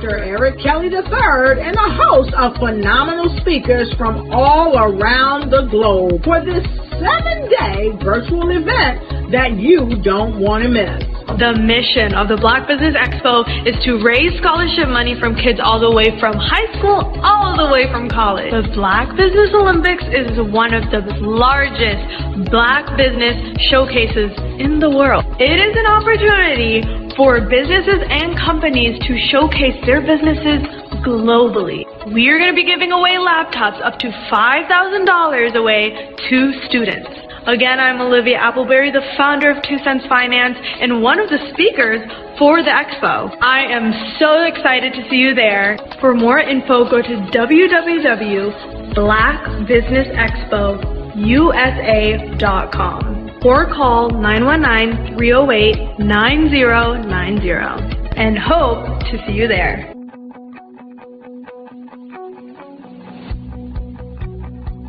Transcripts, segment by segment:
Dr. Eric Kelly III and a host of phenomenal speakers from all around the globe for this 7-day virtual event that you don't want to miss. The mission of the Black Business Expo is to raise scholarship money from kids all the way from high school all the way from college. The Black Business Olympics is one of the largest Black business showcases in the world. It is an opportunity for businesses and companies to showcase their businesses globally. We are going to be giving away laptops up to $5,000 away to students. Again, I'm Olivia Appleberry, the founder of 2 Cents Finance and one of the speakers for the expo. I am so excited to see you there. For more info, go to www.blackbusinessexpousa.com or call 919-308-9090 and hope to see you there.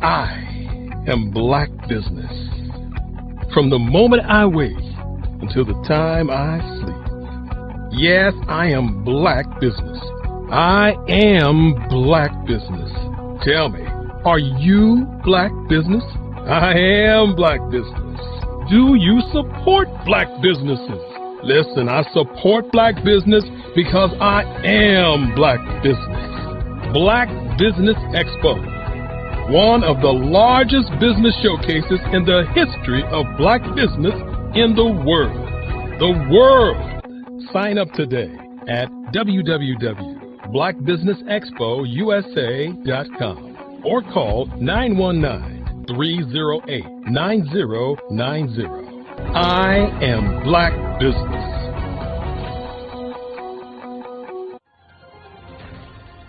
I am Black Business. From the moment I wake until the time I sleep. Yes, I am Black Business. I am Black Business. Tell me, are you Black Business? I am Black Business. Do you support Black businesses? Listen, I support Black business because I am Black Business. Black Business Expo. One of the largest business showcases in the history of Black business in the world. The world! Sign up today at www.blackbusinessexpousa.com or call 919-308-9090. I am Black Business.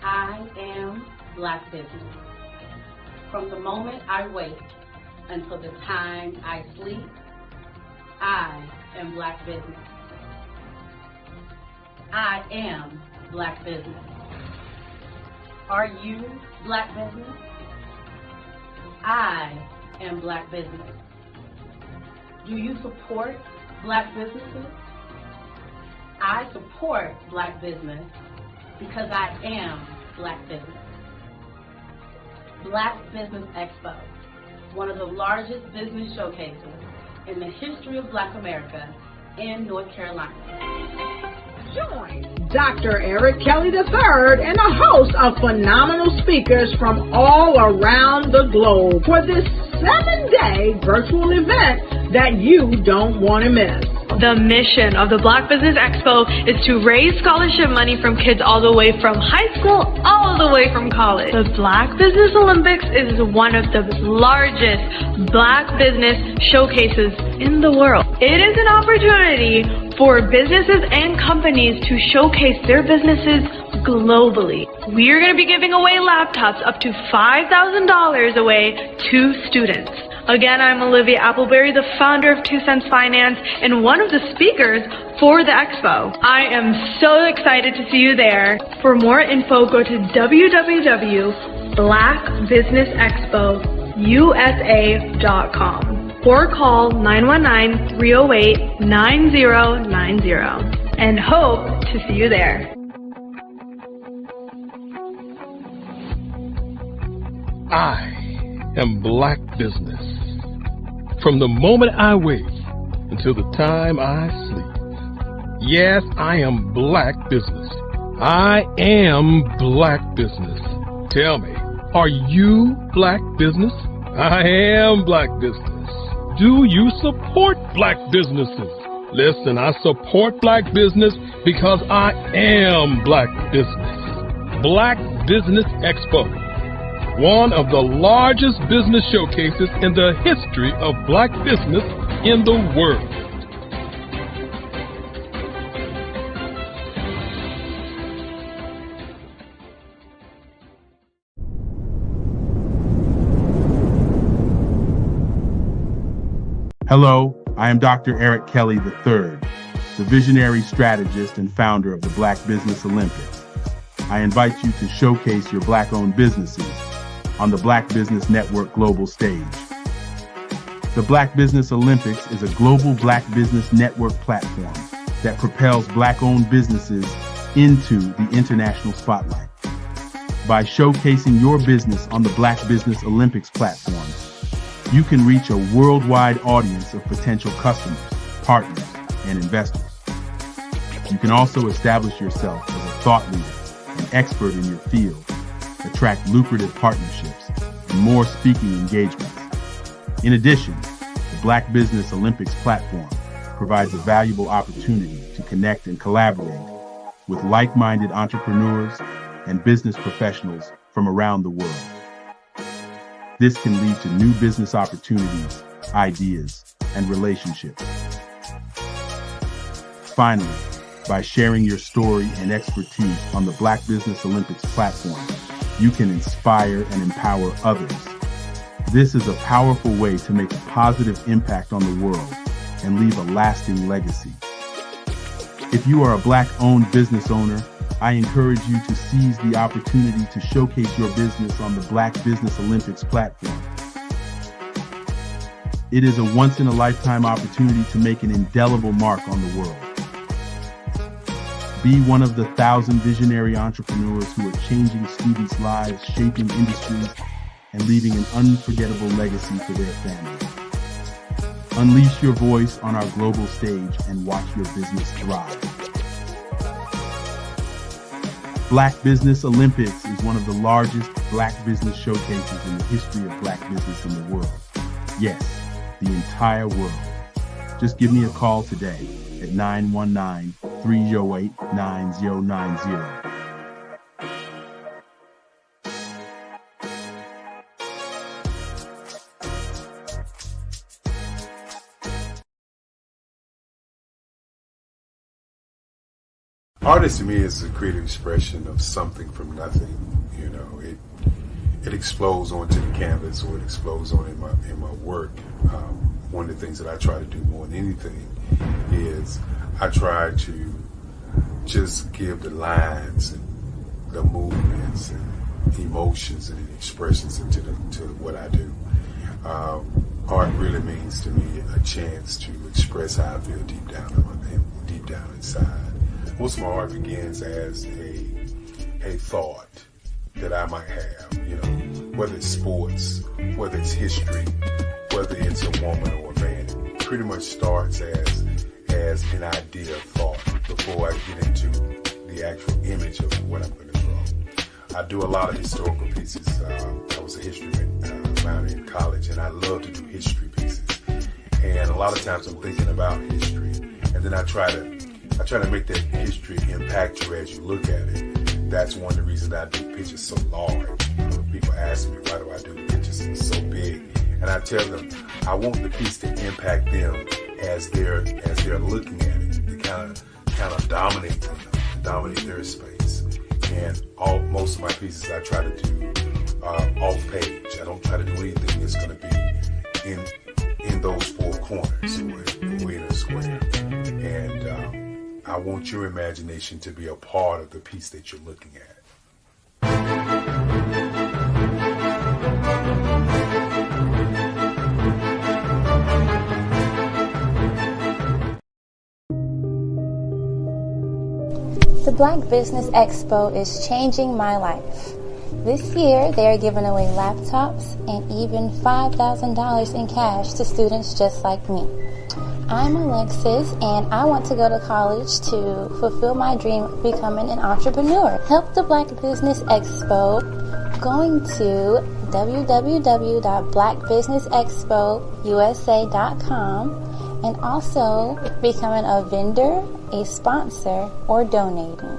I am Black Business. From the moment I wake until the time I sleep, I am Black Business. I am Black Business. Are you Black Business? I am Black Business. Do you support Black businesses? I support Black business because I am Black Business. Black Business Expo, one of the largest business showcases in the history of Black America in North Carolina. Join Dr. Eric Kelly III and a host of phenomenal speakers from all around the globe for this 7-day virtual event that you don't want to miss. The mission of the Black Business Expo is to raise scholarship money from kids all the way from high school all the way from college. The Black Business Olympics is one of the largest Black business showcases in the world. It is an opportunity for businesses and companies to showcase their businesses globally. We are going to be giving away laptops up to $5,000 away to students. Again, I'm Olivia Appleberry, the founder of 2 Cents Finance and one of the speakers for the expo. I am so excited to see you there. For more info, go to www.blackbusinessexpousa.com or call 919-308-9090 and hope to see you there. I am Black Business. From the moment I wake until the time I sleep. Yes, I am Black Business. I am Black Business. Tell me, are you Black Business? I am Black Business. Do you support Black businesses? Listen, I support Black business because I am Black Business. Black Business Expo. One of the largest business showcases in the history of Black business in the world. Hello, I am Dr. Eric Kelly III, the visionary strategist and founder of the Black Business Olympics. I invite you to showcase your Black-owned businesses on the Black Business Network global stage. The Black Business Olympics is a global Black Business Network platform that propels Black-owned businesses into the international spotlight. By showcasing your business on the Black Business Olympics platform, you can reach a worldwide audience of potential customers, partners, and investors. You can also establish yourself as a thought leader and expert in your field, attract lucrative partnerships, and more speaking engagements. In addition, the Black Business Olympics platform provides a valuable opportunity to connect and collaborate with like-minded entrepreneurs and business professionals from around the world. This can lead to new business opportunities, ideas, and relationships. Finally, by sharing your story and expertise on the Black Business Olympics platform, you can inspire and empower others. This is a powerful way to make a positive impact on the world and leave a lasting legacy. If you are a Black-owned business owner, I encourage you to seize the opportunity to showcase your business on the Black Business Olympics platform. It is a once-in-a-lifetime opportunity to make an indelible mark on the world. Be one of the 1,000 visionary entrepreneurs who are changing students' lives, shaping industries, and leaving an unforgettable legacy for their families. Unleash your voice on our global stage and watch your business thrive. Black Business Olympics is one of the largest Black business showcases in the history of Black business in the world. Yes, the entire world. Just give me a call today at 919-308-9090. Artist to me is a creative expression of something from nothing. You know, it explodes onto the canvas, or it explodes on in my work. One of the things that I try to do more than anything is I try to just give the lines and the movements and emotions and expressions into what I do. Art really means to me a chance to express how I feel deep down inside. Most of my art begins as a thought that I might have, you know, whether it's sports, whether it's history, whether it's a woman or a man. It pretty much starts as an idea of thought before I get into the actual image of what I'm going to draw. I do a lot of historical pieces. I was a history minor in college, and I love to do history pieces. And a lot of times I'm thinking about history, and then I try to make that history impact you as you look at it. That's one of the reasons I do pictures so large. People ask me, why do I do pictures so big? And I tell them, I want the piece to impact them as they're looking at it. To kind of dominate them, dominate their space. And most of my pieces I try to do off page. I don't try to do anything that's going to be in those four corners or in a square. And I want your imagination to be a part of the piece that you're looking at. The Black Business Expo is changing my life. This year, they are giving away laptops and even $5,000 in cash to students just like me. I'm Alexis, and I want to go to college to fulfill my dream of becoming an entrepreneur. Help the Black Business Expo going to www.blackbusinessexpousa.com and also becoming a vendor, a sponsor, or donating.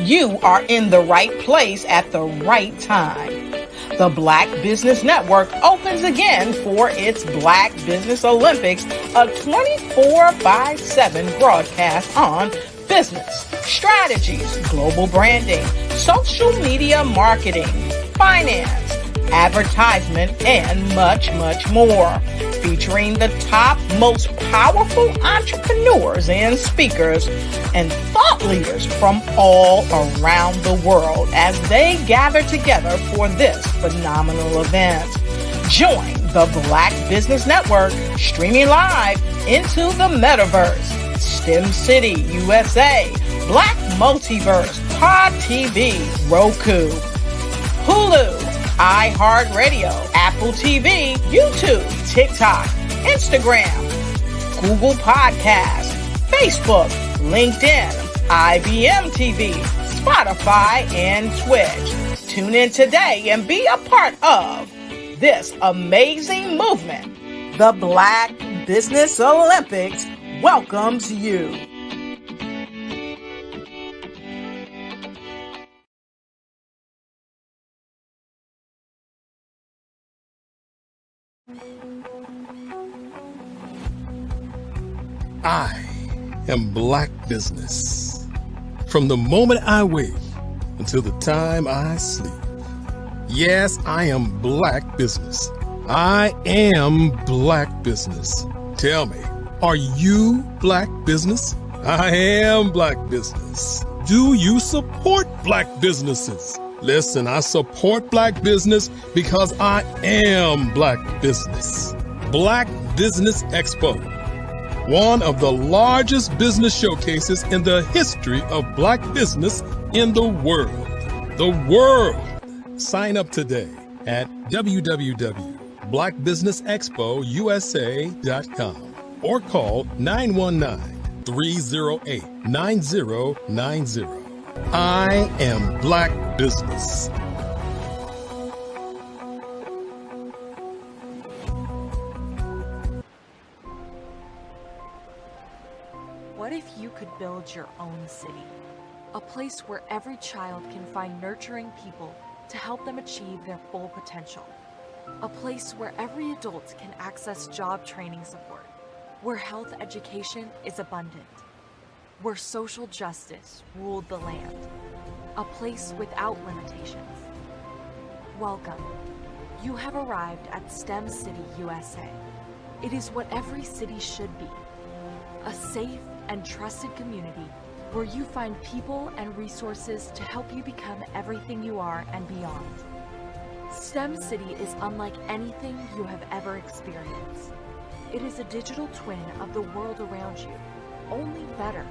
You are in the right place at the right time. The Black Business Network opens again for its Black Business Olympics, a 24/7 broadcast on business, strategies, global branding, social media marketing, finance, advertisement, and much, much more. Featuring the top, most powerful entrepreneurs and speakers and thought leaders from all around the world as they gather together for this phenomenal event. Join the Black Business Network streaming live into the metaverse, STEM City USA, Black Multiverse, Pod TV, Roku, Hulu, iHeartRadio, Apple TV, YouTube, TikTok, Instagram, Google Podcasts, Facebook, LinkedIn, IBM TV, Spotify, and Twitch. Tune in today and be a part of this amazing movement. The Black Business Olympics welcomes you. I am Black Business. From the moment I wake until the time I sleep. Yes, I am Black Business. I am Black Business. Tell me, are you Black Business? I am Black Business. Do you support Black businesses? Listen, I support Black business because I am Black Business. Black Business Expo, one of the largest business showcases in the history of Black business in the world. The world. Sign up today at www.blackbusinessexpousa.com or call 919-308-9090. I am Black Business. What if you could build your own city? A place where every child can find nurturing people to help them achieve their full potential. A place where every adult can access job training support, where health education is abundant, where social justice ruled the land. A place without limitations. Welcome. You have arrived at STEM City USA. It is what every city should be. A safe and trusted community where you find people and resources to help you become everything you are and beyond. STEM City is unlike anything you have ever experienced. It is a digital twin of the world around you, only better.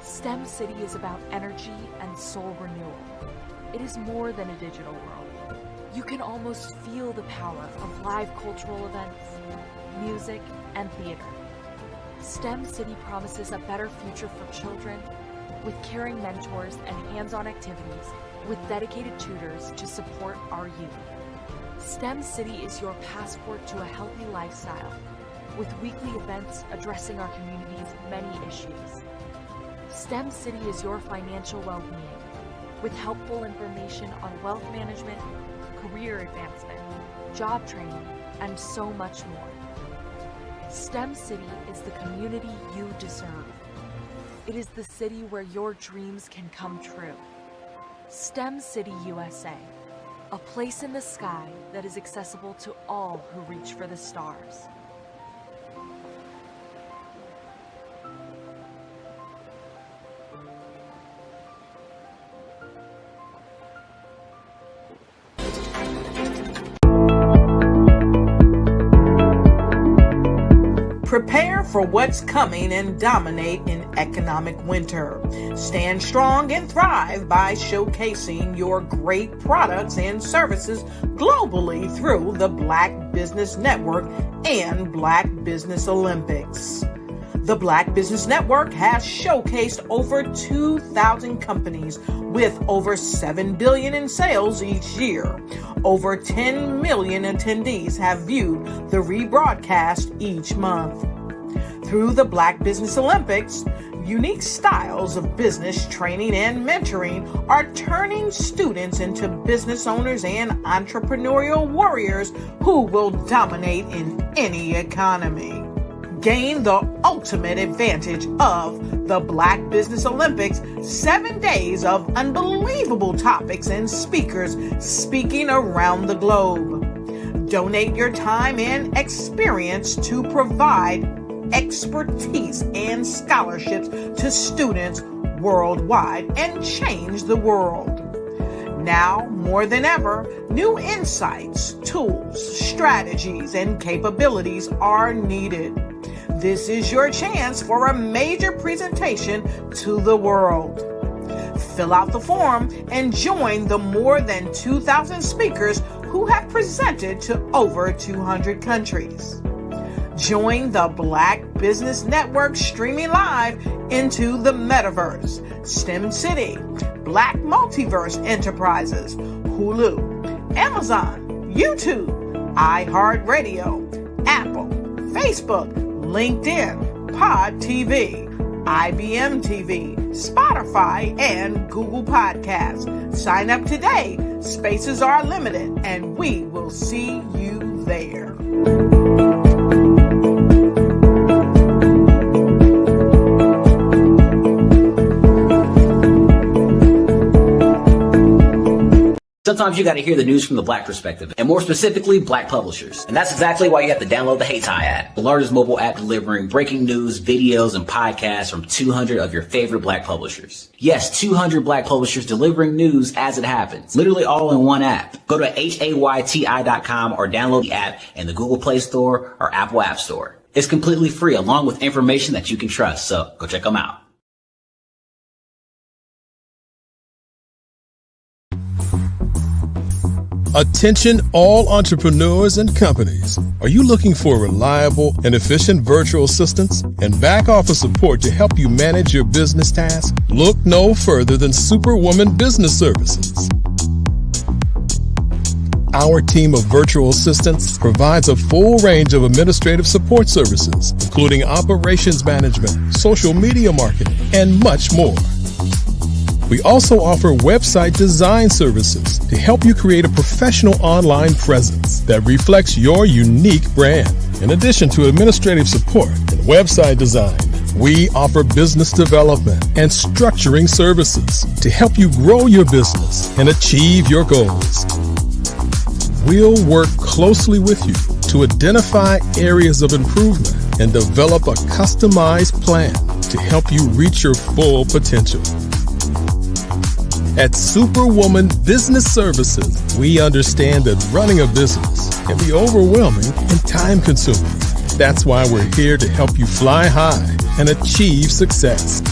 STEM City is about energy and soul renewal. It is more than a digital world. You can almost feel the power of live cultural events, music, and theater. STEM City promises a better future for children with caring mentors and hands-on activities with dedicated tutors to support our youth. STEM City is your passport to a healthy lifestyle with weekly events addressing our community's many issues. STEM City is your financial well-being with helpful information on wealth management, career advancement, job training, and so much more. STEM City is the community you deserve. It is the city where your dreams can come true. STEM City USA, a place in the sky that is accessible to all who reach for the stars. Prepare for what's coming and dominate in economic winter. Stand strong and thrive by showcasing your great products and services globally through the Black Business Network and Black Business Olympics. The Black Business Network has showcased over 2,000 companies with over $7 billion in sales each year. Over 10 million attendees have viewed the rebroadcast each month. Through the Black Business Olympics, Unique styles of business training and mentoring are turning students into business owners and entrepreneurial warriors who will dominate in any economy. Gain the ultimate advantage of the Black Business Olympics, 7 days of unbelievable topics and speakers speaking around the globe. Donate your time and experience to provide expertise and scholarships to students worldwide and change the world. Now, more than ever, new insights, tools, strategies, and capabilities are needed. This is your chance for a major presentation to the world. Fill out the form and join the more than 2,000 speakers who have presented to over 200 countries. Join the Black Business Network streaming live into the Metaverse, STEM City, Black Multiverse Enterprises, Hulu, Amazon, YouTube, iHeartRadio, Apple, Facebook, LinkedIn, Pod TV, IBM TV, Spotify, and Google Podcasts. Sign up today. Spaces are limited, and we will see you there. Sometimes you got to hear the news from the Black perspective, and more specifically, Black publishers. And that's exactly why you have to download the Heytie app, the largest mobile app delivering breaking news, videos, and podcasts from 200 of your favorite Black publishers. Yes, 200 Black publishers delivering news as it happens, literally all in one app. Go to HAYTI.com or download the app in the Google Play Store or Apple App Store. It's completely free, along with information that you can trust, so go check them out. Attention all entrepreneurs and companies. Are you looking for reliable and efficient virtual assistants and back office support to help you manage your business tasks? Look no further than Superwoman Business Services. Our team of virtual assistants provides a full range of administrative support services, including operations management, social media marketing, and much more. We also offer website design services to help you create a professional online presence that reflects your unique brand. In addition to administrative support and website design, we offer business development and structuring services to help you grow your business and achieve your goals. We'll work closely with you to identify areas of improvement and develop a customized plan to help you reach your full potential. At Superwoman Business Services, we understand that running a business can be overwhelming and time-consuming. That's why we're here to help you fly high and achieve success.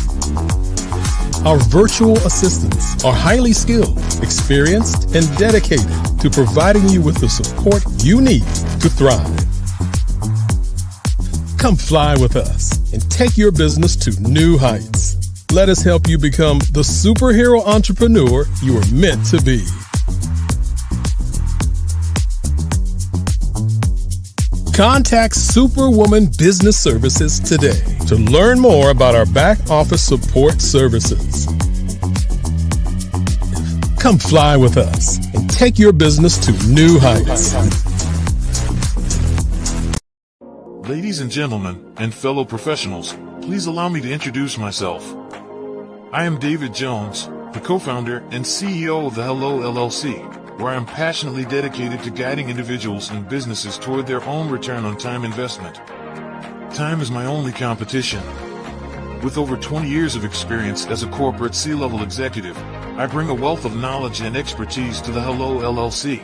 Our virtual assistants are highly skilled, experienced, and dedicated to providing you with the support you need to thrive. Come fly with us and take your business to new heights. Let us help you become the superhero entrepreneur you are meant to be. Contact Superwoman Business Services today to learn more about our back office support services. Come fly with us and take your business to new heights. Ladies and gentlemen, and fellow professionals, please allow me to introduce myself. I am David Jones, the co-founder and CEO of the Hello LLC, where I am passionately dedicated to guiding individuals and businesses toward their own return on time investment. Time is my only competition. With over 20 years of experience as a corporate C-level executive, I bring a wealth of knowledge and expertise to the Hello LLC.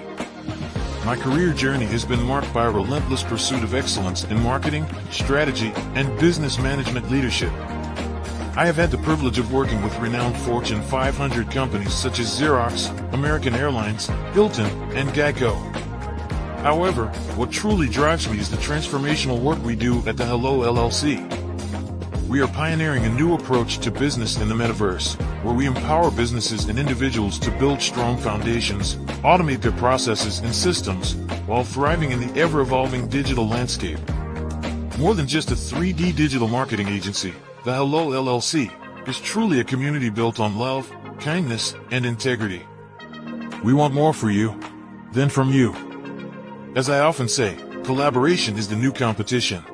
My career journey has been marked by a relentless pursuit of excellence in marketing, strategy, and business management leadership. I have had the privilege of working with renowned Fortune 500 companies such as Xerox, American Airlines, Hilton, and Geico. However, what truly drives me is the transformational work we do at the Hello LLC. We are pioneering a new approach to business in the metaverse, where we empower businesses and individuals to build strong foundations, automate their processes and systems, while thriving in the ever-evolving digital landscape. More than just a 3D digital marketing agency, the Hello LLC is truly a community built on love, kindness, and integrity. We want more for you than from you. As I often say, collaboration is the new competition.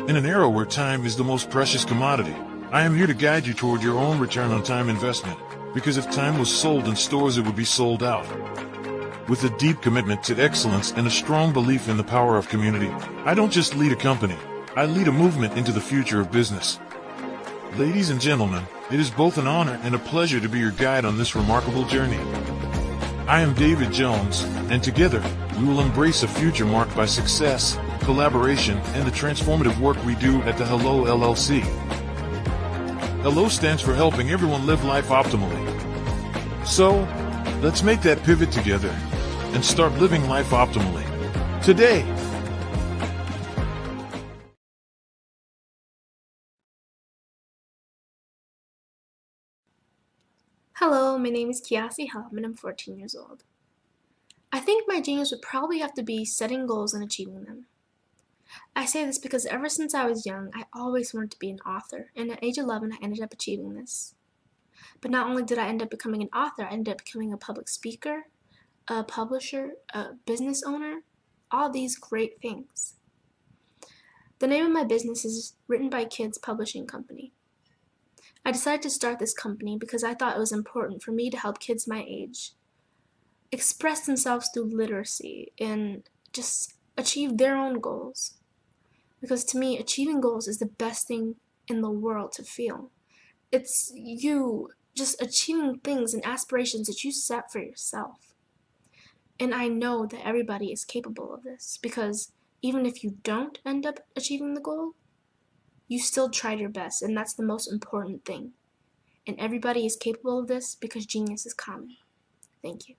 In an era where time is the most precious commodity, I am here to guide you toward your own return on time investment, because if time was sold in stores, it would be sold out. With a deep commitment to excellence and a strong belief in the power of community, I don't just lead a company, I lead a movement into the future of business. Ladies and gentlemen, it is both an honor and a pleasure to be your guide on this remarkable journey. I am David Jones, and together, we will embrace a future marked by success, collaboration, and the transformative work we do at the Hello LLC. Hello stands for helping everyone live life optimally. So, let's make that pivot together and start living life optimally today. Hello, my name is Kiasi Helm and I'm 14 years old. I think my genius would probably have to be setting goals and achieving them. I say this because ever since I was young, I always wanted to be an author, and at age 11 I ended up achieving this. But not only did I end up becoming an author, I ended up becoming a public speaker, a publisher, a business owner, all these great things. The name of my business is Written by Kids Publishing Company. I decided to start this company because I thought it was important for me to help kids my age express themselves through literacy and just achieve their own goals. Because to me, achieving goals is the best thing in the world to feel. It's you just achieving things and aspirations that you set for yourself. And I know that everybody is capable of this, because even if you don't end up achieving the goal, you still tried your best, and that's the most important thing. And everybody is capable of this because genius is common. Thank you.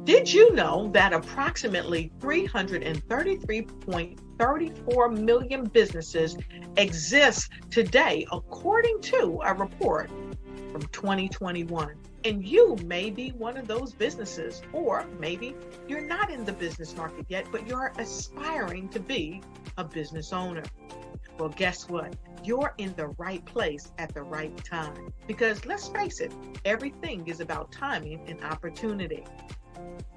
Did you know that approximately 333.34 million businesses exist today, according to a report from 2021? And you may be one of those businesses, or maybe you're not in the business market yet, but you're aspiring to be a business owner. Well, guess what? You're in the right place at the right time. Because let's face it, everything is about timing and opportunity.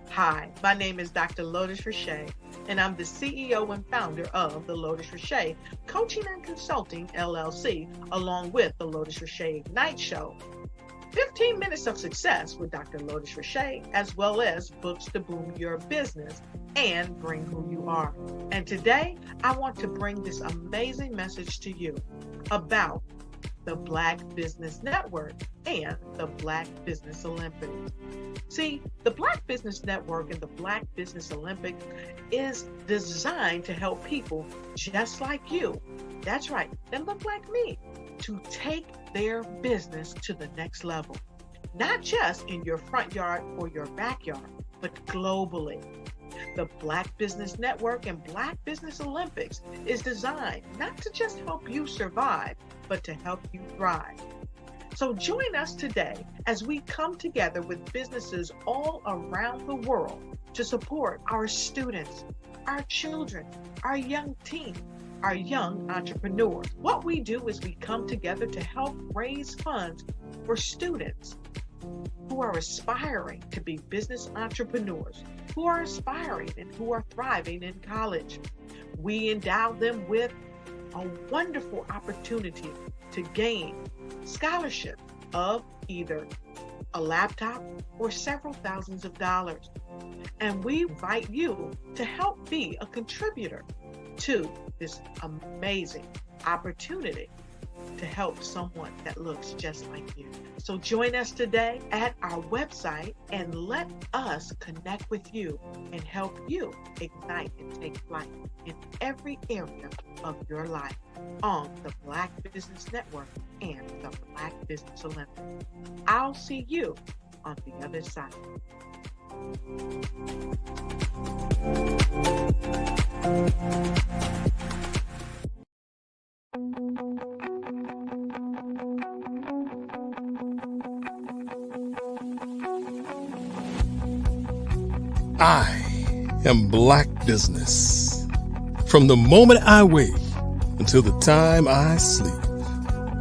Hi, my name is Dr. Lotus Richey, and I'm the CEO and founder of the Lotus Richey Coaching and Consulting LLC, along with the Lotus Richey Ignite Show. 15 minutes of success with Dr. Lotus Richey, as well as books to boom your business and bring who you are. And today, I want to bring this amazing message to you about the Black Business Network and the Black Business Olympics. See, the Black Business Network and the Black Business Olympics is designed to help people just like you, that's right, that look like me, to take their business to the next level. Not just in your front yard or your backyard, but globally. The Black Business Network and Black Business Olympics is designed not to just help you survive, but to help you thrive. So join us today as we come together with businesses all around the world to support our students, our children, our young teens, our young entrepreneurs. What we do is we come together to help raise funds for students who are aspiring to be business entrepreneurs, who are aspiring and who are thriving in college. We endow them with a wonderful opportunity to gain scholarship of either a laptop or several thousands of dollars. And we invite you to help be a contributor to this amazing opportunity to help someone that looks just like you. So join us today at our website and let us connect with you and help you ignite and take flight in every area of your life on the Black Business Network and the Black Business Olympics. I'll see you on the other side. I am Black Business. From the moment I wake until the time I sleep.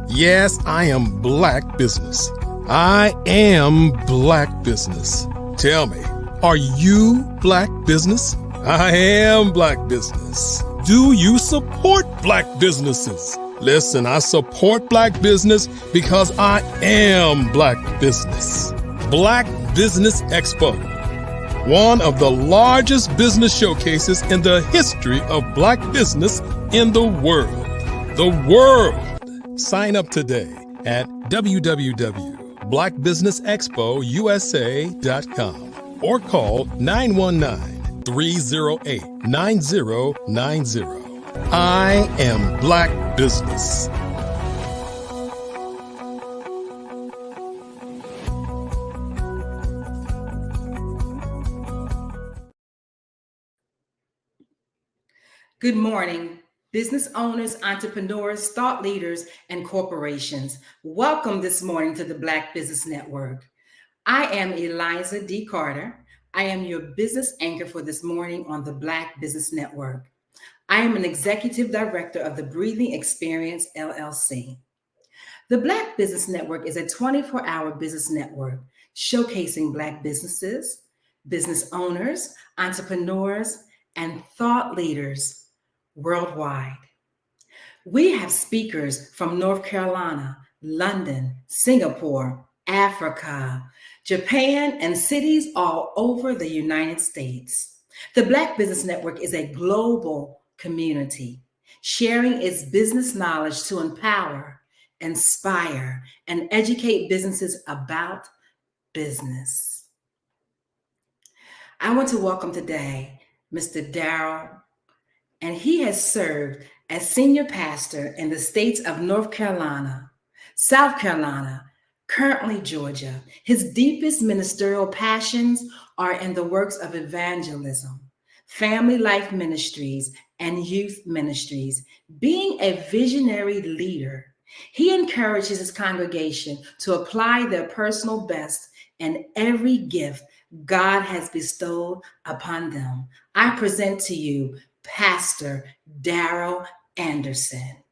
Yes, I am Black Business. I am Black Business. Tell me, are you Black Business? I am Black Business. Do you support Black businesses? Listen, I support Black business because I am Black Business. Black Business Expo, one of the largest business showcases in the history of Black business in the world. The world! Sign up today at www.blackbusinessexpousa.com or call 919-308-9090. I am Black Business. Good morning, business owners, entrepreneurs, thought leaders, and corporations. Welcome this morning to the Black Business Network. I am Eliza D. Carter. I am your business anchor for this morning on the Black Business Network. I am an executive director of the Breathing Experience, LLC. The Black Business Network is a 24-hour business network showcasing Black businesses, business owners, entrepreneurs, and thought leaders worldwide. We have speakers from North Carolina, London, Singapore, Africa, Japan, and cities all over the United States. The Black Business Network is a global community sharing its business knowledge to empower, inspire, and educate businesses about business. I want to welcome today Mr. Darrell, and he has served as senior pastor in the states of North Carolina, South Carolina, currently Georgia. His deepest ministerial passions are in the works of evangelism, family life ministries, and youth ministries. Being a visionary leader, he encourages his congregation to apply their personal best in every gift God has bestowed upon them. I present to you Pastor Darrell Anderson.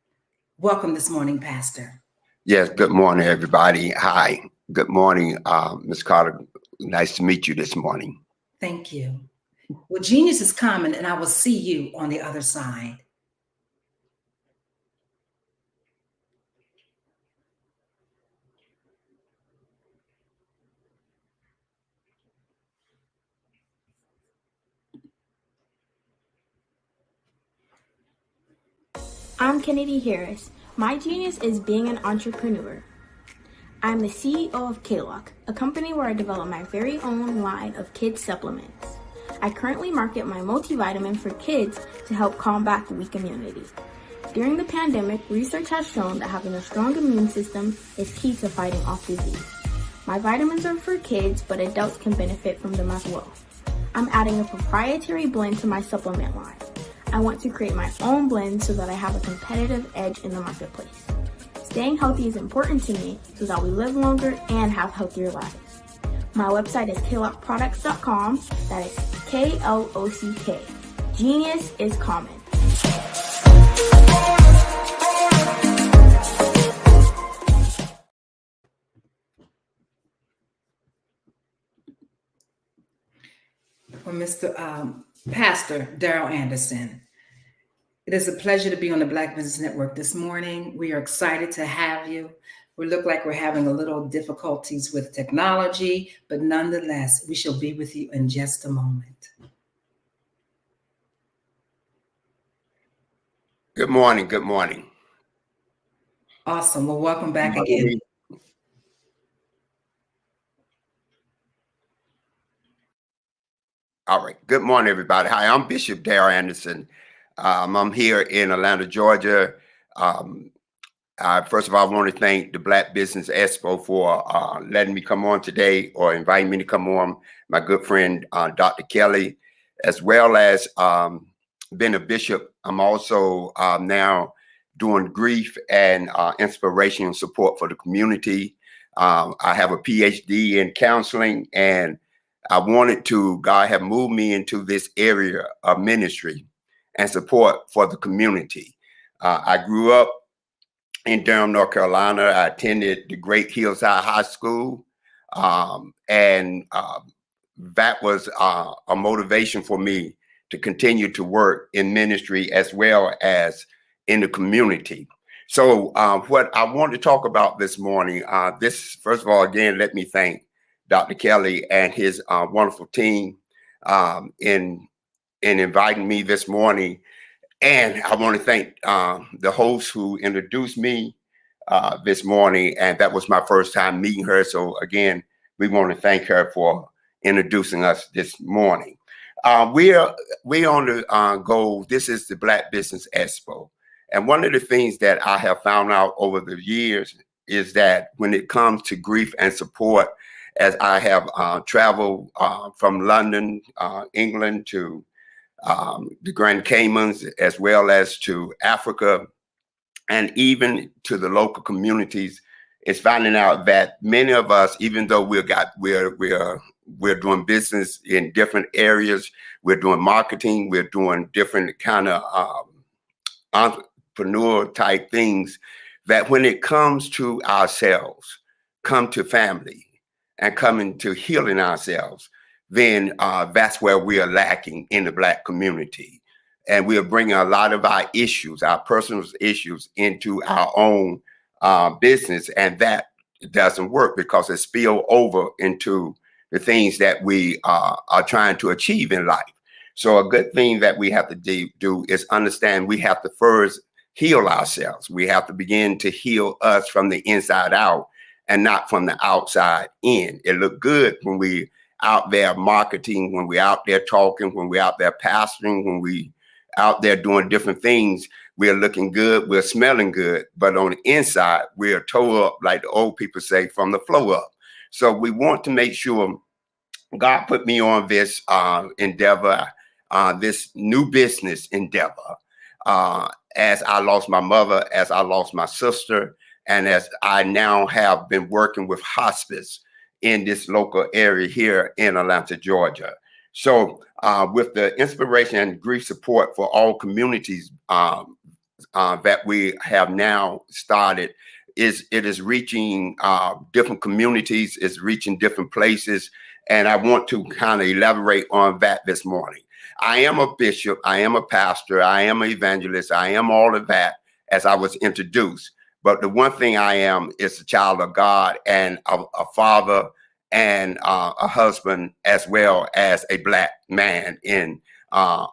Welcome this morning, Pastor. Yes, good morning, everybody. Hi, good morning, Ms. Carter. Nice to meet you this morning. Thank you. Well, genius is coming, and I will see you on the other side. I'm Kennedy Harris. My genius is being an entrepreneur. I'm the CEO of K-Lock, a company where I develop my very own line of kids supplements. I currently market my multivitamin for kids to help combat weak immunity. During the pandemic, research has shown that having a strong immune system is key to fighting off disease. My vitamins are for kids, but adults can benefit from them as well. I'm adding a proprietary blend to my supplement line. I want to create my own blend so that I have a competitive edge in the marketplace. Staying healthy is important to me so that we live longer and have healthier lives. My website is klockproducts.com. That is K-L-O-C-K. Genius is common. Well, Mr. Pastor Darrell Anderson, it is a pleasure to be on the Black Business Network this morning. We are excited to have you. We look like we're having a little difficulties with technology, but nonetheless, we shall be with you in just a moment. Good morning. Good morning. Awesome. Well, welcome back again. All right. Good morning, everybody. Hi, I'm Bishop Darrell Anderson. I'm here in Atlanta, Georgia. First of all, I want to thank the Black Business Expo for letting me come on today or inviting me to come on. My good friend, Dr. Kelly, as well as being a bishop. I'm also now doing grief and inspiration and support for the community. I have a PhD in counseling, and I wanted to, God have moved me into this area of ministry. and support for the community. I grew up in Durham, North Carolina. I attended the Great Hillside High School, and that was a motivation for me to continue to work in ministry as well as in the community. So what I want to talk about this morning, first of all, again, let me thank Dr. Kelly and his wonderful team in inviting me this morning. And I want to thank the host who introduced me this morning. And that was my first time meeting her. So again, we want to thank her for introducing us this morning. We're on the go. This is the Black Business Expo. And one of the things that I have found out over the years is that when it comes to grief and support, as I have traveled from London, England to the Grand Caymans, as well as to Africa, and even to the local communities, is finding out that many of us, even though we're doing business in different areas, we're doing marketing, we're doing different kind of entrepreneur type things, that when it comes to ourselves, come to family, and coming to healing ourselves, then that's where we are lacking in the Black community. And we are bringing a lot of our issues, our personal issues, into our own business. And that doesn't work because it spills over into the things that we are trying to achieve in life. So a good thing that we have to do is understand we have to first heal ourselves. We have to begin to heal us from the inside out and not from the outside in. It look good when we out there marketing, when we out there talking, when we out there pastoring, when we out there doing different things, we're looking good, we're smelling good, but on the inside, we're toe up, like the old people say, from the flow up. So we want to make sure God put me on this endeavor, this new business endeavor, as I lost my mother, as I lost my sister, and as I now have been working with hospice in this local area here in Atlanta, Georgia. So with the inspiration and grief support for all communities that we have now started, it is reaching different communities, it's reaching different places. And I want to kind of elaborate on that this morning. I am a bishop, I am a pastor, I am an evangelist, I am all of that as I was introduced. But the one thing I am is a child of God and a father and a husband, as well as a Black man in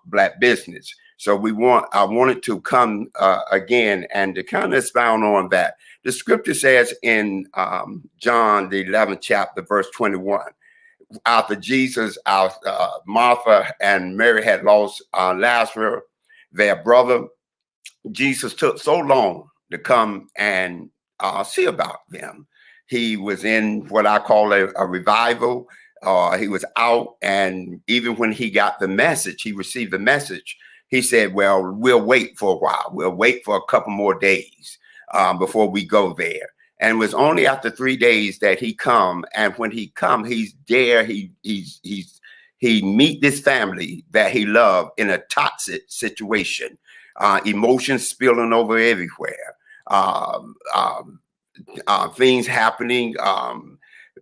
Black business. So I wanted to come again and to kind of expound on that. The scripture says in John, the 11th chapter, verse 21, after Jesus, Martha and Mary had lost Lazarus, their brother, Jesus took so long to come and see about them. He was in what I call a revival. He was out, and even when he got the message, he received the message, he said, well, we'll wait for a while. We'll wait for a couple more days before we go there. And it was only after 3 days that he come. And when he come, he's there. He meet this family that he loved in a toxic situation, emotions spilling over everywhere, things happening.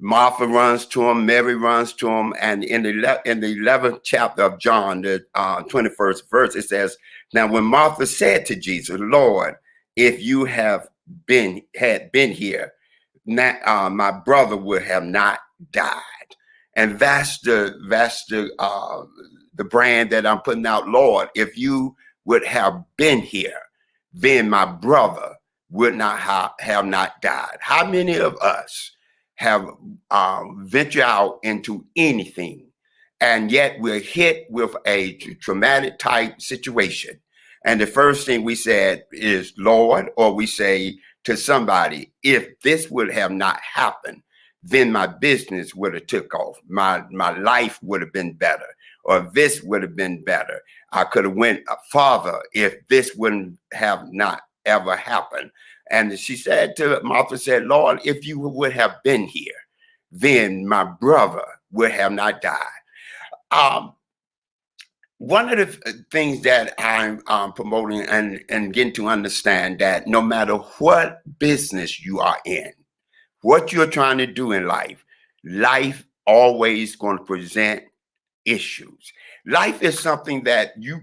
Martha runs to him, Mary runs to him, and in the 11th chapter of John, the 21st verse, it says, now when Martha said to Jesus, Lord, if you had been here, my brother would have not died. And that's the brand that I'm putting out. Lord, if you would have been here, then my brother would not have not died. How many of us have ventured out into anything, and yet we're hit with a traumatic type situation? And the first thing we said is, Lord, or we say to somebody, if this would have not happened, then my business would have took off. My life would have been better, or this would have been better. I could have went farther if this wouldn't have not ever happened. And she said to Martha, said, Lord, if you would have been here, then my brother would have not died. one of the things that I'm promoting and getting to understand that no matter what business you are in, what you're trying to do in life, life always going to present issues. Life is something that you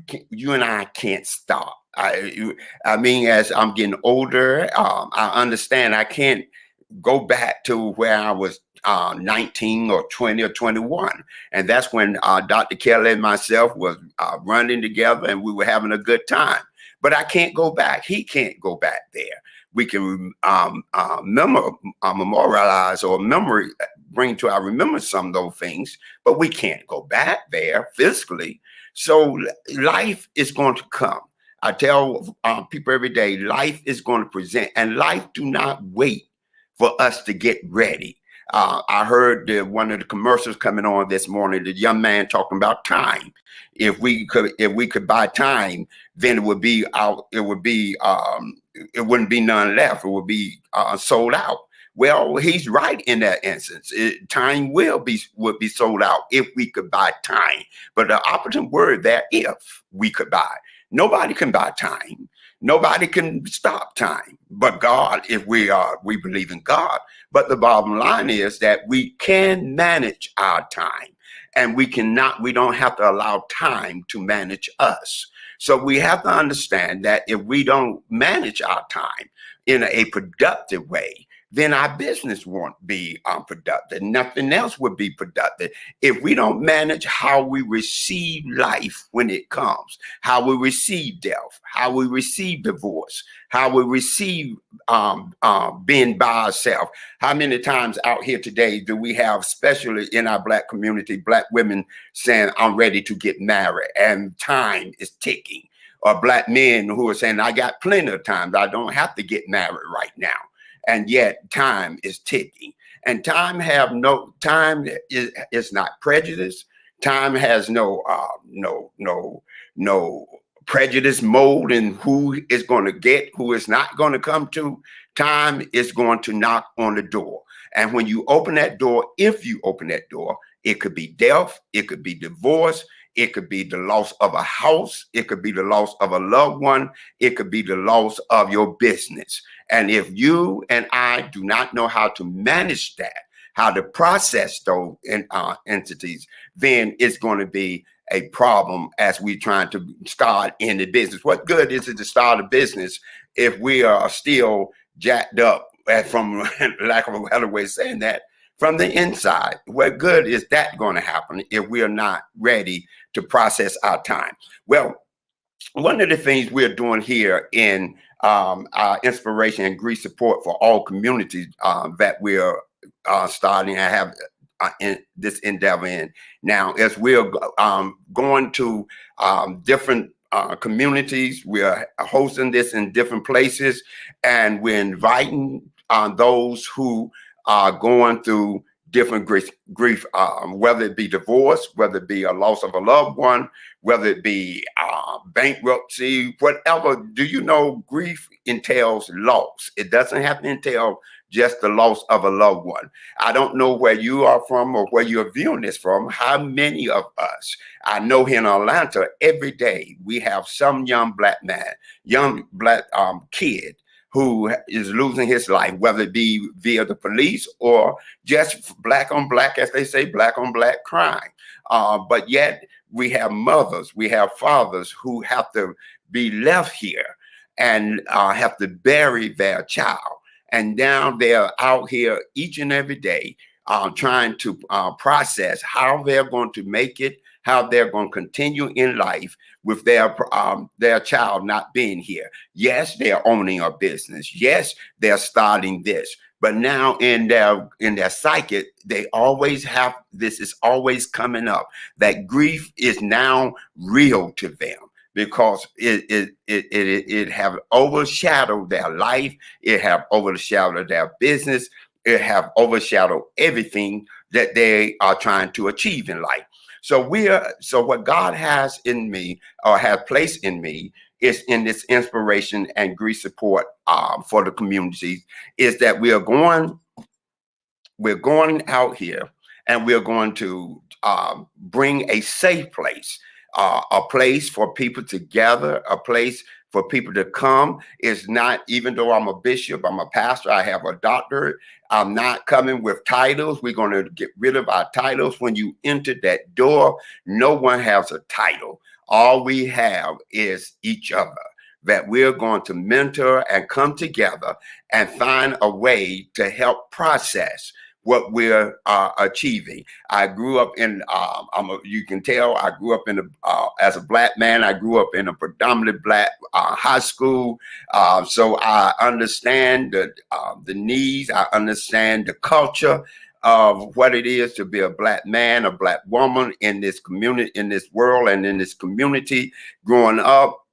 and I can't stop. I mean, as I'm getting older, I understand I can't go back to where I was 19 or 20 or 21. And that's when Dr. Kelly and myself was running together and we were having a good time. But I can't go back. He can't go back there. We can memorialize or bring to our remembrance some of those things, but we can't go back there physically. So life is going to come. I tell people every day, life is going to present, and life do not wait for us to get ready. I heard one of the commercials coming on this morning, the young man talking about time. If we could buy time, then it would be out. It wouldn't be none left. It would be sold out. Well, he's right in that instance. Time would be sold out if we could buy time. But the opposite word there, if we could buy. Nobody can buy time. Nobody can stop time. But God, if we believe in God. But the bottom line is that we can manage our time. And we don't have to allow time to manage us. So we have to understand that if we don't manage our time in a productive way, then our business won't be productive. Nothing else would be productive. If we don't manage how we receive life when it comes, how we receive death, how we receive divorce, how we receive being by ourselves. How many times out here today do we have, especially in our Black community, Black women saying, I'm ready to get married and time is ticking? Or Black men who are saying, I got plenty of time. I don't have to get married right now. And yet time is ticking. And time is not prejudice. Time has no prejudice mode in who is going to get, who is not going to come to. Time is going to knock on the door. And when you open that door, if you open that door, it could be death, it could be divorce, it could be the loss of a house, it could be the loss of a loved one, it could be the loss of your business. And if you and I do not know how to manage that, how to process those entities, then it's going to be a problem as we trying to start in the business. What good is it to start a business if we are still jacked up, from lack of a better way of saying that, from the inside? What good is that going to happen if we are not ready to process our time? Well, one of the things we're doing here in our inspiration and grief support for all communities that we're starting and have in this endeavor in now, as we're going to different communities, we're hosting this in different places, and we're inviting those who are going through different grief, whether it be divorce, whether it be a loss of a loved one, whether it be bankruptcy, whatever. Do you know grief entails loss? It doesn't have to entail just the loss of a loved one. I don't know where you are from or where you're viewing this from. How many of us, I know here in Atlanta, every day we have some young Black man, young Black kid who is losing his life, whether it be via the police or just Black on Black, as they say, Black on Black crime. But yet we have mothers, we have fathers who have to be left here and have to bury their child. And now they're out here each and every day trying to process how they're going to make it, how they're going to continue in life with their child not being here. Yes, they're owning a business. Yes, they're starting this. But now in their psyche, they always have, this is always coming up, that grief is now real to them, because it have overshadowed their life, it have overshadowed their business, it have overshadowed everything that they are trying to achieve in life. So what God has in me, or has placed in me, is in this inspiration and grief support for the community, is that we're going out here and we're going to bring a safe place a place for people to gather, a place for people to come. It's not, even though I'm a bishop, I'm a pastor, I have a doctorate, I'm not coming with titles. We're going to get rid of our titles. When you enter that door, no one has a title. All we have is each other, that we're going to mentor and come together and find a way to help process what we're achieving. I grew up in, you can tell, I grew up in as a Black man, I grew up in a predominantly Black high school. So I understand the needs, I understand the culture of what it is to be a Black man, a Black woman in this community, in this world, and in this community. Growing up,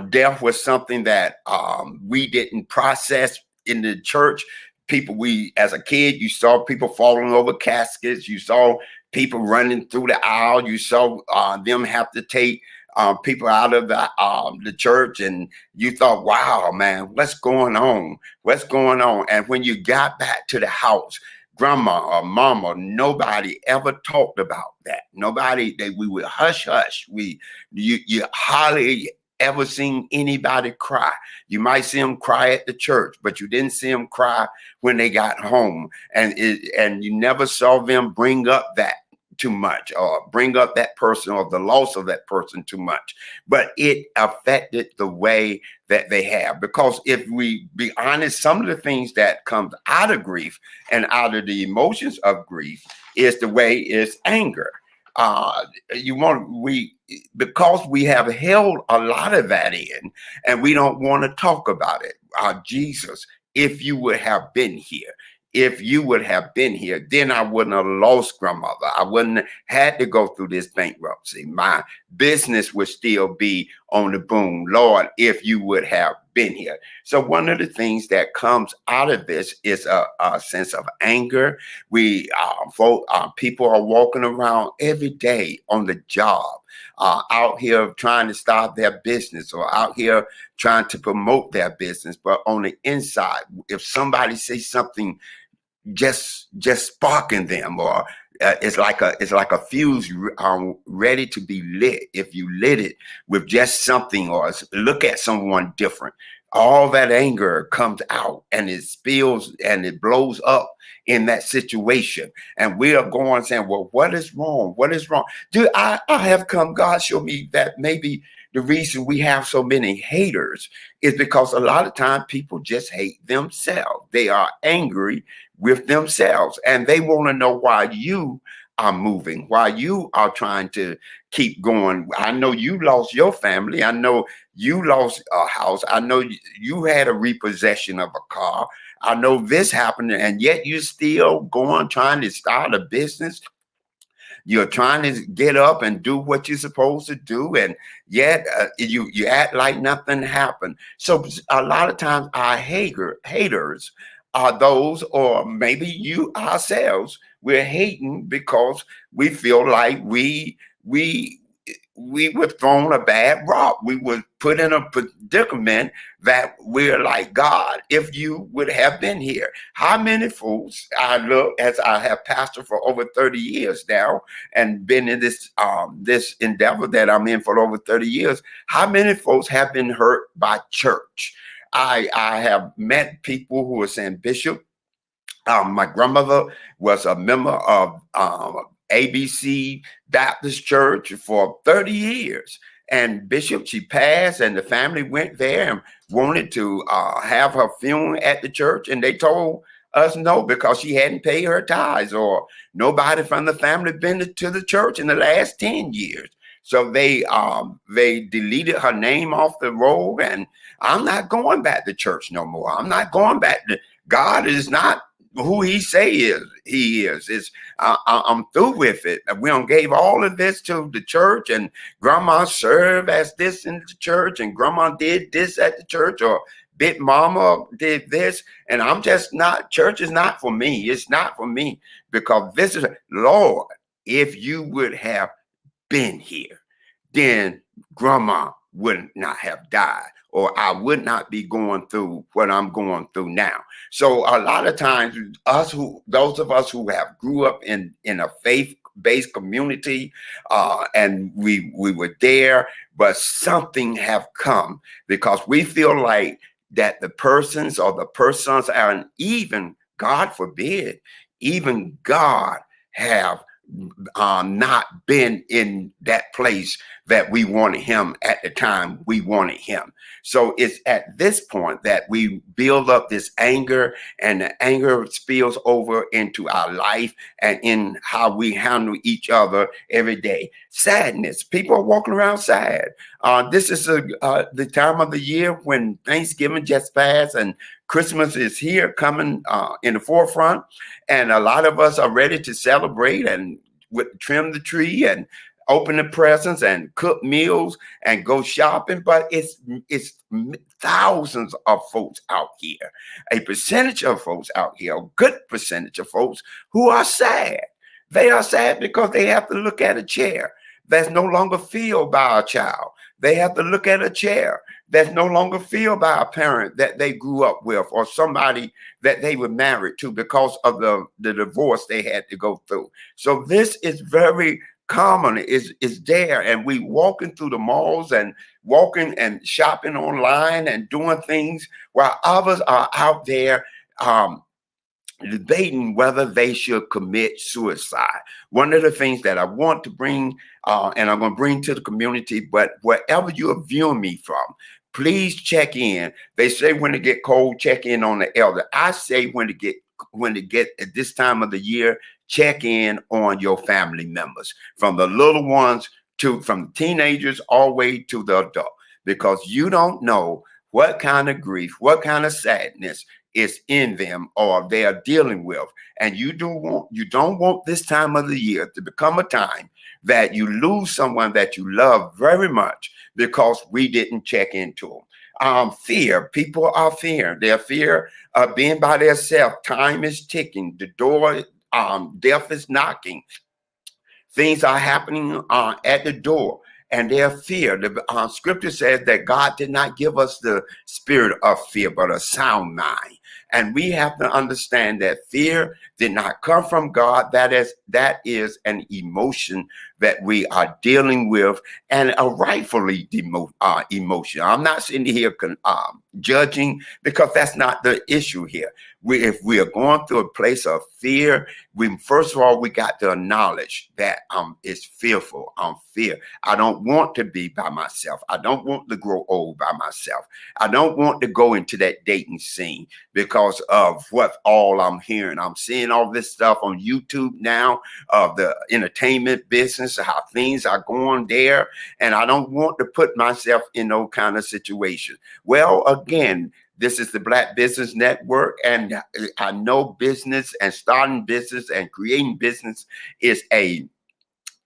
death was something that we didn't process in the church. People, as a kid, you saw people falling over caskets. You saw people running through the aisle. You saw them have to take people out of the church, and you thought, wow, man, what's going on? What's going on? And when you got back to the house, grandma or mama, nobody ever talked about that. Nobody, we would hush hush. You hardly ever seen anybody cry. You might see them cry at the church, but you didn't see them cry when they got home. And you never saw them bring up that too much, or bring up that person or the loss of that person too much. But it affected the way that they have. Because if we be honest, some of the things that comes out of grief and out of the emotions of grief is the way is anger. Because we have held a lot of that in, and we don't want to talk about it. Jesus, if you would have been here, then I wouldn't have lost grandmother. I wouldn't have had to go through this bankruptcy. My business would still be on the boom. Lord, if you would have been here. So one of the things that comes out of this is a sense of anger. People are walking around every day on the job, out here trying to start their business, or out here trying to promote their business. But on the inside, if somebody says something just sparking them, or it's like a fuse ready to be lit. If you lit it with just something, or look at someone different, all that anger comes out, and it spills and it blows up in that situation. And we are going saying, well, what is wrong? What is wrong? I have come, God showed me that maybe the reason we have so many haters is because a lot of times people just hate themselves. They are angry with themselves, and they want to know why you are moving, why you are trying to keep going. I know you lost your family. I know you lost a house. I know you had a repossession of a car. I know this happened, and yet you're still going, trying to start a business. You're trying to get up and do what you're supposed to do, and yet you act like nothing happened. So a lot of times our haters are those, or maybe you ourselves, we're hating because we feel like we were thrown a bad rock. We were put in a predicament that we're like, God, if you would have been here. How many fools, I look, as I have pastored for over 30 years now, and been in this endeavor that I'm in for over 30 years, how many folks have been hurt by church? I have met people who are saying, Bishop, my grandmother was a member of ABC Baptist Church for 30 years. And Bishop, she passed, and the family went there and wanted to have her funeral at the church. And they told us no, because she hadn't paid her tithes, or nobody from the family been to the church in the last 10 years. So they deleted her name off the roll, and I'm not going back to church no more. I'm not going back to, God is not who he is. I'm through with it. We don't gave all of this to the church, and grandma served as this in the church, and grandma did this at the church, or big mama did this, and I'm just not, church is not for me. It's not for me, because this is, Lord, if you would have been here, then grandma would not have died, or I would not be going through what I'm going through now. So a lot of times, those of us who have grew up in a faith based community, and we were there, but something have come because we feel like that the persons or the persons and even, God forbid, even God have not been in that place that we wanted him at the time we wanted him. So it's at this point that we build up this anger, and the anger spills over into our life and in how we handle each other every day. Sadness. People are walking around sad. This is the time of the year when Thanksgiving just passed and Christmas is here coming in the forefront. And a lot of us are ready to celebrate and trim the tree and open the presents and cook meals and go shopping. But it's thousands of folks out here, a percentage of folks out here, a good percentage of folks who are sad. They are sad because they have to look at a chair that's no longer filled by a child. They have to look at a chair that's no longer filled by a parent that they grew up with or somebody that they were married to because of the divorce they had to go through. So this is very common, is there. And we walking through the malls and walking and shopping online and doing things while others are out there debating whether they should commit suicide. One of the things that I want to bring, and I'm going to bring to the community, but wherever you're viewing me from, please check in. They say when it get cold, check in on the elder. I say when it get at this time of the year, check in on your family members, from the little ones from teenagers all the way to the adult, because you don't know what kind of grief, what kind of sadness is in them or they are dealing with. And you don't want this time of the year to become a time that you lose someone that you love very much because we didn't check into them. Fear. People are fearing. They're fear of being by themselves. Time is ticking. The door, death is knocking. Things are happening at the door, and their fear. The scripture says that God did not give us the spirit of fear, but a sound mind. And we have to understand that fear did not come from God. That is an emotion that we are dealing with, and a rightfully emotion. I'm not sitting here judging, because that's not the issue here. If we are going through a place of fear, first of all, we got to acknowledge that it's fearful. Fear. I don't want to be by myself. I don't want to grow old by myself. I don't want to go into that dating scene because of what all I'm hearing. I'm seeing all this stuff on YouTube now of the entertainment business, how things are going there. And I don't want to put myself in no kind of situation. Well, again, this is the Black Business Network, and I know business and starting business and creating business is a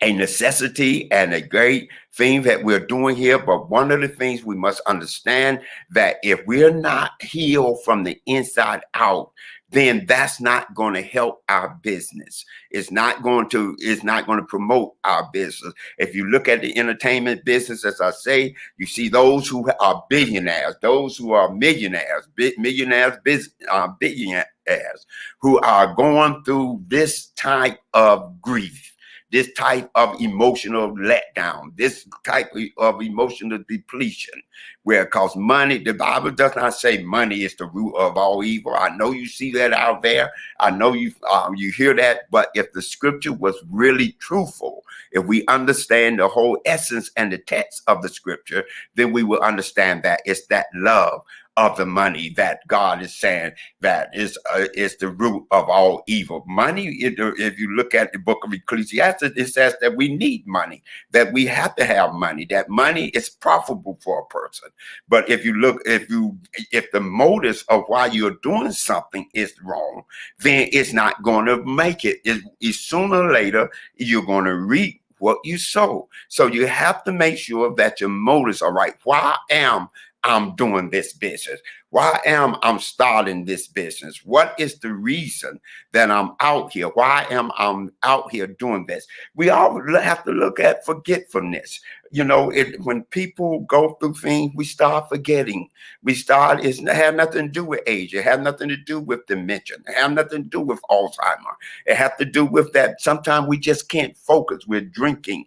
necessity and a great thing that we're doing here. But one of the things we must understand, that if we're not healed from the inside out, then that's not going to help our business. It's not going to promote our business. If you look at the entertainment business, as I say, you see those who are billionaires, those who are millionaires, billionaires, who are going through this type of grief, this type of emotional letdown, this type of emotional depletion, where because money, the Bible does not say money is the root of all evil. I know you see that out there. I know you hear that, but if the scripture was really truthful, if we understand the whole essence and the text of the scripture, then we will understand that it's that love of the money that God is saying that is the root of all evil. Money, if you look at the book of Ecclesiastes, it says that we need money, that we have to have money, that money is profitable for a person. But if the motives of why you're doing something is wrong, then it's not going to make it. It's sooner or later, you're going to reap what you sow. So you have to make sure that your motives are right. Why am I'm doing this business? Why am I starting this business? What is the reason that I'm out here? Why am I out here doing this? We all have to look at forgetfulness. You know, when people go through things, we start forgetting. It had nothing to do with age. It had nothing to do with dementia. It had nothing to do with Alzheimer. It had to do with that sometimes we just can't focus. We're drinking.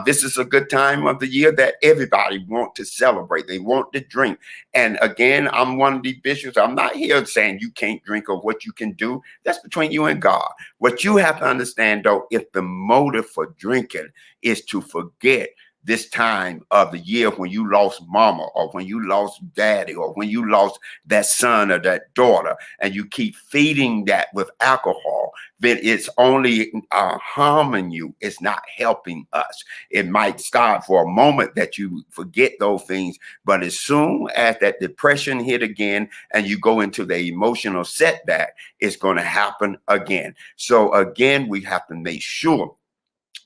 This is a good time of the year that everybody wants to celebrate. They want to drink. And again, I'm one of the bishops. I'm not here saying you can't drink or what you can do. That's between you and God. What you have to understand, though, if the motive for drinking is to forget this time of the year when you lost mama, or when you lost daddy, or when you lost that son or that daughter, and you keep feeding that with alcohol, then it's only harming you. It's not helping us. It might start for a moment that you forget those things, but as soon as that depression hit again and you go into the emotional setback, it's going to happen again. So again, we have to make sure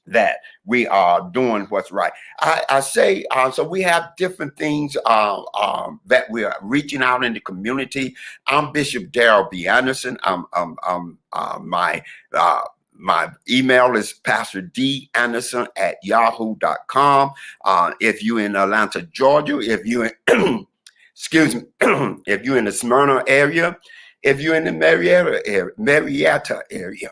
that we are doing what's right. I say, so we have different things that we are reaching out in the community. I'm Bishop Darrell B. Anderson. My email is pastordAnderson@yahoo.com. If you're in Atlanta, Georgia, if you're in, excuse me, if you're in the Smyrna area, if you're in the Marietta area,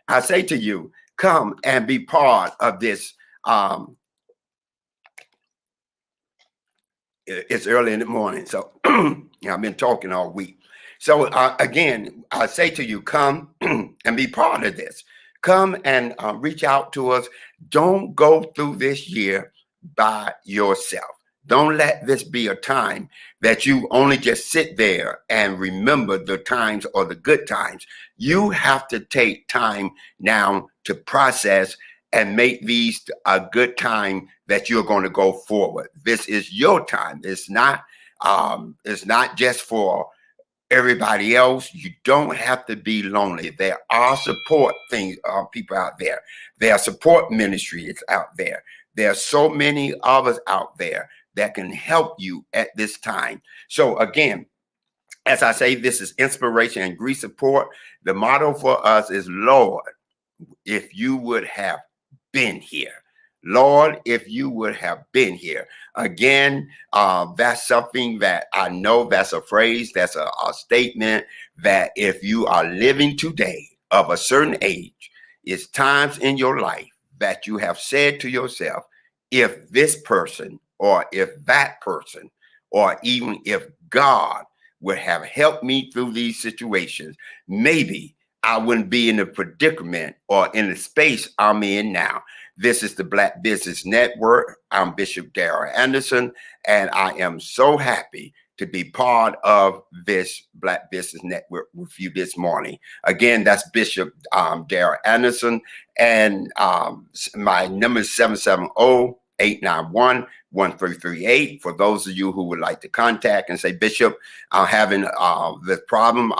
I say to you, come and be part of this. It's early in the morning, so I've been talking all week. So again, I say to you, come and be part of this. Come and reach out to us. Don't go through this year by yourself. Don't let this be a time that you only just sit there and remember the times or the good times. You have to take time now to process and make these a good time that you're going to go forward. This is your time. It's not just for everybody else. You don't have to be lonely. There are support people out there. There are support ministries out there. There are so many of us out there that can help you at this time. So again, as I say, this is inspiration and grief support. The motto for us is, Lord, if you would have been here. Lord, if you would have been here. Again, that's something that I know, that's a phrase, that's a statement that if you are living today of a certain age, it's times in your life that you have said to yourself, if this person, or if that person, or even if God would have helped me through these situations, maybe I wouldn't be in the predicament or in the space I'm in now. This is the Black Business Network. I'm Bishop Darrell Anderson, and I am so happy to be part of this Black Business Network with you this morning. Again, that's Bishop Darrell Anderson, and my number is 770-891-1338. For those of you who would like to contact and say, Bishop, I'm having this problem.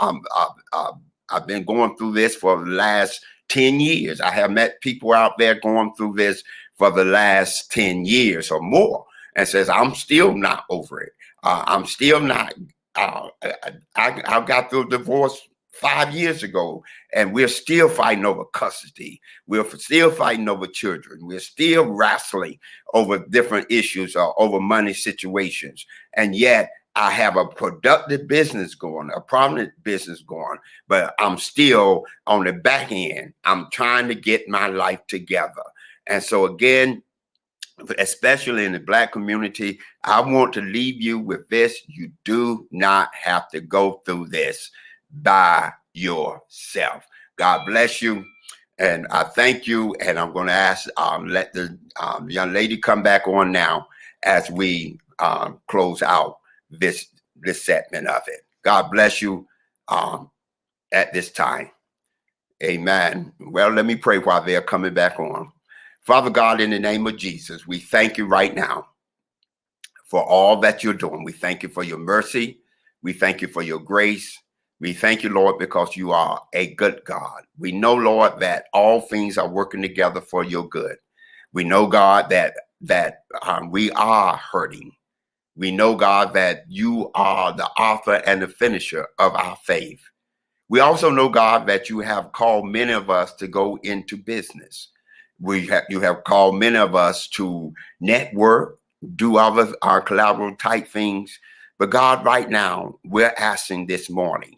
I've been going through this for the last 10 years. I have met people out there going through this for the last 10 years or more, and says, I'm still not over it. I'm still not, I got through divorce 5 years ago, and we're still fighting over custody. We're still fighting over children. We're still wrestling over different issues or over money situations. And yet I have a productive business going, a prominent business going, but I'm still on the back end. I'm trying to get my life together. And so again, especially in the Black community, I want to leave you with this. You do not have to go through this by yourself. God bless you. And I thank you. And I'm going to ask, let the young lady come back on now as we close out this segment of it. God bless you at this time. Amen. Well, let me pray while they're coming back on. Father God, in the name of Jesus, we thank you right now for all that you're doing. We thank you for your mercy. We thank you for your grace. We thank you, Lord, because you are a good God. We know, Lord, that all things are working together for your good. We know, God, that we are hurting. We know, God, that you are the author and the finisher of our faith. We also know, God, that you have called many of us to go into business. You have called many of us to network, do our collaborative type things. But God, right now, we're asking this morning,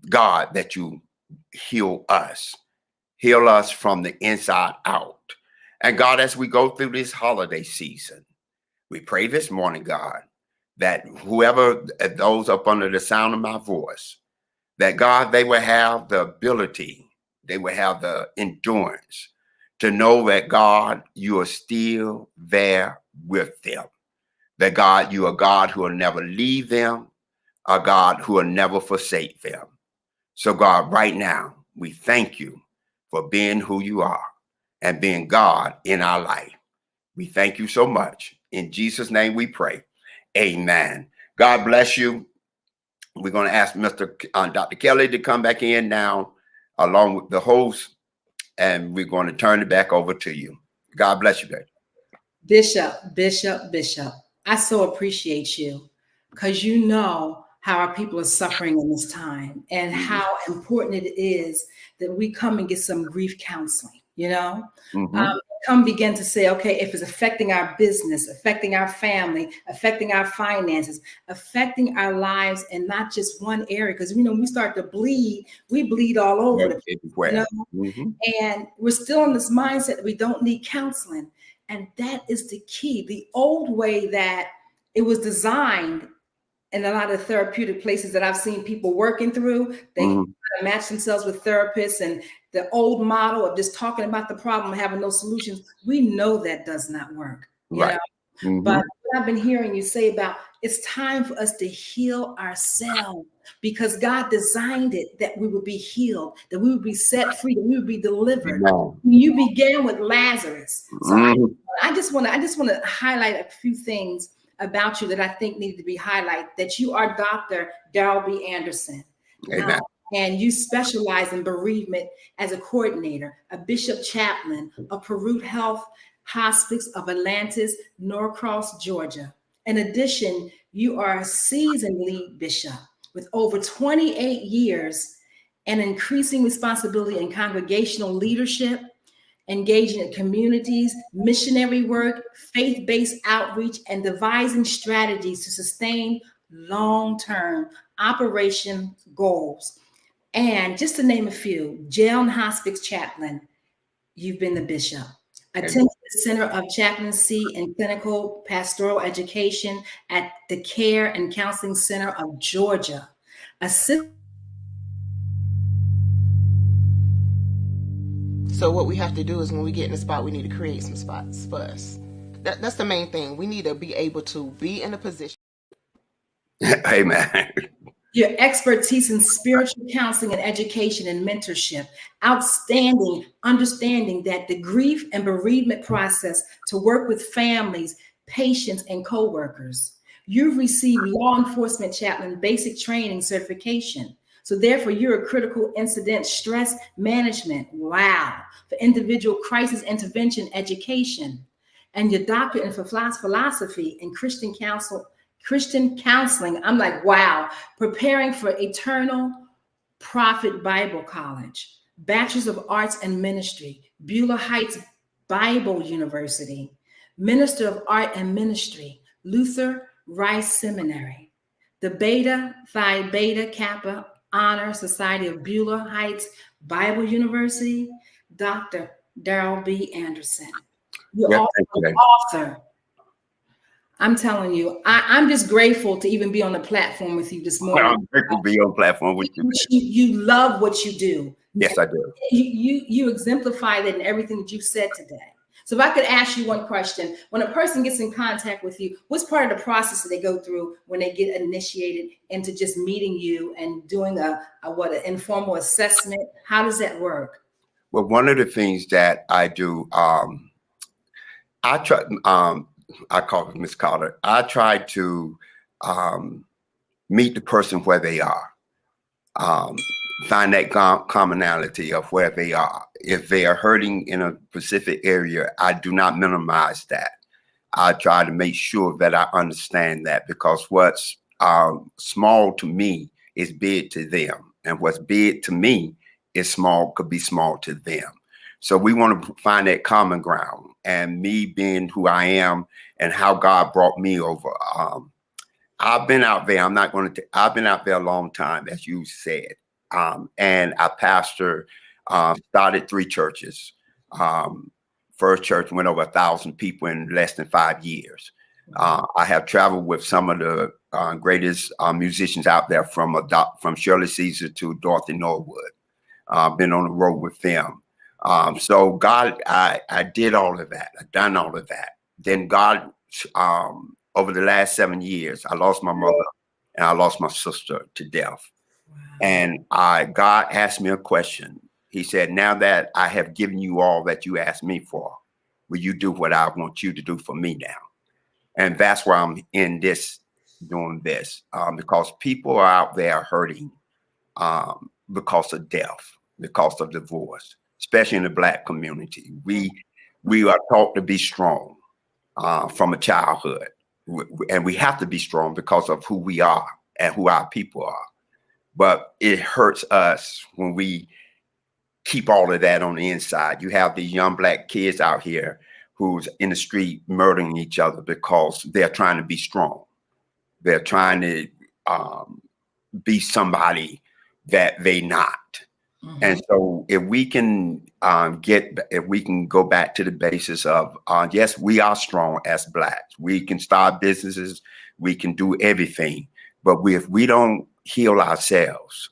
God, that you heal us from the inside out. And God, as we go through this holiday season, we pray this morning, God, that whoever, those up under the sound of my voice, that God, they will have the ability, they will have the endurance to know that God, you are still there with them. That God, you are God who will never leave them, a God who will never forsake them. So God, right now, we thank you for being who you are and being God in our life. We thank you so much. In Jesus' name we pray. Amen. God bless you. We're going to ask Dr. Kelly to come back in now, along with the host, and we're going to turn it back over to you. God bless you, baby. Bishop, I so appreciate you, because you know how our people are suffering in this time, and how important it is that we come and get some grief counseling, come begin to say, okay, if it's affecting our business, affecting our family, affecting our finances, affecting our lives, and not just one area, because when we start to bleed, we bleed all over the place, and we're still in this mindset that we don't need counseling. And that is the key. The old way that it was designed in a lot of therapeutic places that I've seen people working through, they match themselves with therapists, and the old model of just talking about the problem and having no solutions, we know that does not work. But what I've been hearing you say about, it's time for us to heal ourselves, because God designed it that we would be healed, that we would be set free, that we would be delivered. You began with Lazarus. So I just want to highlight a few things about you that I think needed to be highlighted, that you are Dr. Darrell B. Anderson. Amen. And you specialize in bereavement as a coordinator, a bishop chaplain of Perut Health Hospice of Atlantis, Norcross, Georgia. In addition, you are a seasoned lead bishop with over 28 years and increasing responsibility in congregational leadership, engaging in communities, missionary work, faith-based outreach, and devising strategies to sustain long-term operation goals. And just to name a few, jail and hospice chaplain, you've been the bishop. Attended the Center of Chaplaincy and Clinical Pastoral Education at the Care and Counseling Center of Georgia. So what we have to do is, when we get in a spot, we need to create some spots for us. That's the main thing. We need to be able to be in a position. Amen. Your expertise in spiritual counseling and education and mentorship, outstanding understanding that the grief and bereavement process to work with families, patients, and co-workers. You've received law enforcement chaplain basic training certification. So therefore, you're a critical incident stress management. Wow. For individual crisis intervention education. And your doctorate in philosophy and Christian counseling. I'm like, wow. Preparing for Eternal Prophet Bible College. Bachelor's of Arts and Ministry. Beulah Heights Bible University. Minister of Art and Ministry. Luther Rice Seminary. The Beta Phi Beta Kappa Honor Society of Beulah Heights Bible University, Dr. Darrell B. Anderson. You're also an author. I'm telling you, I'm just grateful to even be on the platform with you this morning. I'm grateful to be on the platform with you. You love what you do. Yes, I do. You exemplify that in everything that you said today. So if I could ask you one question, when a person gets in contact with you, what's part of the process that they go through when they get initiated into just meeting you and doing an informal assessment? How does that work? Well, one of the things that I do, I try, I call it Miss Carter. I try to meet the person where they are. Find that commonality of where they are. If they are hurting in a specific area, I do not minimize that. I try to make sure that I understand that, because what's small to me is big to them, and what's big to me is small, could be small to them. So we want to find that common ground, and me being who I am and how God brought me over. I've been out there. I've been out there a long time, as you said. And I started 3 churches. First church went over 1,000 people in less than 5 years. I have traveled with some of the greatest musicians out there, from Shirley Caesar to Dorothy Norwood. Been on the road with them. So God, I did all of that. I've done all of that. Then God, over the last 7 years, I lost my mother and I lost my sister to death. Wow. And God asked me a question. He said, now that I have given you all that you asked me for, will you do what I want you to do for me now? And that's why I'm in this, doing this, because people are out there hurting because of death, because of divorce, especially in the Black community. We are taught to be strong from a childhood. And we have to be strong because of who we are and who our people are. But it hurts us when we keep all of that on the inside. You have these young Black kids out here who's in the street murdering each other because they're trying to be strong. They're trying to be somebody that they not. Mm-hmm. And so if we can go back to the basis of, yes, we are strong as Blacks. We can start businesses. We can do everything. But if we don't heal ourselves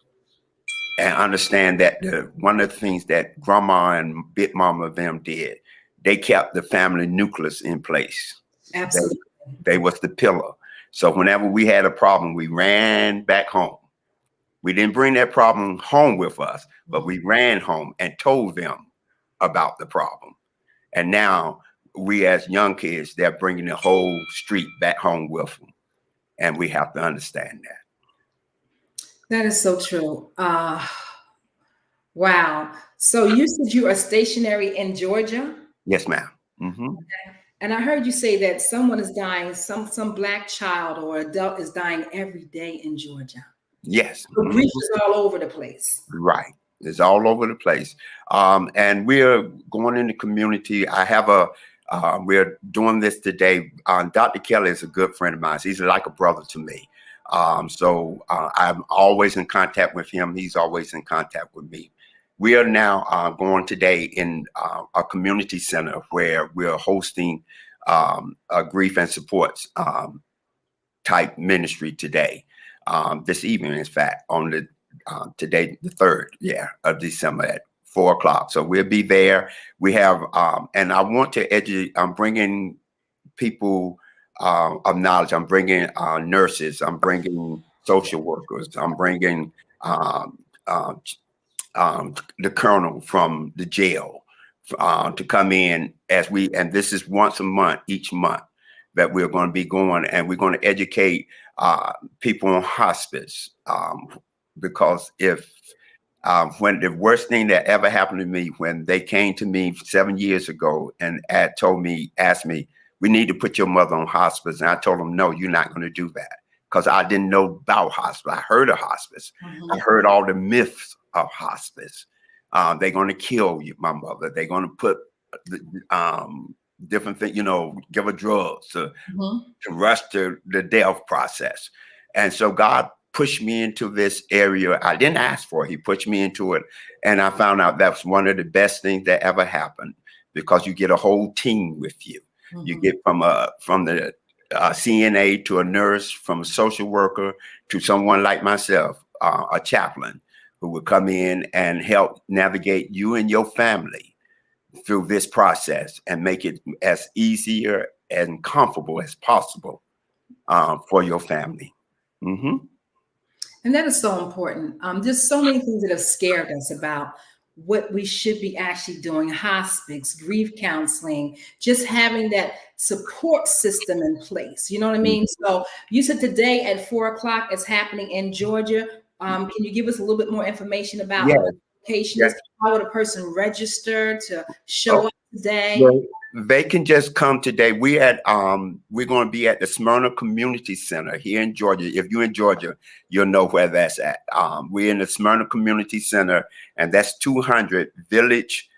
and understand that one of the things that Grandma and Big Mama them did, they kept the family nucleus in place. Absolutely. They was the pillar. So whenever we had a problem, we ran back home. We didn't bring that problem home with us, but we ran home and told them about the problem. And now we, as young kids, they're bringing the whole street back home with them. And we have to understand that. That is so true. Wow. So you said you are stationary in Georgia? Yes, ma'am. Mm-hmm. Okay. And I heard you say that someone is dying, some Black child or adult is dying every day in Georgia. Yes. The grief is all over the place. Right. It's all over the place. And we're going in the community. We're doing this today. Dr. Kelly is a good friend of mine. He's like a brother to me. So I'm always in contact with him. He's always in contact with me. We are now going today in a community center where we're hosting a grief and supports type ministry today. This evening, in fact, on today, the 3rd, of December at 4 o'clock. So we'll be there. We have, and I want to educate. I'm bringing people of knowledge. I'm bringing nurses. I'm bringing social workers. I'm bringing the colonel from the jail to come in and this is once a month, each month that we're going to be going, and we're going to educate people on hospice, because when the worst thing that ever happened to me, when they came to me 7 years ago and asked me, we need to put your mother on hospice. And I told them, no, you're not going to do that, because I didn't know about hospice. I heard of hospice. Mm-hmm. I heard all the myths of hospice. They're going to kill my mother. They're going to put different things, give her drugs to rush the death process. And so God pushed me into this area. I didn't ask for it. He pushed me into it. And I found out that's one of the best things that ever happened, because you get a whole team with you. Mm-hmm. You get from the CNA to a nurse, from a social worker to someone like myself, a chaplain, who will come in and help navigate you and your family through this process and make it as easier and comfortable as possible for your family. Mm-hmm. And that is so important. There's so many things that have scared us about what we should be actually doing: hospice, grief counseling, just having that support system in place. You know what I mean? So you said today at 4 o'clock it's happening in Georgia. Can you give us a little bit more information about the location? How would a person register to show up today? They can just come today. We're going to be at the Smyrna Community Center here in Georgia. If you're in Georgia, you'll know where that's at. We're in the Smyrna Community Center, and that's 200 Village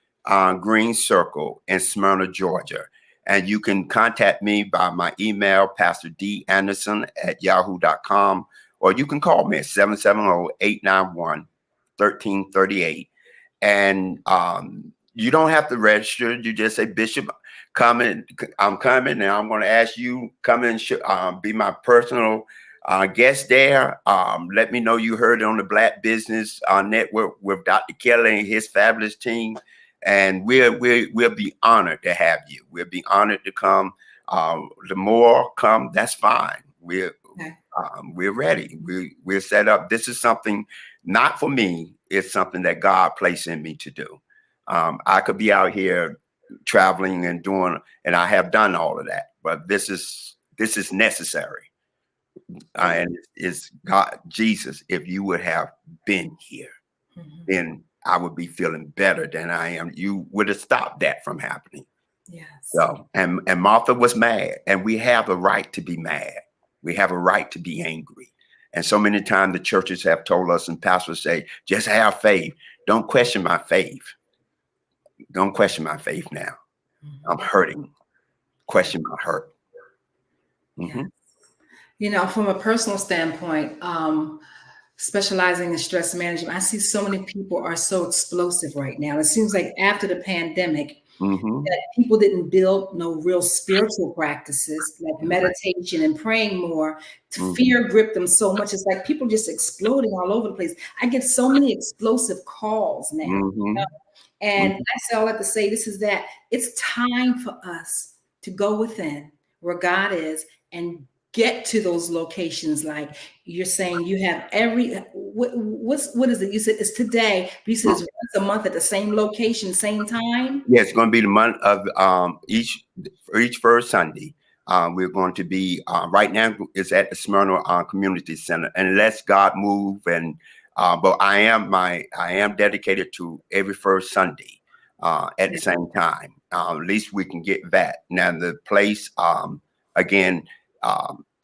Green Circle in Smyrna, Georgia. And you can contact me by my email, pastordanderson@yahoo.com, or you can call me at 770-891-1338. And you don't have to register. You just say, Bishop, I'm coming, and I'm going to ask you come and be my personal guest there. Let me know you heard it on the Black Business Network with Dr. Kelly and his fabulous team, and we'll be honored to have you. We'll be honored to come. The more come, that's fine. We're ready. We're set up. This is something not for me. It's something that God placed in me to do. I could be out here traveling and doing, and I have done all of that, but this is necessary. And it's God, Jesus, if you would have been here, then I would be feeling better than I am. You would have stopped that from happening. Yes. So, and Martha was mad, and we have a right to be mad. We have a right to be angry. And so many times the churches have told us, and pastors say, just have faith. Don't question my faith. Don't question my faith now. I'm hurting. Question my hurt. You know, from a personal standpoint, specializing in stress management, I see so many people are so explosive right now. It seems like after the pandemic, that people didn't build no real spiritual practices like meditation and praying more. Fear gripped them so much. It's like people just exploding all over the place. I get so many explosive calls now. You know? And that's all I have to say. This is that it's time for us to go within where God is and get to those locations. Like you're saying, you have what is it? You said it's today, but you said it's once a month at the same location, same time. Yeah, it's going to be the month of each first Sunday. We're going to be right now. It's at the Smyrna Community Center, and let's God move. And but I am dedicated to every first Sunday at the same time. At least we can get that. Now the place again.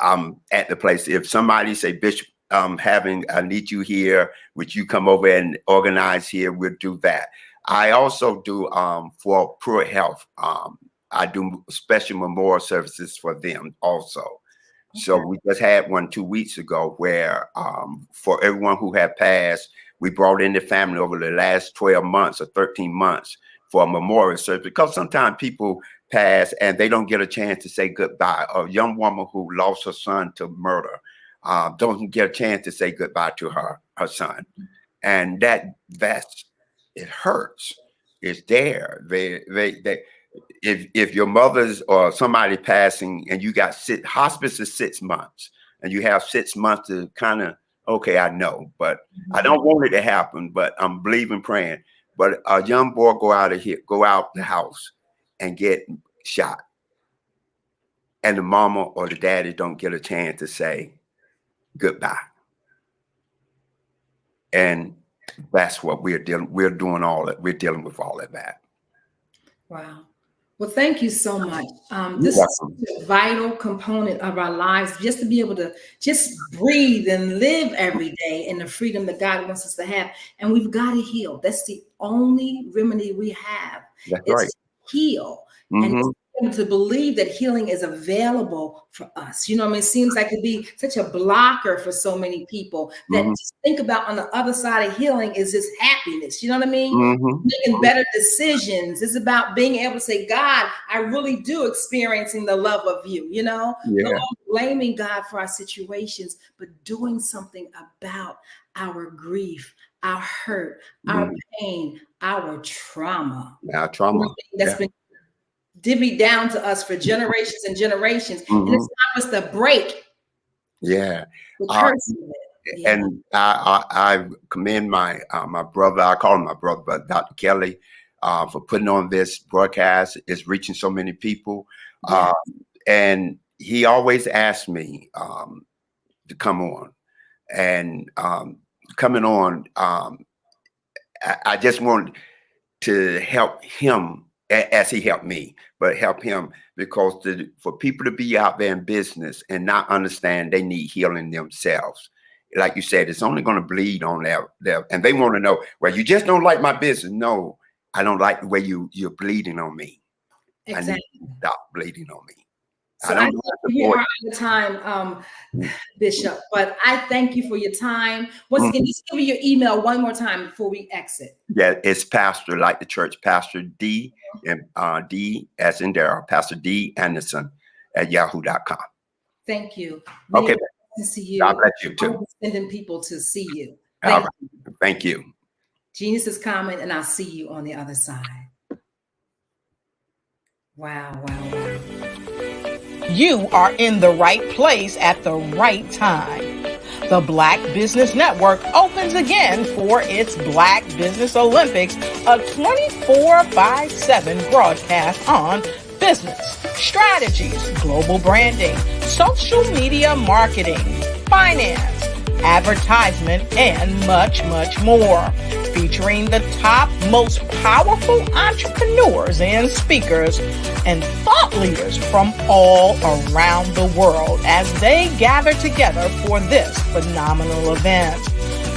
I'm at the place. If somebody say, Bishop, I need you here, would you come over and organize here? We'll do that. I also do for Pure Health. I do special memorial services for them also. Okay. So we just had one 2 weeks ago where for everyone who had passed, we brought in the family over the last 12 months or 13 months for a memorial service, because sometimes people pass and they don't get a chance to say goodbye. A young woman who lost her son to murder doesn't get a chance to say goodbye to her son, and that's it hurts. It's there. If your mother's or somebody passing and you got hospice is 6 months, and you have 6 months to kind of, okay, I know, but I don't want it to happen, but I'm believing, praying. But a young boy go out the house and get shot, and the mama or the daddy don't get a chance to say goodbye. And that's what we're dealing with all of that. Wow. Well, thank you so much. This is a vital component of our lives, just to be able to just breathe and live every day in the freedom that God wants us to have. And we've got to heal. That's the only remedy we have. That's right. Heal. And to believe that healing is available for us. You know what I mean? It seems like it'd be such a blocker for so many people that just think about on the other side of healing is just happiness. You know what I mean? Making better decisions. It's about being able to say, God, I really do experiencing the love of you, you know? No longer blaming God for our situations, but doing something about our grief, our hurt, our pain, our trauma. Our trauma. That's been divvied down to us for generations and generations, and it's time for us to break. Yeah. The curse of it. And I commend my brother. I call him my brother, but Dr. Kelly, for putting on this broadcast. It's reaching so many people, and he always asked me to come on, and coming on. I just wanted to help him as he helped me, but help him, because for people to be out there in business and not understand they need healing themselves. Like you said, it's only going to bleed on their, and they want to know, well, you just don't like my business. No, I don't like the way you're bleeding on me. Exactly. I need you to stop bleeding on me. So I know you are out of time, Bishop, but I thank you for your time. Once again, just give me your email one more time before we exit. Yeah, it's Pastor, like the church, Pastor D, and D as in Darryl, Pastor D Anderson at yahoo.com. Thank you. Okay. To see you. God bless you too. Sending people to see you. Thank you. Genius is coming, and I'll see you on the other side. Wow. You are in the right place at the right time. The Black Business Network opens again for its Black Business Olympics, a 24/7 broadcast on business, strategies, global branding, social media marketing, finance, advertisement, and much, much more. Featuring the top, most powerful entrepreneurs and speakers and thought leaders from all around the world as they gather together for this phenomenal event.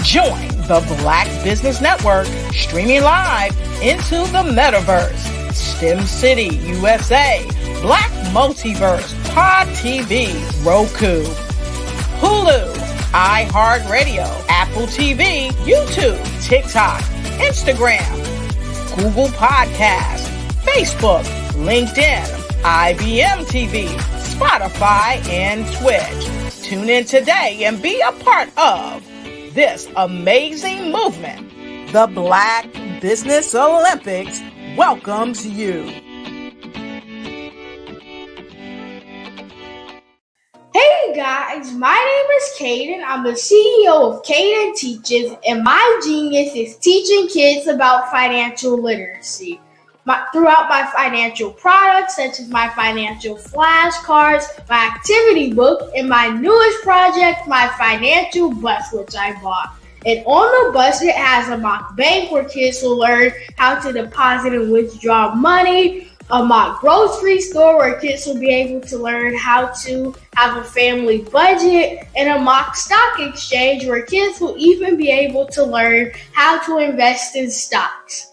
Join the Black Business Network streaming live into the metaverse, STEM City, USA, Black Multiverse, Pod TV, Roku, Hulu, iHeartRadio, Apple TV, YouTube, TikTok, Instagram, Google Podcasts, Facebook, LinkedIn, IBM TV, Spotify, and Twitch. Tune in today and be a part of this amazing movement. The Black Business Olympics welcomes you. Hey guys, my name is Caden. I'm the CEO of Caden Teaches, and my genius is teaching kids about financial literacy. Throughout my financial products, such as my financial flashcards, my activity book, and my newest project, my financial bus, which I bought. And on the bus, it has a mock bank where kids will learn how to deposit and withdraw money, a mock grocery store where kids will be able to learn how to have a family budget, and a mock stock exchange where kids will even be able to learn how to invest in stocks.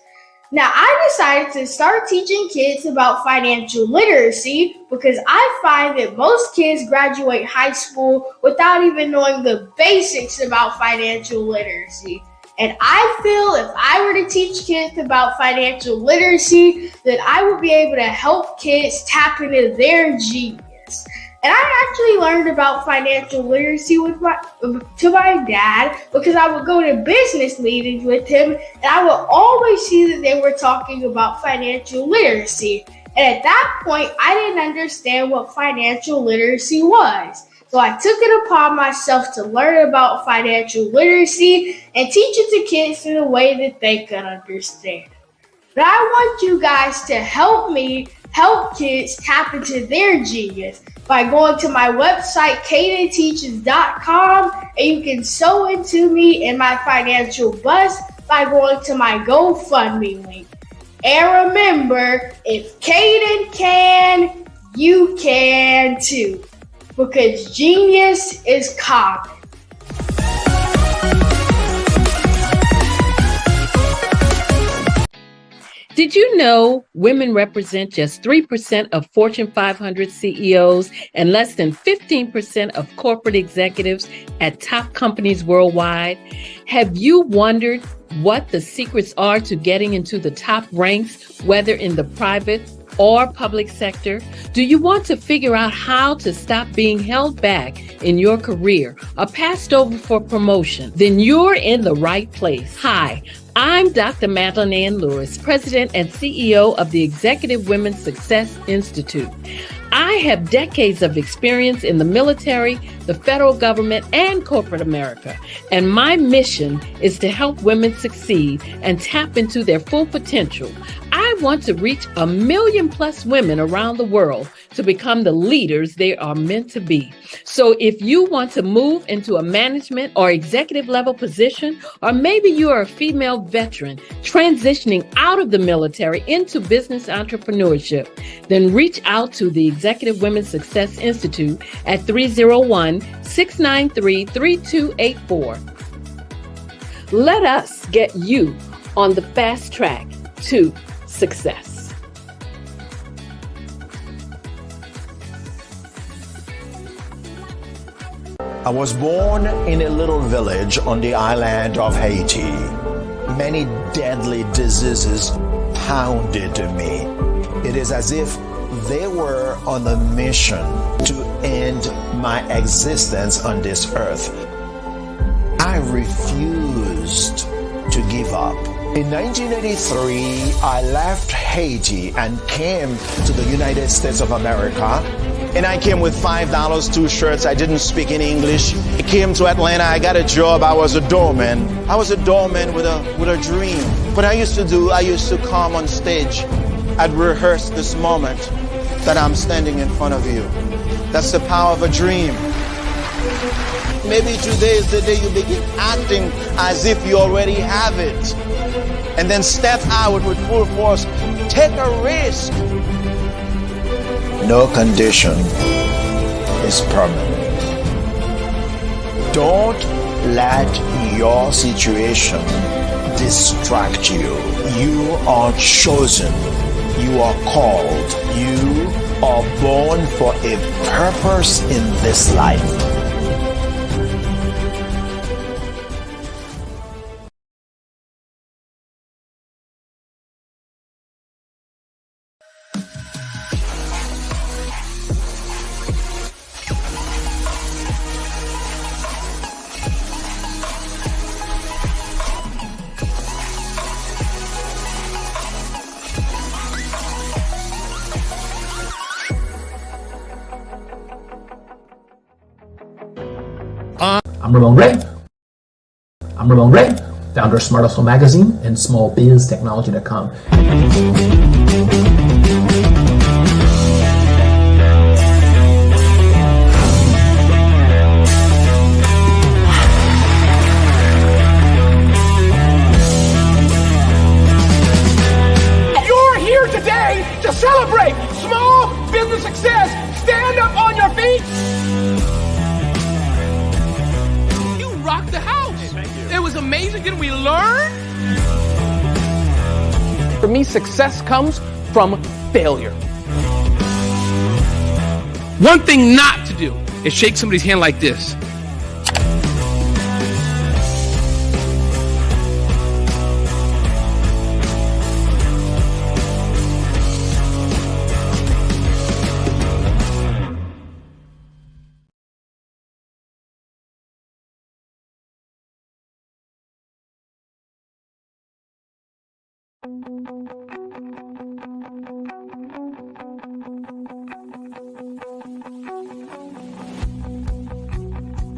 Now, I decided to start teaching kids about financial literacy because I find that most kids graduate high school without even knowing the basics about financial literacy. And I feel if I were to teach kids about financial literacy, that I would be able to help kids tap into their genius. And I actually learned about financial literacy to my dad because I would go to business meetings with him, and I would always see that they were talking about financial literacy. And at that point, I didn't understand what financial literacy was. So I took it upon myself to learn about financial literacy and teach it to kids in a way that they could understand. But I want you guys to help me help kids tap into their genius by going to my website, cadenteaches.com, and you can sew into me in my financial bus by going to my GoFundMe link. And remember, if Caden can, you can too. Because genius is common. Did you know women represent just 3% of Fortune 500 CEOs and less than 15% of corporate executives at top companies worldwide? Have you wondered what the secrets are to getting into the top ranks, whether in the private or public sector? Do you want to figure out how to stop being held back in your career or passed over for promotion? Then you're in the right place. Hi, I'm Dr. Madeline Ann Lewis, President and CEO of the Executive Women's Success Institute. I have decades of experience in the military, the federal government, and corporate America. And my mission is to help women succeed and tap into their full potential. I want to reach 1 million+ women around the world to become the leaders they are meant to be. So if you want to move into a management or executive level position, or maybe you are a female veteran transitioning out of the military into business entrepreneurship, then reach out to the Executive Women's Success Institute at 301-693-3284. Let us get you on the fast track to success. I was born in a little village on the island of Haiti. Many deadly diseases pounded me. It is as if they were on a mission to end my existence on this earth. I refused to give up. In 1983, I left Haiti and came to the United States of America. And I came with $5, 2 shirts. I didn't speak any English. I came to Atlanta. I got a job. I was a doorman. I was a doorman with a dream. What I used to do, I used to come on stage. I'd rehearse this moment that I'm standing in front of you. That's the power of a dream. Maybe today is the day you begin acting as if you already have it. And then step out with full force. Take a risk. No condition is permanent. Don't let your situation distract you. You are chosen. You are called. You are born for a purpose in this life. I'm Ramon Ray, founder of Smart Hustle Magazine and smallbiztechnology.com. You're here today to celebrate small business success. Stand up on your feet. Rocked the house. Hey, thank you. It was amazing. Didn't we learn? For me, success comes from failure. One thing not to do is shake somebody's hand like this.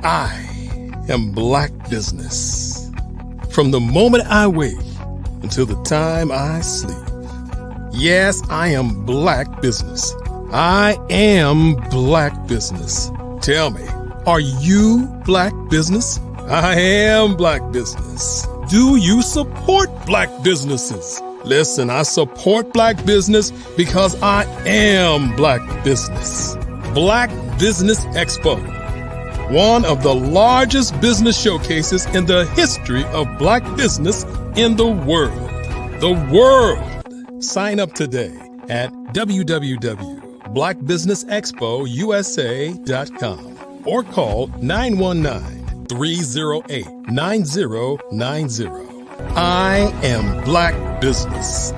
I am Black Business. From the moment I wake until the time I sleep. Yes, I am Black Business. I am Black Business. Tell me, are you Black Business? I am Black Business. Do you support Black businesses? Listen, I support Black business because I am Black Business. Black Business Expo, one of the largest business showcases in the history of Black business in the world. The world! Sign up today at www.blackbusinessexpousa.com or call 919-308-9090. I am Black Business.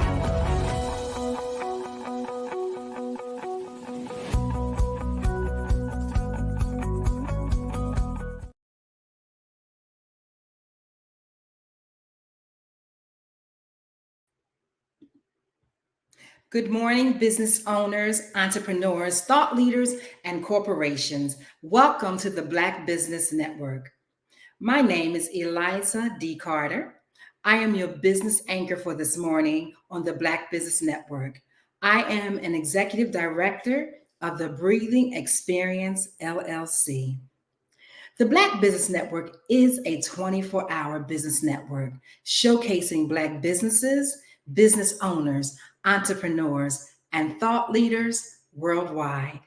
Good morning, business owners, entrepreneurs, thought leaders, and corporations. Welcome to the Black Business Network. My name is Eliza D. Carter. I am your business anchor for this morning on the Black Business Network. I am an executive director of the Breathing Experience, LLC. The Black Business Network is a 24-hour business network showcasing Black businesses, business owners, entrepreneurs, and thought leaders worldwide.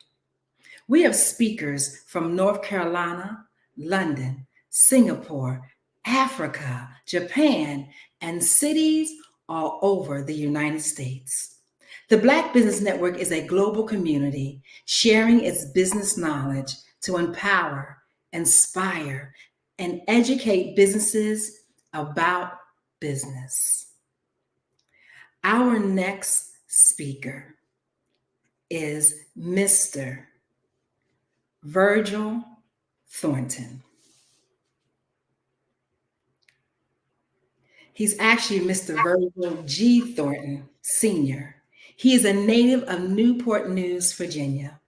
We have speakers from North Carolina, London, Singapore, Africa, Japan, and cities all over the United States. The Black Business Network is a global community sharing its business knowledge to empower, inspire, and educate businesses about business. Our next speaker is Mr. Virgil Thornton. He's actually Mr. Virgil G. Thornton, Sr. He is a native of Newport News, Virginia.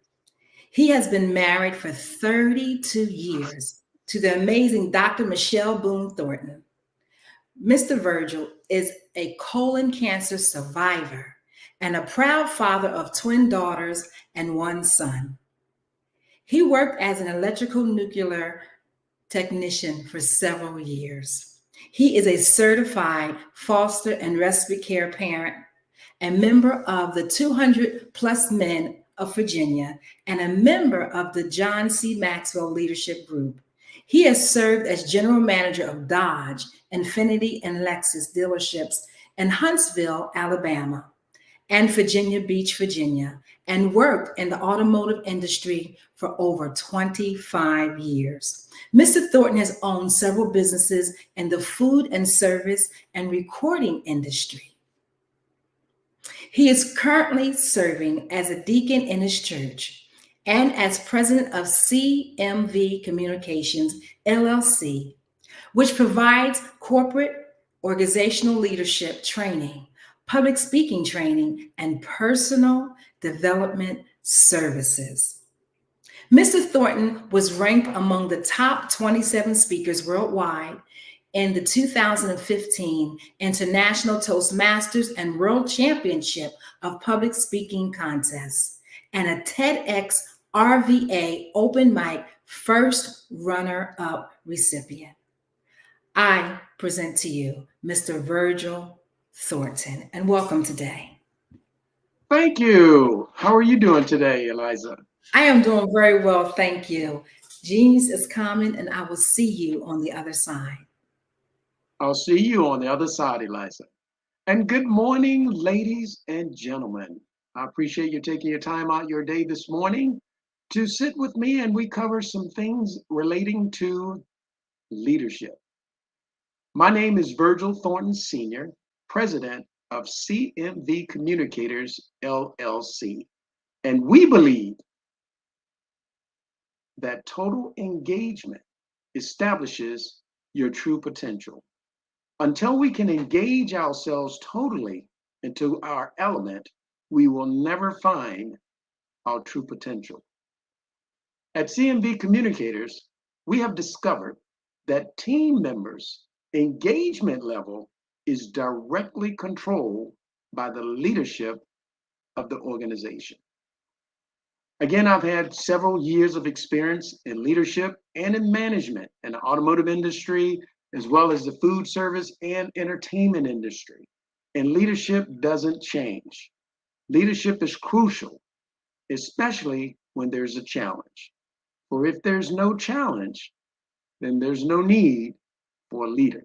He has been married for 32 years to the amazing Dr. Michelle Boone Thornton. Mr. Virgil is a colon cancer survivor and a proud father of twin daughters and one son. He worked as an electrical nuclear technician for several years. He is a certified foster and respite care parent, a member of the 200 Plus Men of Virginia, and a member of the John C. Maxwell Leadership Group. He has served as general manager of Dodge, Infiniti, and Lexus dealerships in Huntsville, Alabama, and Virginia Beach, Virginia, and worked in the automotive industry for over 25 years. Mr. Thornton has owned several businesses in the food and service and recording industry. He is currently serving as a deacon in his church and as president of CMV Communications, LLC, which provides corporate organizational leadership training, public speaking training, and personal development services. Mr. Thornton was ranked among the top 27 speakers worldwide in the 2015 International Toastmasters and World Championship of Public Speaking Contests and a TEDx RVA Open Mic first runner-up recipient. I present to you Mr. Virgil Thornton, and welcome today. Thank you. How are you doing today, Eliza? I am doing very well, thank you. Genius is common, and I will see you on the other side. I'll see you on the other side, Eliza. And good morning, ladies and gentlemen. I appreciate you taking your time out your day this morning to sit with me, and we cover some things relating to leadership. My name is Virgil Thornton Sr., president of CMV Communicators, LLC. And we believe that total engagement establishes your true potential. Until we can engage ourselves totally into our element, we will never find our true potential. At CMV Communicators, we have discovered that team members' engagement level is directly controlled by the leadership of the organization. Again, I've had several years of experience in leadership and in management in the automotive industry, as well as the food service and entertainment industry. And leadership doesn't change. Leadership is crucial, especially when there's a challenge. For if there's no challenge, then there's no need for a leader.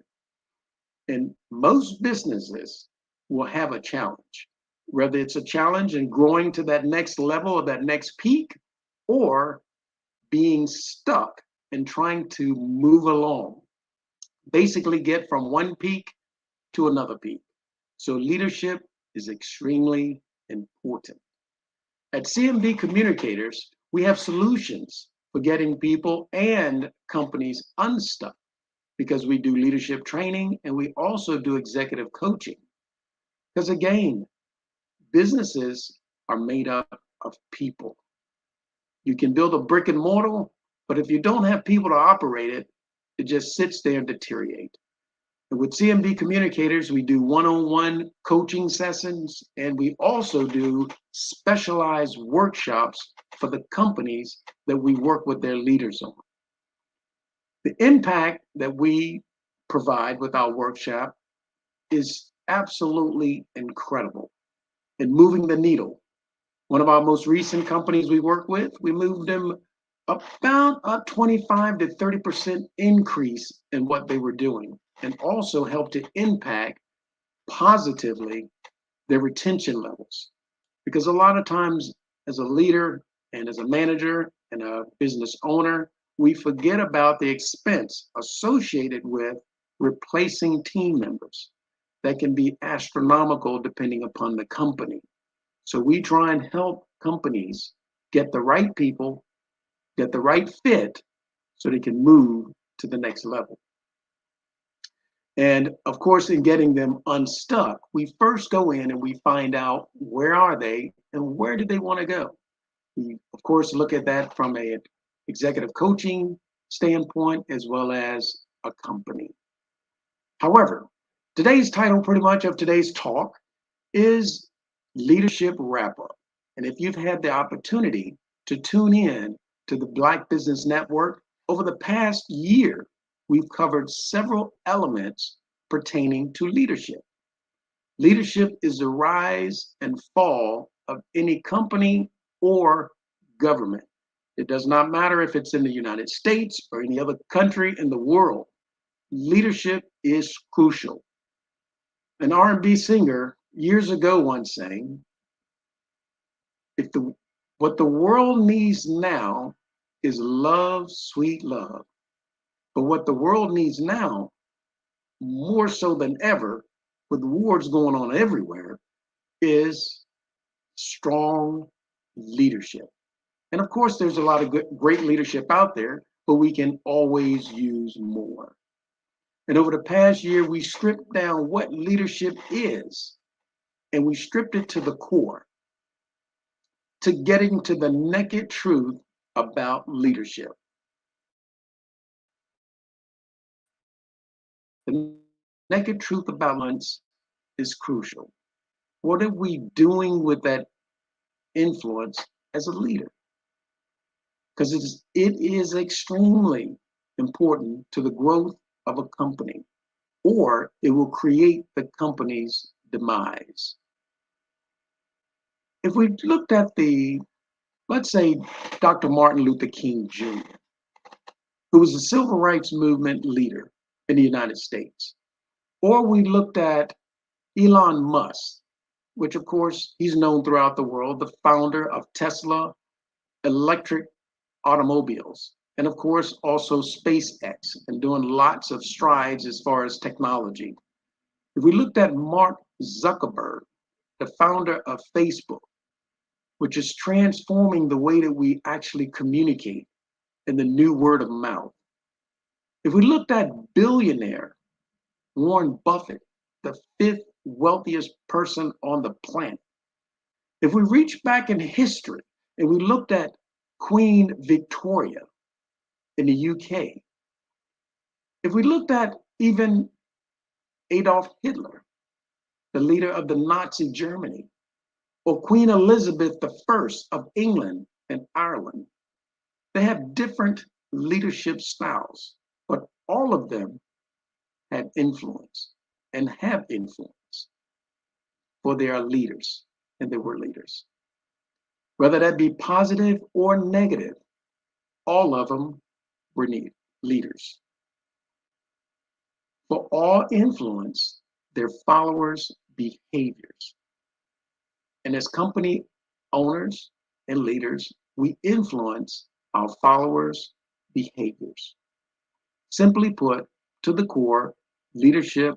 And most businesses will have a challenge, whether it's a challenge in growing to that next level or that next peak, or being stuck and trying to move along. Basically get from one peak to another peak. So leadership is extremely important. At CMV Communicators, we have solutions for getting people and companies unstuck because we do leadership training and we also do executive coaching. Because again, businesses are made up of people. You can build a brick and mortar, but if you don't have people to operate it, it just sits there and deteriorates. And with CMD Communicators, we do one-on-one coaching sessions, and we also do specialized workshops for the companies that we work with their leaders on. The impact that we provide with our workshop is absolutely incredible in moving the needle. One of our most recent companies we work with, we moved them about a 25 to 30% increase in what they were doing, and also helped to impact positively their retention levels. Because a lot of times as a leader and as a manager and a business owner, we forget about the expense associated with replacing team members. That can be astronomical depending upon the company. So we try and help companies get the right people, get the right fit, so they can move to the next level. And of course, in getting them unstuck, we first go in and we find out where are they and where do they want to go. We, of course, look at that from an executive coaching standpoint as well as a company. However, today's title pretty much of today's talk is Leadership Wrap-Up. And if you've had the opportunity to tune in to the Black Business Network, over the past year, we've covered several elements pertaining to leadership. Leadership is the rise and fall of any company or government. It does not matter if it's in the United States or any other country in the world. Leadership is crucial. An R&B singer years ago once sang, what the world needs now is love, sweet love. But what the world needs now, more so than ever, with wars going on everywhere, is strong leadership. And of course, there's a lot of great leadership out there, but we can always use more. And over the past year, we stripped down what leadership is, and we stripped it to the core, to getting to the naked truth about leadership. The naked truth about influence is crucial. What are we doing with that influence as a leader? Because it is extremely important to the growth of a company, or it will create the company's demise. If we looked at let's say, Dr. Martin Luther King Jr., who was a civil rights movement leader in the United States, or we looked at Elon Musk, which of course he's known throughout the world, the founder of Tesla electric automobiles, and of course also SpaceX, and doing lots of strides as far as technology. If we looked at Mark Zuckerberg, the founder of Facebook, which is transforming the way that we actually communicate in the new word of mouth. If we looked at billionaire Warren Buffett, the 5th wealthiest person on the planet. If we reach back in history and we looked at Queen Victoria in the UK, if we looked at even Adolf Hitler, the leader of the Nazi Germany, or Queen Elizabeth I of England and Ireland, they have different leadership styles, but all of them had influence and have influence, for they are leaders, and they were leaders. Whether that be positive or negative, all of them were leaders. For all influence, their followers' behaviors. And as company owners and leaders, we influence our followers' behaviors. Simply put, to the core, leadership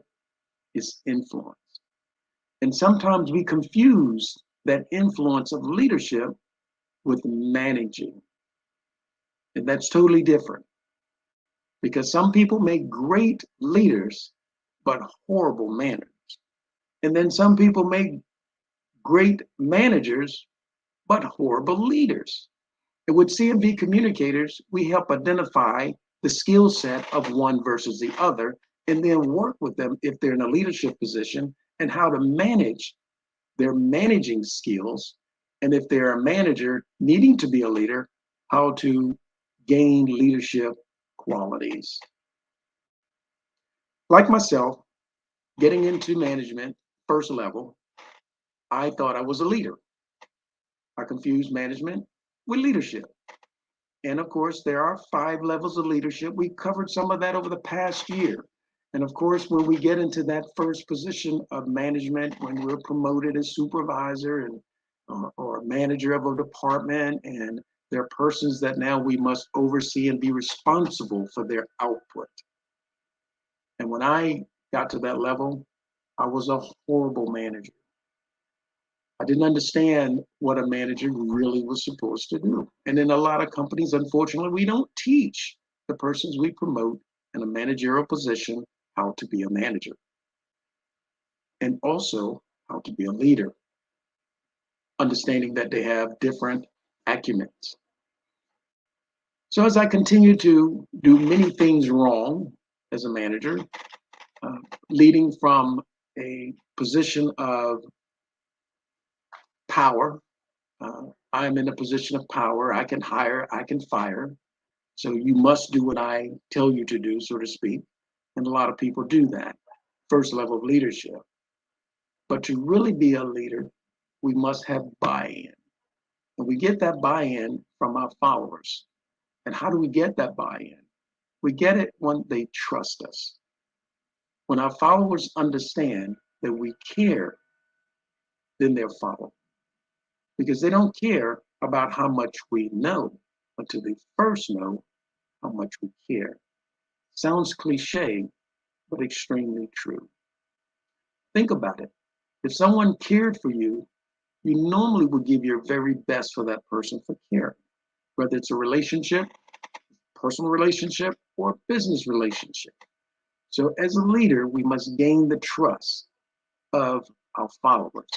is influence. And sometimes we confuse that influence of leadership with managing. And that's totally different. Because some people make great leaders, but horrible managers. And then some people make great managers, but horrible leaders. And with CMV communicators, we help identify the skill set of one versus the other, and then work with them if they're in a leadership position and how to manage their managing skills. And if they're a manager needing to be a leader, how to gain leadership qualities. Like myself, getting into management first level, I thought I was a leader. I confused management with leadership. And of course, there are 5 levels of leadership. We covered some of that over the past year. And of course, when we get into that first position of management, when we're promoted as supervisor and or manager of a department, and there are persons that now we must oversee and be responsible for their output. And when I got to that level, I was a horrible manager. I didn't understand what a manager really was supposed to do. And in a lot of companies, unfortunately, we don't teach the persons we promote in a managerial position how to be a manager, and also how to be a leader, understanding that they have different acumens. So as I continue to do many things wrong as a manager, leading from a position of power, I'm in a position of power. I can hire, I can fire. So you must do what I tell you to do, so to speak. And a lot of people do that, first level of leadership. But to really be a leader, we must have buy-in. And we get that buy-in from our followers. And how do we get that buy-in? We get it when they trust us. When our followers understand that we care, then they'll follow. Because they don't care about how much we know until they first know how much we care. Sounds cliche, but extremely true. Think about it. If someone cared for you, you normally would give your very best for that person for caring, whether it's a relationship, personal relationship, or business relationship. So as a leader, we must gain the trust of our followers.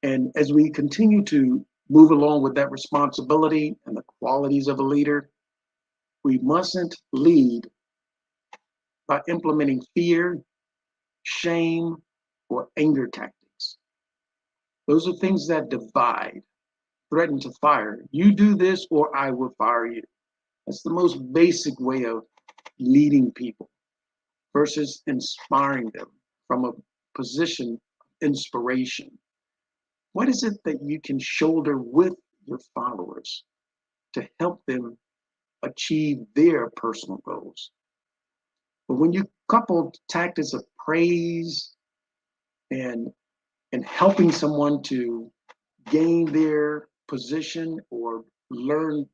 And as we continue to move along with that responsibility and the qualities of a leader, we mustn't lead by implementing fear, shame, or anger tactics. Those are things that divide, threaten to fire. You do this or I will fire you. That's the most basic way of leading people versus inspiring them from a position of inspiration. What is it that you can shoulder with your followers to help them achieve their personal goals? But when you couple tactics of praise and helping someone to gain their position or learn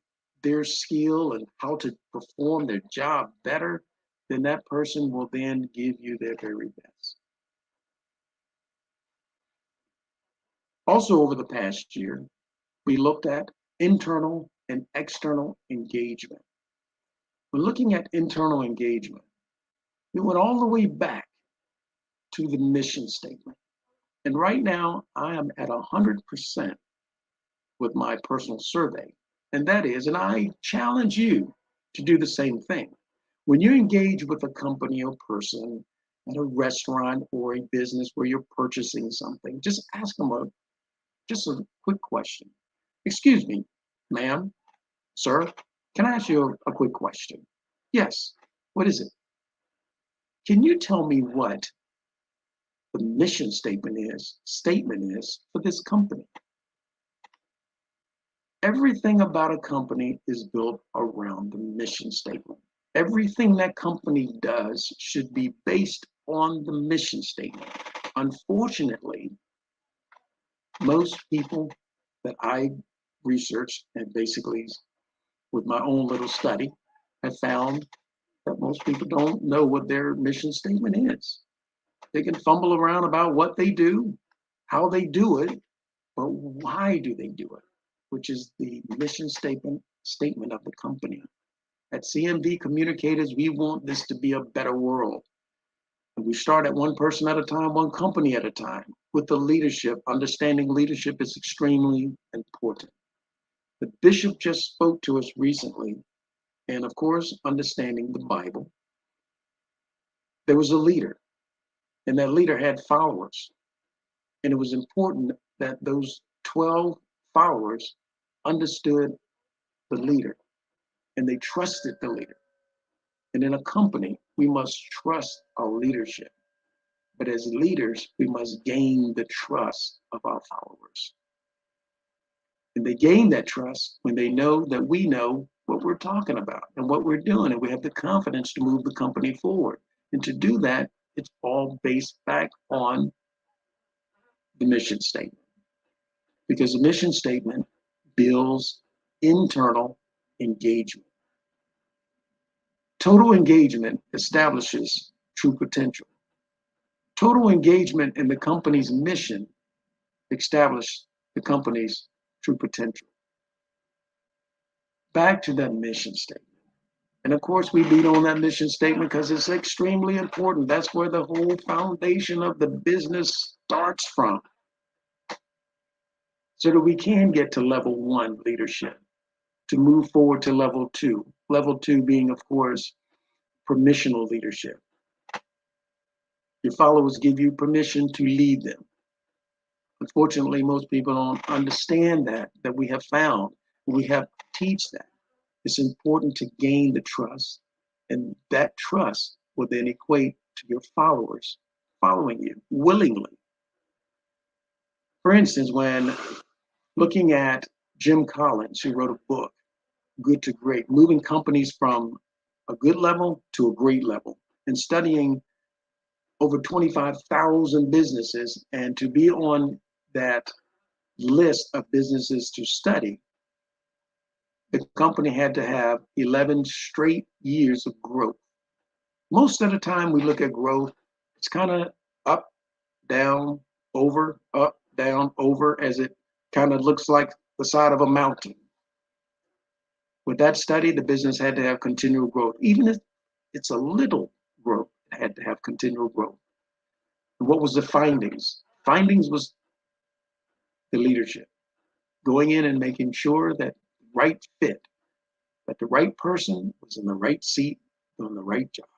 their skill and how to perform their job better, then that person will then give you their very best. Also, over the past year, we looked at internal and external engagement. When looking at internal engagement, we went all the way back to the mission statement. And right now, I am at 100% with my personal survey. And that is, and I challenge you to do the same thing. When you engage with a company or person at a restaurant or a business where you're purchasing something, just ask them a quick question. Excuse me, ma'am, sir, can I ask you a quick question? Yes, what is it? Can you tell me what the mission statement is for this company? Everything about a company is built around the mission statement. Everything that company does should be based on the mission statement. Unfortunately, most people that I researched and basically with my own little study have found that most people don't know what their mission statement is. They can fumble around about what they do, how they do it, but why do they do it? Which is the mission statement of the company. At CMV Communicators, we want this to be a better world. And we start at one person at a time, one company at a time. with the leadership, understanding leadership is extremely important. The bishop just spoke to us recently, and of course, understanding the Bible. There was a leader, and that leader had followers. And it was important that those 12 followers understood the leader and they trusted the leader. And in a company, we must trust our leadership. But as leaders, we must gain the trust of our followers. And they gain that trust when they know that we know what we're talking about and what we're doing, and we have the confidence to move the company forward. And to do that, it's all based back on the mission statement. Because the mission statement builds internal engagement. Total engagement establishes true potential. Total engagement in the company's mission establishes the company's true potential. Back to that mission statement. And of course, we beat on that mission statement because it's extremely important. That's where the whole foundation of the business starts from. So that we can get to level 1 leadership, to move forward to level 2. Level 2 being, of course, permissional leadership. Your followers give you permission to lead them. Unfortunately, most people don't understand that we have found. We have to teach that. It's important to gain the trust, and that trust will then equate to your followers following you willingly. For instance, when looking at Jim Collins, who wrote a book, Good to Great, moving companies from a good level to a great level, and studying over 25,000 businesses, and to be on that list of businesses to study, the company had to have 11 straight years of growth. Most of the time we look at growth, it's kind of up, down, over, as it kind of looks like the side of a mountain. With that study, the business had to have continual growth. Even if it's a little growth, it had to have continual growth. And what was the findings? Findings was the leadership. Going in and making sure that right fit, that the right person was in the right seat, doing the right job.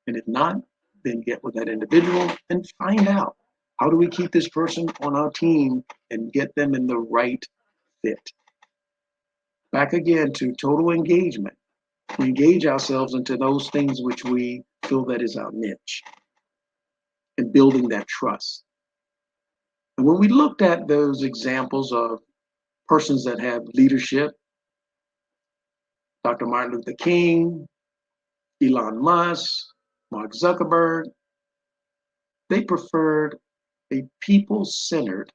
And if not, then get with that individual and find out, how do we keep this person on our team and get them in the right fit? Back again to total engagement. We engage ourselves into those things which we feel that is our niche, and building that trust. And when we looked at those examples of persons that have leadership, Dr. Martin Luther King, Elon Musk, Mark Zuckerberg, they preferred a people-centered,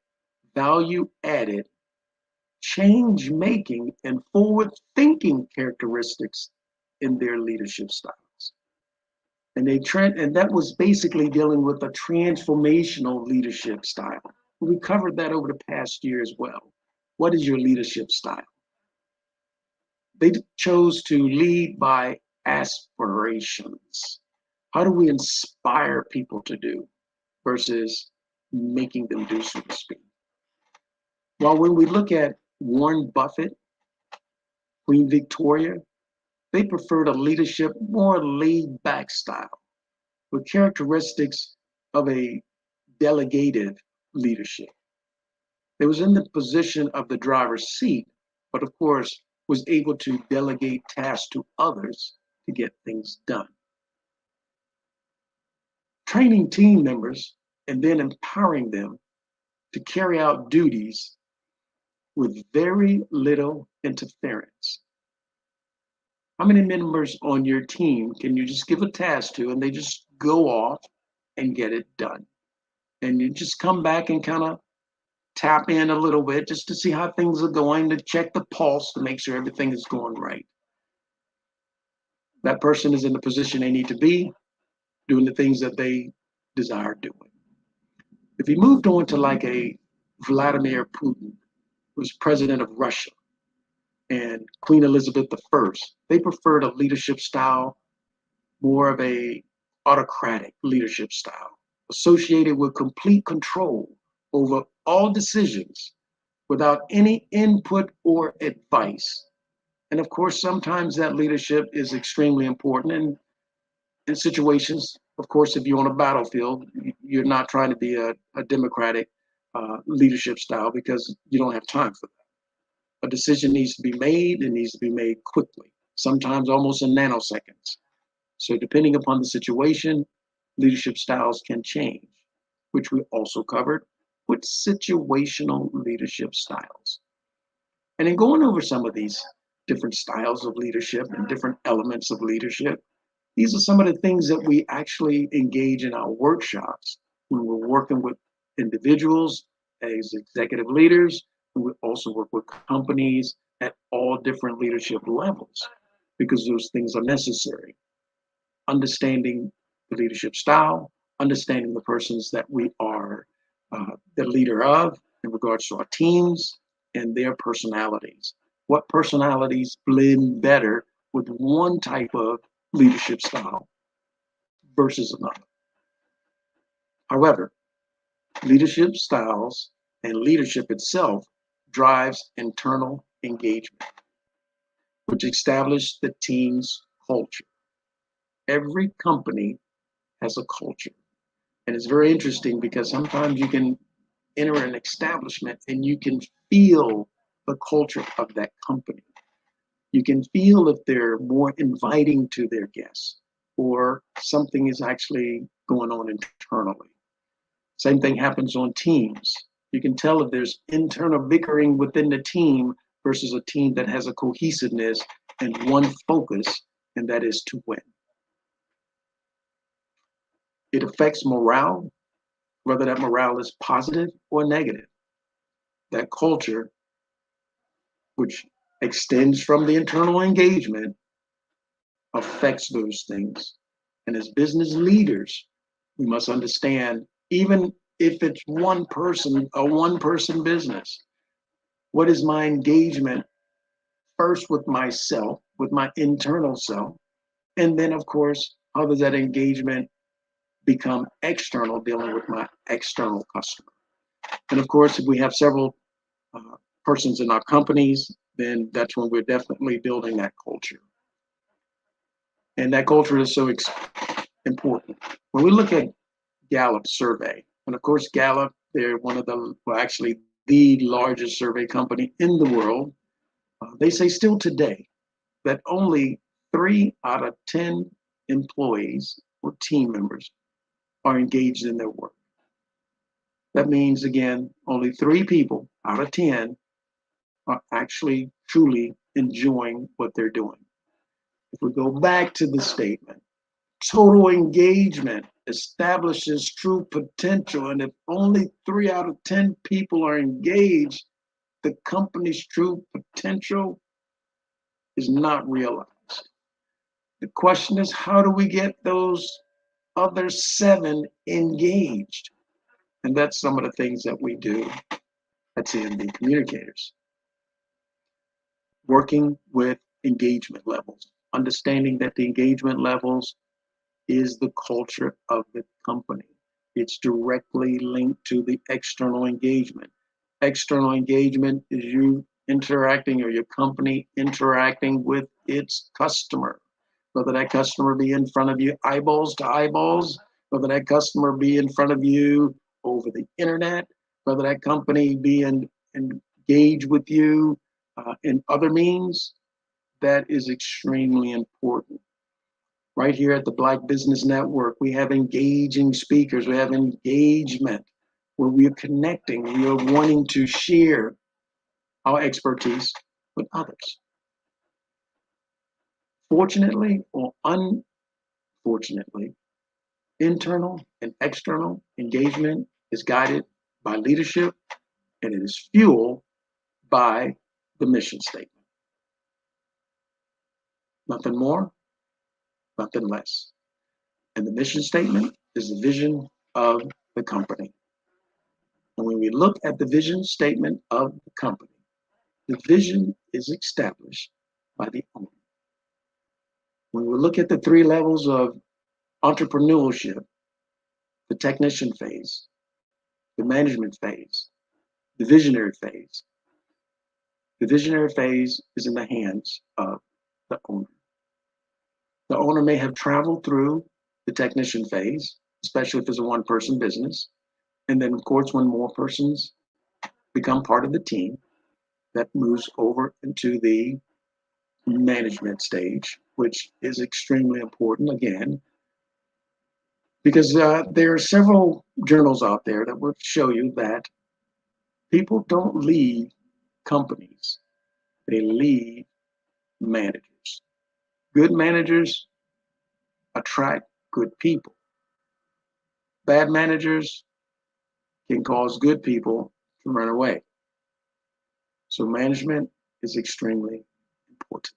value-added, change-making, and forward-thinking characteristics in their leadership styles. And that was basically dealing with a transformational leadership style. We covered that over the past year as well. What is your leadership style? They chose to lead by aspirations. How do we inspire people to do versus making them do, so to speak? While when we look at Warren Buffett, Queen Victoria, they preferred a leadership more laid back style with characteristics of a delegative leadership. They was in the position of the driver's seat, but of course was able to delegate tasks to others to get things done. Training team members and then empowering them to carry out duties with very little interference. How many members on your team can you just give a task to and they just go off and get it done? And you just come back and kind of tap in a little bit just to see how things are going, to check the pulse, to make sure everything is going right. That person is in the position they need to be, doing the things that they desire doing. If you moved on to like a Vladimir Putin, who's president of Russia, and Queen Elizabeth I, they preferred a leadership style, more of a autocratic leadership style. associated with complete control over all decisions without any input or advice. And of course, sometimes that leadership is extremely important. And in situations, of course, if you're on a battlefield, you're not trying to be a democratic leadership style because you don't have time for that. A decision needs to be made, and needs to be made quickly, sometimes almost in nanoseconds. So depending upon the situation, leadership styles can change, which we also covered with situational leadership styles. And in going over some of these different styles of leadership and different elements of leadership, these are some of the things that we actually engage in our workshops when we're working with individuals as executive leaders, and we also work with companies at all different leadership levels because those things are necessary. Understanding the leadership style, understanding the persons that we are the leader of in regards to our teams and their personalities. What personalities blend better with one type of leadership style versus another. However, leadership styles and leadership itself drives internal engagement, which establishes the team's culture. Every company has a culture. And it's very interesting because sometimes you can enter an establishment and you can feel the culture of that company. You can feel if they're more inviting to their guests or something is actually going on internally. Same thing happens on teams. You can tell if there's internal bickering within the team versus a team that has a cohesiveness and one focus, and that is to win. It affects morale, whether that morale is positive or negative. That culture, which extends from the internal engagement, affects those things. And as business leaders, we must understand, even if it's one person, a one-person business, what is my engagement first with myself, with my internal self? And then, of course, how does that engagement become external, dealing with my external customer? And of course, if we have several persons in our companies, then that's when we're definitely building that culture. And that culture is so important. When we look at Gallup survey, and of course, Gallup, they're one of the, well, actually the largest survey company in the world. They say still today that only 3 out of 10 employees or team members are engaged in their work. That means, again, only 3 people out of 10 are actually truly enjoying what they're doing. If we go back to the statement, total engagement establishes true potential. And if only 3 out of 10 people are engaged, the company's true potential is not realized. The question is, how do we get those other 7 engaged? And that's some of the things that we do at CMB Communicators. Working with engagement levels, understanding that the engagement levels is the culture of the company. It's directly linked to the external engagement. External engagement is you interacting, or your company interacting with its customer. Whether that customer be in front of you eyeballs to eyeballs, whether that customer be in front of you over the internet, whether that company be engaged with you in other means, that is extremely important. Right here at the Black Business Network, we have engaging speakers, we have engagement where we are connecting, we are wanting to share our expertise with others. Fortunately or unfortunately, internal and external engagement is guided by leadership, and it is fueled by the mission statement. Nothing more, nothing less. And the mission statement is the vision of the company. And when we look at the vision statement of the company, the vision is established by the owner. When we look at the 3 levels of entrepreneurship, the technician phase, the management phase, the visionary phase. The visionary phase is in the hands of the owner. The owner may have traveled through the technician phase, especially if it's a one-person business. And then, of course, when more persons become part of the team, that moves over into the management stage, which is extremely important, again, because there are several journals out there that will show you that people don't leave companies, they leave managers. Good managers attract good people. Bad managers can cause good people to run away. So management is extremely important.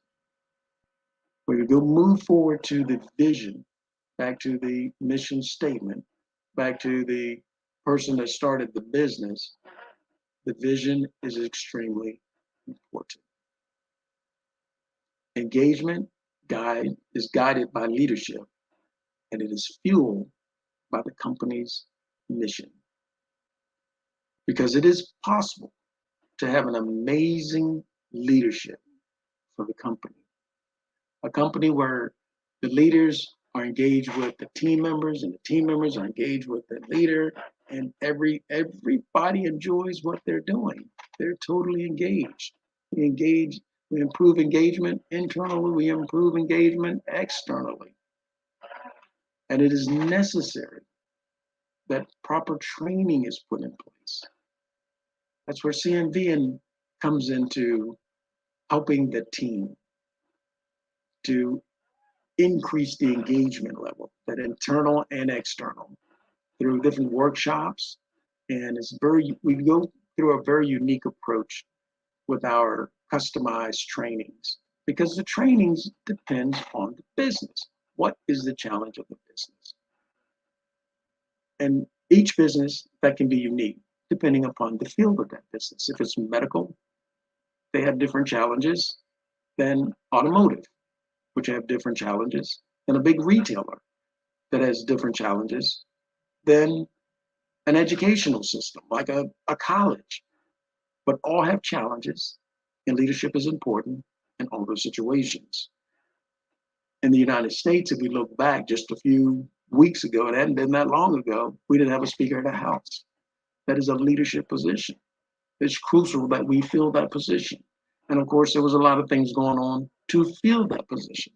When we go move forward to the vision, back to the mission statement, back to the person that started the business, the vision is extremely important. Engagement is guided by leadership, and it is fueled by the company's mission. Because it is possible to have an amazing leadership for the company. A company where the leaders are engaged with the team members and the team members are engaged with the leader, and everybody enjoys what they're doing. They're totally engaged. We improve engagement internally, we improve engagement externally. And it is necessary that proper training is put in place. That's where CNV comes into helping the team to increase the engagement level, that internal and external, through different workshops. And we go through a very unique approach with our customized trainings, because the trainings depends on the business. What is the challenge of the business? And each business that can be unique depending upon the field of that business. If it's medical, they have different challenges than automotive, which have different challenges than a big retailer that has different challenges than an educational system like a college. But all have challenges, and leadership is important in all those situations. In the United States, if we look back just a few weeks ago, it hadn't been that long ago, we didn't have a Speaker of the House. That is a leadership position. It's crucial that we fill that position. And of course, there was a lot of things going on to fill that position.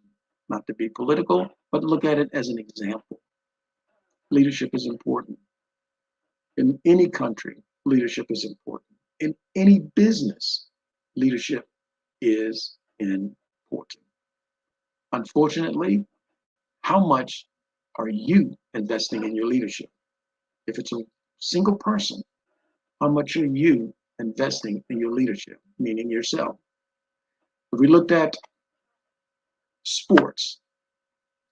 Not to be political, but look at it as an example. Leadership is important. In any country, leadership is important. In any business, leadership is important. Unfortunately, how much are you investing in your leadership? If it's a single person, how much are you investing in your leadership, meaning yourself? If we looked at sports,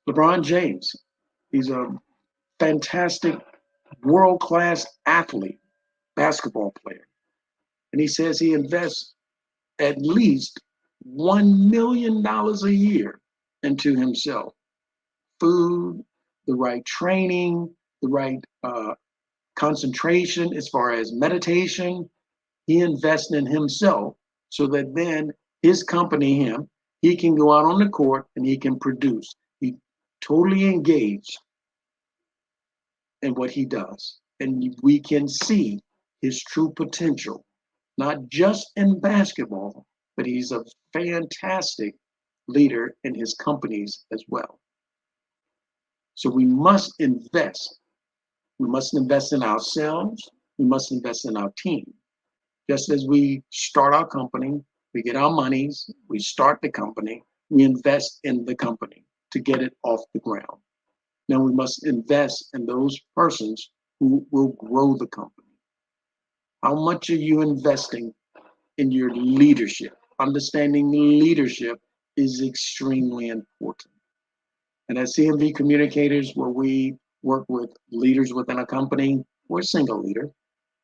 LeBron James, he's a fantastic world-class athlete, basketball player. And he says he invests at least $1 million a year into himself. Food, the right training, the right concentration as far as meditation. He invests in himself so that then his company, he can go out on the court and he can produce. He totally engaged in what he does. And we can see his true potential, not just in basketball, but he's a fantastic leader in his companies as well. So we must invest. We must invest in ourselves. We must invest in our team. Just as we start our company, we get our monies, we start the company, we invest in the company to get it off the ground. Now we must invest in those persons who will grow the company. How much are you investing in your leadership? Understanding leadership is extremely important. And as CMV communicators, where we work with leaders within a company, we're a single leader.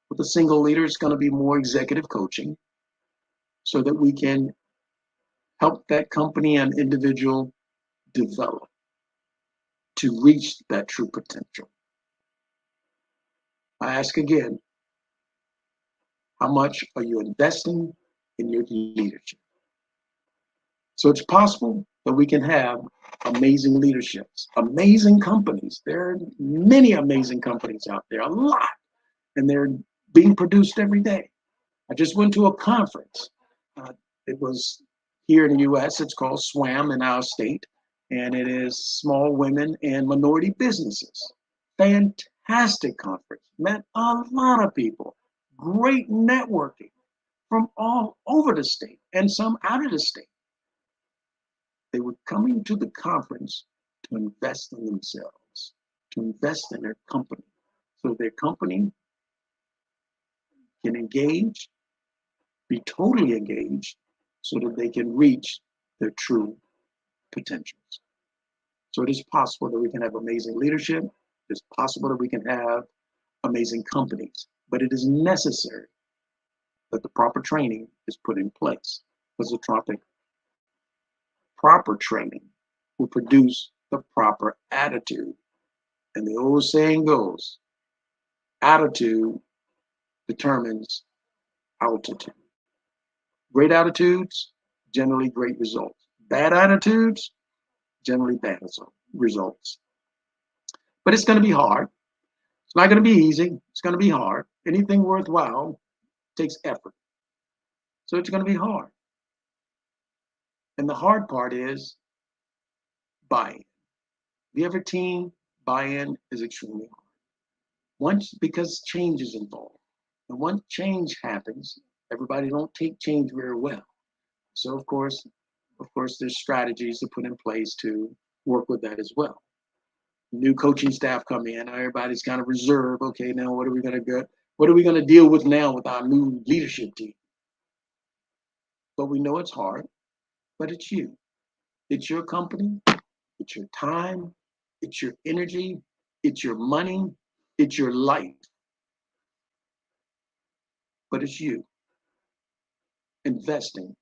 With a single leader, it's going to be more executive coaching so that we can help that company and individual develop to reach that true potential. I ask again, how much are you investing in your leadership? So it's possible that we can have amazing leaderships, amazing companies. There are many amazing companies out there, a lot, and they're being produced every day. I just went to a conference. It was here in the US, it's called SWAM in our state, and it is Small Women and Minority Businesses. Fantastic conference, met a lot of people, great networking from all over the state and some out of the state. They were coming to the conference to invest in themselves, to invest in their company, so their company can engage, be totally engaged, so that they can reach their true potentials. So it is possible that we can have amazing leadership. It's possible that we can have amazing companies, but it is necessary that the proper training is put in place, because the proper training will produce the proper attitude. And the old saying goes, attitude determines altitude. Great attitudes, generally great results. Bad attitudes, generally bad results. But it's going to be hard. It's not going to be easy. It's going to be hard. Anything worthwhile takes effort. So it's going to be hard. And the hard part is buy-in. The other team, buy-in is extremely hard. Because change is involved. And once change happens, everybody don't take change very well. So of course, there's strategies to put in place to work with that as well. New coaching staff come in, everybody's kind of reserved. Okay, now what are we going to deal with now with our new leadership team? But we know it's hard, but it's you. It's your company, it's your time, it's your energy, it's your money, it's your life. But it's you investing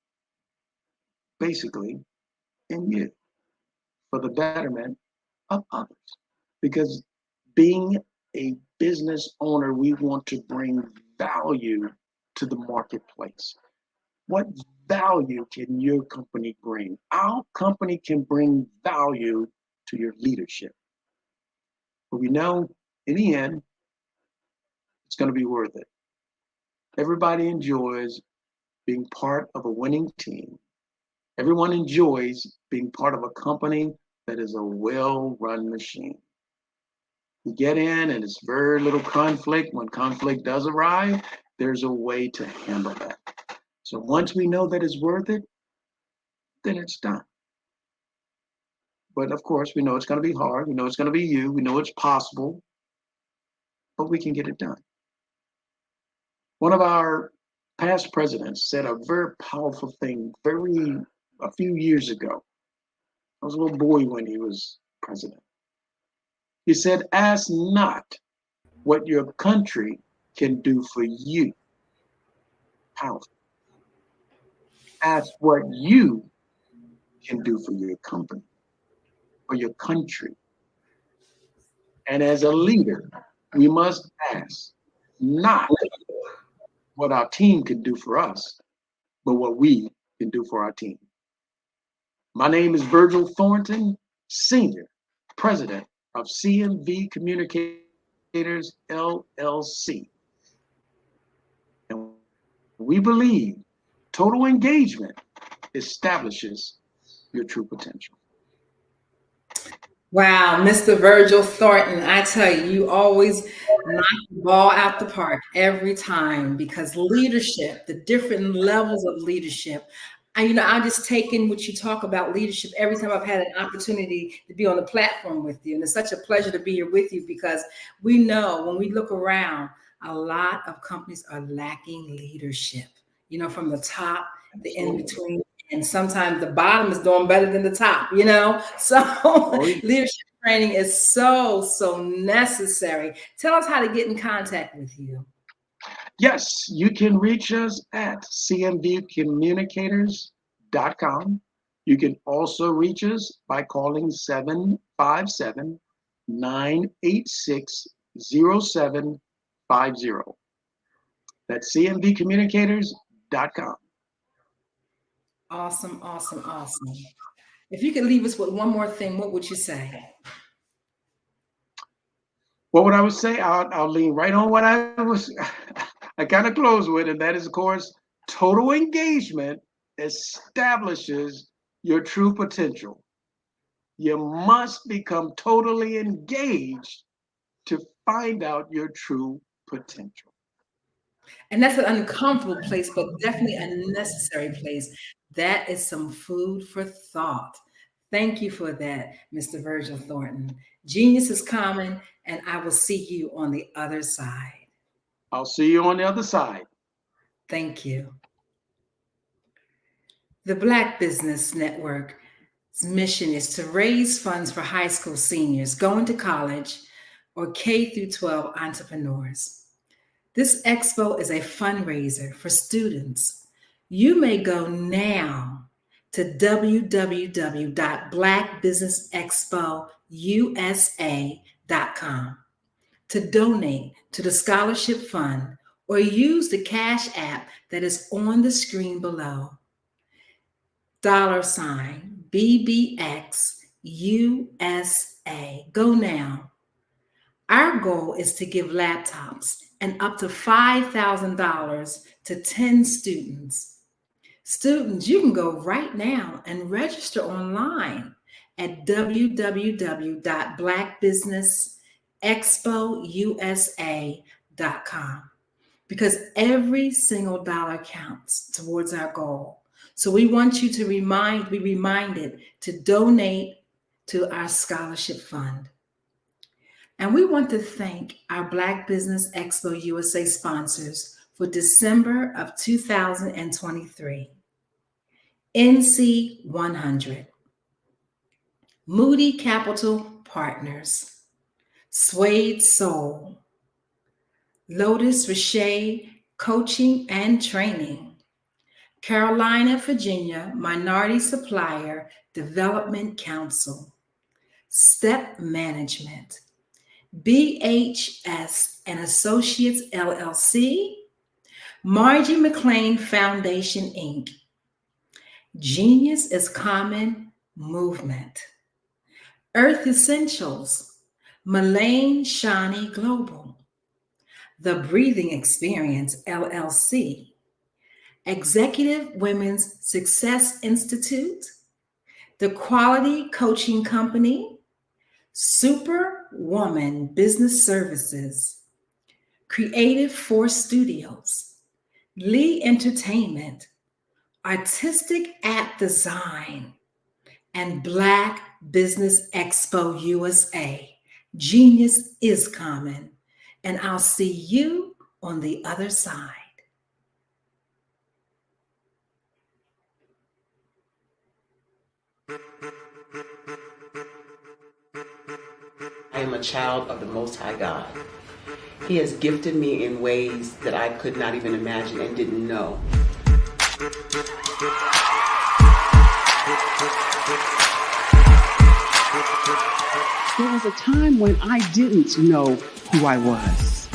basically in you for the betterment of others. Because being a business owner, we want to bring value to the marketplace. What value can your company bring? Our company can bring value to your leadership. But we know in the end, it's going to be worth it. Everybody enjoys being part of a winning team. Everyone enjoys being part of a company that is a well-run machine. You get in and it's very little conflict. When conflict does arrive, there's a way to handle that. So once we know that it's worth it, then it's done. But of course, we know it's going to be hard. We know it's going to be you. We know it's possible, but we can get it done. One of our past presidents said a very powerful thing a few years ago. I was a little boy when he was president. He said, ask not what your country can do for you. Powerful. Ask what you can do for your company or your country. And as a leader, we must ask not what our team can do for us, but what we can do for our team. My name is Virgil Thornton, Senior President of CMV Communicators, LLC. And we believe total engagement establishes your true potential. Wow, Mr. Virgil Thornton, I tell you, you always knock the ball out the park every time, because leadership, the different levels of leadership. I'm just taking what you talk about leadership every time I've had an opportunity to be on the platform with you. And it's such a pleasure to be here with you, because we know when we look around, a lot of companies are lacking leadership, from the top, the in between. And sometimes the bottom is doing better than the top, So leadership training is so necessary. Tell us how to get in contact with you. Yes, you can reach us at cmvcommunicators.com. You can also reach us by calling 757-986-0755. That's cmvcommunicators.com. Awesome, awesome, awesome. If you could leave us with one more thing, what would you say? What would I would say? I'll lean right on what I kind of close with, and that is, of course, total engagement establishes your true potential. You must become totally engaged to find out your true potential. And that's an uncomfortable place, but definitely a necessary place. That is some food for thought. Thank you for that, Mr. Virgil Thornton. Genius is common, and I will see you on the other side. I'll see you on the other side. Thank you. The Black Business Network's mission is to raise funds for high school seniors going to college or K through 12 entrepreneurs. This expo is a fundraiser for students. You may go now to www.blackbusinessexpousa.com to donate to the scholarship fund or use the Cash App that is on the screen below. $BBXUSA. Go now. Our goal is to give laptops and up to $5,000 to 10 students. Students, you can go right now and register online at www.blackbusinessexpousa.com because every single dollar counts towards our goal. So we want you to be reminded to donate to our scholarship fund. And we want to thank our Black Business Expo USA sponsors for December of 2023. NC 100, Moody Capital Partners, Suede Soul, Lotus Richey Coaching and Training, Carolina, Virginia Minority Supplier Development Council, Step Management, BHS and Associates LLC, Margie McLean Foundation, Inc., Genius is Common Movement, Earth Essentials, Mullane Shawnee Global, The Breathing Experience LLC, Executive Women's Success Institute, The Quality Coaching Company, Superwoman Business Services, Creative Force Studios, Lee Entertainment, Artistic App Design, and Black Business Expo USA. Genius is common, and I'll see you on the other side. I am a child of the Most High God. He has gifted me in ways that I could not even imagine and didn't know. There was a time when I didn't know who I was.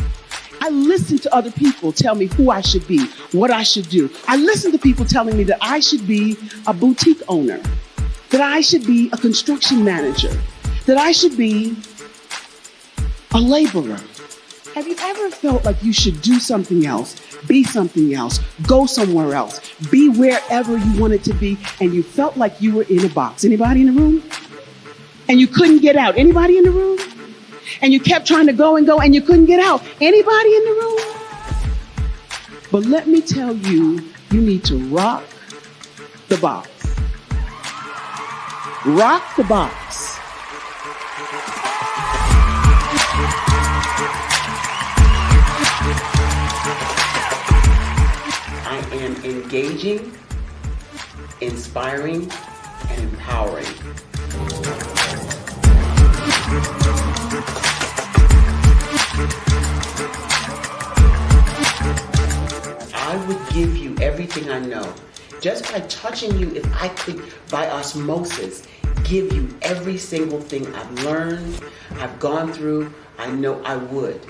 I listened to other people tell me who I should be, what I should do. I listened to people telling me that I should be a boutique owner, that I should be a construction manager, that I should be a laborer. Have you ever felt like you should do something else, be something else, go somewhere else, be wherever you wanted to be, and you felt like you were in a box? Anybody in the room? And you couldn't get out. Anybody in the room? And you kept trying to go and go and you couldn't get out. Anybody in the room? But let me tell you, you need to rock the box. Rock the box. I am engaging, inspiring, and empowering. I would give you everything I know. Just by touching you, if I could, by osmosis, give you every single thing I've learned, I've gone through, I know I would.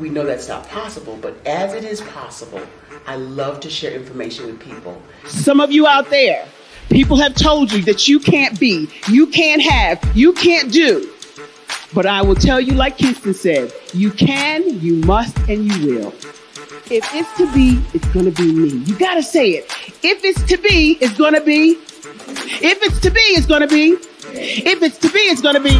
We know that's not possible, but as it is possible, I love to share information with people. Some of you out there, people have told you that you can't be, you can't have, you can't do. But I will tell you, like Kingston said, you can, you must, and you will. If it's to be, it's going to be me. You got to say it. If it's to be, it's going to be. If it's to be, it's going to be. If it's to be, it's going to be.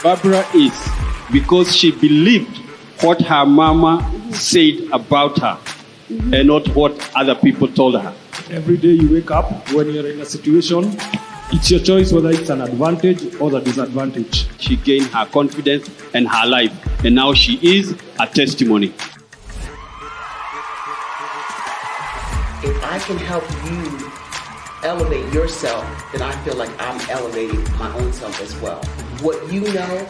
Barbara is because she believed what her mama said about her and not what other people told her. Every day you wake up, when you're in a situation, it's your choice whether it's an advantage or the disadvantage. She gained her confidence and her life, and now she is a testimony. If I can help you elevate yourself, then I feel like I'm elevating my own self as well. What you know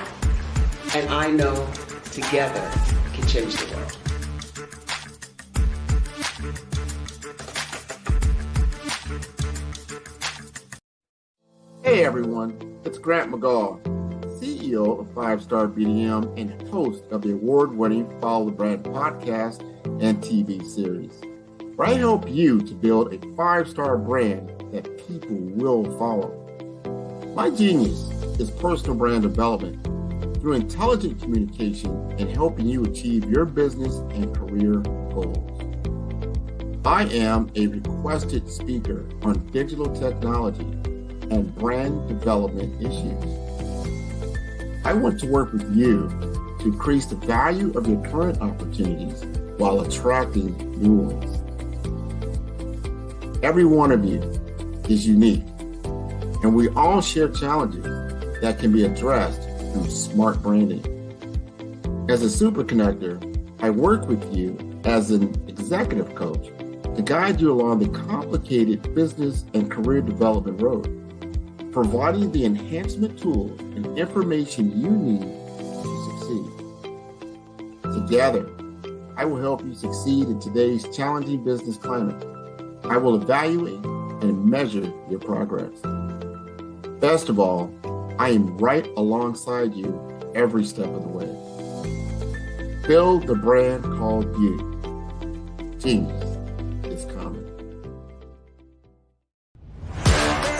and I know together can change the world. Hey everyone, it's Grant McGaw, CEO of 5-Star BDM and host of the award-winning Follow the Brand podcast and TV series, where I help you to build a 5-star brand that people will follow. My genius is personal brand development through intelligent communication and helping you achieve your business and career goals. I am a requested speaker on digital technology and brand development issues. I want to work with you to increase the value of your current opportunities while attracting new ones. Every one of you is unique, and we all share challenges that can be addressed through smart branding. As a super connector, I work with you as an executive coach to guide you along the complicated business and career development road, providing the enhancement tools and information you need to succeed. Together, I will help you succeed in today's challenging business climate. I will evaluate and measure your progress. Best of all, I am right alongside you every step of the way. Build the brand called you. Genius is coming.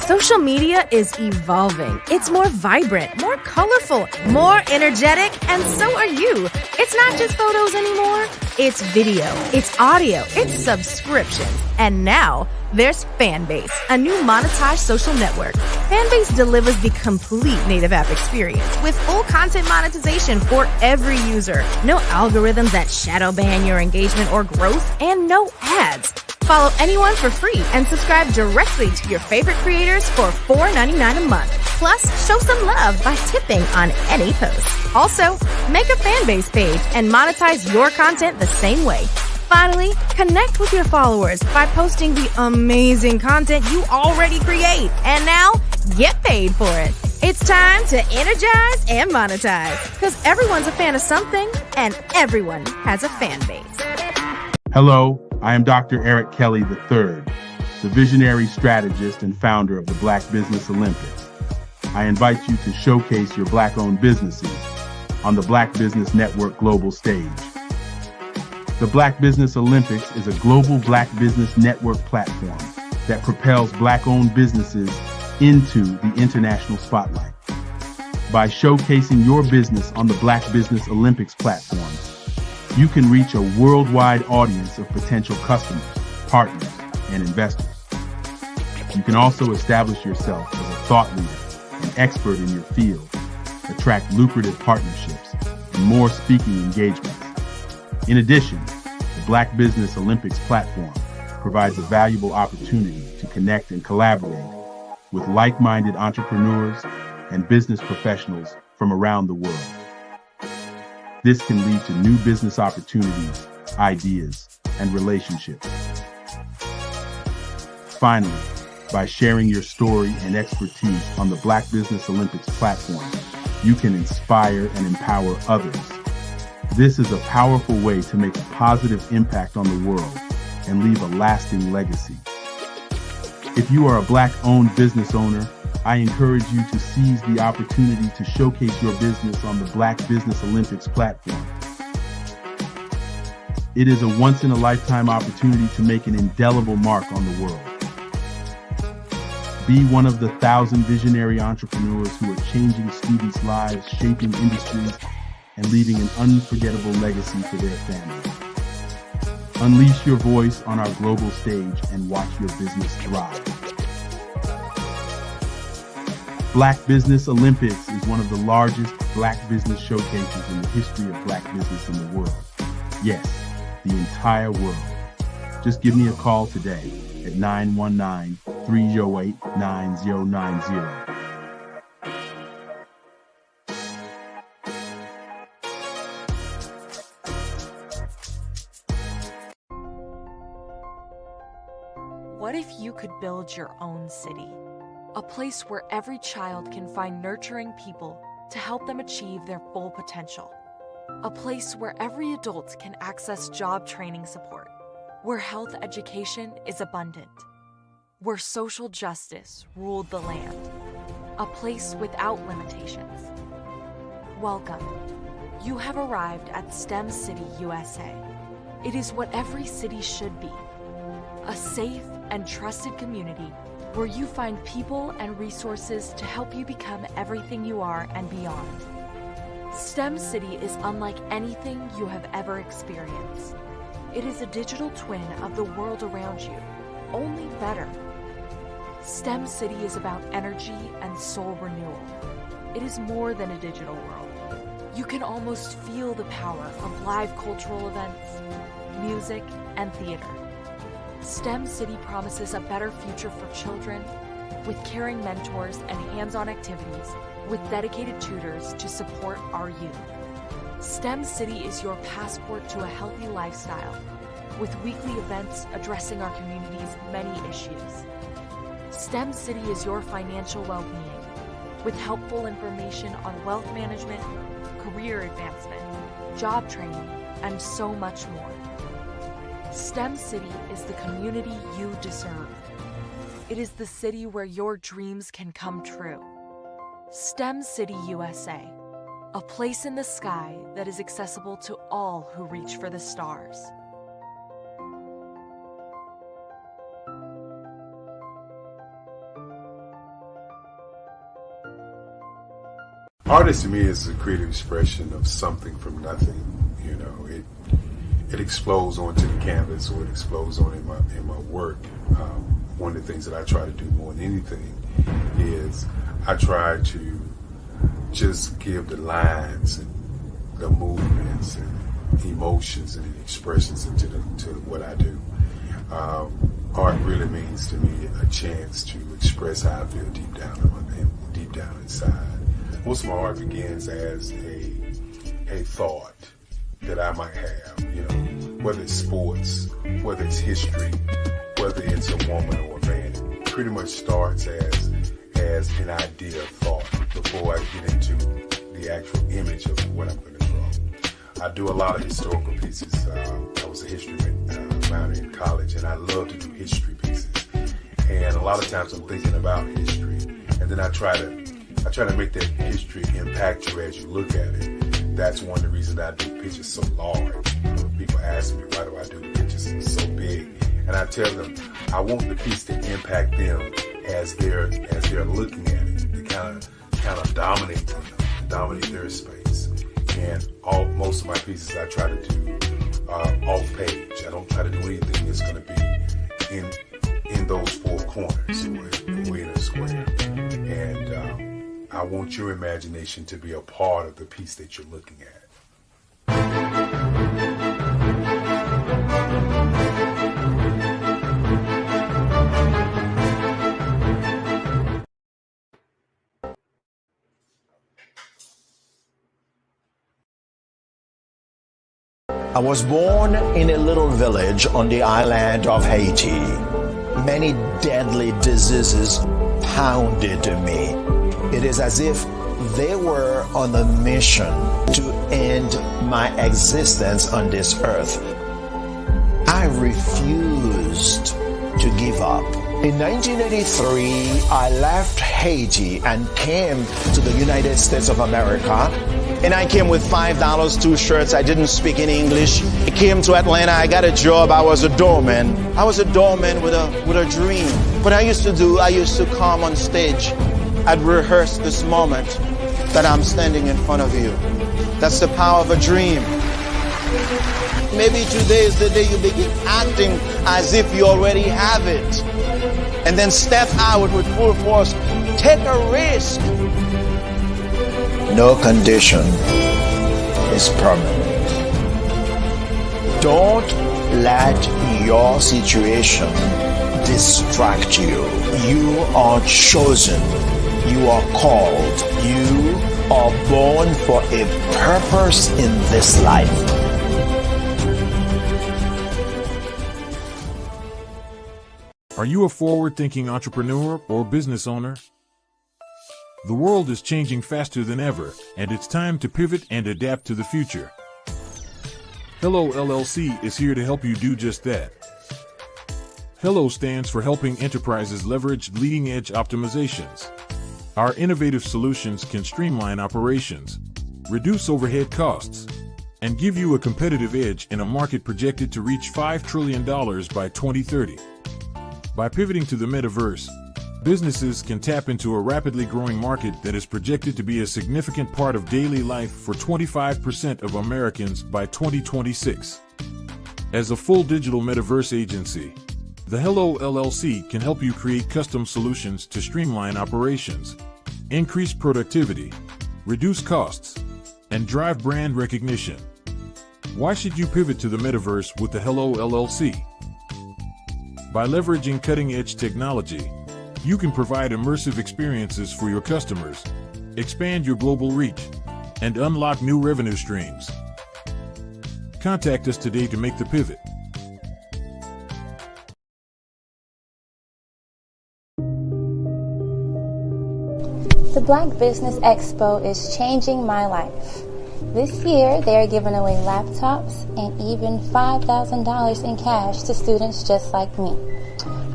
Social media is evolving. It's more vibrant, more colorful, more energetic, and so are you. It's not just photos anymore. It's video, it's audio, it's subscriptions. And now there's Fanbase, a new monetized social network. Fanbase delivers the complete native app experience with full content monetization for every user. No algorithms that shadow ban your engagement or growth, and no ads. Follow anyone for free and subscribe directly to your favorite creators for $4.99 a month. Plus, show some love by tipping on any post. Also, make a Fanbase page and monetize your content the same way. Finally, connect with your followers by posting the amazing content you already create. And now, get paid for it. It's time to energize and monetize, because everyone's a fan of something and everyone has a fan base. Hello, I am Dr. Eric Kelly III, the visionary strategist and founder of the Black Business Olympics. I invite you to showcase your Black-owned businesses on the Black Business Network global stage. The Black Business Olympics is a global Black Business Network platform that propels Black-owned businesses into the international spotlight. By showcasing your business on the Black Business Olympics platform, you can reach a worldwide audience of potential customers, partners, and investors. You can also establish yourself as a thought leader and expert in your field, attract lucrative partnerships, and more speaking engagements. In addition, the Black Business Olympics platform provides a valuable opportunity to connect and collaborate with like-minded entrepreneurs and business professionals from around the world. This can lead to new business opportunities, ideas, and relationships. Finally, by sharing your story and expertise on the Black Business Olympics platform, you can inspire and empower others. This is a powerful way to make a positive impact on the world and leave a lasting legacy. If you are a Black-owned business owner, I encourage you to seize the opportunity to showcase your business on the Black Business Olympics platform. It is a once-in-a-lifetime opportunity to make an indelible mark on the world. Be one of the 1,000 visionary entrepreneurs who are changing students' lives, shaping industries, and leaving an unforgettable legacy for their families. Unleash your voice on our global stage and watch your business thrive. Black Business Olympics is one of the largest Black business showcases in the history of Black business in the world. Yes, the entire world. Just give me a call today at 919-308-9090. What if you could build your own city? A place where every child can find nurturing people to help them achieve their full potential. A place where every adult can access job training support. Where health education is abundant. Where social justice ruled the land. A place without limitations. Welcome. You have arrived at STEM City USA. It is what every city should be. A safe and trusted community where you find people and resources to help you become everything you are and beyond. STEM City is unlike anything you have ever experienced. It is a digital twin of the world around you, only better. STEM City is about energy and soul renewal. It is more than a digital world. You can almost feel the power of live cultural events, music, and theater. STEM City promises a better future for children with caring mentors and hands-on activities with dedicated tutors to support our youth. STEM City is your passport to a healthy lifestyle with weekly events addressing our community's many issues. STEM City is your financial well-being with helpful information on wealth management, career advancement, job training, and so much more. STEM City is the community you deserve. It is the city where your dreams can come true. STEM City USA, a place in the sky that is accessible to all who reach for the stars. Art to me is a creative expression of something from nothing. You know, it explodes onto the canvas, or it explodes on in my work. One of the things that I try to do more than anything is I try to just give the lines and the movements and emotions and the expressions into to what I do. Art really means to me a chance to express how I feel deep down inside. Most of my art begins as a thought that I might have, you know, whether it's sports, whether it's history, whether it's a woman or a man. It pretty much starts as an idea of thought before I get into the actual image of what I'm going to draw. I do a lot of historical pieces. I was a history minor in college, and I love to do history pieces. And a lot of times I'm thinking about history, and then I try to make that history impact you as you look at it. That's one of the reasons I do pictures so large. People ask me, why do I do the pictures so big? And I tell them, I want the piece to impact them as they're looking at it, to kind of dominate them, dominate their space. And most of my pieces I try to do off page. I don't try to do anything that's going to be in those four corners or in a square. And I want your imagination to be a part of the piece that you're looking at. I was born in a little village on the island of Haiti. Many deadly diseases pounded me. It is as if they were on a mission to end my existence on this earth. I refused to give up. In 1983, I left Haiti and came to the United States of America. And I came with $5, 2 shirts. I didn't speak any English. I came to Atlanta. I got a job. I was a doorman. I was a doorman with a dream. What I used to come on stage. I'd rehearse this moment that I'm standing in front of you. That's the power of a dream. Maybe today is the day you begin acting as if you already have it. And then step out with full force. Take a risk. No condition is permanent. Don't let your situation distract you. You are chosen. You are called. You are born for a purpose in this life. Are you a forward-thinking entrepreneur or business owner? The world is changing faster than ever, and it's time to pivot and adapt to the future. Hello LLC is here to help you do just that. Hello stands for helping enterprises leverage leading-edge optimizations. Our innovative solutions can streamline operations, reduce overhead costs, and give you a competitive edge in a market projected to reach $5 trillion by 2030. By pivoting to the metaverse, businesses can tap into a rapidly growing market that is projected to be a significant part of daily life for 25% of Americans by 2026. As a full digital metaverse agency, the Hello LLC can help you create custom solutions to streamline operations, increase productivity, reduce costs, and drive brand recognition. Why should you pivot to the metaverse with the Hello LLC? By leveraging cutting-edge technology, you can provide immersive experiences for your customers, expand your global reach, and unlock new revenue streams. Contact us today to make the pivot. The Black Business Expo is changing my life. This year, they are giving away laptops and even $5,000 in cash to students just like me.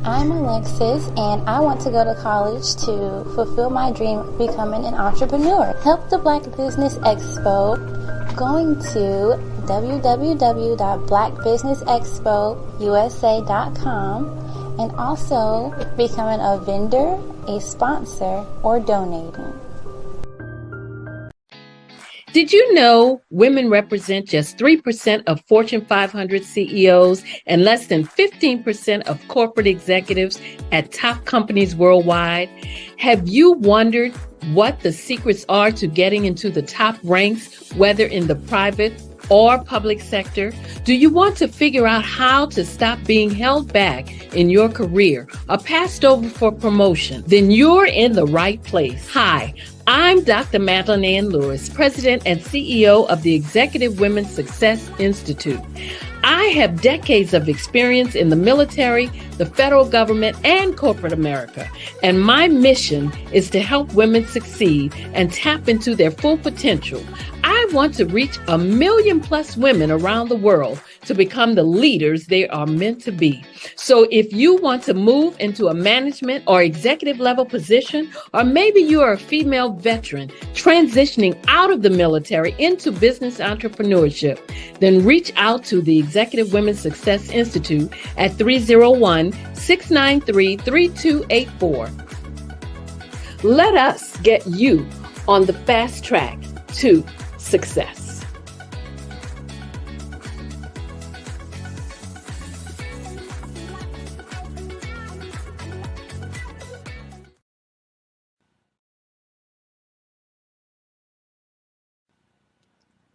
I'm Alexis, and I want to go to college to fulfill my dream of becoming an entrepreneur. Help the Black Business Expo going to www.blackbusinessexpousa.com and also becoming a vendor, a sponsor, or donating. Did you know women represent just 3% of Fortune 500 CEOs and less than 15% of corporate executives at top companies worldwide? Have you wondered what the secrets are to getting into the top ranks, whether in the private or public sector? Do you want to figure out how to stop being held back in your career or passed over for promotion? Then you're in the right place. Hi, I'm Dr. Madeline Ann Lewis, President and CEO of the Executive Women's Success Institute. I have decades of experience in the military, the federal government, and corporate America, and my mission is to help women succeed and tap into their full potential. I want to reach 1 million plus women around the world to become the leaders they are meant to be. So if you want to move into a management or executive level position, or maybe you are a female veteran transitioning out of the military into business entrepreneurship, then reach out to the Executive Women's Success Institute at 301-693-3284. Let us get you on the fast track to success.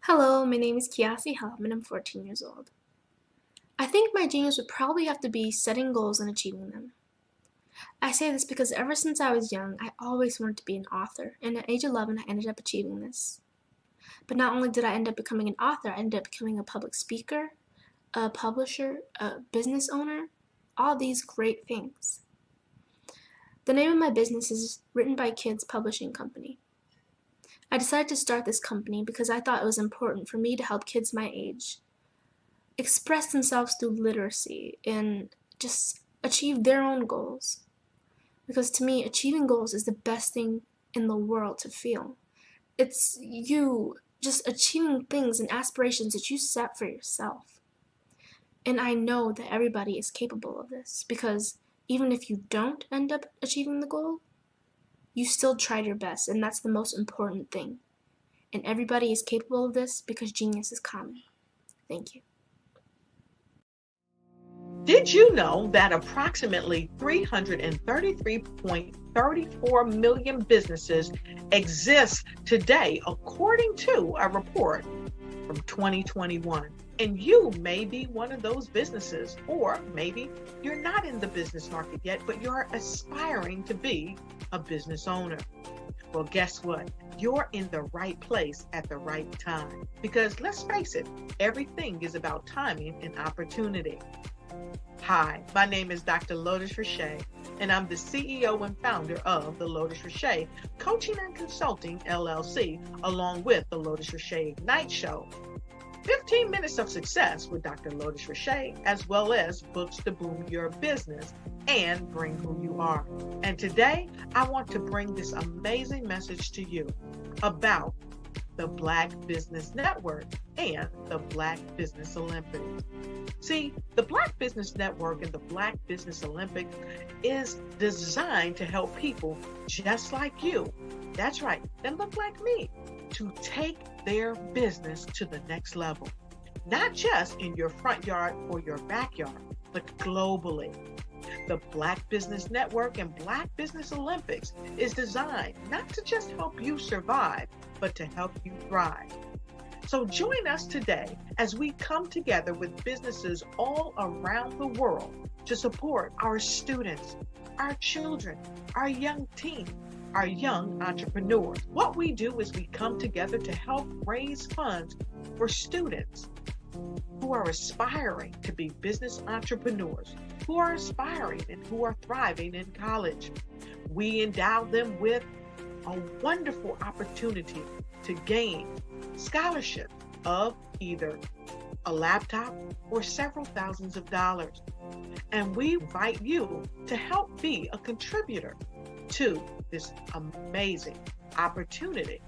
Hello, my name is Kiasi Helm and I'm 14 years old. I think my genius would probably have to be setting goals and achieving them. I say this because ever since I was young, I always wanted to be an author, and at age 11, I ended up achieving this. But not only did I end up becoming an author, I ended up becoming a public speaker, a publisher, a business owner, all these great things. The name of my business is Written by Kids Publishing Company. I decided to start this company because I thought it was important for me to help kids my age express themselves through literacy and just achieve their own goals. Because to me, achieving goals is the best thing in the world to feel. It's you just achieving things and aspirations that you set for yourself. And I know that everybody is capable of this, because even if you don't end up achieving the goal, you still tried your best, and that's the most important thing. And everybody is capable of this because genius is common. Thank you. Did you know that approximately 333.34 million businesses exist today, according to a report from 2021? And you may be one of those businesses, or maybe you're not in the business market yet, but you're aspiring to be a business owner. Well, guess what? You're in the right place at the right time. Because let's face it, everything is about timing and opportunity. Hi, my name is Dr. Lotus Richey, and I'm the CEO and founder of the Lotus Richey Coaching and Consulting LLC, along with the Lotus Richey Ignite Show. 15 minutes of success with Dr. Lotus Richey, as well as books to boom your business and bring who you are. And today, I want to bring this amazing message to you about the Black Business Network and the Black Business Olympics. See, the Black Business Network and the Black Business Olympics is designed to help people just like you, that's right, that look like me, to take their business to the next level. Not just in your front yard or your backyard, but globally. The Black Business Network and Black Business Olympics is designed not to just help you survive, but to help you thrive. So join us today as we come together with businesses all around the world to support our students, our children, our young teens, our young entrepreneurs. What we do is we come together to help raise funds for students who are aspiring to be business entrepreneurs, who are aspiring and who are thriving in college. We endow them with a wonderful opportunity to gain scholarship of either a laptop or several thousands of dollars. And we invite you to help be a contributor to this amazing opportunity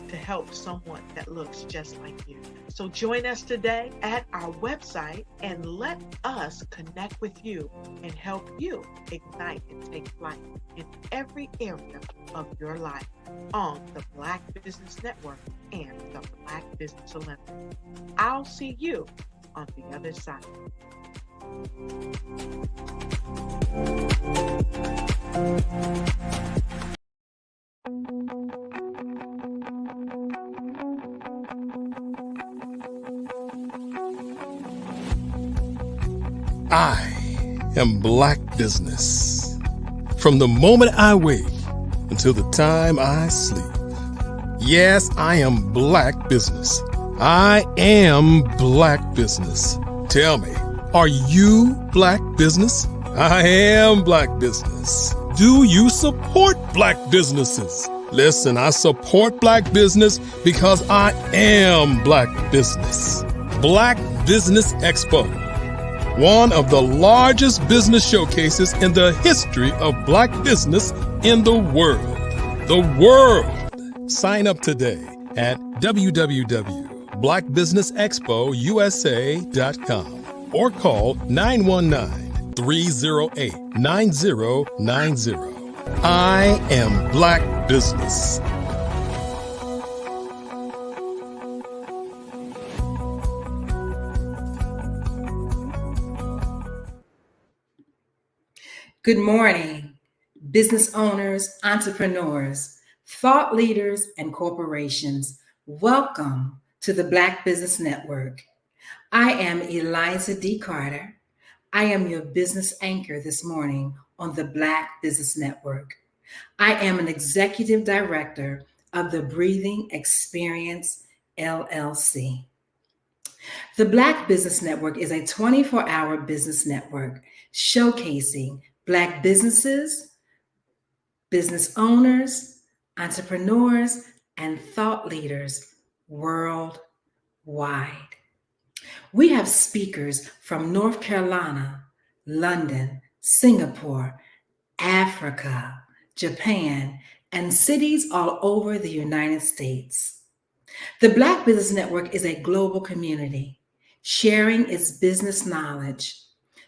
to help someone that looks just like you. So join us today at our website and let us connect with you and help you ignite and take flight in every area of your life on the Black Business Network and the Black Business Olympics. I'll see you on the other side. I am Black Business. From the moment I wake until the time I sleep. Yes, I am Black Business. I am Black Business. Tell me, are you Black Business? I am Black Business. Do you support Black businesses? Listen, I support Black business because I am Black Business. Black Business Expo, one of the largest business showcases in the history of Black business in the world. The world! Sign up today at www.blackbusinessexpousa.com or call 919-308-9090. I am Black Business. Good morning, business owners, entrepreneurs, thought leaders, and corporations. Welcome to the Black Business Network. I am Eliza D. Carter. I am your business anchor this morning on the Black Business Network. I am an executive director of the Breathing Experience LLC. The Black Business Network is a 24-hour business network showcasing Black businesses, business owners, entrepreneurs, and thought leaders worldwide. We have speakers from North Carolina, London, Singapore, Africa, Japan, and cities all over the United States. The Black Business Network is a global community sharing its business knowledge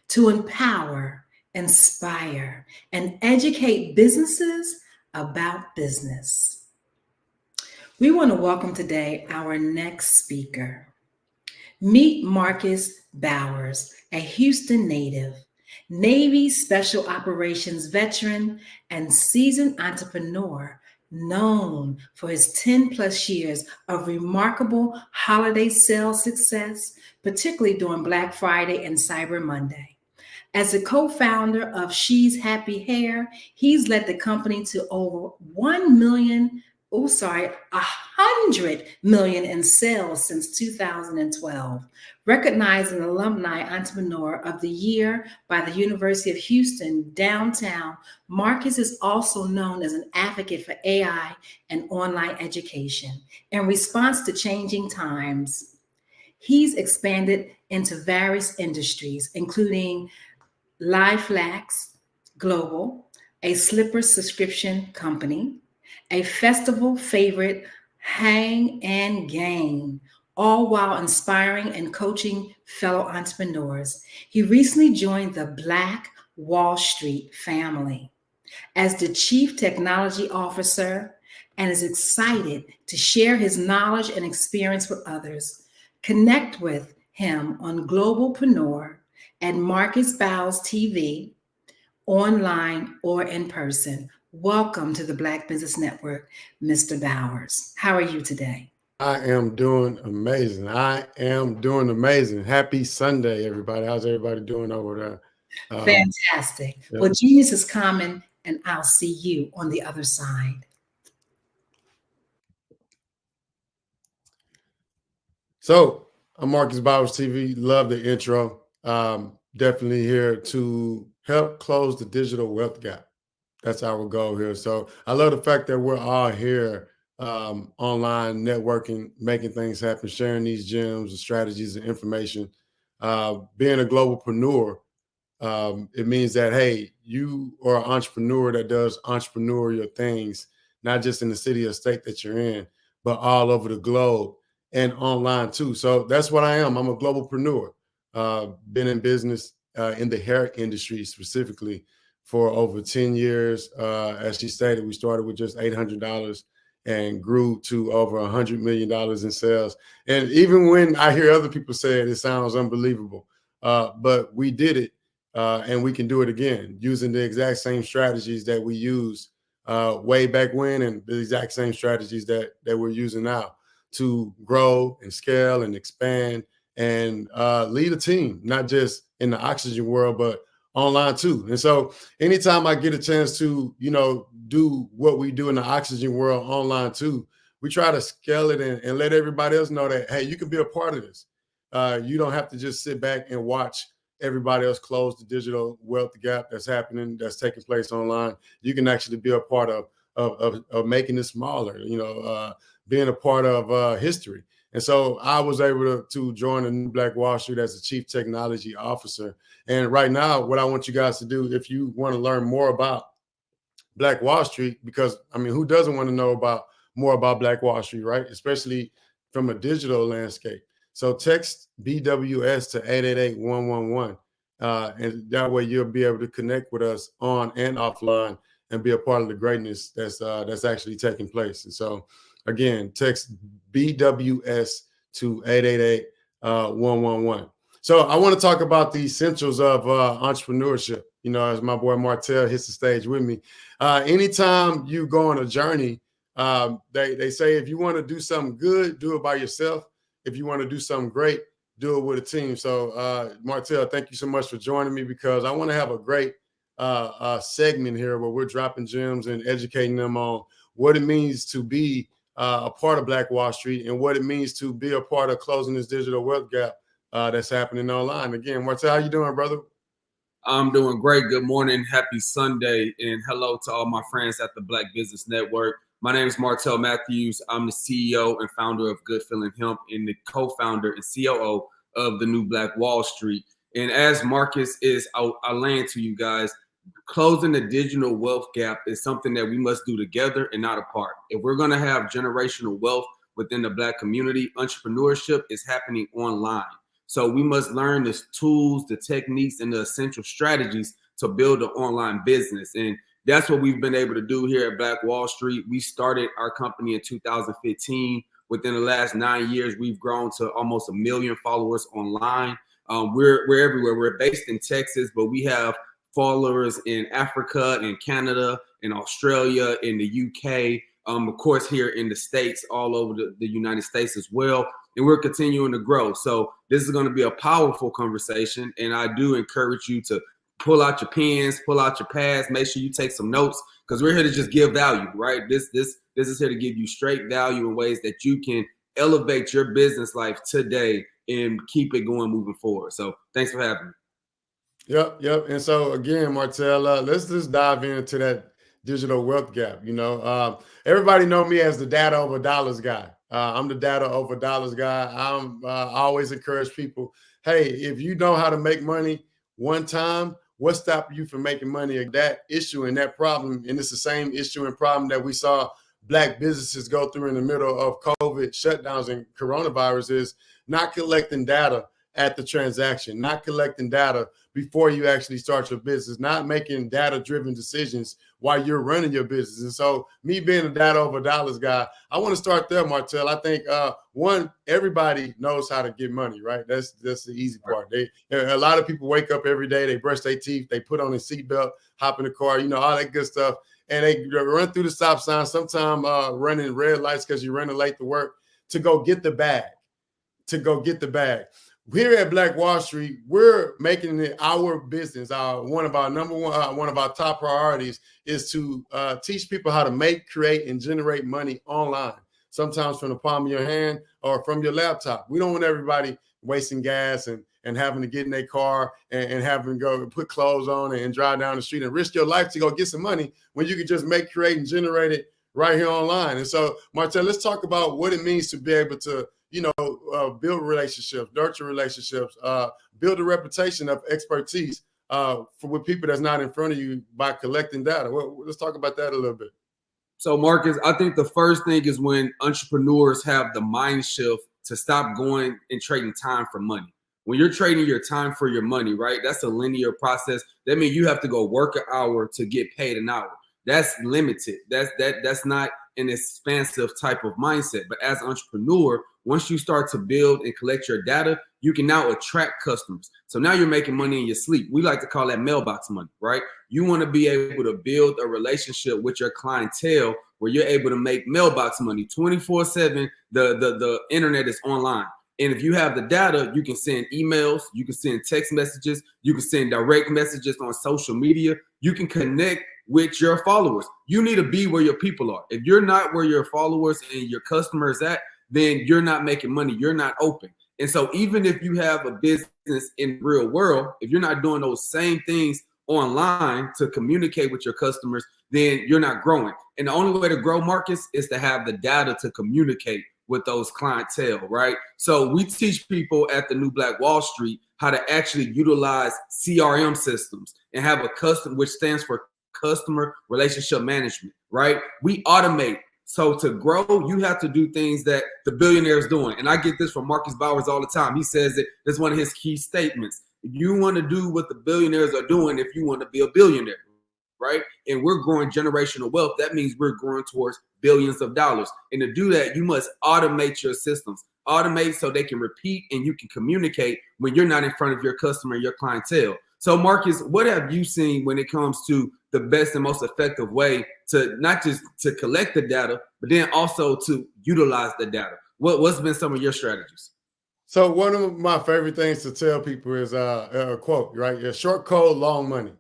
to empower, inspire, and educate businesses about business. We want to welcome today our next speaker. Meet Marcus Bowers, a Houston native, Navy Special Operations veteran, and seasoned entrepreneur known for his 10+ years of remarkable holiday sales success, particularly during Black Friday and Cyber Monday. As a co-founder of She's Happy Hair, he's led the company to over 100 million in sales since 2012. Recognized an Alumni Entrepreneur of the Year by the University of Houston downtown, Marcus is also known as an advocate for AI and online education. In response to changing times, he's expanded into various industries, including LifeLax Global, a slipper subscription company, a festival favorite, Hang and Gain, all while inspiring and coaching fellow entrepreneurs. He recently joined the Black Wall Street family as the Chief Technology Officer and is excited to share his knowledge and experience with others. Connect with him on Globalpreneur at Marcus Bowers TV, online or in person. Welcome to the Black Business Network, Mr. Bowers. How are you today? I am doing amazing. Happy Sunday, everybody. How's everybody doing over there? Fantastic. Yeah. Well, genius is common, and I'll see you on the other side. So I'm Marcus Bowers TV. Love the intro. Definitely here to help close the digital wealth gap. That's our goal here. So I love the fact that we're all here online, networking, making things happen, sharing these gems and strategies and information. Being a globalpreneur, it means that, hey, you are an entrepreneur that does entrepreneurial things, not just in the city or state that you're in, but all over the globe and online too. So that's what I am. I'm a globalpreneur. Been in business in the hair industry specifically for over 10 years. As she stated, we started with just $800 and grew to over $100 million in sales. And even when I hear other people say it sounds unbelievable. But we did it, and we can do it again using the exact same strategies that we used way back when, and the exact same strategies that we're using now to grow and scale and expand and lead a team, not just in the oxygen world, but online too. And so anytime I get a chance to, do what we do in the oxygen world online too, we try to scale it and let everybody else know that, hey, you can be a part of this. You don't have to just sit back and watch everybody else close the digital wealth gap that's happening, that's taking place online. You can actually be a part of making it smaller, being a part of history. And so I was able to join the new Black Wall Street as the Chief Technology Officer. And right now, what I want you guys to do, if you want to learn more about Black Wall Street, because who doesn't want to know more about Black Wall Street, right? Especially from a digital landscape. So text BWS to 888-111. And that way you'll be able to connect with us on and offline and be a part of the greatness that's actually taking place. And so again, text BWS to 888-111. So I want to talk about the essentials of entrepreneurship. As my boy Martell hits the stage with me. Anytime you go on a journey, they say if you want to do something good, do it by yourself. If you want to do something great, do it with a team. So Martell, thank you so much for joining me, because I want to have a great segment here where we're dropping gems and educating them on what it means to be a part of Black Wall Street and what it means to be a part of closing this digital wealth gap that's happening online. Again, Martell, how you doing, brother? I'm doing great. Good morning. Happy Sunday. And hello to all my friends at the Black Business Network. My name is Martell Matthews. I'm the CEO and founder of Good Feeling Hemp and the co-founder and COO of the new Black Wall Street. And as Marcus is, I'll land to you guys, closing the digital wealth gap is something that we must do together and not apart. If we're going to have generational wealth within the Black community, entrepreneurship is happening online. So we must learn the tools, the techniques, and the essential strategies to build an online business. And that's what we've been able to do here at Black Wall Street. We started our company in 2015. Within the last 9 years, we've grown to almost 1 million followers online. We're everywhere. We're based in Texas, but we have followers in Africa, in Canada, in Australia, in the UK, of course, here in the States, all over the United States as well. And we're continuing to grow. So this is going to be a powerful conversation. And I do encourage you to pull out your pens, pull out your pads, make sure you take some notes, because we're here to just give value, right? This is here to give you straight value in ways that you can elevate your business life today and keep it going moving forward. So thanks for having me. Yep. And so again, Martell, let's just dive into that digital wealth gap. Everybody know me as the data over dollars guy. I'm the data over dollars guy. I always encourage people, hey, if you know how to make money one time, what's stopping you from making money? That issue and that problem, and it's the same issue and problem that we saw Black businesses go through in the middle of COVID shutdowns and coronavirus, is not collecting data at the transaction, not collecting data before you actually start your business, not making data-driven decisions while you're running your business. And so me being a data over dollars guy, I want to start there, Martell. I think one, everybody knows how to get money, right? That's the easy part. A lot of people wake up every day, they brush their teeth, they put on a seatbelt, hop in the car, all that good stuff. And they run through the stop sign, sometimes running red lights because you're running late to work, to go get the bag, Here at Black Wall Street, we're making it our business. One of our top priorities is to teach people how to make, create, and generate money online, sometimes from the palm of your hand or from your laptop. We don't want everybody wasting gas and having to get in their car and having to go put clothes on and drive down the street and risk your life to go get some money when you can just make, create, and generate it right here online. And so, Martell, let's talk about what it means to be able to build relationships, nurture relationships, build a reputation of expertise with people that's not in front of you by collecting data. Let's talk about that a little bit. So, Marcus, I think the first thing is when entrepreneurs have the mind shift to stop going and trading time for money. When you're trading your time for your money, right, that's a linear process. That means you have to go work an hour to get paid an hour. That's limited. That's not an expansive type of mindset. But as an entrepreneur, once you start to build and collect your data, you can now attract customers. So now you're making money in your sleep. We like to call that mailbox money, right? You want to be able to build a relationship with your clientele where you're able to make mailbox money 24/7. The internet is online. And if you have the data, you can send emails, you can send text messages, you can send direct messages on social media. You can connect with your followers. You need to be where your people are. If you're not where your followers and your customers at, then you're not making money. You're not open. And so even if you have a business in the real world, if you're not doing those same things online to communicate with your customers, then you're not growing. And the only way to grow, Marcus, is to have the data to communicate with those clientele, right? So we teach people at the New Black Wall Street how to actually utilize CRM systems and have a custom, which stands for customer relationship management, right? We automate. So to grow, you have to do things that the billionaire is doing. And I get this from Marcus Bowers all the time. He says that that's one of his key statements. If you want to do what the billionaires are doing, if you want to be a billionaire, right? And we're growing generational wealth. That means we're growing towards billions of dollars. And to do that, you must automate your systems. Automate so they can repeat and you can communicate when you're not in front of your customer and your clientele. So Marcus, what have you seen when it comes to the best and most effective way to not just to collect the data, but then also to utilize the data? What's been some of your strategies? So one of my favorite things to tell people is a quote, right? Yeah, short code, long money.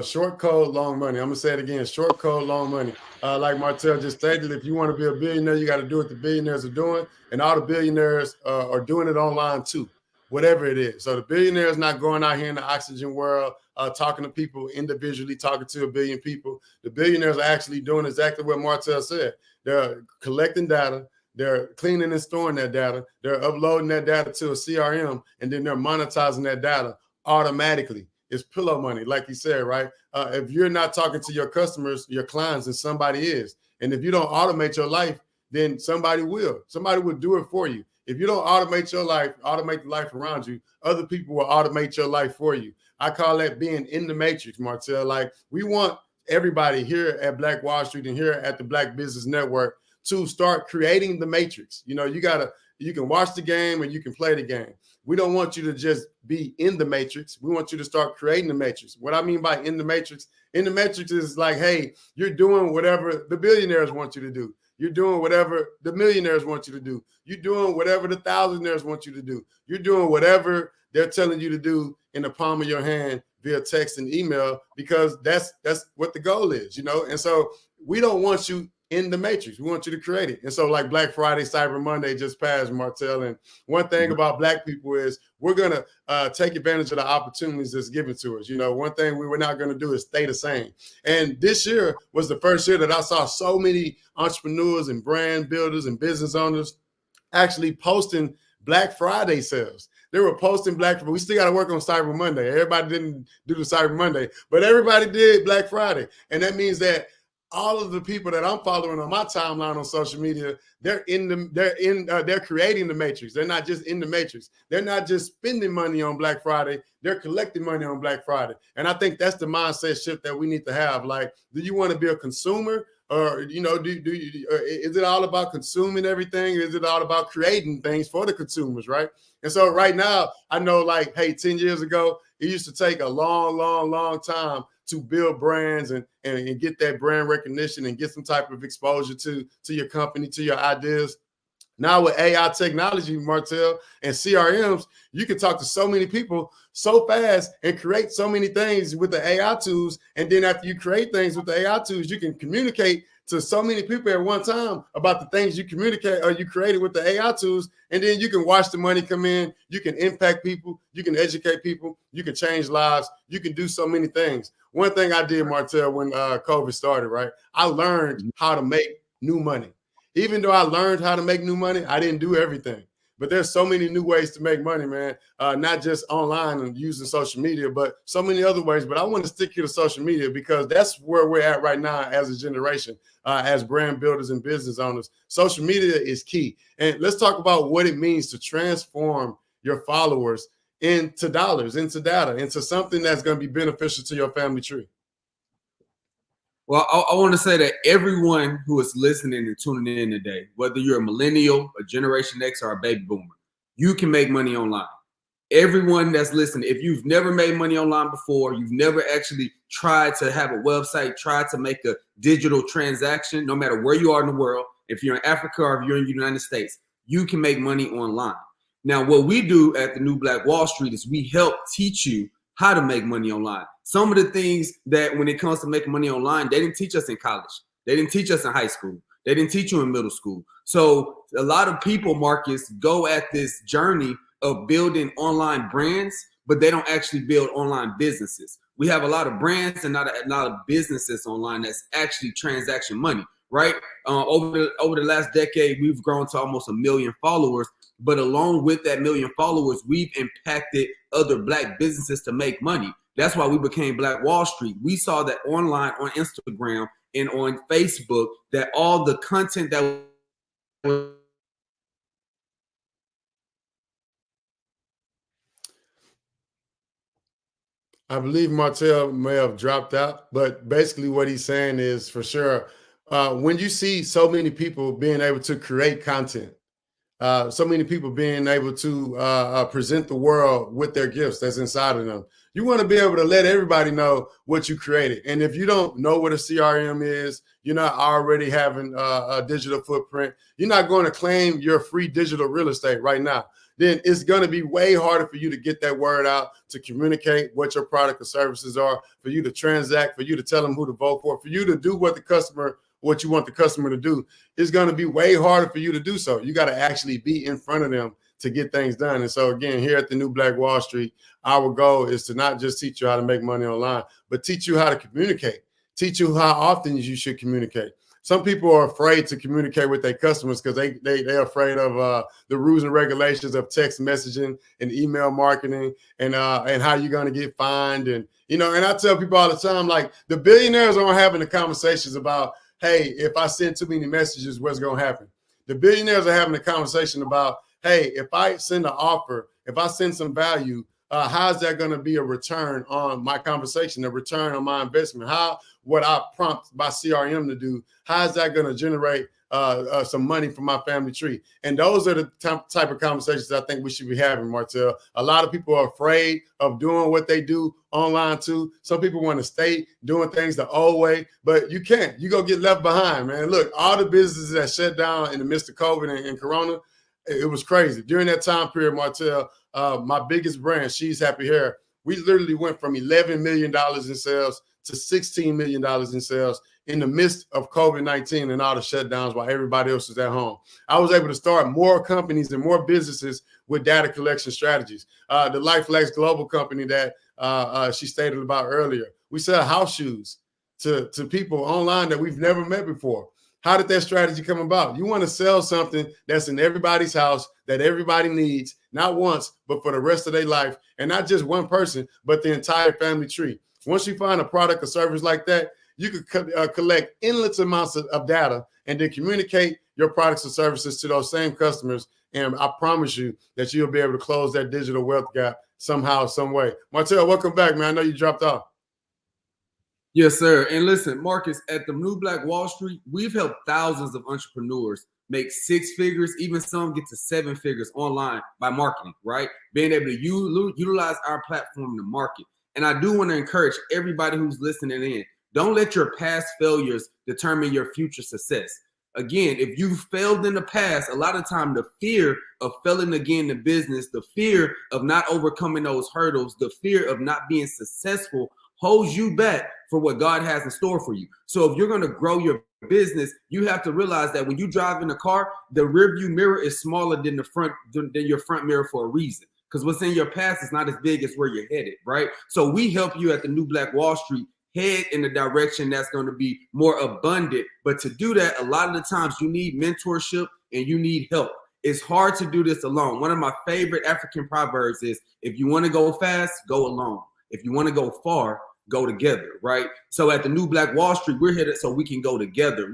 Short code, long money. I'm going to say it again, short code, long money. Like Martell just stated, if you want to be a billionaire, you got to do what the billionaires are doing. And all the billionaires are doing it online too, whatever it is. So the billionaires not going out here in the oxygen world, talking to people individually, talking to a billion people. The billionaires are actually doing exactly what Martell said. They're collecting data. They're cleaning and storing that data. They're uploading that data to a CRM, and then they're monetizing that data automatically. It's pillow money, like you said, right? If you're not talking to your customers, your clients, then somebody is. And if you don't automate your life, then somebody will. Somebody will do it for you. If you don't automate your life, automate the life around you, other people will automate your life for you. I call that being in the matrix, Martell. Like, we want everybody here at Black Wall Street and here at the Black Business Network to start creating the matrix. You know, you can watch the game and you can play the game. We don't want you to just be in the matrix. We want you to start creating the matrix. What I mean by in the matrix is like, hey, you're doing whatever the billionaires want you to do. You're doing whatever the millionaires want you to do. You're doing whatever the thousandaires want you to do. You're doing whatever they're telling you to do in the palm of your hand via text and email, because that's what the goal is, you know? And so we don't want you in the matrix. We want you to create it. And so, like, Black Friday, Cyber Monday just passed, Martell. And one thing about Black people is we're going to take advantage of the opportunities that's given to us. You know, one thing we're not going to do is stay the same. And this year was the first year that I saw so many entrepreneurs and brand builders and business owners actually posting Black Friday sales. They were posting Black Friday. We still got to work on Cyber Monday. Everybody didn't do the Cyber Monday, but everybody did Black Friday. And that means that all of the people that I'm following on my timeline on social media, they're creating the matrix. They're not just in the matrix. They're not just spending money on Black Friday. They're collecting money on Black Friday. And I think that's the mindset shift that we need to have. Like, do you want to be a consumer, or, you know, is it all about consuming everything? Or is it all about creating things for the consumers, right? And so right now, I know, like, hey, 10 years ago, it used to take a long time to build brands and get that brand recognition and get some type of exposure to your company, to your ideas. Now with AI technology, Martell, and CRMs, you can talk to so many people so fast and create so many things with the AI tools. And then after you create things with the AI tools, you can communicate to so many people at one time about the things you communicate or you created with the AI tools. And then you can watch the money come in. You can impact people. You can educate people. You can change lives. You can do so many things. One thing I did, Martell, when COVID started, right? I learned how to make new money. Even though I learned how to make new money, I didn't do everything. But there's so many new ways to make money, man. Not just online and using social media, but so many other ways. But I want to stick here to social media because that's where we're at right now as a generation, as brand builders and business owners. Social media is key. And let's talk about what it means to transform your followers into dollars, into data, into something that's going to be beneficial to your family tree. Well, I want to say that everyone who is listening and tuning in today, whether you're a millennial, a Generation X, or a baby boomer, you can make money online. Everyone that's listening, if you've never made money online before, you've never actually tried to have a website, tried to make a digital transaction, no matter where you are in the world, if you're in Africa or if you're in the United States, you can make money online. Now, what we do at the New Black Wall Street is we help teach you how to make money online. Some of the things that when it comes to making money online, they didn't teach us in college. They didn't teach us in high school. They didn't teach you in middle school. So a lot of people, Marcus, go at this journey of building online brands, but they don't actually build online businesses. We have a lot of brands and not a lot of businesses online that's actually transaction money, right? Over the last decade, we've grown to almost 1 million followers. But along with that 1 million followers, we've impacted other Black businesses to make money. That's why we became Black Wall Street. We saw that online on Instagram and on Facebook, that all the content that was I believe Martell may have dropped out, but basically what he's saying is, for sure, when you see so many people being able to create content, so many people being able to present the world with their gifts that's inside of them, you want to be able to let everybody know what you created. And if you don't know what a CRM is, you're not already having a digital footprint, you're not going to claim your free digital real estate right now, then it's going to be way harder for you to get that word out, to communicate what your product or services are, for you to transact, for you to tell them who to vote for you to do what you want the customer to do. It's going to be way harder for you to do so. You got to actually be in front of them to get things done. And so again, here at the New Black Wall Street, our goal is to not just teach you how to make money online, but teach you how to communicate, teach you how often you should communicate. Some people are afraid to communicate with their customers because they're afraid of the rules and regulations of text messaging and email marketing and how you're going to get fined. And, and I tell people all the time, like, the billionaires aren't having the conversations about, hey, if I send too many messages, what's going to happen? The billionaires are having a conversation about, hey, if I send an offer, if I send some value, how's that going to be a return on my conversation, a return on my investment? What I prompt my CRM to do, how is that going to generate some money for my family tree? And those are the type of conversations I think we should be having, Martell. A lot of people are afraid of doing what they do online too. Some people want to stay doing things the old way, but you can't. You go get left behind, man. Look, all the businesses that shut down in the midst of COVID and Corona, it was crazy. During that time period, Martell, my biggest brand, She's Happy Hair, we literally went from $11 million in sales to $16 million in sales in the midst of COVID-19 and all the shutdowns while everybody else was at home. I was able to start more companies and more businesses with data collection strategies. The LifeLex Global company that she stated about earlier, we sell house shoes to people online that we've never met before. How did that strategy come about? You want to sell something that's in everybody's house that everybody needs, not once, but for the rest of their life, and not just one person, but the entire family tree. Once you find a product or service like that, you could collect endless amounts of data and then communicate your products and services to those same customers. And I promise you that you'll be able to close that digital wealth gap somehow, some way. Martell, welcome back, man. I know you dropped off. Yes, sir. And listen, Marcus, at the New Black Wall Street, we've helped thousands of entrepreneurs make 6 figures, even some get to 7 figures online by marketing, right? Being able to utilize our platform to market. And I do want to encourage everybody who's listening in, don't let your past failures determine your future success. Again, if you've failed in the past, a lot of time the fear of failing again in business, the fear of not overcoming those hurdles, the fear of not being successful holds you back for what God has in store for you. So if you're going to grow your business, you have to realize that when you drive in a car, the rearview mirror is smaller than your front mirror for a reason. Because what's in your past is not as big as where you're headed, right? So we help you at the New Black Wall Street head in the direction that's going to be more abundant. But to do that, a lot of the times you need mentorship and you need help. It's hard to do this alone. One of my favorite African proverbs is, if you want to go fast, go alone. If you want to go far, go together, right? So at the New Black Wall Street, we're here so we can go together.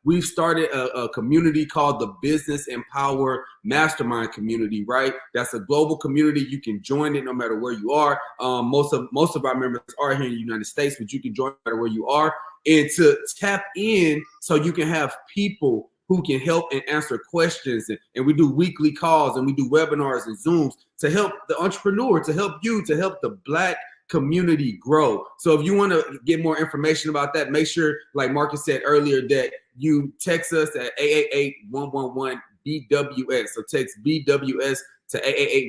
We've started a community called the Business Empower Mastermind community, right? That's a global community. You can join it no matter where you are. Most of our members are here in the United States, but you can join no matter where you are. And to tap in so you can have people who can help and answer questions. And we do weekly calls and we do webinars and Zooms to help the entrepreneur, to help you, to help the Black community grow. So if you want to get more information about that, make sure, like Marcus said earlier, that you text us at 888-111-BWS. So text BWS to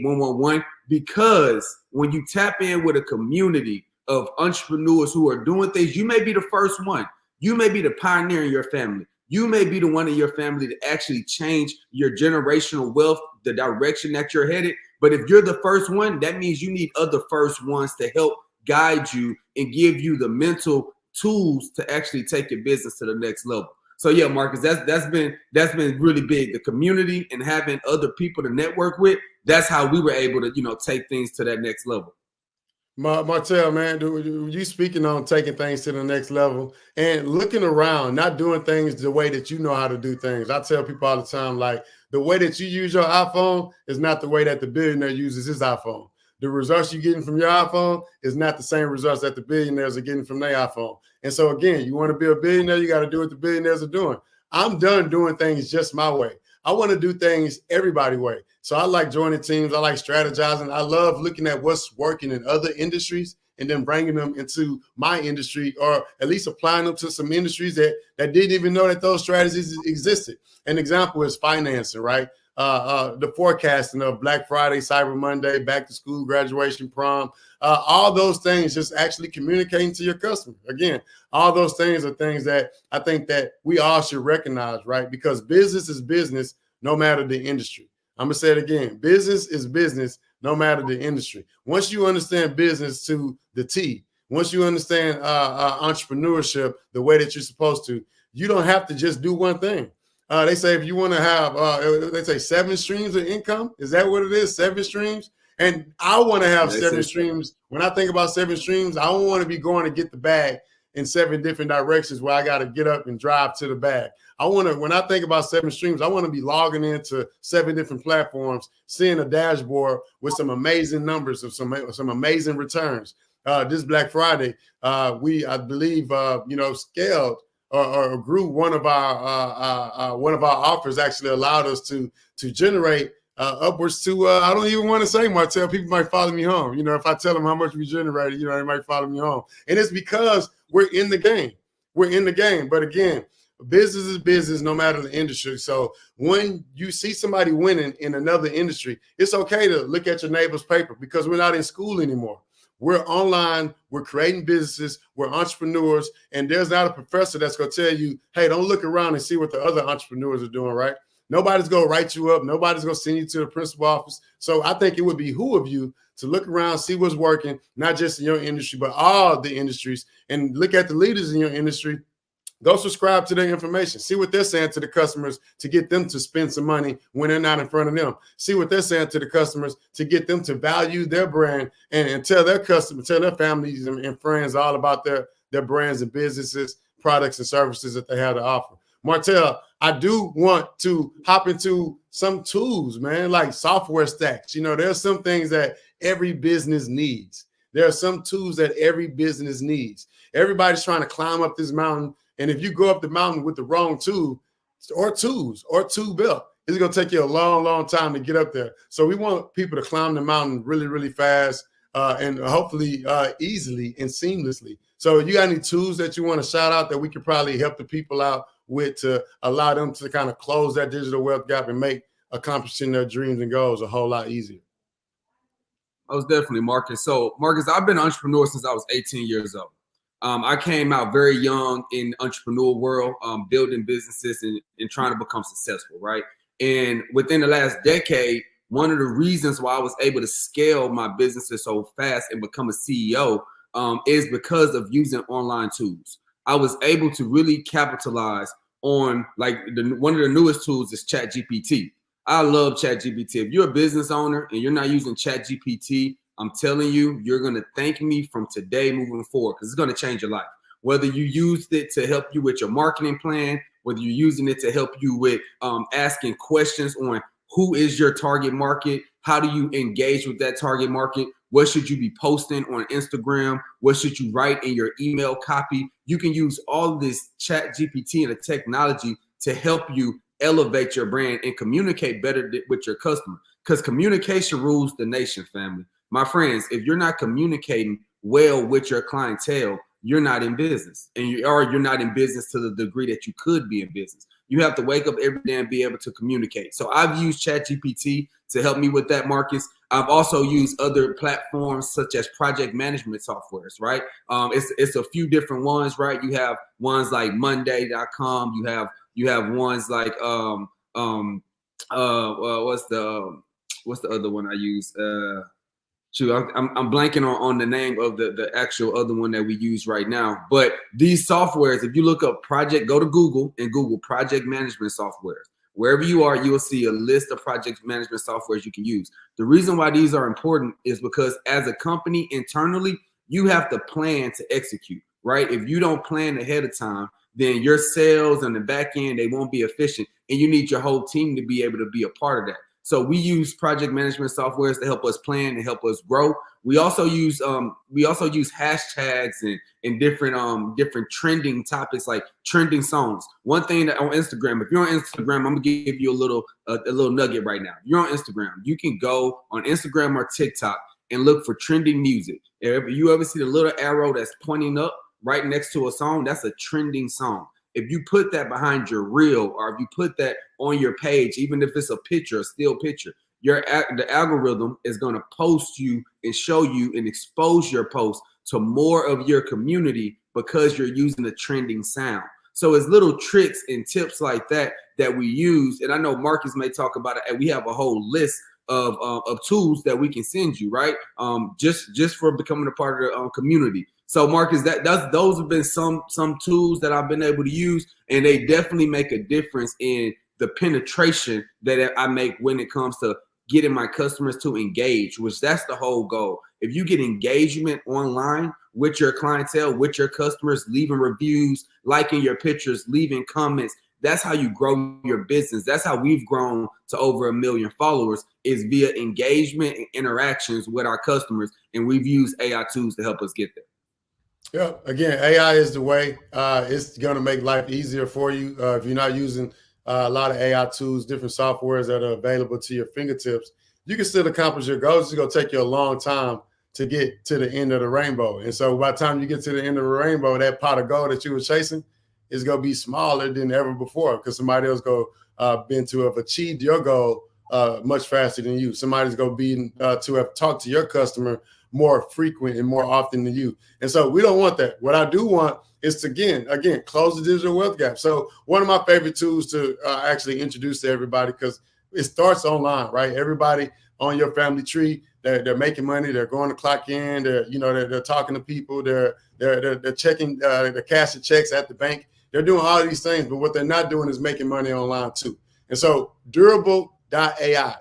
888-111, because when you tap in with a community of entrepreneurs who are doing things, you may be the first one. You may be the pioneer in your family. You may be the one in your family to actually change your generational wealth, the direction that you're headed. But if you're the first one, that means you need other first ones to help guide you and give you the mental tools to actually take your business to the next level. So yeah, Marcus, that's been really big. The community and having other people to network with, that's how we were able to, take things to that next level. Martell, man, you speaking on taking things to the next level and looking around, not doing things the way that you know how to do things. I tell people all the time, like, the way that you use your iPhone is not the way that the billionaire uses his iPhone. The results you're getting from your iPhone is not the same results that the billionaires are getting from their iPhone. And so again, you want to be a billionaire, you got to do what the billionaires are doing. I'm done doing things just my way. I want to do things everybody's way. So I like joining teams. I like strategizing. I love looking at what's working in other industries and then bringing them into my industry, or at least applying them to some industries that didn't even know that those strategies existed. An example is financing, right? The forecasting of Black Friday, Cyber Monday, back to school, graduation, prom, all those things, just actually communicating to your customer. Again, all those things are things that I think that we all should recognize, right? Because business is business, no matter the industry. I'm going to say it again. Business is business, no matter the industry. Once you understand business to the T, once you understand entrepreneurship the way that you're supposed to, you don't have to just do one thing. They say if you want to have, they say 7 streams of income. Is that what it is? 7 streams? And I want to have 7 streams. When I think about 7 streams, I don't want to be going to get the bag in 7 different directions where I got to get up and drive to the bag. When I think about 7 streams, I want to be logging into 7 different platforms, seeing a dashboard with some amazing numbers of some amazing returns. This Black Friday, I believe, scaled or grew one of our offers. Actually allowed us to generate upwards to, I don't even want to say, Martell, people might follow me home. If I tell them how much we generated, they might follow me home. And it's because we're in the game. We're in the game. But again, business is business no matter the industry. So when you see somebody winning in another industry, it's okay to look at your neighbor's paper because we're not in school anymore. We're online, we're creating businesses, we're entrepreneurs, and there's not a professor that's going to tell you, hey, don't look around and see what the other entrepreneurs are doing, right? Nobody's going to write you up. Nobody's going to send you to the principal office. So I think it would behoove you to look around, see what's working, not just in your industry, but all the industries, and look at the leaders in your industry. Go subscribe to their information. See what they're saying to the customers to get them to spend some money when they're not in front of them. See what they're saying to the customers to get them to value their brand and tell their customers, tell their families and friends all about their brands and businesses, products and services that they have to offer. Martell, I do want to hop into some tools, man, like software stacks. There's some things that every business needs. There are some tools that every business needs. Everybody's trying to climb up this mountain. And if you go up the mountain with the wrong tool or tool belt, it's going to take you a long, long time to get up there. So we want people to climb the mountain really, really fast and hopefully easily and seamlessly. So you got any tools that you want to shout out that we could probably help the people out with to allow them to kind of close that digital wealth gap and make accomplishing their dreams and goals a whole lot easier? Most definitely, Marcus. So, Marcus, I've been an entrepreneur since I was 18 years old. I came out very young in the entrepreneur world, building businesses and trying to become successful, right? And within the last decade, one of the reasons why I was able to scale my businesses so fast and become a CEO is because of using online tools. I was able to really capitalize on, like, one of the newest tools is ChatGPT. I love ChatGPT. If you're a business owner and you're not using ChatGPT, I'm telling you, you're going to thank me from today moving forward because it's going to change your life. Whether you used it to help you with your marketing plan, whether you're using it to help you with asking questions on who is your target market, how do you engage with that target market, what should you be posting on Instagram, what should you write in your email copy. You can use all this ChatGPT and the technology to help you elevate your brand and communicate better with your customer because communication rules the nation, family. My friends, if you're not communicating well with your clientele, you're not in business, and you're not in business to the degree that you could be in business. You have to wake up every day and be able to communicate. So I've used ChatGPT to help me with that, Marcus. I've also used other platforms such as project management softwares, right? It's a few different ones, right? You have ones like Monday.com. You have ones like what's the other one I use? I'm blanking on the name of the actual other one that we use right now. But these softwares, if you look up go to Google and Google project management softwares. Wherever you are, you will see a list of project management softwares you can use. The reason why these are important is because as a company internally, you have to plan to execute, right? If you don't plan ahead of time, then your sales on the back end, they won't be efficient. And you need your whole team to be able to be a part of that. So we use project management softwares to help us plan and help us grow. We also use hashtags and different trending topics like trending songs. One thing that on Instagram, if you're on Instagram, I'm gonna give you a little nugget right now. If you're on Instagram, you can go on Instagram or TikTok and look for trending music. If you ever see the little arrow that's pointing up right next to a song, that's a trending song. If you put that behind your reel or if you put that on your page, even if it's a picture, a still picture, the algorithm is going to post you and show you and expose your post to more of your community because you're using the trending sound. So it's little tricks and tips like that we use. And I know Marcus may talk about it, and we have a whole list of tools that we can send you, right? Just for becoming a part of the community. So Marcus, those have been some tools that I've been able to use, and they definitely make a difference in the penetration that I make when it comes to getting my customers to engage, which that's the whole goal. If you get engagement online with your clientele, with your customers, leaving reviews, liking your pictures, leaving comments, that's how you grow your business. That's how we've grown to over 1 million followers, is via engagement and interactions with our customers. And we've used AI tools to help us get there. Yeah, again, AI is the way. It's going to make life easier for you. If you're not using a lot of AI tools, different softwares that are available to your fingertips, you can still accomplish your goals. It's going to take you a long time to get to the end of the rainbow. And so by the time you get to the end of the rainbow, that pot of gold that you were chasing is going to be smaller than ever before, because somebody else been to have achieved your goal much faster than you. Somebody's going to be to have talked to your customer more frequent and more often than you. And so we don't want that. What I do want is to, again, close the digital wealth gap. So one of my favorite tools to actually introduce to everybody, because it starts online, right? Everybody on your family tree, they're making money, they're going to clock in, they're talking to people, they're checking, they're cashing checks at the bank. They're doing all these things, but what they're not doing is making money online too. And so durable.ai.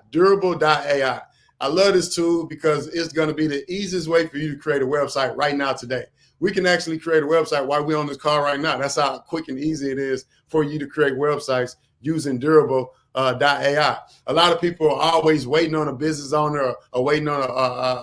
I love this tool because it's going to be the easiest way for you to create a website right now today. We can actually create a website while we're on this call right now. That's how quick and easy it is for you to create websites using durable.ai. A lot of people are always waiting on a business owner or waiting on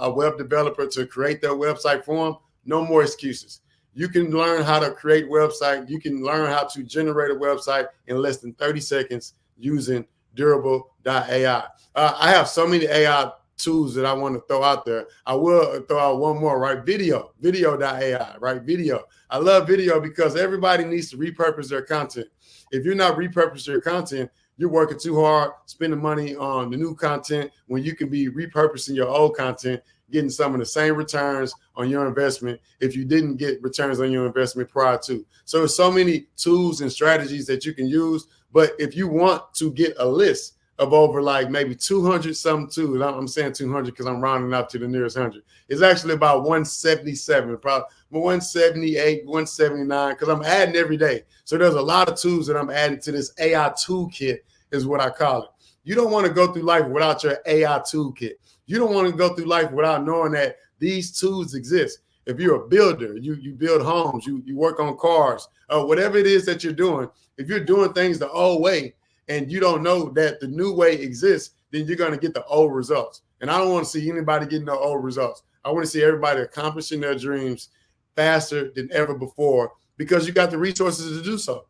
a web developer to create their website for them. No more excuses. You can learn how to create website. You can learn how to generate a website in less than 30 seconds using durable.ai. I have so many AI tools that I want to throw out there. I will throw out one more, right? Video.ai, right? Video. I love video because everybody needs to repurpose their content. If you're not repurposing your content, you're working too hard, spending money on the new content when you can be repurposing your old content, getting some of the same returns on your investment if you didn't get returns on your investment prior to. So there's so many tools and strategies that you can use. But if you want to get a list of over like maybe 200 something tools, I'm saying 200 because I'm rounding up to the nearest 100. It's actually about 177, probably 178, 179, because I'm adding every day. So there's a lot of tools that I'm adding to this AI toolkit is what I call it. You don't want to go through life without your AI toolkit. You don't want to go through life without knowing that these tools exist. If you're a builder, you build homes, you work on cars, whatever it is that you're doing, if you're doing things the old way and you don't know that the new way exists, then you're going to get the old results. And I don't want to see anybody getting the old results. I want to see everybody accomplishing their dreams faster than ever before because you got the resources to do so.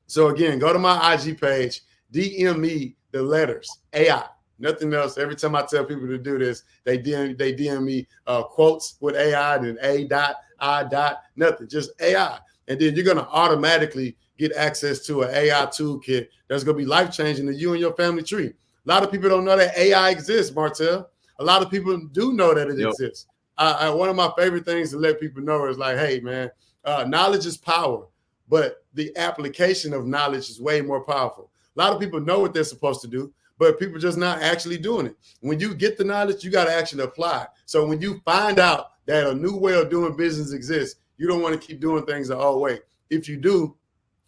So again, go to my IG page, DM me the letters AI. Nothing else. Every time I tell people to do this, they DM me quotes with AI, then A.I. Nothing, just AI. And then you're going to automatically get access to an AI toolkit that's going to be life-changing to you and your family tree. A lot of people don't know that AI exists, Martell. A lot of people do know that it exists. One of my favorite things to let people know is like, hey, man, knowledge is power, but the application of knowledge is way more powerful. A lot of people know what they're supposed to do, but people just not actually doing it. When you get the knowledge, you got to actually apply. So when you find out that a new way of doing business exists, you don't want to keep doing things the old way. If you do,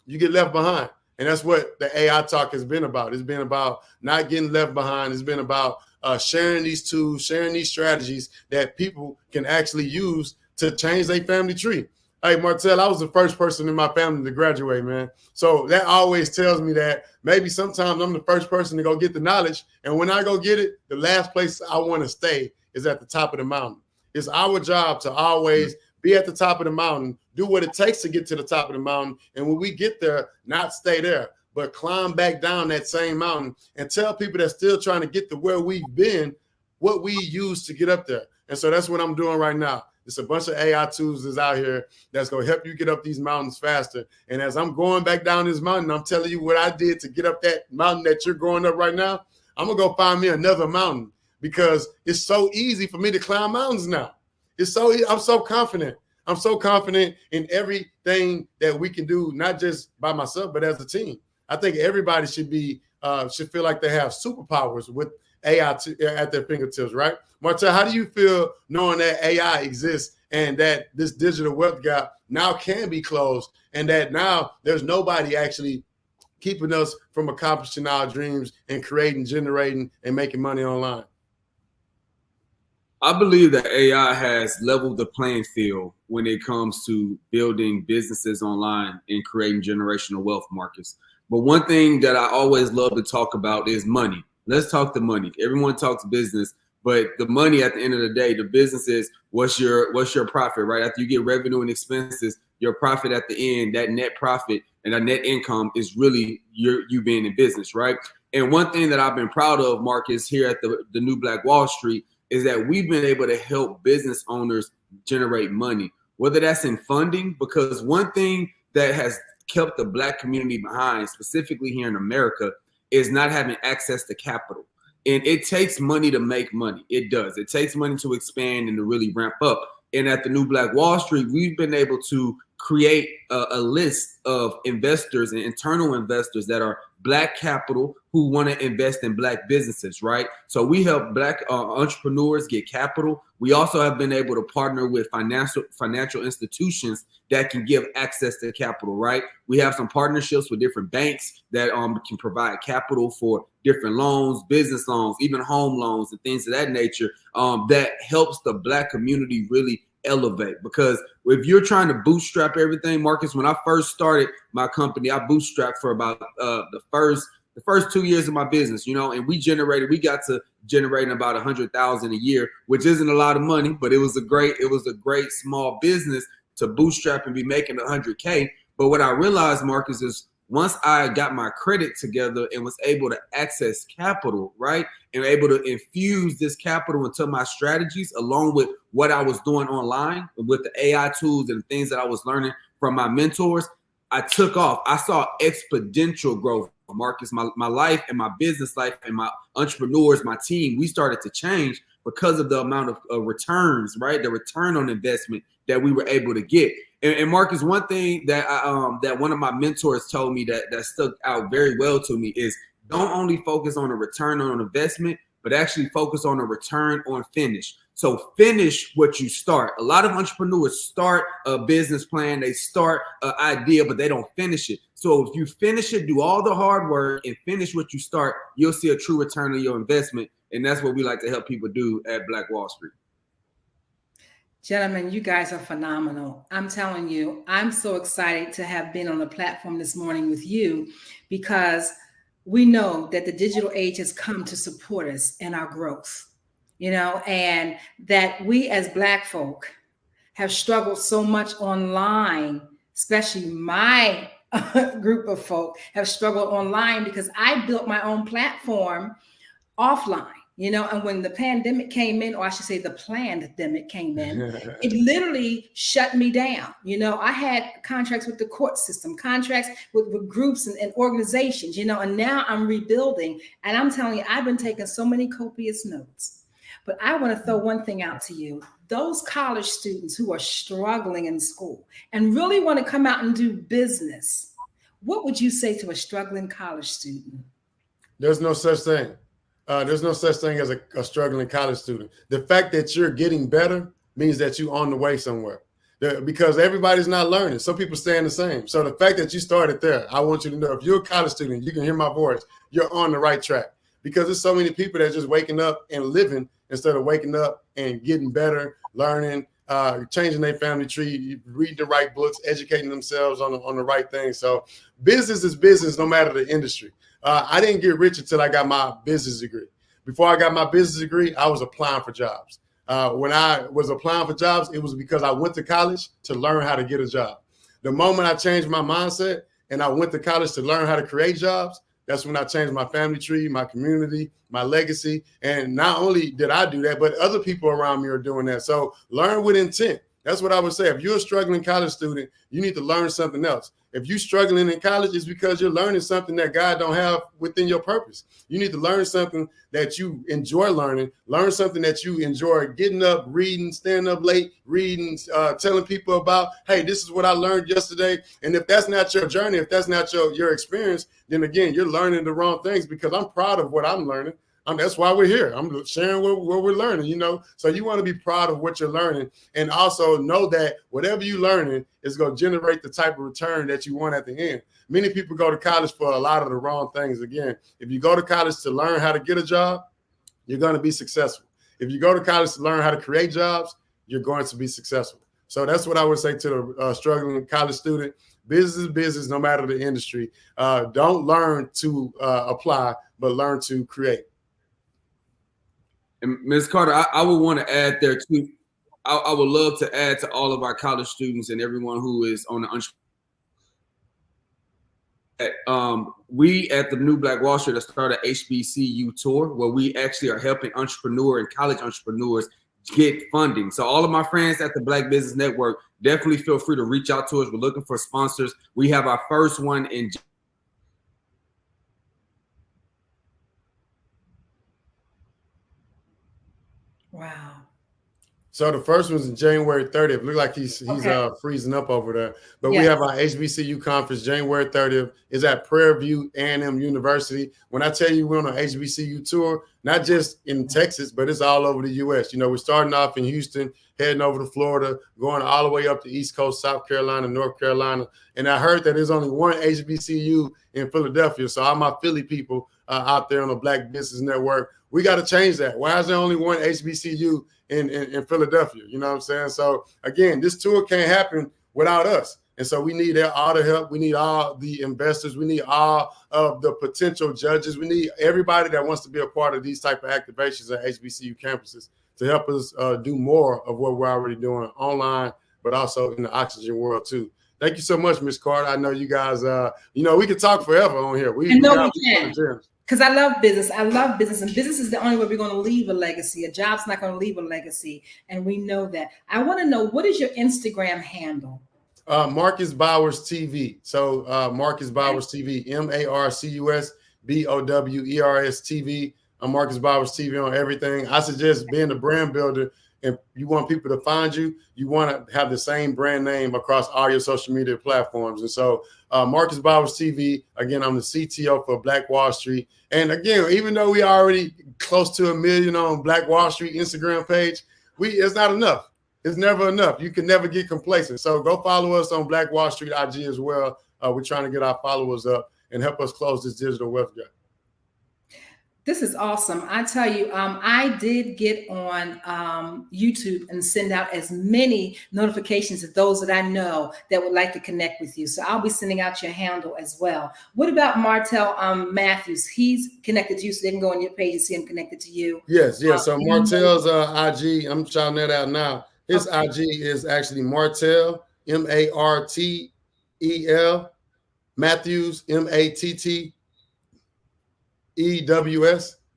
you get left behind. And that's what the AI talk has been about. It's been about not getting left behind. It's been about sharing these tools, sharing these strategies that people can actually use to change their family tree. Hey, Martell, I was the first person in my family to graduate, man. So that always tells me that maybe sometimes I'm the first person to go get the knowledge. And when I go get it, the last place I want to stay is at the top of the mountain. It's our job to always be at the top of the mountain, do what it takes to get to the top of the mountain. And when we get there, not stay there, but climb back down that same mountain and tell people that's still trying to get to where we've been, what we use to get up there. And so that's what I'm doing right now. It's a bunch of AI tools that's out here that's going to help you get up these mountains faster. And as I'm going back down this mountain, I'm telling you what I did to get up that mountain that you're going up right now. I'm going to go find me another mountain because it's so easy for me to climb mountains now. I'm so confident. I'm so confident in everything that we can do, not just by myself, but as a team. I think everybody should feel like they have superpowers with AI at their fingertips, right? Martell, how do you feel knowing that AI exists and that this digital wealth gap now can be closed, and that now there's nobody actually keeping us from accomplishing our dreams and creating, generating, and making money online? I believe that AI has leveled the playing field when it comes to building businesses online and creating generational wealth, Marcus. But one thing that I always love to talk about is money. Let's talk the money. Everyone talks business, but the money at the end of the day, the business is what's your profit, right? After you get revenue and expenses, your profit at the end, that net profit and that net income is really you being in business, right? And one thing that I've been proud of, Marcus, here at the New Black Wall Street, is that we've been able to help business owners generate money, whether that's in funding, because one thing that has kept the Black community behind, specifically here in America, is not having access to capital. And it takes money to make money. It does. It takes money to expand and to really ramp up. And at the New Black Wall Street, we've been able to create a list of investors and internal investors that are Black capital who want to invest in Black businesses, right? So we help Black entrepreneurs get capital. We also have been able to partner with financial institutions that can give access to capital, right? We have some partnerships with different banks that can provide capital for different loans, business loans, even home loans and things of that nature, that helps the Black community really elevate. Because if you're trying to bootstrap everything, Marcus, when I first started my company, I bootstrapped for about the first 2 years of my business, and we got to generating about 100,000 a year, which isn't a lot of money, but it was a great small business to bootstrap and be making 100K. But what I realized, Marcus, is once I got my credit together and was able to access capital, right, and able to infuse this capital into my strategies, along with what I was doing online with the AI tools and things that I was learning from my mentors, I took off. I saw exponential growth, Marcus. My life and my business life and my entrepreneurs, my team, we started to change because of the amount of returns, right? The return on investment that we were able to get. And Marcus, one thing that that one of my mentors told me that stuck out very well to me is don't only focus on a return on investment, but actually focus on a return on finish. So finish what you start. A lot of entrepreneurs start a business plan, they start an idea, but they don't finish it. So if you finish it, do all the hard work and finish what you start, you'll see a true return on your investment. And that's what we like to help people do at Black Wall Street. Gentlemen, you guys are phenomenal. I'm telling you, I'm so excited to have been on the platform this morning with you, because we know that the digital age has come to support us in our growth, and that we as Black folk have struggled so much online, especially my group of folk have struggled online because I built my own platform offline. And when the pandemic came in, or I should say the plandemic came in, it literally shut me down. I had contracts with the court system, contracts with groups and organizations, and now I'm rebuilding. And I'm telling you, I've been taking so many copious notes. But I want to throw one thing out to you. Those college students who are struggling in school and really want to come out and do business, what would you say to a struggling college student? There's no such thing. There's no such thing as a struggling college student. The fact that you're getting better means that you're on the way somewhere, because everybody's not learning. Some people staying the same. So the fact that you started there, I want you to know, if you're a college student, you can hear my voice, you're on the right track, because there's so many people that are just waking up and living instead of waking up and getting better, learning, changing their family tree, reading the right books, educating themselves on the right things. So business is business, no matter the industry. I didn't get rich until I got my business degree. Before I got my business degree, I was applying for jobs. When I was applying for jobs, it was because I went to college to learn how to get a job. The moment I changed my mindset and I went to college to learn how to create jobs, that's when I changed my family tree, my community, my legacy. And not only did I do that, but other people around me are doing that. So learn with intent. That's what I would say. If you're a struggling college student, you need to learn something else. If you're struggling in college, it's because you're learning something that God don't have within your purpose. You need to learn something that you enjoy learning, learn something that you enjoy getting up, reading, staying up late, reading, telling people about, hey, this is what I learned yesterday. And if that's not your journey, if that's not your experience, then again, you're learning the wrong things, because I'm proud of what I'm learning. That's why we're here. I'm sharing what we're learning, you know. So you want to be proud of what you're learning, and also know that whatever you're learning is going to generate the type of return that you want at the end. Many people go to college for a lot of the wrong things. Again, if you go to college to learn how to get a job, you're going to be successful. If you go to college to learn how to create jobs, you're going to be successful. So that's what I would say to the struggling college student. Business is business, no matter the industry. Don't learn to apply, but learn to create. And Ms. Carter, I would want to add there too. I would love to add to all of our college students and everyone who is on the we at the New Black Wall Street have started HBCU tour, where we actually are helping entrepreneur and college entrepreneurs get funding. So all of my friends at the Black Business Network, definitely feel free to reach out to us. We're looking for sponsors. We have our first one in Wow. So the first one's in January 30th. Look like he's freezing up over there. But we have our HBCU conference January 30th. Is at Prairie View A&M University. When I tell you we're on an HBCU tour, not just in Texas, but it's all over the U.S. You know, we're starting off in Houston, heading over to Florida, going all the way up the East Coast, South Carolina, North Carolina. And I heard that there's only one HBCU in Philadelphia. So all my Philly people out there on the Black Business Network, we got to change that. Why is there only one HBCU in Philadelphia? You know what I'm saying? So again, this tour can't happen without us. And so we need all the help. We need all the investors. We need all of the potential judges. We need everybody that wants to be a part of these type of activations at HBCU campuses to help us do more of what we're already doing online, but also in the oxygen world too. Thank you so much, Ms. Carter. I know you guys, you know, we could talk forever on here. We can. Because I love business. I love business. And business is the only way we're going to leave a legacy. A job's not going to leave a legacy. And we know that. I want to know, what is your Instagram handle? Marcus Bowers TV. So Marcus Bowers TV, MarcusBowers TV. I'm Marcus Bowers TV on everything. I suggest being a brand builder, and you want people to find you, you want to have the same brand name across all your social media platforms. And so Marcus Bowers TV, again, I'm the CTO for Black Wall Street. And again, even though we already close to 1 million on Black Wall Street Instagram page, it's not enough. It's never enough. You can never get complacent. So go follow us on Black Wall Street IG as well. We're trying to get our followers up and help us close this digital wealth gap. This is awesome. I tell you, I did get on YouTube and send out as many notifications to those that I know that would like to connect with you. So I'll be sending out your handle as well. What about Martell Matthews? He's connected to you, so they can go on your page and see him connected to you. Yes. So Martell's IG, I'm shouting that out now. His IG is actually Martell, Martel, Matthews, Mattews.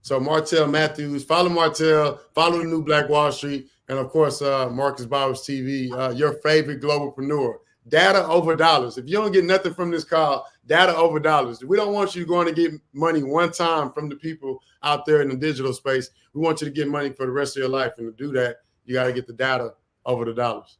So Martell Matthews. Follow Martell, follow the New Black Wall Street, and of course, Marcus Bowers TV, your favorite globalpreneur. Data over dollars. If you don't get nothing from this call, data over dollars. We don't want you going to get money one time from the people out there in the digital space. We want you to get money for the rest of your life. And to do that, you got to get the data over the dollars.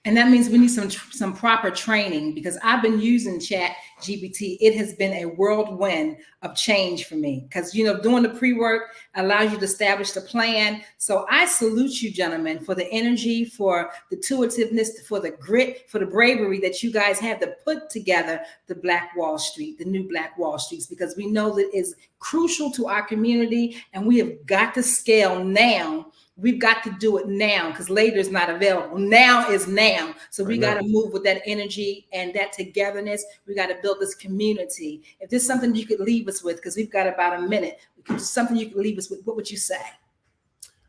And that means we need some proper training, because I've been using ChatGPT. It has been a whirlwind of change for me, because, you know, doing the pre-work allows you to establish the plan. So I salute you, gentlemen, for the energy, for the intuitiveness, for the grit, for the bravery that you guys have to put together the Black Wall Street, the New Black Wall Streets, because we know that is crucial to our community, and we have got to scale now. We've got to do it now, because later is not available. Now is now. So we got to move with that energy and that togetherness. We got to build this community. If there's something you could leave us with, because we've got about a minute, something you could leave us with, what would you say?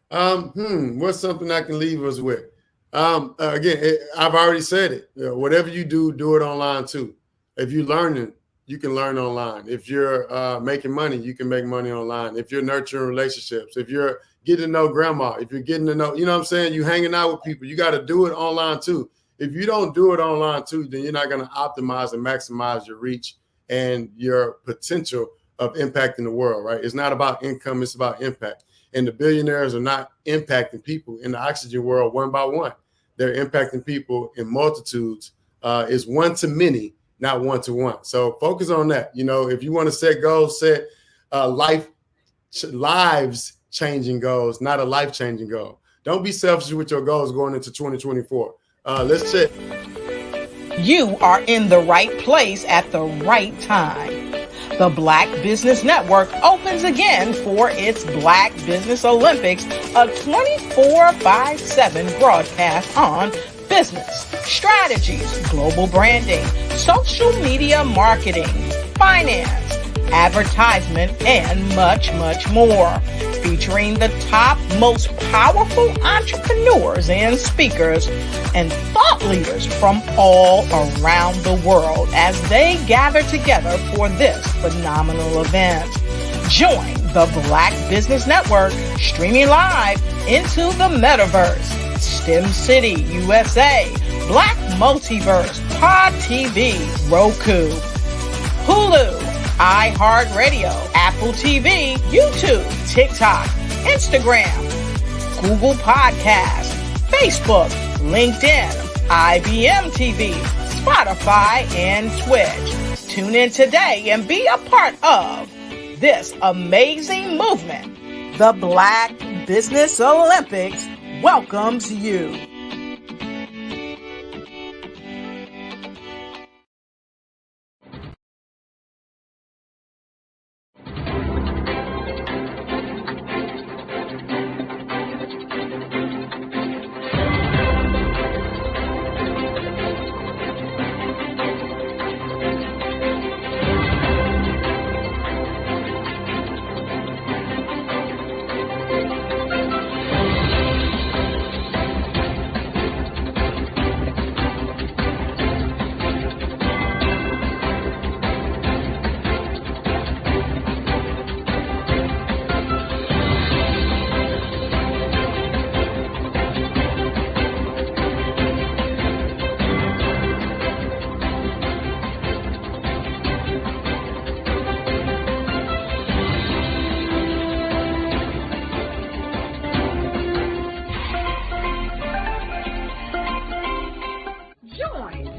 What's something I can leave us with? Again, I've already said it. You know, whatever you do, do it online too. If you're learning, you can learn online. If you're making money, you can make money online. If you're nurturing relationships, if you're getting to know grandma, if you're getting to know, you know what I'm saying, you hanging out with people, you got to do it online too. If you don't do it online too, then you're not going to optimize and maximize your reach and your potential of impacting the world, right? It's not about income, it's about impact. And the billionaires are not impacting people in the oxygen world one by one. They're impacting people in multitudes. It's one to many, not one to one. So focus on that. You know, if you want to set goals, set life lives changing goals, not a life changing goal. Don't be selfish with your goals going into 2024. Let's check. You are in the right place at the right time. The Black Business Network opens again for its Black Business Olympics, a 24/7 broadcast on business, strategies, global branding, social media marketing, finance, advertisement, and much, much more. Featuring the top, most powerful entrepreneurs and speakers and thought leaders from all around the world as they gather together for this phenomenal event. Join the Black Business Network streaming live into the metaverse, STEM City, USA, Black Multiverse, Pod TV, Roku, Hulu, iHeartRadio, Apple TV, YouTube, TikTok, Instagram, Google Podcasts, Facebook, LinkedIn, IBM TV, Spotify, and Twitch. Tune in today and be a part of this amazing movement. The Black Business Olympics welcomes you.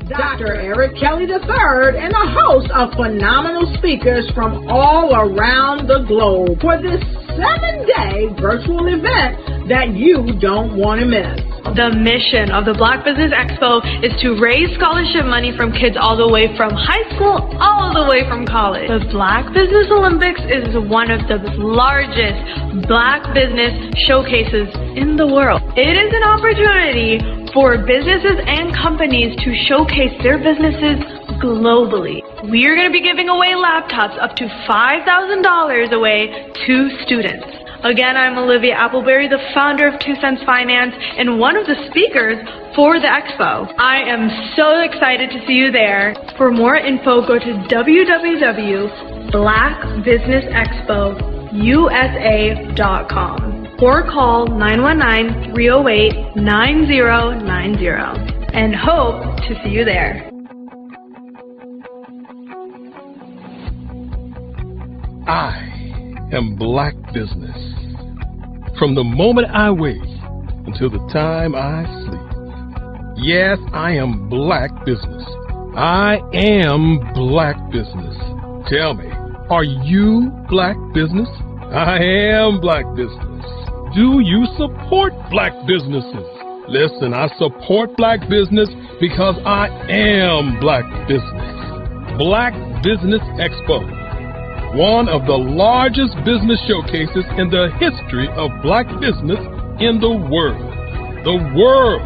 Dr. Eric Kelly III and the host of phenomenal speakers from all around the globe for this 7-day virtual event that you don't want to miss. The mission of the Black Business Expo is to raise scholarship money from kids all the way from high school all the way from college. The Black Business Olympics is one of the largest Black business showcases in the world. It is an opportunity for businesses and companies to showcase their businesses globally. We are going to be giving away laptops up to $5,000 away to students. Again, I'm Olivia Appleberry, the founder of 2 Cents Finance and one of the speakers for the expo. I am so excited to see you there. For more info, go to www.blackbusinessexpousa.com or call 919-308-9090 and hope to see you there. I am Black Business. From the moment I wake until the time I sleep. Yes, I am Black Business. I am Black Business. Tell me, are you Black Business? I am Black Business. Do you support Black businesses? Listen, I support Black business because I am Black Business. Black Business Expo, one of the largest business showcases in the history of Black business in the world. The world!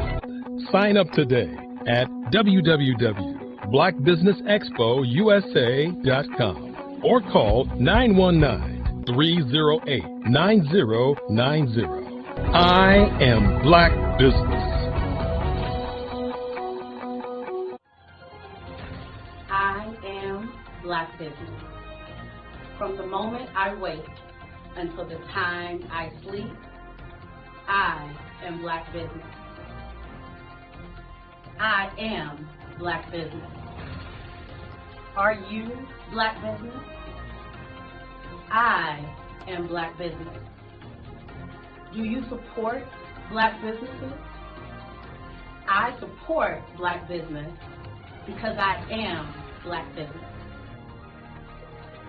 Sign up today at www.blackbusinessexpousa.com or call 919-308-9090. I am Black Business. I am Black Business. From the moment I wake until the time I sleep, I am Black Business. I am Black Business. Are you Black Business? I am Black Business. Do you support Black businesses? I support Black business because I am Black Business.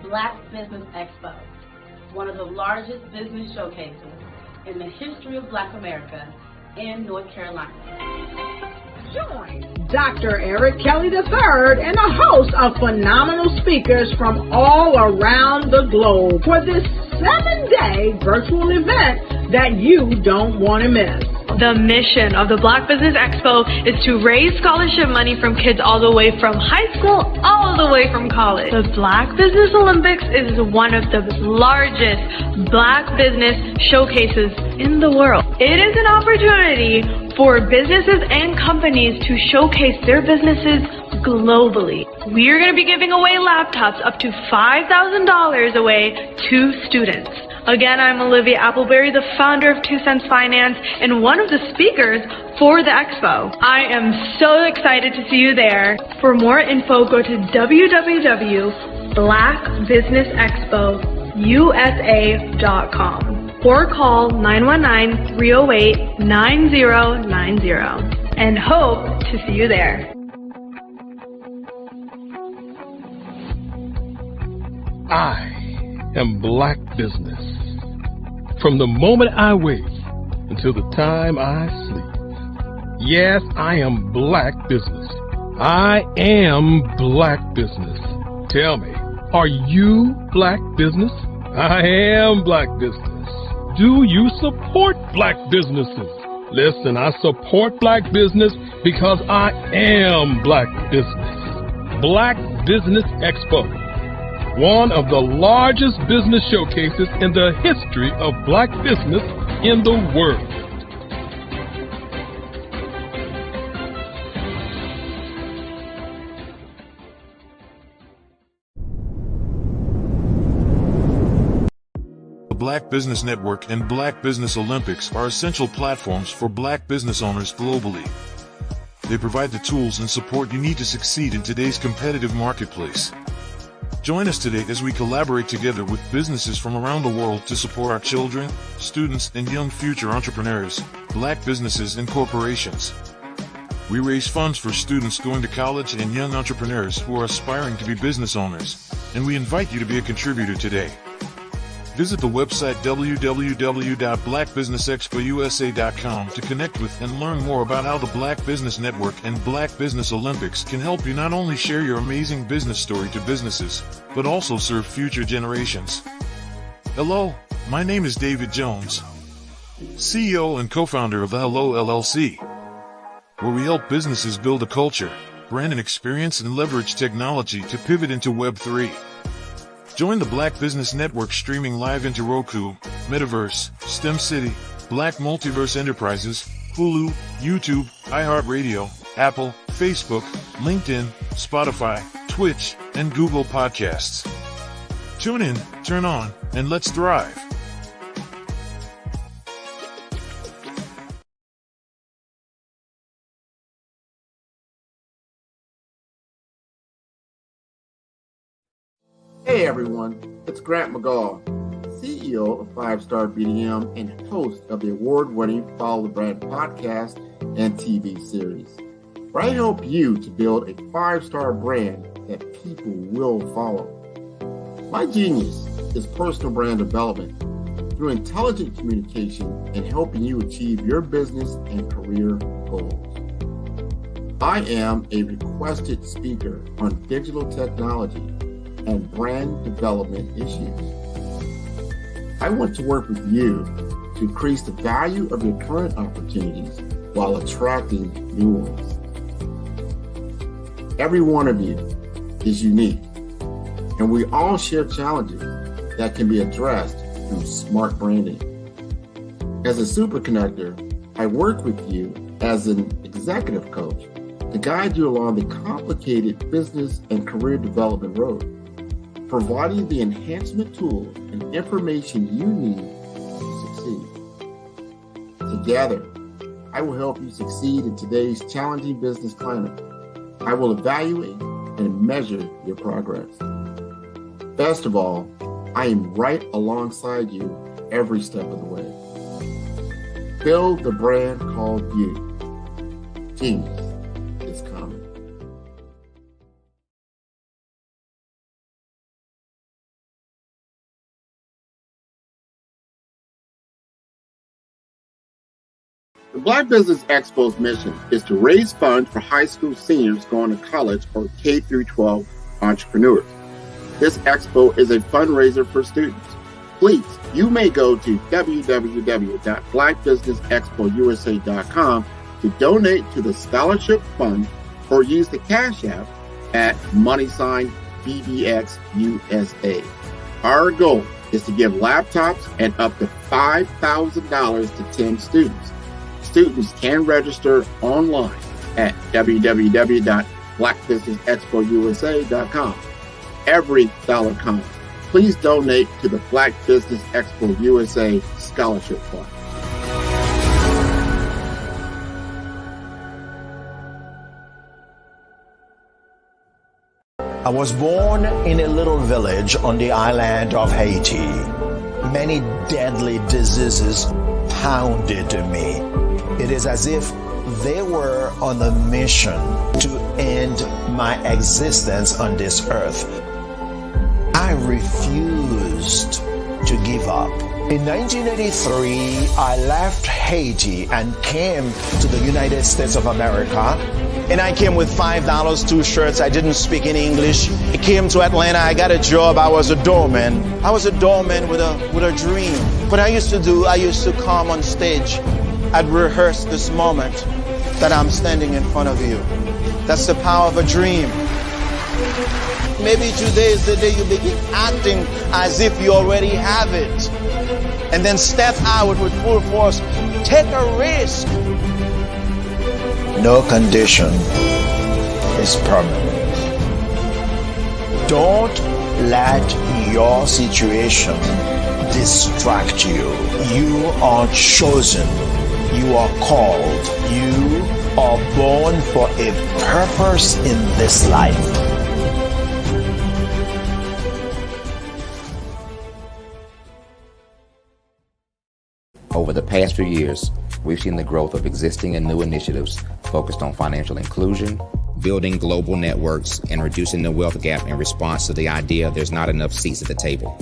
Black Business Expo, one of the largest business showcases in the history of Black America in North Carolina. Join Dr. Eric Kelly III and a host of phenomenal speakers from all around the globe for this 7-day virtual event that you don't want to miss. The mission of the Black Business Expo is to raise scholarship money from kids all the way from high school all the way from college. The Black Business Olympics is one of the largest Black business showcases in the world. It is an opportunity for businesses and companies to showcase their businesses globally. We are going to be giving away laptops up to $5,000 away to students. Again, I'm Olivia Appleberry, the founder of 2 Cents Finance and one of the speakers for the expo. I am so excited to see you there. For more info, go to www.blackbusinessexpousa.com or call 919-308-9090 and hope to see you there. I am Black Business. From the moment I wake until the time I sleep. Yes, I am Black Business. I am Black Business. Tell me, are you Black Business? I am Black Business. Do you support Black businesses? Listen, I support Black business because I am Black Business. Black Business Expo, one of the largest business showcases in the history of Black business in the world. The Black Business Network and Black Business Olympics are essential platforms for Black business owners globally. They provide the tools and support you need to succeed in today's competitive marketplace. Join us today as we collaborate together with businesses from around the world to support our children, students, and young future entrepreneurs, Black businesses and corporations. We raise funds for students going to college and young entrepreneurs who are aspiring to be business owners, and we invite you to be a contributor today. Visit the website www.blackbusinessexpousa.com to connect with and learn more about how the Black Business Network and Black Business Olympics can help you not only share your amazing business story to businesses, but also serve future generations. Hello, my name is David Jones, CEO and co-founder of the Hello LLC, where we help businesses build a culture, brand an experience, and leverage technology to pivot into Web3. Join the Black Business Network streaming live into Roku, Metaverse, STEM City, Black Multiverse Enterprises, Hulu, YouTube, iHeartRadio, Apple, Facebook, LinkedIn, Spotify, Twitch, and Google Podcasts. Tune in, turn on, and let's thrive. Hey everyone, it's Grant McGaw, CEO of 5-Star BDM and host of the award-winning Follow the Brand podcast and TV series, where I help you to build a 5-star brand that people will follow. My genius is personal brand development through intelligent communication and helping you achieve your business and career goals. I am a requested speaker on digital technology and brand development issues. I want to work with you to increase the value of your current opportunities while attracting new ones. Every one of you is unique, and we all share challenges that can be addressed through smart branding. As a superconnector, I work with you as an executive coach to guide you along the complicated business and career development road, providing the enhancement tools and information you need to succeed. Together, I will help you succeed in today's challenging business climate. I will evaluate and measure your progress. Best of all, I am right alongside you every step of the way. Build the brand called you. Genius. The Black Business Expo's mission is to raise funds for high school seniors going to college or K through 12 entrepreneurs. This expo is a fundraiser for students. Please, you may go to www.blackbusinessexpousa.com to donate to the scholarship fund or use the Cash App at $BBXUSA. Our goal is to give laptops and up to $5,000 to 10 students. Students can register online at www.blackbusinessexpousa.com. Every dollar counts. Please donate to the Black Business Expo USA Scholarship Fund. I was born in a little village on the island of Haiti. Many deadly diseases pounded me. It is as if they were on a mission to end my existence on this earth. I refused to give up. In 1983, I left Haiti and came to the United States of America. And I came with $5, 2 shirts. I didn't speak any English. I came to Atlanta. I got a job. I was a doorman. I was a doorman with a dream. What I used to do, I used to come on stage. I'd rehearse this moment that I'm standing in front of you. That's the power of a dream. Maybe today is the day you begin acting as if you already have it. And then step out with full force. Take a risk. No condition is permanent. Don't let your situation distract you. You are chosen. You are called. You are born for a purpose in this life. Over the past few years, we've seen the growth of existing and new initiatives focused on financial inclusion, building global networks, and reducing the wealth gap in response to the idea there's not enough seats at the table.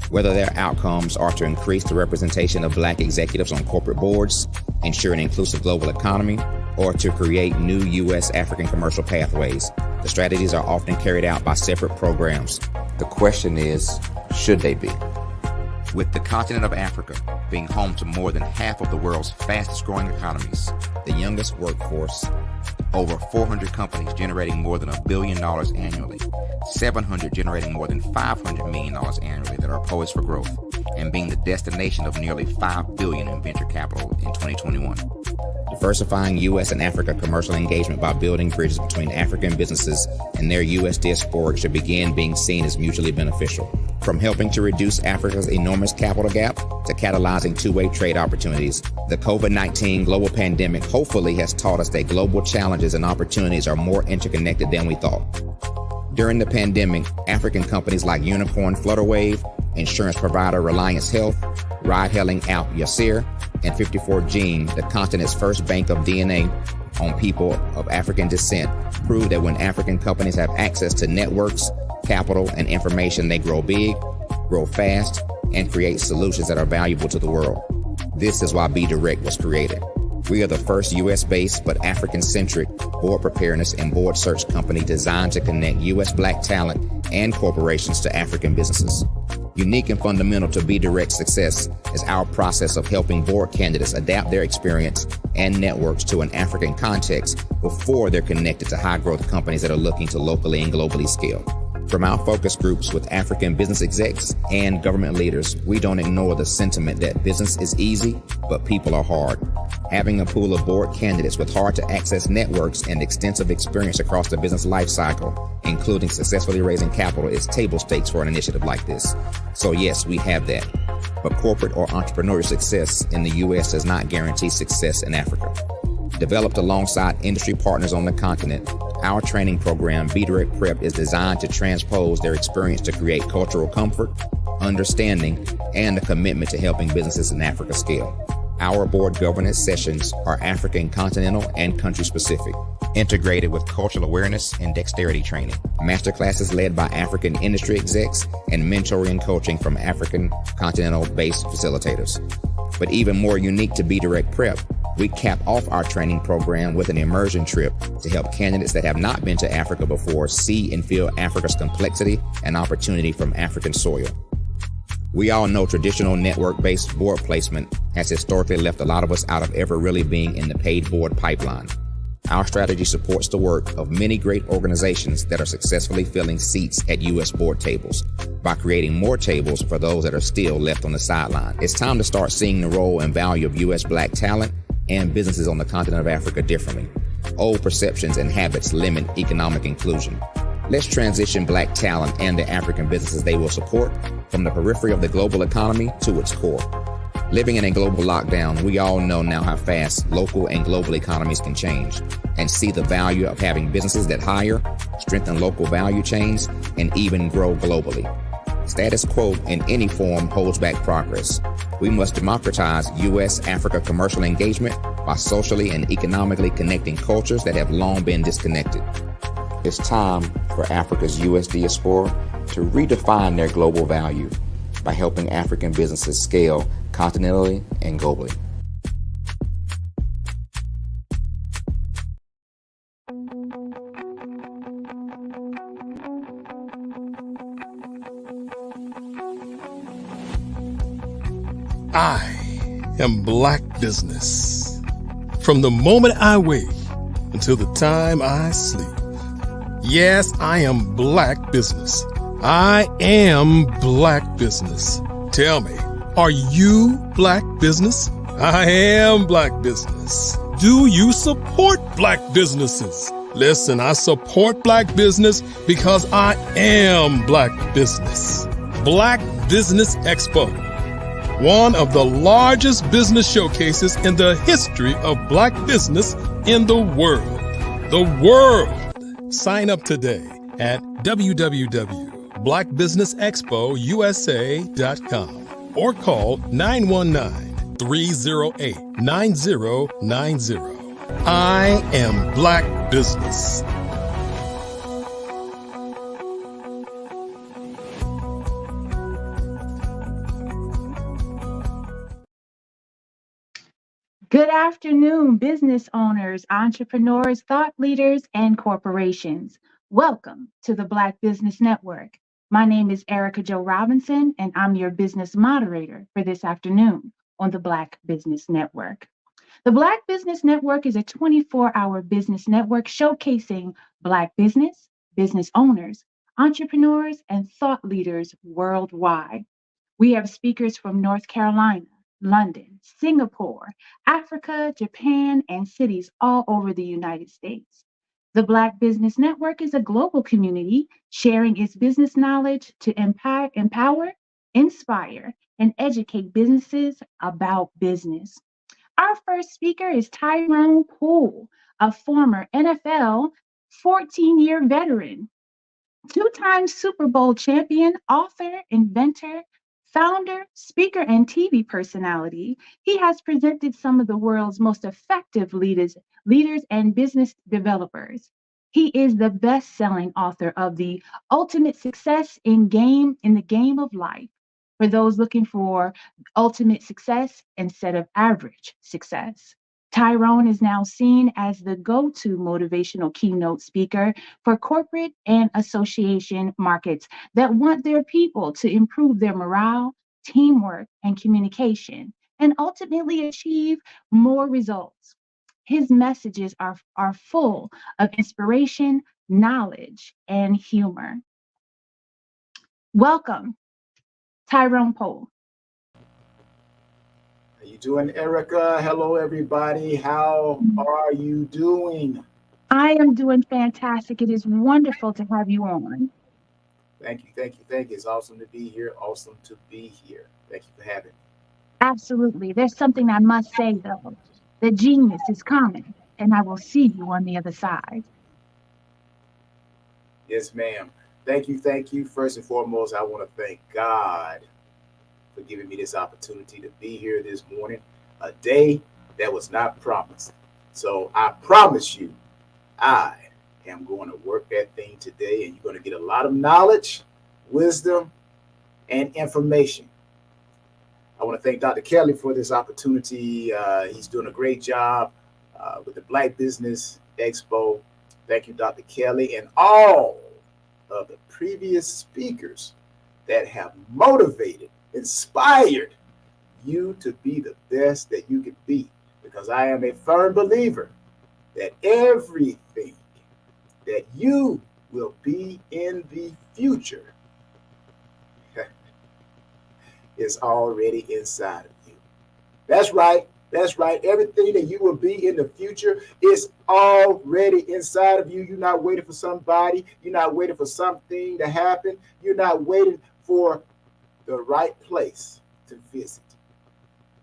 Whether their outcomes are to increase the representation of Black executives on corporate boards, ensure an inclusive global economy, or to create new U.S. African commercial pathways, the strategies are often carried out by separate programs. The question is, should they be? With the continent of Africa being home to more than half of the world's fastest growing economies, the youngest workforce, over 400 companies generating more than $1 billion annually, 700 generating more than $500 million annually that are poised for growth, and being the destination of nearly $5 billion in venture capital in 2021. Diversifying U.S. and Africa commercial engagement by building bridges between African businesses and their U.S. diaspora should begin being seen as mutually beneficial. From helping to reduce Africa's enormous capital gap to catalyzing two-way trade opportunities, the COVID-19 global pandemic hopefully has taught us that global challenges and opportunities are more interconnected than we thought. During the pandemic, African companies like Unicorn Flutterwave, insurance provider Reliance Health, ride-hailing app Yasir, and 54Gene, the continent's first bank of DNA on people of African descent, proved that when African companies have access to networks, capital, and information, they grow big, grow fast, and create solutions that are valuable to the world. This is why BeDirect was created. We are the first U.S.-based but African-centric board preparedness and board search company designed to connect U.S. Black talent and corporations to African businesses. Unique and fundamental to BeDirect's success is our process of helping board candidates adapt their experience and networks to an African context before they're connected to high-growth companies that are looking to locally and globally scale. From our focus groups with African business execs and government leaders, we don't ignore the sentiment that business is easy, but people are hard. Having a pool of board candidates with hard-to-access networks and extensive experience across the business life cycle, including successfully raising capital, is table stakes for an initiative like this. So yes, we have that. But corporate or entrepreneurial success in the U.S. does not guarantee success in Africa. Developed alongside industry partners on the continent, our training program, BeDirect Prep, is designed to transpose their experience to create cultural comfort, understanding, and a commitment to helping businesses in Africa scale. Our board governance sessions are African continental and country specific, integrated with cultural awareness and dexterity training, masterclasses led by African industry execs, and mentoring and coaching from African continental based facilitators. But even more unique to BeDirect Prep, We cap off our training program with an immersion trip to help candidates that have not been to Africa before see and feel Africa's complexity and opportunity from African soil. We all know traditional network-based board placement has historically left a lot of us out of ever really being in the paid board pipeline. Our strategy supports the work of many great organizations that are successfully filling seats at U.S. board tables by creating more tables for those that are still left on the sideline. It's time to start seeing the role and value of U.S. Black talent and businesses on the continent of Africa differently. Old perceptions and habits limit economic inclusion. Let's transition Black talent and the African businesses they will support from the periphery of the global economy to its core. Living in a global lockdown, we all know now how fast local and global economies can change and see the value of having businesses that hire, strengthen local value chains, and even grow globally. Status quo in any form holds back progress. We must democratize U.S.-Africa commercial engagement by socially and economically connecting cultures that have long been disconnected. It's time for Africa's U.S. diaspora to redefine their global value by helping African businesses scale continentally and globally. I am Black Business. From the moment I wake until the time I sleep. Yes, I am Black Business. I am Black Business. Tell me, are you Black Business? I am Black Business. Do you support Black businesses? Listen, I support Black business because I am Black Business. Black Business Expo, one of the largest business showcases in the history of Black business in the world. The world! Sign up today at www.blackbusinessexpousa.com or call 919-308-9090. I am Black Business. Good afternoon, business owners, entrepreneurs, thought leaders, and corporations. Welcome to the Black Business Network. My name is Erica Jo Robinson, and I'm your business moderator for this afternoon on the Black Business Network. The Black Business Network is a 24-hour business network showcasing Black business, business owners, entrepreneurs, and thought leaders worldwide. We have speakers from North Carolina, London, Singapore, Africa, Japan, and cities all over the United States. The Black Business Network is a global community sharing its business knowledge to empower, inspire, and educate businesses about business. Our first speaker is Tyrone Poole, a former NFL 14-year veteran, two-time Super Bowl champion, author, inventor, founder, speaker, and TV personality. He has presented some of the world's most effective leaders and business developers. He is the best-selling author of The Ultimate Success in the Game of Life, for those looking for ultimate success instead of average success. Tyrone is now seen as the go-to motivational keynote speaker for corporate and association markets that want their people to improve their morale, teamwork, and communication, and ultimately achieve more results. His messages are full of inspiration, knowledge, and humor. Welcome, Tyrone Poole. How you doing, Erica? Hello, everybody. How are you doing? I am doing fantastic. It is wonderful to have you on. Thank you, thank you, thank you. It's awesome to be here. Awesome to be here. Thank you for having me. Absolutely. There's something I must say, though. The genius is coming, and I will see you on the other side. Yes, ma'am. Thank you, thank you. First and foremost, I want to thank God for giving me this opportunity to be here this morning, a day that was not promised. So I promise you, I am going to work that thing today, and you're going to get a lot of knowledge, wisdom, and information. I want want to thank Dr. Kelly for this opportunity. He's doing a great job with the Black Business Expo. Thank you, Dr. Kelly, and all of the previous speakers that have motivated, inspired you to be the best that you can be. Because I am a firm believer that everything that you will be in the future is already inside of you. That's right. That's right. Everything that you will be in the future is already inside of you. You're not waiting for somebody. You're not waiting for something to happen. You're not waiting for the right place to visit.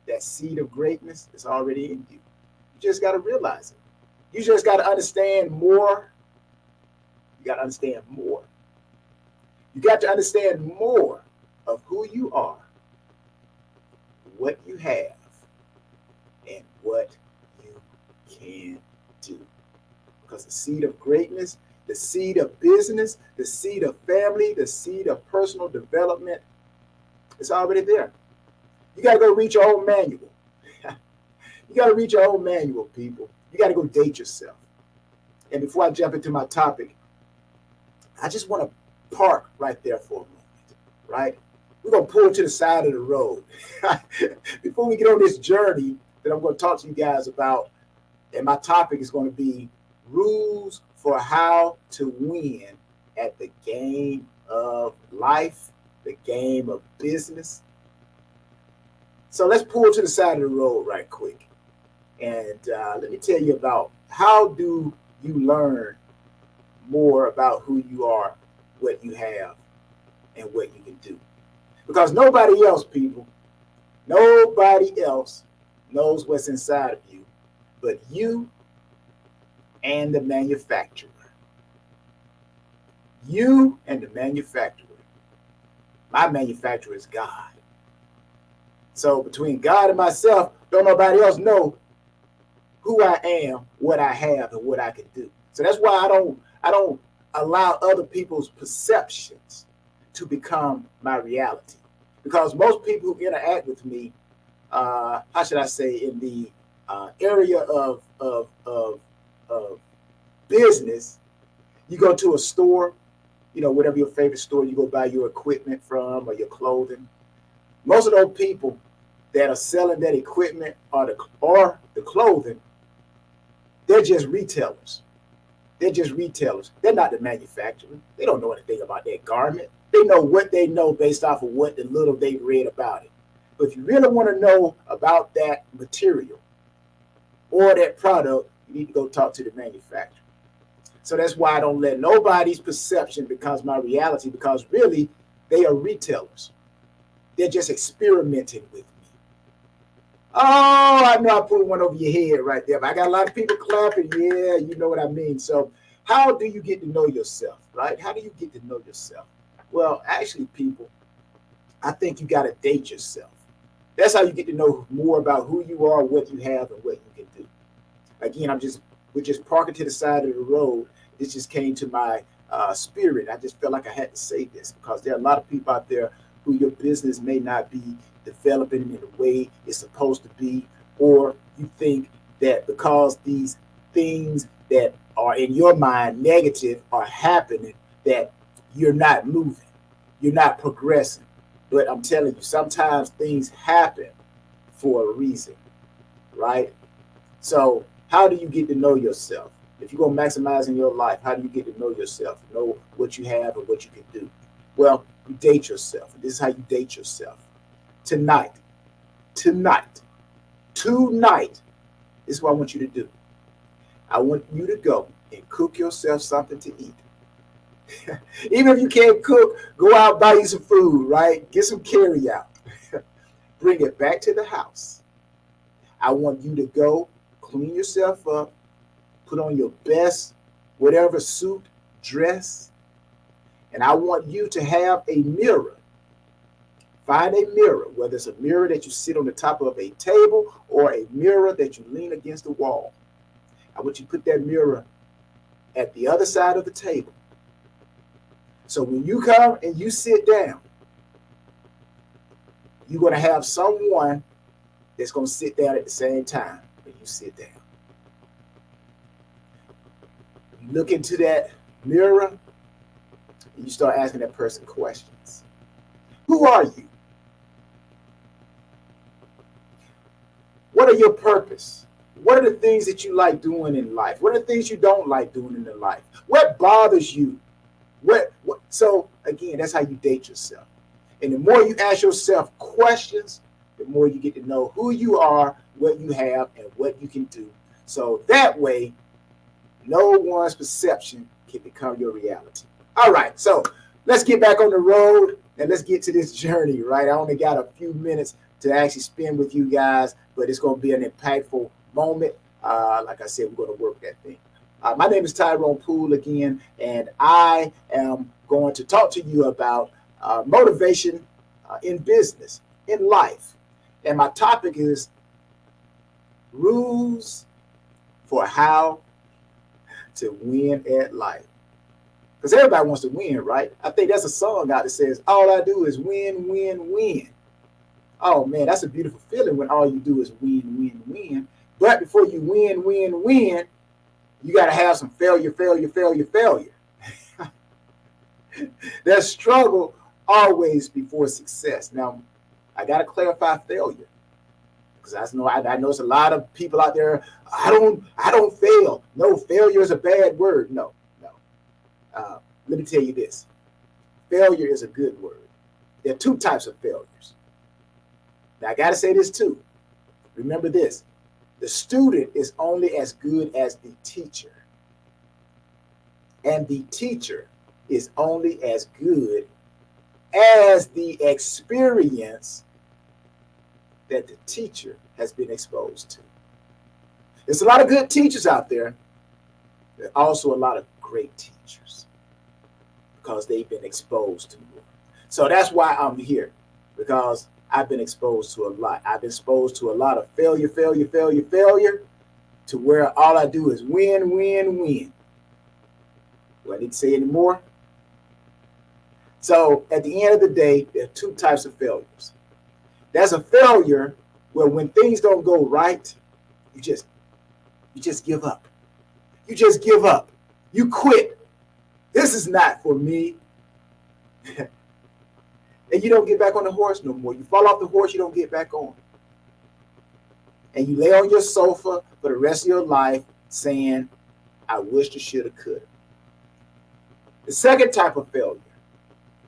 That seed of greatness is already in you. You just got to realize it. You just got to understand more. You got to understand more. You got to understand more of who you are, what you have, and what you can do. Because the seed of greatness, the seed of business, the seed of family, the seed of personal development is already there. You got to go read your own manual. You got to read your own manual, people. You got to go date yourself. And before I jump into my topic, I just want to park right there for a moment, right? We're going to pull to the side of the road. Before we get on this journey that I'm going to talk to you guys about, and my topic is going to be rules for how to win at the game of life, the game of business. So let's pull to the side of the road right quick. And let me tell you about how do you learn more about who you are, what you have, and what you can do. Because nobody else, people, nobody else knows what's inside of you but you and the manufacturer. You and the manufacturer. My manufacturer is God. So between God and myself, don't nobody else know who I am, what I have, and what I can do. So that's why I don't allow other people's perceptions to become my reality. Because most people who interact with me, how should I say, in the area of business, you go to a store, you know, whatever your favorite store you go buy your equipment from or your clothing. Most of those people that are selling that equipment or the clothing, they're just retailers. They're just retailers. They're not the manufacturer. They don't know anything about that garment. They know what they know based off of what the little they read about it. But if you really want to know about that material or that product, you need to go talk to the manufacturer. So that's why I don't let nobody's perception become my reality, because really they are retailers. They're just experimenting with me. Oh, I know I put one over your head right there, but I got a lot of people clapping. Yeah, you know what I mean. So how do you get to know yourself, right? How do you get to know yourself? Well, actually, people, I think you got to date yourself. That's how you get to know more about who you are, what you have, and what you can do. Again, we're just parking to the side of the road. This just came to my spirit. I just felt like I had to say this because there are a lot of people out there who your business may not be developing in the way it's supposed to be, or you think that because these things that are in your mind negative are happening, that you're not moving, you're not progressing. But I'm telling you, sometimes things happen for a reason, right? So how do you get to know yourself? If you're going to maximize in your life, how do you get to know yourself? Know what you have and what you can do. Well, you date yourself. This is how you date yourself. Tonight, this is what I want you to do. I want you to go and cook yourself something to eat. Even if you can't cook, go out, buy you some food, right? Get some carry out. Bring it back to the house. I want you to go clean yourself up, put on your best, whatever suit, dress, and I want you to have a mirror. Find a mirror, whether it's a mirror that you sit on the top of a table or a mirror that you lean against the wall. I want you to put that mirror at the other side of the table. So when you come and you sit down, you're going to have someone that's going to sit down at the same time when you sit down. You look into that mirror and you start asking that person questions. Who are you? What are your purpose? What are the things that you like doing in life? What are the things you don't like doing in the life? What bothers you? So again, that's how you date yourself. And the more you ask yourself questions, the more you get to know who you are, what you have, and what you can do. So that way, no one's perception can become your reality. All right, so let's get back on the road and let's get to this journey, right? I only got a few minutes to actually spend with you guys, but it's going to be an impactful moment. Like I said, we're going to work that thing. My name is Tyrone Poole again, and I am going to talk to you about motivation in business, in life. And my topic is rules for how to win at life. Because everybody wants to win, right? I think that's a song out that says, all I do is win, win, win. Oh, man, that's a beautiful feeling when all you do is win, win, win. But before you win, win, win, you got to have some failure. There's struggle always before success. Now, I got to clarify failure. Because I know it's a lot of people out there, I don't fail. No, failure is a bad word. No. Let me tell you this. Failure is a good word. There are two types of failures. Now, I got to say this too. Remember this. The student is only as good as the teacher. And the teacher is only as good as the experience that the teacher has been exposed to. There's a lot of good teachers out there. There are also a lot of great teachers because they've been exposed to more. So that's why I'm here, because I've been exposed to a lot. I've been exposed to a lot of failure, to where all I do is win, win, win. Do I need to say any more? So at the end of the day, there are two types of failures. There's a failure where when things don't go right, you just give up. You just give up. You quit. This is not for me. And you don't get back on the horse no more. You fall off the horse, you don't get back on. And you lay on your sofa for the rest of your life saying, I wished, shoulda, coulda. The second type of failure.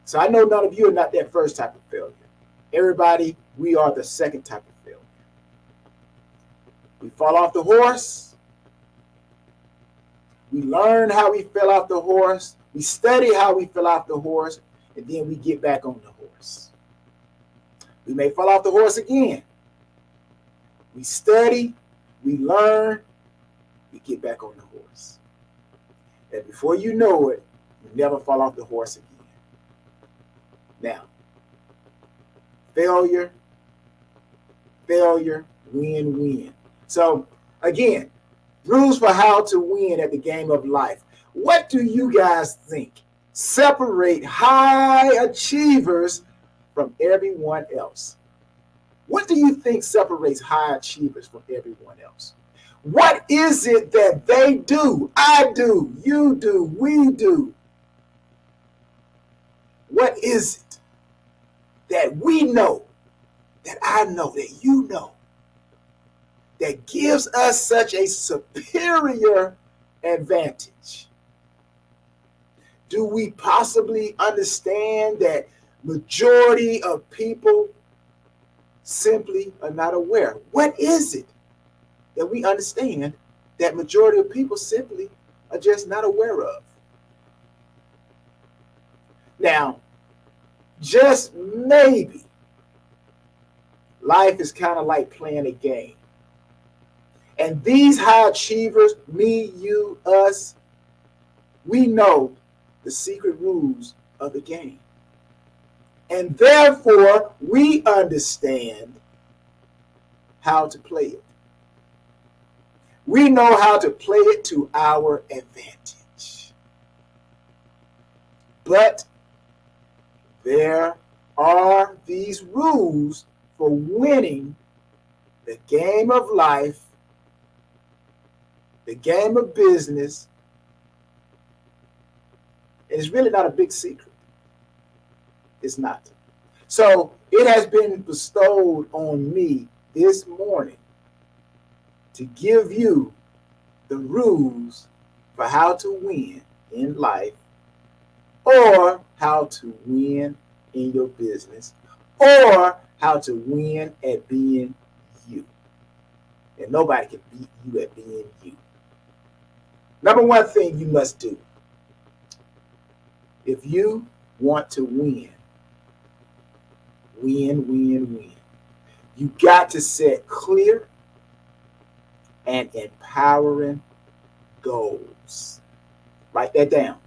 So I know none of you are not that first type of failure. Everybody, we are the second type of failure. We fall off the horse. We learn how we fell off the horse. We study how we fell off the horse. And then we get back on the horse. We may fall off the horse again. We study, we learn, we get back on the horse. And before you know it, you never fall off the horse again. Now, failure, win, win. So again, rules for how to win at the game of life. What do you guys think separate high achievers from everyone else? What do you think separates high achievers from everyone else? What is it that they do? I do, you do, we do. What is it that we know, that I know, that you know, that gives us such a superior advantage? Do we possibly understand that majority of people simply are not aware? What is it that we understand that majority of people simply are just not aware of? Now, just maybe, life is kind of like playing a game. And these high achievers, me, you, us, we know the secret rules of the game. And therefore, we understand how to play it. We know how to play it to our advantage. But there are these rules for winning the game of life, the game of business, and it's really not a big secret. It's not. So it has been bestowed on me this morning to give you the rules for how to win in life, or how to win in your business, or how to win at being you. And nobody can beat you at being you. Number one thing you must do if you want to win, you got to set clear and empowering goals. Write that down.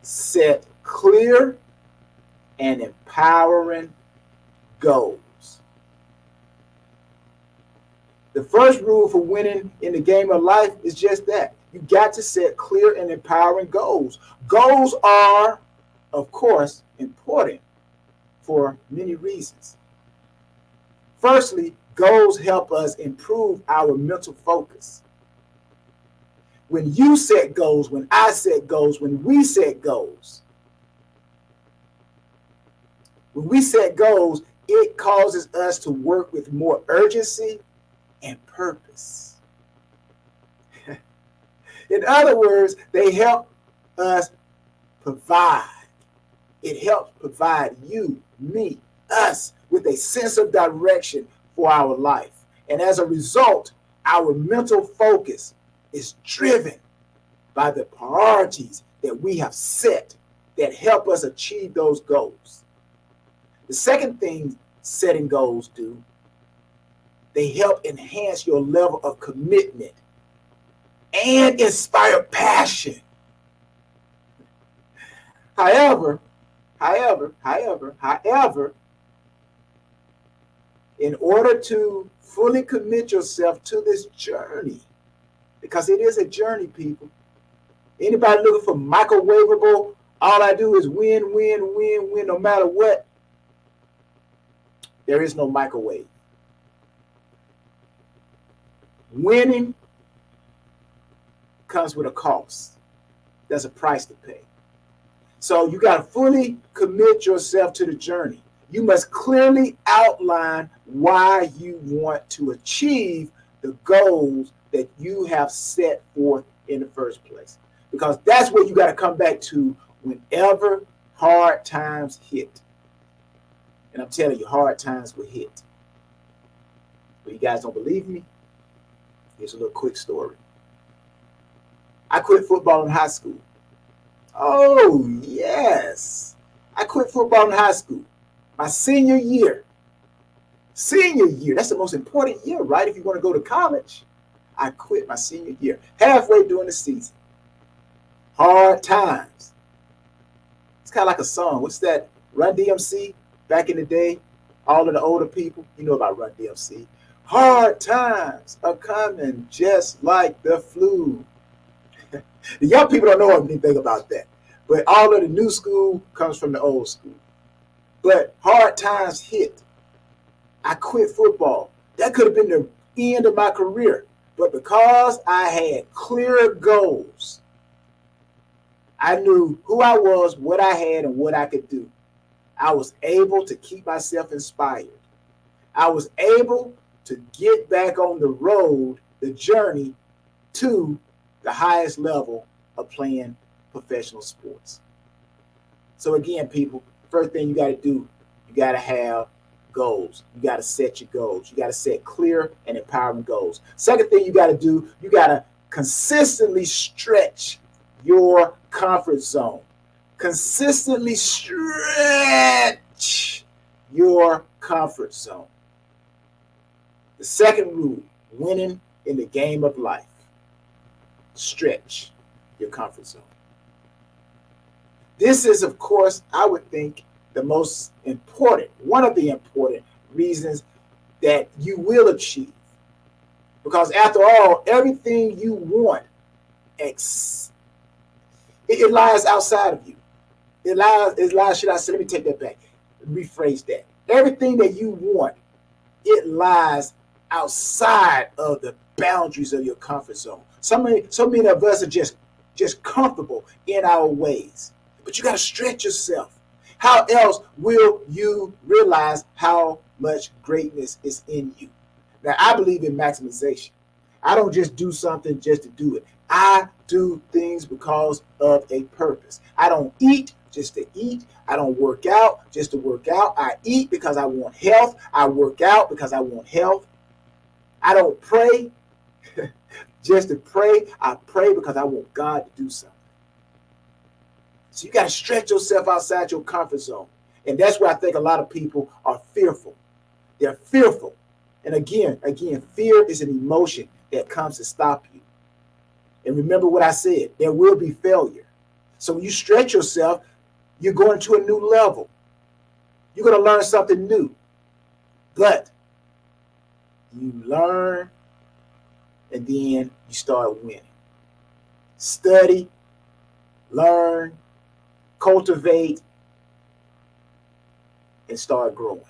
Set clear and empowering goals. The first rule for winning in the game of life is just that. You got to set clear and empowering goals. Goals are, of course, important for many reasons. Firstly, goals help us improve our mental focus. When you set goals, when I set goals, when we set goals, it causes us to work with more urgency and purpose. In other words, they help us provide. It helps provide you, me, us with a sense of direction for our life. And as a result, our mental focus is driven by the priorities that we have set that help us achieve those goals. The second thing setting goals do, they help enhance your level of commitment and inspire passion. However, in order to fully commit yourself to this journey, because it is a journey, people. Anybody looking for microwavable, all I do is win, no matter what? There is no microwave. Winning comes with a cost. There's a price to pay. So you got to fully commit yourself to the journey. You must clearly outline why you want to achieve the goals that you have set forth in the first place. Because that's what you got to come back to whenever hard times hit. And I'm telling you, hard times will hit. But you guys don't believe me? Here's a little quick story. I quit football in high school. Oh, yes. I quit football in high school. My senior year. That's the most important year, right? If you want to go to college. I quit my senior year, halfway during the season. Hard times. It's kind of like a song. What's that? Run DMC back in the day. All of the older people, you know about Run DMC. Hard times are coming just like the flu. The young people don't know anything about that. But all of the new school comes from the old school. But hard times hit. I quit football. That could have been the end of my career. But because I had clear goals, I knew who I was, what I had, and what I could do. I was able to keep myself inspired. I was able to get back on the road, the journey to the highest level of playing professional sports. So again, people, first thing you got to do, you got to have goals. You got to set your goals. You got to set clear and empowering goals. Second thing you got to do, you got to consistently stretch your comfort zone. Consistently stretch your comfort zone. The second rule, winning in the game of life. Stretch your comfort zone. This is, of course, I would think, the most important, one of the important reasons that you will achieve. Because after all, everything you want, it lies outside of you. It lies, should I say, let me take that back. Rephrase that. Everything that you want, it lies outside of the boundaries of your comfort zone. So many of us are just comfortable in our ways. But you got to stretch yourself. How else will you realize how much greatness is in you? Now, I believe in maximization. I don't just do something just to do it. I do things because of a purpose. I don't eat just to eat. I don't work out just to work out. I eat because I want health. I work out because I want health. I don't pray just to pray. I pray because I want God to do something. So you got to stretch yourself outside your comfort zone. And that's where I think a lot of people are fearful. They're fearful. And again, fear is an emotion that comes to stop you. And remember what I said, there will be failure. So when you stretch yourself, you're going to a new level. You're going to learn something new. But you learn and then you start winning. Study, learn, cultivate, and start growing.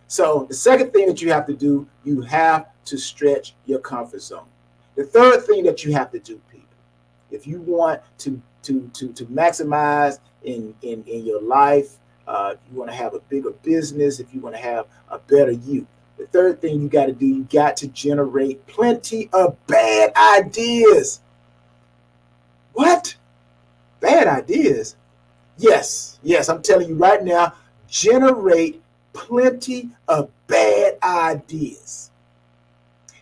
So the second thing that you have to do, you have to stretch your comfort zone. The third thing that you have to do, people, if you want to maximize in your life, if you want to have a bigger business, if you want to have a better you, the third thing you got to do, you got to generate plenty of bad ideas. What? Bad ideas? Yes, I'm telling you right now, generate plenty of bad ideas.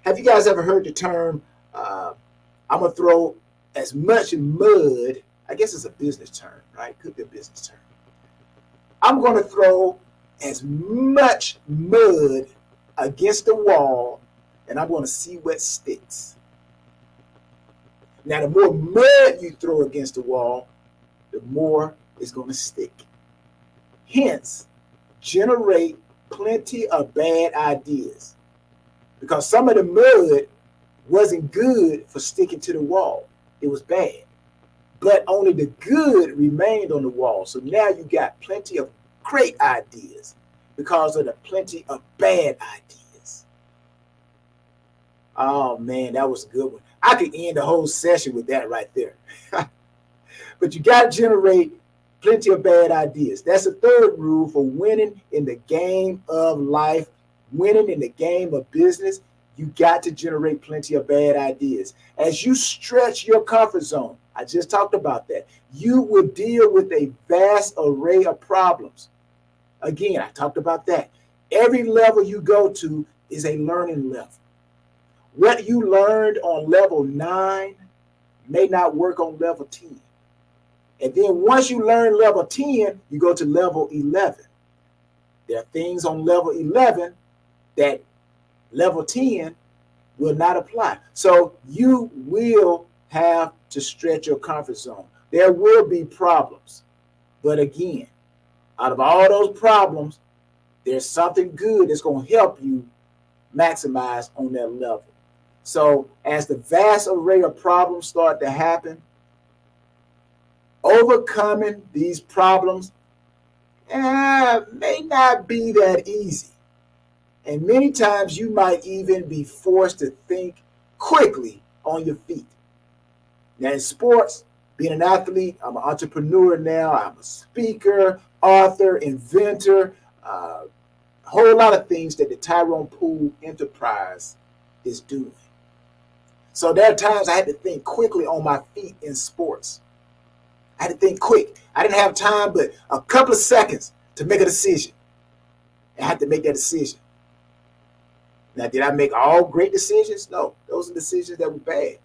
Have you guys ever heard the term, I'm going to throw as much mud, I guess it's a business term, right? Could be a business term. I'm going to throw as much mud against the wall, and I'm going to see what sticks. Now, the more mud you throw against the wall, the more it's going to stick. Hence, generate plenty of bad ideas. Because some of the mud wasn't good for sticking to the wall. It was bad. But only the good remained on the wall. So now you got plenty of great ideas because of the plenty of bad ideas. Oh man, that was a good one. I could end the whole session with that right there. But you got to generate plenty of bad ideas. That's the third rule for winning in the game of life, winning in the game of business. You got to generate plenty of bad ideas. As you stretch your comfort zone, I just talked about that, you will deal with a vast array of problems. Again, I talked about that. Every level you go to is a learning level. What you learned on level 9 may not work on level 10. And then once you learn level 10, you go to level 11. There are things on level 11 that level 10 will not apply. So you will have to stretch your comfort zone. There will be problems. But again, out of all those problems, there's something good that's going to help you maximize on that level. So as the vast array of problems start to happen, overcoming these problems may not be that easy. And many times you might even be forced to think quickly on your feet. Now in sports, being an athlete, I'm an entrepreneur now. I'm a speaker, author, inventor, a whole lot of things that the Tyrone Poole Enterprise is doing. So there are times I had to think quickly on my feet in sports. I had to think quick. I didn't have time but a couple of seconds to make a decision. I had to make that decision. Now, did I make all great decisions? No, those are decisions that were bad.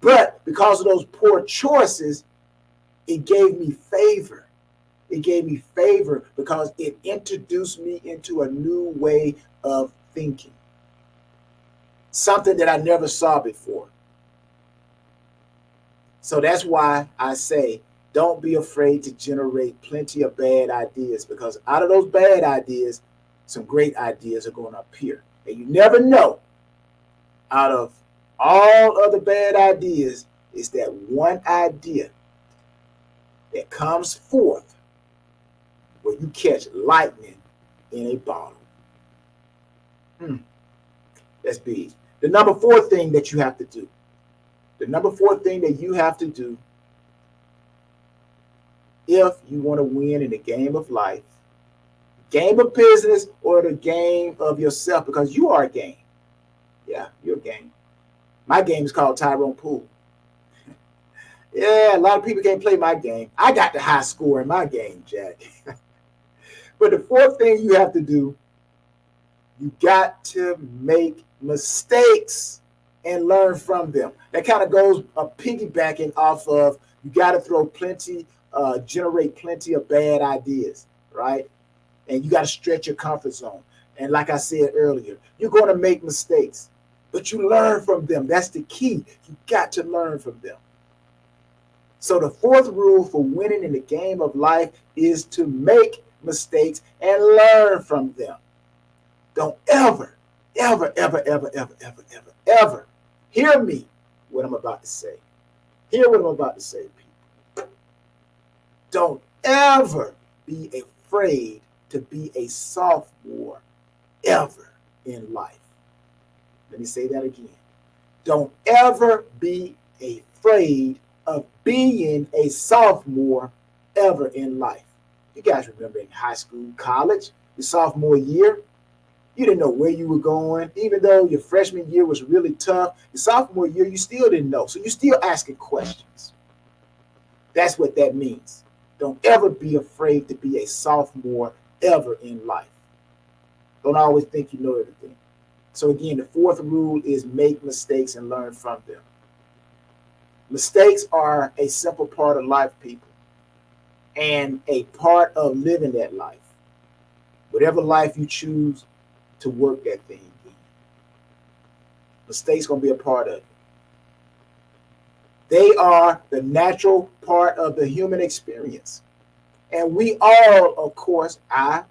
But because of those poor choices, it gave me favor. It gave me favor because it introduced me into a new way of thinking. Something that I never saw before. So that's why I say, don't be afraid to generate plenty of bad ideas, because out of those bad ideas, some great ideas are going to appear. And you never know, out of all other bad ideas, is that one idea that comes forth where you catch lightning in a bottle. That's big. The number 4 thing that you have to do. The number 4 thing that you have to do if you want to win in the game of life, game of business, or the game of yourself, because you are a game. Yeah, you're a game. My game is called Tyrone Poole. Yeah, a lot of people can't play my game. I got the high score in my game, Jack. But the 4th thing you have to do, you got to make mistakes and learn from them. That kind of goes piggybacking off of you got to generate plenty of bad ideas, right? And you got to stretch your comfort zone. And like I said earlier, you're going to make mistakes, but you learn from them. That's the key. You got to learn from them. So the 4th rule for winning in the game of life is to make mistakes and learn from them. Don't ever, ever, ever, ever, ever, ever, ever, ever hear me what I'm about to say. Hear what I'm about to say, people. Don't ever be afraid to be a sophomore ever in life. Let me say that again. Don't ever be afraid of being a sophomore ever in life. You guys remember in high school, college, your sophomore year, you didn't know where you were going. Even though your freshman year was really tough, your sophomore year, you still didn't know. So you're still asking questions. That's what that means. Don't ever be afraid to be a sophomore ever in life. Don't always think you know everything. So again, the 4th rule is make mistakes and learn from them. Mistakes are a simple part of life, people, and a part of living that life. Whatever life you choose to work that thing in, mistakes going to be a part of it. They are the natural part of the human experience. And we all, of course, I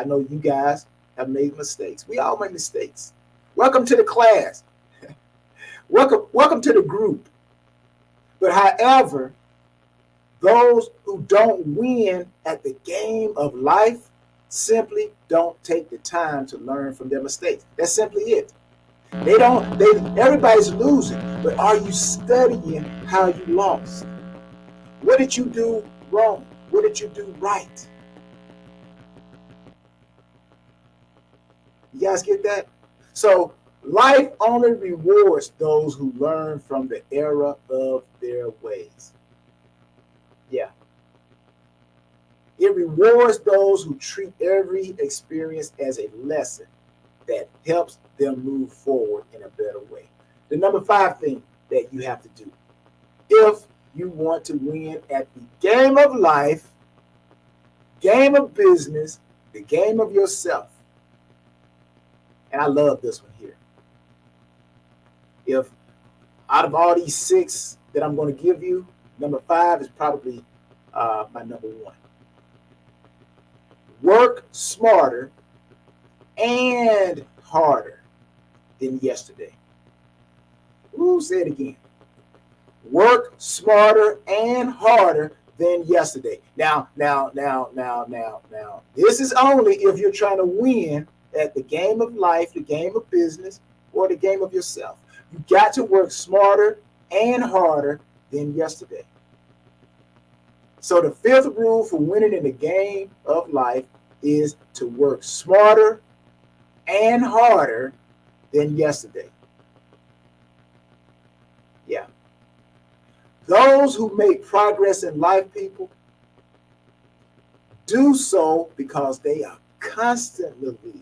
know you guys have made mistakes. We all make mistakes. Welcome to the class. Welcome to the group. But however, those who don't win at the game of life simply don't take the time to learn from their mistakes. That's simply it. Everybody's losing, but are you studying how you lost? What did you do wrong? What did you do right? You guys get that? So life only rewards those who learn from the error of their ways. Yeah. It rewards those who treat every experience as a lesson that helps them move forward in a better way. The number 5 thing that you have to do, if you want to win at the game of life, game of business, the game of yourself, and I love this one here. If out of all these 6 that I'm going to give you, number 5 is probably my number 1. Work smarter and harder than yesterday. Ooh, say it again. Work smarter and harder than yesterday. Now. This is only if you're trying to win at the game of life, the game of business, or the game of yourself. You got to work smarter and harder than yesterday. So the 5th rule for winning in the game of life is to work smarter and harder than yesterday. Yeah. Those who make progress in life, people, do so because they are constantly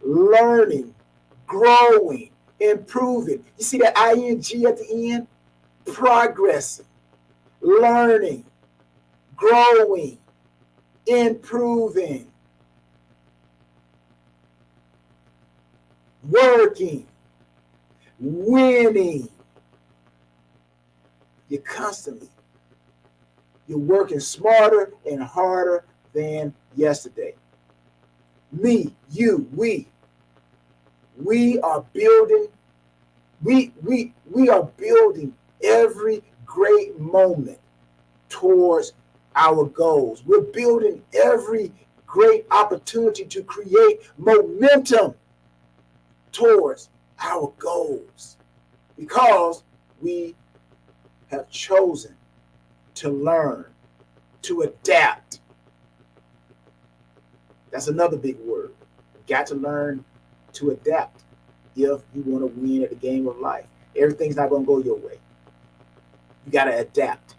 learning, growing, improving. You see that ing at the end? Progressing, learning, growing, improving, working, winning. You're working smarter and harder than yesterday. Me, you, we are building, we are building every great moment towards our goals. We're building every great opportunity to create momentum towards our goals because we have chosen to learn, to adapt. That's another big word. You got to learn to adapt if you want to win at the game of life. Everything's not going to go your way. You got to adapt.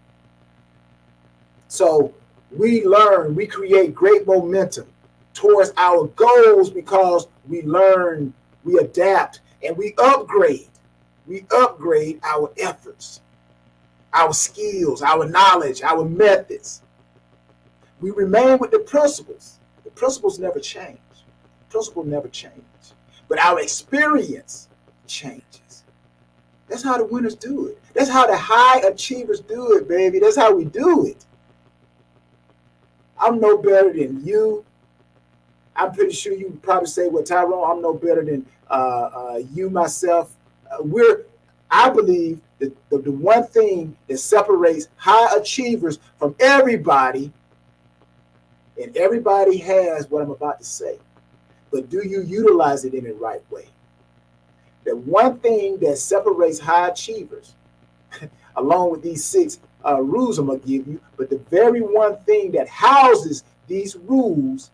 So we learn, we create great momentum towards our goals because we learn, we adapt, and we upgrade. We upgrade our efforts, our skills, our knowledge, our methods. We remain with the principles. The principles never change. The principles never change. But our experience changes. That's how the winners do it. That's how the high achievers do it, baby. That's how we do it. I'm no better than you. I'm pretty sure you would probably say, well, Tyrone, I'm no better than you, myself. I believe that the one thing that separates high achievers from everybody, and everybody has what I'm about to say, but do you utilize it in the right way? The one thing that separates high achievers, along with these 6 rules I'm going to give you, but the very one thing that houses these rules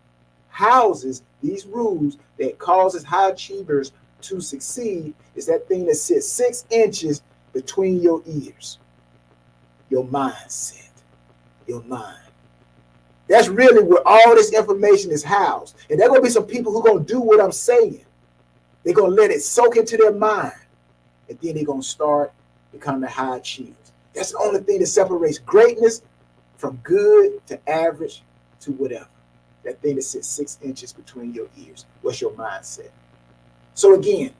that causes high achievers to succeed is that thing that sits 6 inches between your ears. Your mindset. Your mind. That's really where all this information is housed. And there are going to be some people who are going to do what I'm saying. They're going to let it soak into their mind. And then they're going to start becoming high achievers. That's the only thing that separates greatness from good to average to whatever. That thing that sits 6 inches between your ears. What's your mindset? So again,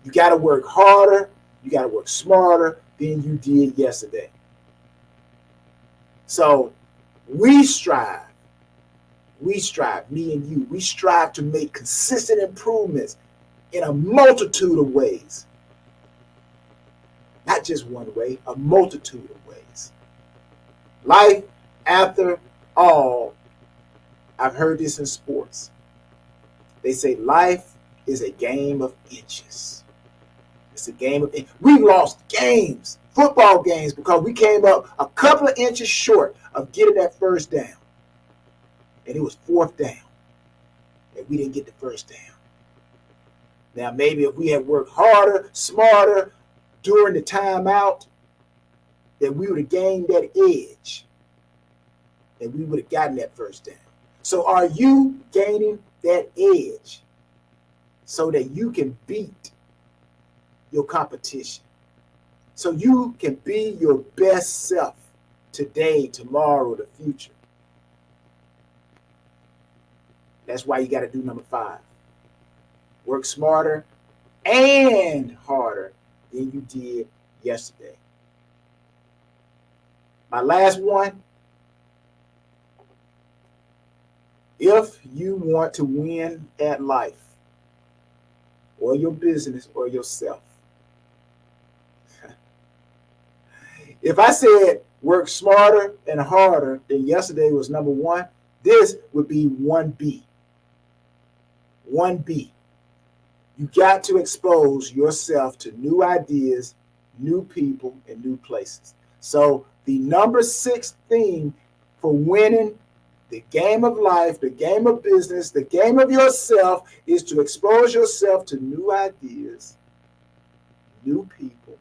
you got to work harder. You got to work smarter than you did yesterday. So we strive, me and you, we strive to make consistent improvements in a multitude of ways. Not just one way, a multitude of ways. Life, after all, I've heard this in sports. They say life is a game of inches. It's a game of inches. We lost games, football games, because we came up a couple of inches short of getting that first down. And it was 4th down. And we didn't get the first down. Now, maybe if we had worked harder, smarter during the timeout, then we would have gained that edge. And we would have gotten that first down. So are you gaining that edge so that you can beat your competition? So you can be your best self today, tomorrow, the future. That's why you got to do number 5. Work smarter and harder than you did yesterday. My last one. If you want to win at life, or your business, or yourself, if I said work smarter and harder than yesterday was number 1, this would be 1B. 1B. You got to expose yourself to new ideas, new people, and new places. So the number 6 thing for winning the game of life, the game of business, the game of yourself is to expose yourself to new ideas, new people,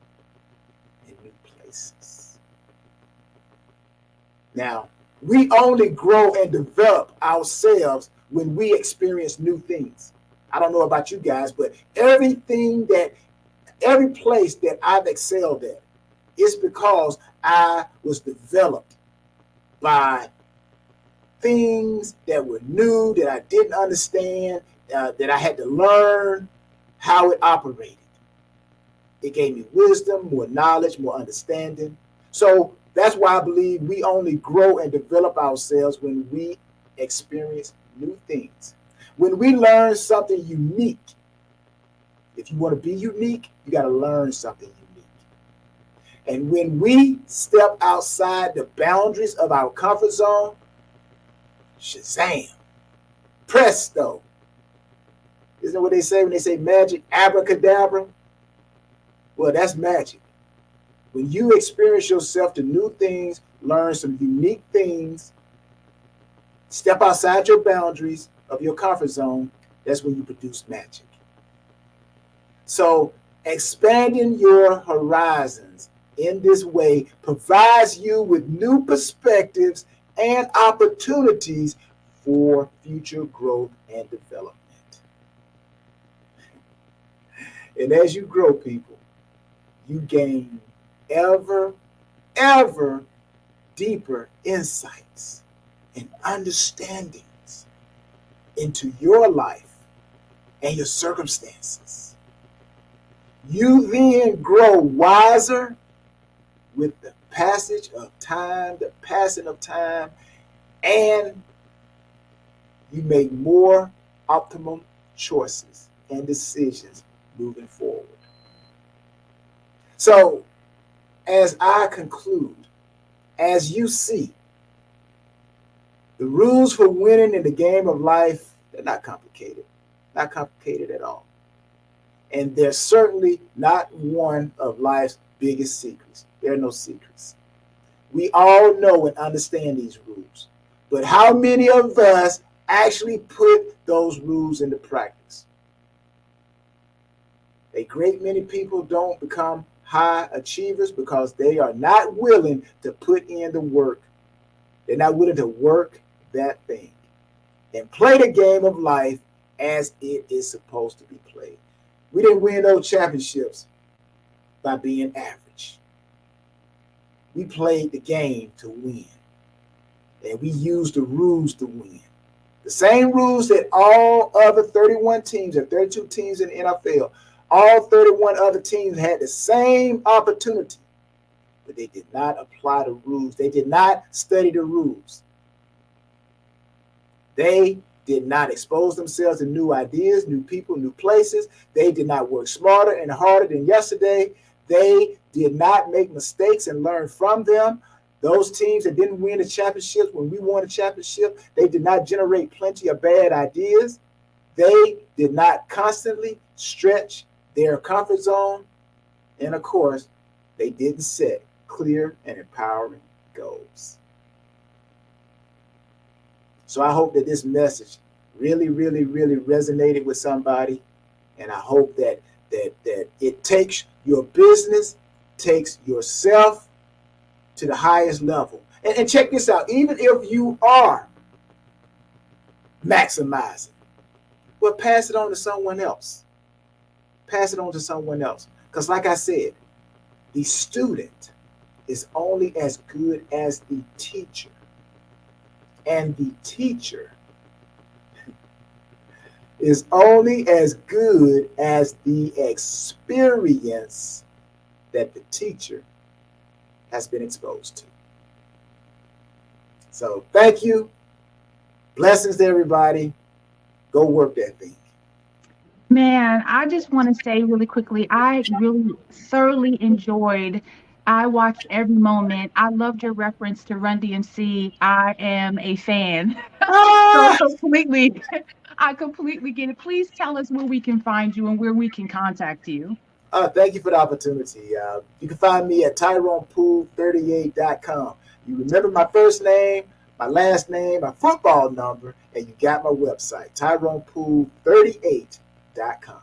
and new places. Now, we only grow and develop ourselves when we experience new things. I don't know about you guys, but every place that I've excelled at, it's because I was developed by things that were new, that I didn't understand, that I had to learn how it operated. It gave me wisdom, more knowledge, more understanding. So that's why I believe we only grow and develop ourselves when we experience new things. When we learn something unique. If you want to be unique, you got to learn something unique. And when we step outside the boundaries of our comfort zone, shazam, presto. Isn't that what they say when they say magic, abracadabra? Well, that's magic. When you experience yourself to new things, learn some unique things, step outside your boundaries of your comfort zone, that's when you produce magic. So expanding your horizons in this way provides you with new perspectives and opportunities for future growth and development. And as you grow, people, you gain ever deeper insights and understandings into your life and your circumstances. You then grow wiser with the passage of time, the passing of time, and you make more optimal choices and decisions moving forward. So, as I conclude, as you see, the rules for winning in the game of life, they're not complicated at all. And they're certainly not one of life's biggest secrets. There are no secrets. We all know and understand these rules, but how many of us actually put those rules into practice? A great many people don't become high achievers because they are not willing to put in the work. They're not willing to work that thing and play the game of life as it is supposed to be played. We didn't win those championships by being average. We played the game to win, and we used the rules to win. The same rules that all other 31 teams or 32 teams in the NFL, all 31 other teams had the same opportunity, but they did not apply the rules. They did not study the rules. They did not expose themselves to new ideas, new people, new places. They did not work smarter and harder than yesterday. They did not make mistakes and learn from them. Those teams that didn't win the championships when we won the championship, they did not generate plenty of bad ideas. They did not constantly stretch their comfort zone. And of course, they didn't set clear and empowering goals. So I hope that this message really resonated with somebody. And I hope that it takes your business, takes yourself to the highest level. And check this out, even if you are maximizing, well, pass it on to someone else. Pass it on to someone else. Because like I said, the student is only as good as the teacher. And the teacher is only as good as the experience that the teacher has been exposed to. So thank you. Blessings to everybody. Go work that thing. Man, I just want to say really quickly, I really thoroughly enjoyed. I watched every moment. I loved your reference to Run DMC. I am a fan. So completely, I completely get it. Please tell us where we can find you and where we can contact you. Thank you for the opportunity. You can find me at TyronePool38.com. You remember my first name, my last name, my football number, and you got my website, TyronePool38.com.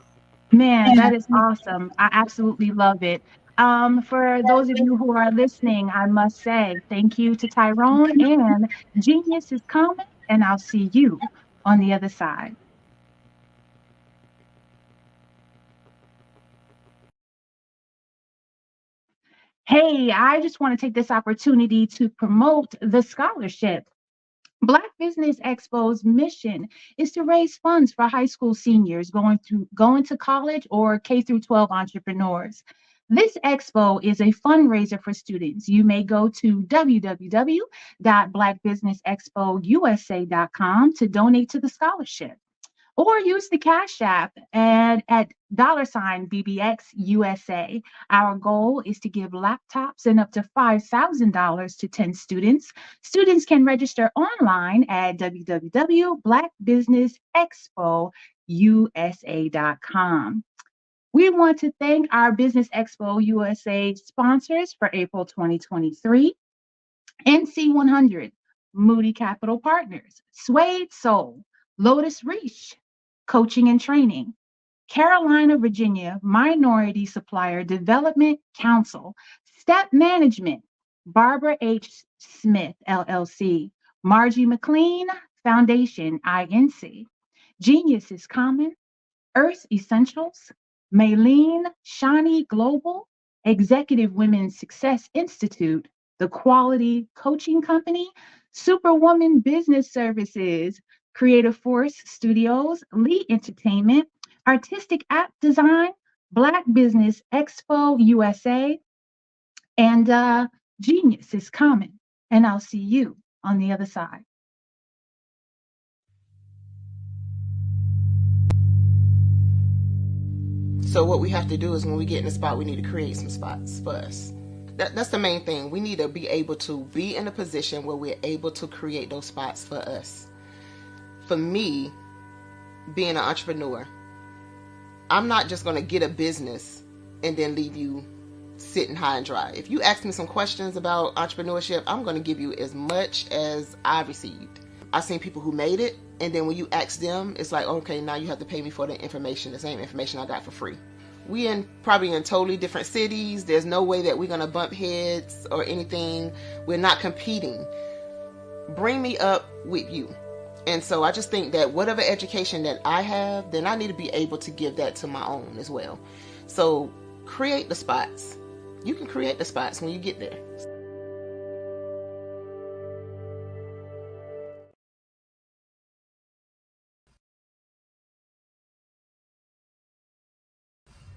Man, that is awesome. I absolutely love it. For those of you who are listening, I must say thank you to Tyrone, and genius is coming, and I'll see you on the other side. Hey, I just want to take this opportunity to promote the scholarship. Black Business Expo's mission is to raise funds for high school seniors going to college or K through 12 entrepreneurs. This expo is a fundraiser for students. You may go to www.blackbusinessexpousa.com to donate to the scholarship. or use the Cash App and at $BBX USA. Our goal is to give laptops and up to $5,000 to 10 students. Students can register online at www.blackbusinessexpousa.com. We want to thank our Business Expo USA sponsors for April 2023. NC100, Moody Capital Partners, Suede Soul, Lotus Reach, Coaching and Training, Carolina, Virginia Minority Supplier Development Council, Step Management, Barbara H. Smith, LLC, Margie McLean Foundation, INC, Genius is Common, Earth Essentials, Maylene Shawnee Global, Executive Women's Success Institute, The Quality Coaching Company, Superwoman Business Services, Creative Force Studios, Lee Entertainment, Artistic App Design, Black Business Expo USA, and Genius is Common. And I'll see you on the other side. So what we have to do is when we get in a spot, we need to create some spots for us. That's the main thing. We need to be able to be in a position where we're able to create those spots for us. For me, being an entrepreneur, I'm not just going to get a business and then leave you sitting high and dry. If you ask me some questions about entrepreneurship, I'm going to give you as much as I received. I've seen people who made it, and then when you ask them, it's like, okay, now you have to pay me for the information, the same information I got for free. We probably in totally different cities. There's no way that we're going to bump heads or anything. We're not competing. Bring me up with you. And so I just think that whatever education that I have, then I need to be able to give that to my own as well. So create the spots. You can create the spots when you get there.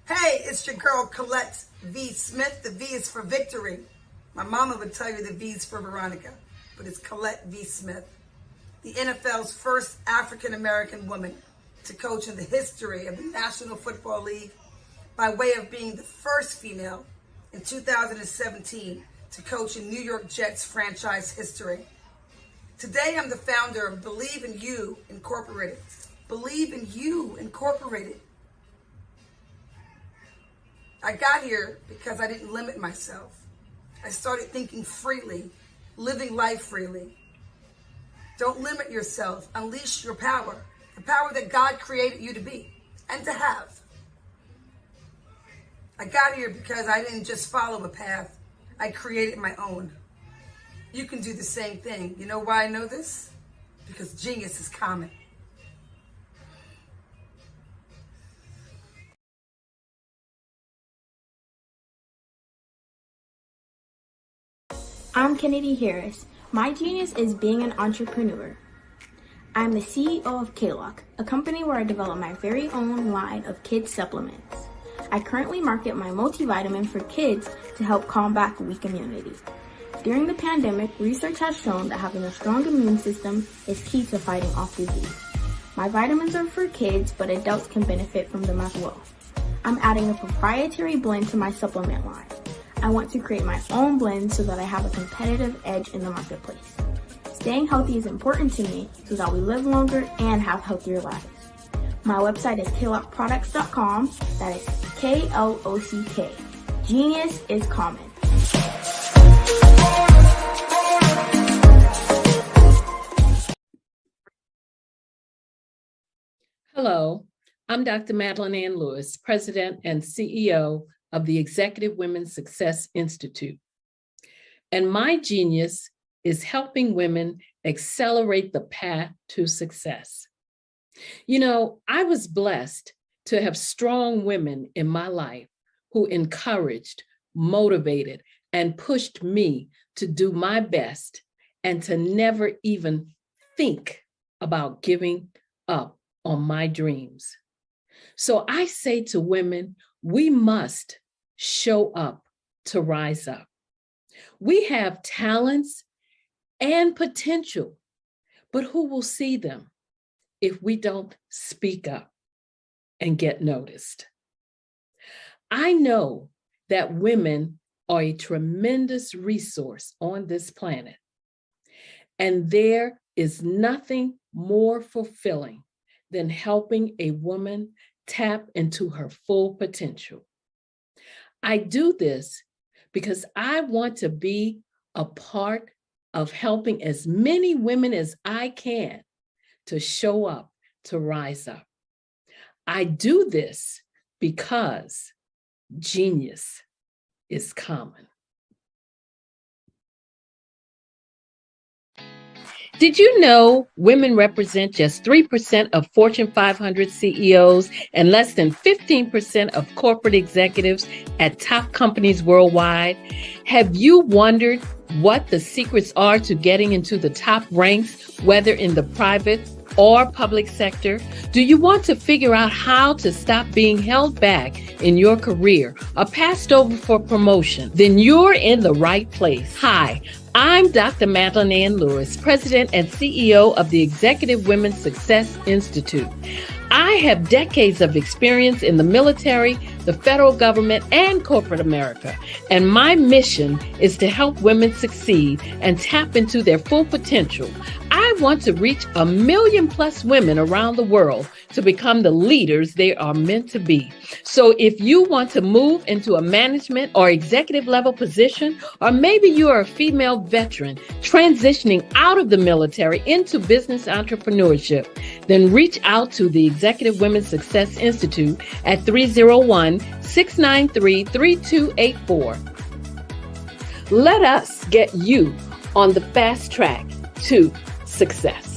Hey, it's your girl Colette V. Smith. The V is for victory. My mama would tell you the V is for Veronica, but it's Colette V. Smith. The NFL's first African-American woman to coach in the history of the National Football League by way of being the first female in 2017 to coach in New York Jets franchise history. Today, I'm the founder of Believe in You Incorporated. Believe in You Incorporated. I got here because I didn't limit myself. I started thinking freely, living life freely. Don't limit yourself. Unleash your power, the power that God created you to be and to have. I got here because I didn't just follow a path. I created my own. You can do the same thing. You know why I know this? Because genius is common. I'm Kennedy Harris. My genius is being an entrepreneur. I'm the CEO of K-Lock, a company where I develop my very own line of kids supplements. I currently market my multivitamin for kids to help combat weak immunity. During the pandemic, research has shown that having a strong immune system is key to fighting off disease. My vitamins are for kids, but adults can benefit from them as well. I'm adding a proprietary blend to my supplement line. I want to create my own blend so that I have a competitive edge in the marketplace. Staying healthy is important to me so that we live longer and have healthier lives. My website is klockproducts.com. That is K-L-O-C-K. Genius is common. Hello, I'm Dr. Madeline Ann Lewis, President and CEO of the Executive Women's Success Institute. And my genius is helping women accelerate the path to success. You know, I was blessed to have strong women in my life who encouraged, motivated, and pushed me to do my best and to never even think about giving up on my dreams. So I say to women, we must show up to rise up. We have talents and potential, but who will see them? if we don't speak up and get noticed. I know that women are a tremendous resource on this planet, and there is nothing more fulfilling than helping a woman tap into her full potential. I do this because I want to be a part of helping as many women as I can to show up, to rise up. I do this because genius is common. Did you know women represent just 3% of Fortune 500 CEOs and less than 15% of corporate executives at top companies worldwide? Have you wondered what the secrets are to getting into the top ranks, whether in the private or public sector? Do you want to figure out how to stop being held back in your career or passed over for promotion? Then you're in the right place. Hi, I'm Dr. Madeline Ann Lewis, President and CEO of the Executive Women's Success Institute. I have decades of experience in the military, the federal government, and corporate America, and my mission is to help women succeed and tap into their full potential. I want to reach 1 million+ women around the world to become the leaders they are meant to be. So if you want to move into a management or executive level position, or maybe you are a female veteran transitioning out of the military into business entrepreneurship, then reach out to the Executive Women's Success Institute at 301-693-3284. Let us get you on the fast track to success.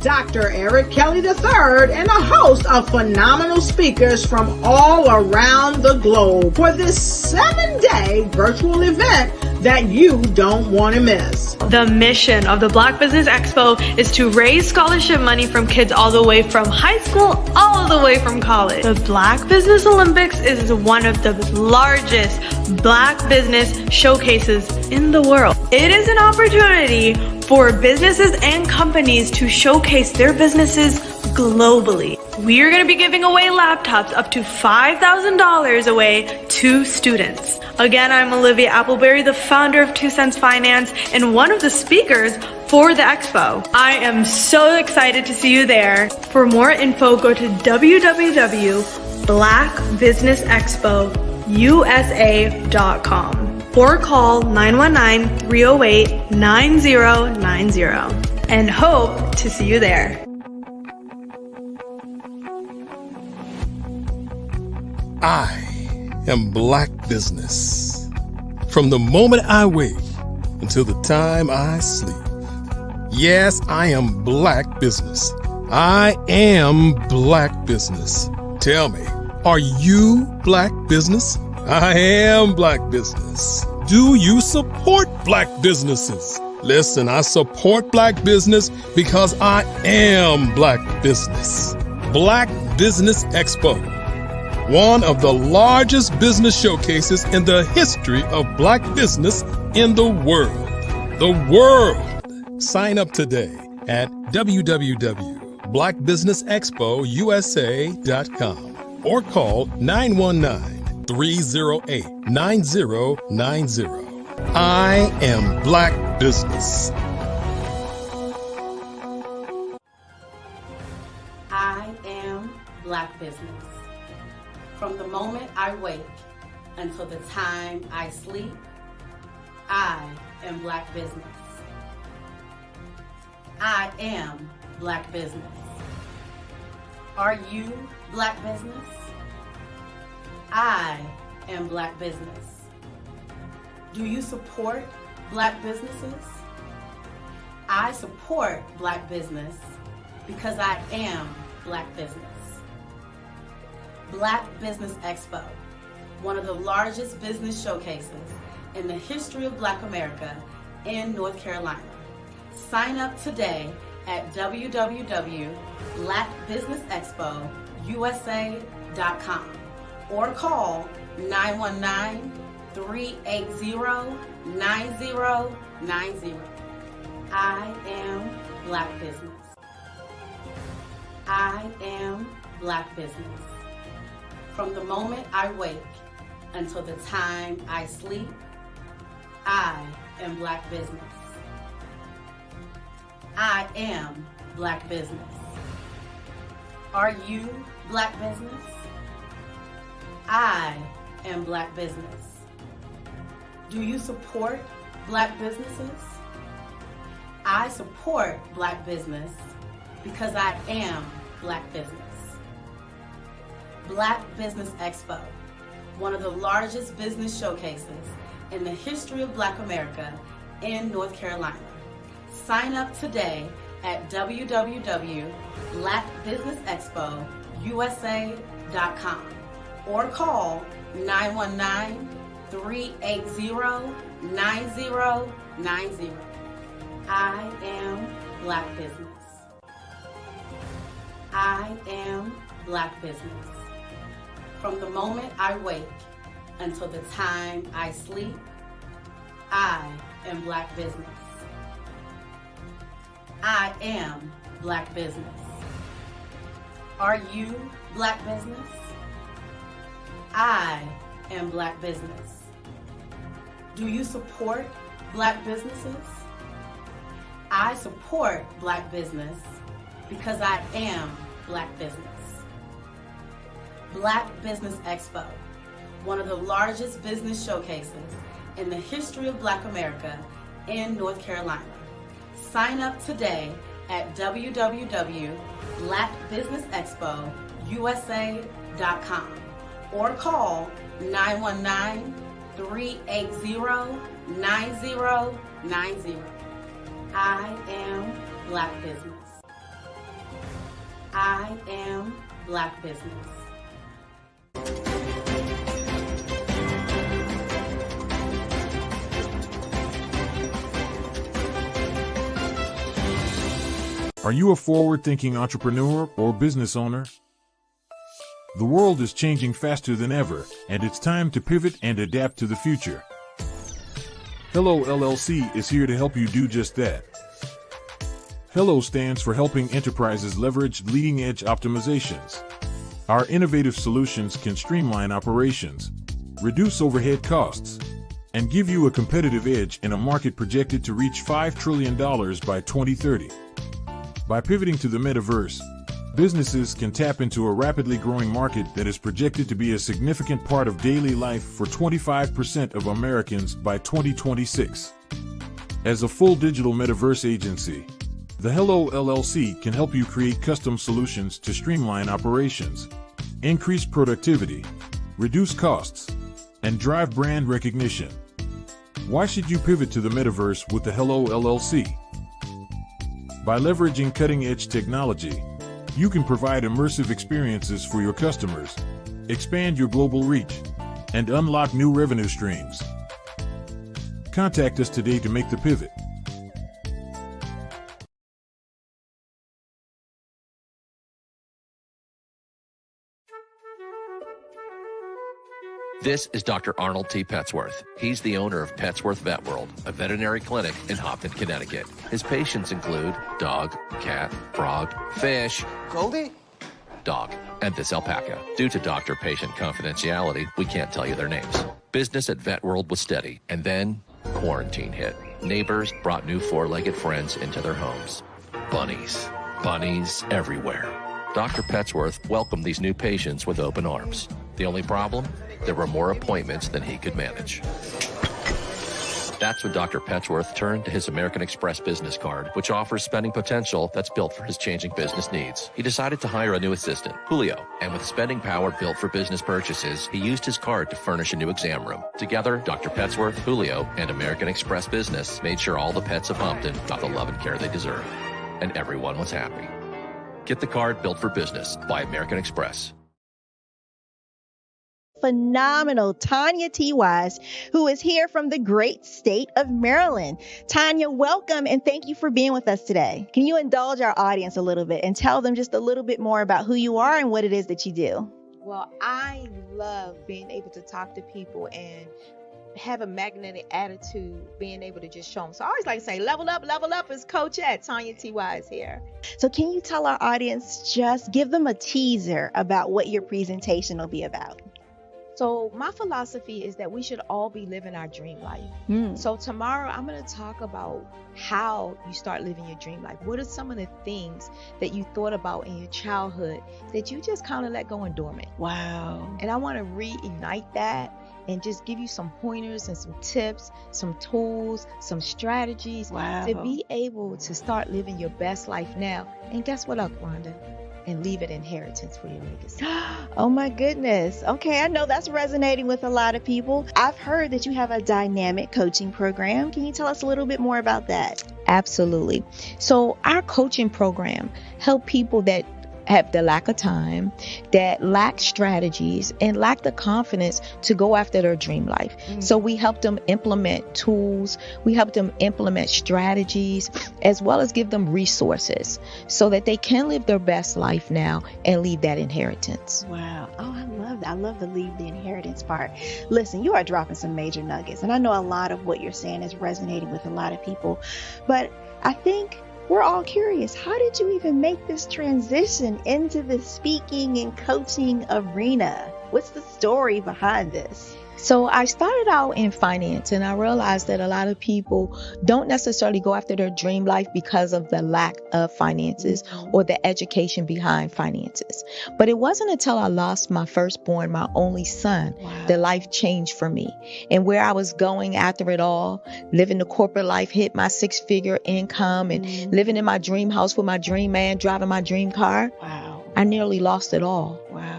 Dr. Eric Kelly III and a host of phenomenal speakers from all around the globe for this 7-day virtual event that you don't want to miss. The mission of the Black Business Expo is to raise scholarship money from kids all the way from high school, all the way from college. The Black Business Olympics is one of the largest Black business showcases in the world. It is an opportunity for businesses and companies to showcase their businesses globally. We are going to be giving away laptops up to $5,000 away to students. Again, I'm Olivia Appleberry, the founder of 2 Cents Finance and one of the speakers for the expo. I am so excited to see you there. For more info, go to www.blackbusinessexpousa.com or call 919-308-9090 and hope to see you there. I am Black Business. From the moment I wake until the time I sleep. Yes, I am Black Business. I am Black Business. Tell me, are you Black Business? I am Black Business. Do you support Black businesses? Listen, I support Black business because I am Black Business. Black Business Expo, one of the largest business showcases in the history of Black business in the world. The world! Sign up today at www.blackbusinessexpousa.com or call 919 308-9090. I am Black Business. I am Black Business. From the moment I wake until the time I sleep, I am Black Business. I am Black Business. Are you Black Business? I am Black Business. Do you support Black businesses? I support Black business because I am Black business. Black Business Expo, one of the largest business showcases in the history of Black America in North Carolina. Sign up today at www.blackbusinessexpousa.com or call 919-380-9090. I am Black Business. I am Black Business. From the moment I wake until the time I sleep, I am Black Business. I am Black Business. Are you Black Business? I am Black Business. Do you support Black businesses? I support Black business because I am Black business. Black Business Expo, one of the largest business showcases in the history of Black America in North Carolina. Sign up today at www.blackbusinessexpousa.com or call 919-380-9090. I am Black Business. I am Black Business. From the moment I wake until the time I sleep, I am Black Business. I am Black Business. Are you Black Business? I am Black Business. Do you support Black businesses? I support Black business because I am Black business. Black Business Expo, one of the largest business showcases in the history of Black America in North Carolina. Sign up today at www.blackbusinessexpousa.com or call 919-380-9090. I am Black Business. I am Black Business. Are you a forward-thinking entrepreneur or business owner? The world is changing faster than ever, and it's time to pivot and adapt to the future. Hello LLC is here to help you do just that. Hello stands for helping enterprises leverage leading-edge optimizations. Our innovative solutions can streamline operations, reduce overhead costs, and give you a competitive edge in a market projected to reach $5 trillion by 2030. By pivoting to the metaverse, businesses can tap into a rapidly growing market that is projected to be a significant part of daily life for 25% of Americans by 2026. As a full digital metaverse agency, the Hello LLC can help you create custom solutions to streamline operations, increase productivity, reduce costs, and drive brand recognition. Why should you pivot to the metaverse with the Hello LLC? By leveraging cutting-edge technology, you can provide immersive experiences for your customers, expand your global reach, and unlock new revenue streams. Contact us today to make the pivot. This is Dr. Arnold T. Petsworth. He's the owner of Petsworth Vet World, a veterinary clinic in Hopton, Connecticut. His patients include dog, cat, frog, fish. Goldie? dog, and this alpaca. Due to doctor-patient confidentiality, we can't tell you their names. Business at Vet World was steady, and then quarantine hit. Neighbors brought new four-legged friends into their homes. Bunnies. Bunnies everywhere. Dr. Petsworth welcomed these new patients with open arms. The only problem? There were more appointments than he could manage. That's when Dr. Petsworth turned to his American Express business card, which offers spending potential that's built for his changing business needs. He decided to hire a new assistant, Julio, and with spending power built for business purchases, he used his card to furnish a new exam room. Together, Dr. Petsworth, Julio, and American Express Business made sure all the pets of Humpton got the love and care they deserve. And everyone was happy. Get the card built for business by American Express. Phenomenal Tanya T. Wise, who is here from the great state of Maryland. Tanya, welcome and thank you for being with us today. Can you indulge our audience a little bit and tell them just a little bit more about who you are and what it is that you do? Well, I love being able to talk to people and have a magnetic attitude, being able to just show them. So I always like to say, level up is Coach at Tanya T. Wise here. So can you tell our audience, just give them a teaser about what your presentation will be about? So my philosophy is that we should all be living our dream life. So tomorrow I'm going to talk about how you start living your dream life. What are some of the things that you thought about in your childhood that you just kind of let go and dormant? Wow. And I want to reignite that and just give you some pointers and some tips, some tools, some strategies to be able to start living your best life now. And guess what, Wanda? And leave an inheritance for your legacy. Oh my goodness. Okay, I know that's resonating with a lot of people. I've heard that you have a dynamic coaching program. Can you tell us a little bit more about that? Absolutely. So our coaching program help people that have the lack of time, that lack strategies, and lack the confidence to go after their dream life. So we help them implement tools, we help them implement strategies, as well as give them resources so that they can live their best life now and leave that inheritance. Wow. Oh, I love that. I love the leave the inheritance part. Listen, you are dropping some major nuggets, and I know a lot of what you're saying is resonating with a lot of people, but I think we're all curious. How did you even make this transition into the speaking and coaching arena? What's the story behind this? So I started out in finance, and I realized that a lot of people don't necessarily go after their dream life because of the lack of finances or the education behind finances. But it wasn't until I lost my firstborn, my only son, that life changed for me. And where I was going after it all, living the corporate life, hit my 6-figure income and living in my dream house with my dream man, driving my dream car. I nearly lost it all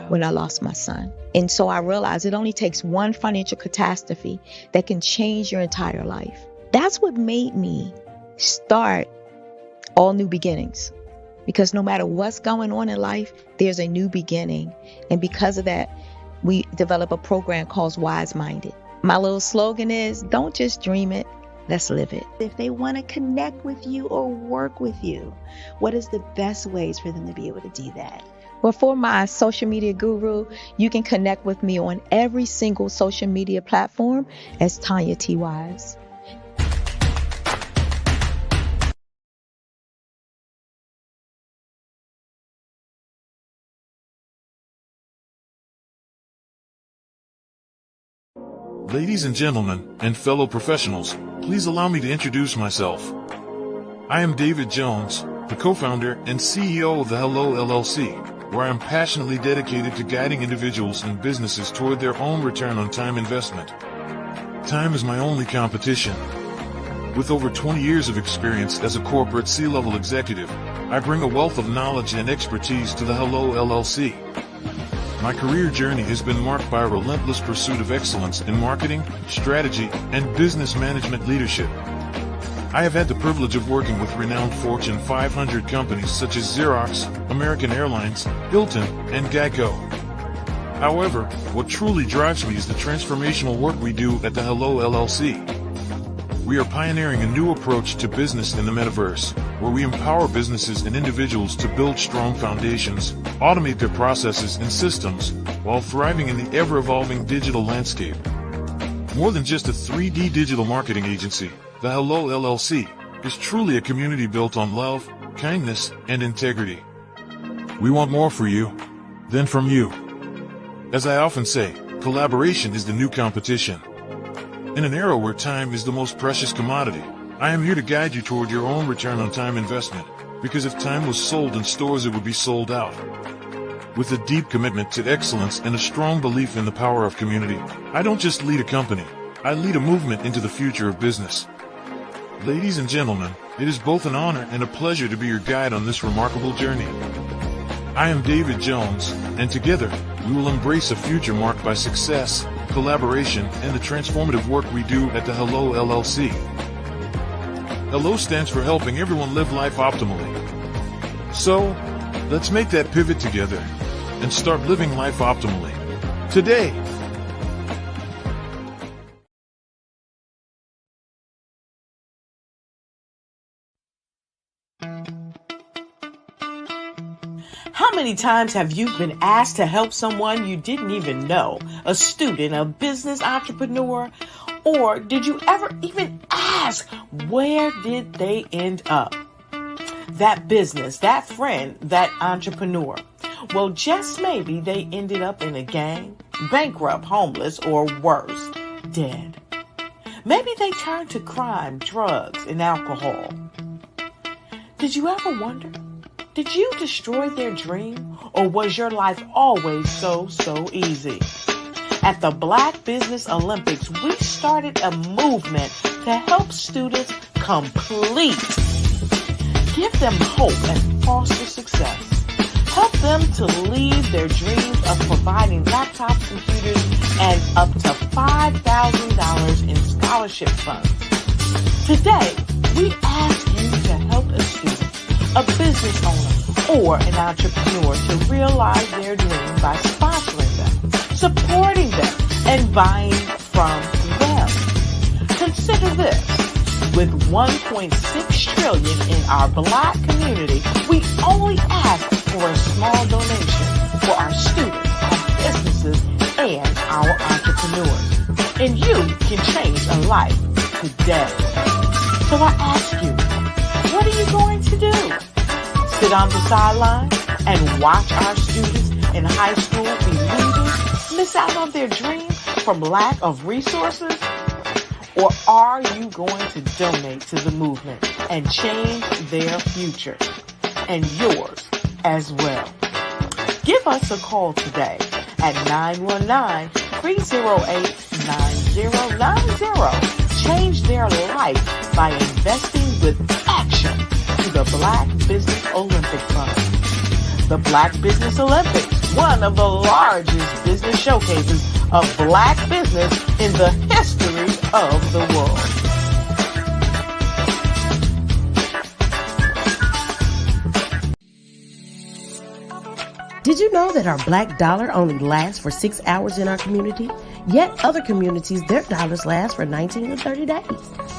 when I lost my son. And so I realized it only takes one financial catastrophe that can change your entire life. That's what made me start All New Beginnings. Because no matter what's going on in life, there's a new beginning. And because of that, we develop a program called Wise Minded. My little slogan is, don't just dream it, let's live it. If they want to connect with you or work with you, what is the best ways for them to be able to do that? Well, for my social media guru, you can connect with me on every single social media platform as Tanya T. Wise. Ladies and gentlemen, and fellow professionals, please allow me to introduce myself. I am David Jones, the co-founder and CEO of the Hello LLC, where I am passionately dedicated to guiding individuals and businesses toward their own return on time investment. Time is my only competition. With over 20 years of experience as a corporate C-level executive, I bring a wealth of knowledge and expertise to the Hello LLC. My career journey has been marked by a relentless pursuit of excellence in marketing, strategy, and business management leadership. I have had the privilege of working with renowned Fortune 500 companies such as Xerox, American Airlines, Hilton, and Geico. However, what truly drives me is the transformational work we do at the Hello LLC. We are pioneering a new approach to business in the metaverse, where we empower businesses and individuals to build strong foundations, automate their processes and systems, while thriving in the ever-evolving digital landscape. More than just a 3D digital marketing agency, the Hello LLC is truly a community built on love, kindness, and integrity. We want more for you. than from you. As I often say, collaboration is the new competition. In an era where time is the most precious commodity, I am here to guide you toward your own return on time investment, because if time was sold in stores, it would be sold out. With a deep commitment to excellence and a strong belief in the power of community, I don't just lead a company, I lead a movement into the future of business. Ladies and gentlemen, it is both an honor and a pleasure to be your guide on this remarkable journey. I am David Jones, and together, we will embrace a future marked by success, collaboration, and the transformative work we do at the Hello LLC. Hello stands for helping everyone live life optimally. So, let's make that pivot together and start living life optimally today. How many times have you been asked to help someone you didn't even know, a student, a business entrepreneur, or did you ever even ask, where did they end up? That business, that friend, that entrepreneur. Well, just maybe they ended up in a gang, bankrupt, homeless, or worse, dead. Maybe they turned to crime, drugs, and alcohol. Did you ever wonder? Did you destroy their dream, or was your life always so easy? At the Black Business Olympics, we started a movement to help students complete. Give them hope and foster success. Help them to leave their dreams of providing laptops, computers, and up to $5,000 in scholarship funds. Today, we ask you to help a student, a business owner, or an entrepreneur to realize their dream by sponsoring them, supporting them, and buying from them. Consider this. With $1.6 trillion in our Black community, we only ask for a small donation for our students, our businesses, and our entrepreneurs. And you can change a life today. So I ask you, what are you going to do? Sit on the sideline and watch our students in high school be leaders, miss out on their dreams from lack of resources? Or are you going to donate to the movement and change their future and yours as well? Give us a call today at 919-308-9090. Change their life by investing with action to the Black Business Olympic Fund. The Black Business Olympics, one of the largest business showcases of Black business in the history of the world. Did you know that our Black dollar only lasts for 6 hours in our community? Yet other communities, their dollars last for 19 to 30 days.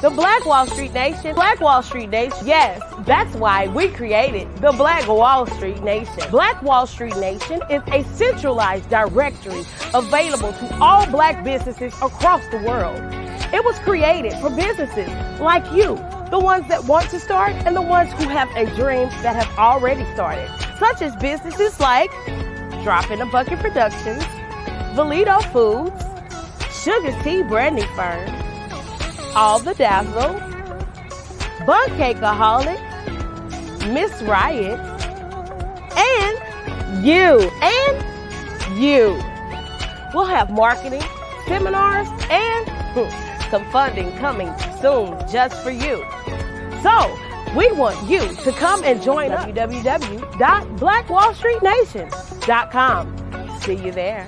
The Black Wall Street Nation. Black Wall Street Nation. Yes, that's why we created the Black Wall Street Nation. Black Wall Street Nation is a centralized directory available to all Black businesses across the world. It was created for businesses like you, the ones that want to start and the ones who have a dream that have already started, such as businesses like Drop in a Bucket Productions, Valito Foods, Sugar Tea Branding Firm, All the Dazzle, Bun Cakeaholic, Miss Riot, and you. We'll have marketing, seminars, and some funding coming soon just for you. So, we want you to come and join us. www.blackwallstreetnation.com. See you there.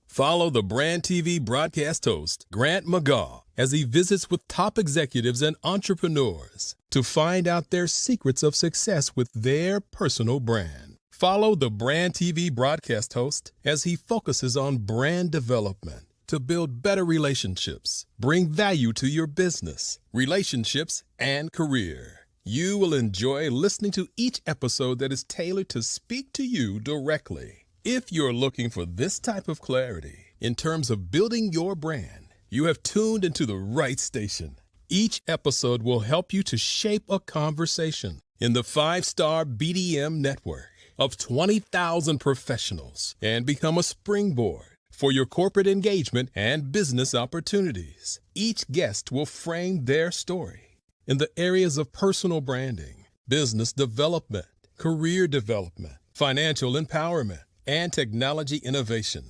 Follow the Brand TV broadcast host, Grant McGaw, as he visits with top executives and entrepreneurs to find out their secrets of success with their personal brand. Follow the Brand TV broadcast host as he focuses on brand development to build better relationships, bring value to your business, relationships, and career. You will enjoy listening to each episode that is tailored to speak to you directly. If you're looking for this type of clarity in terms of building your brand, you have tuned into the right station. Each episode will help you to shape a conversation in the 5-star BDM network of 20,000 professionals and become a springboard for your corporate engagement and business opportunities. Each guest will frame their story in the areas of personal branding, business development, career development, financial empowerment, and technology innovation.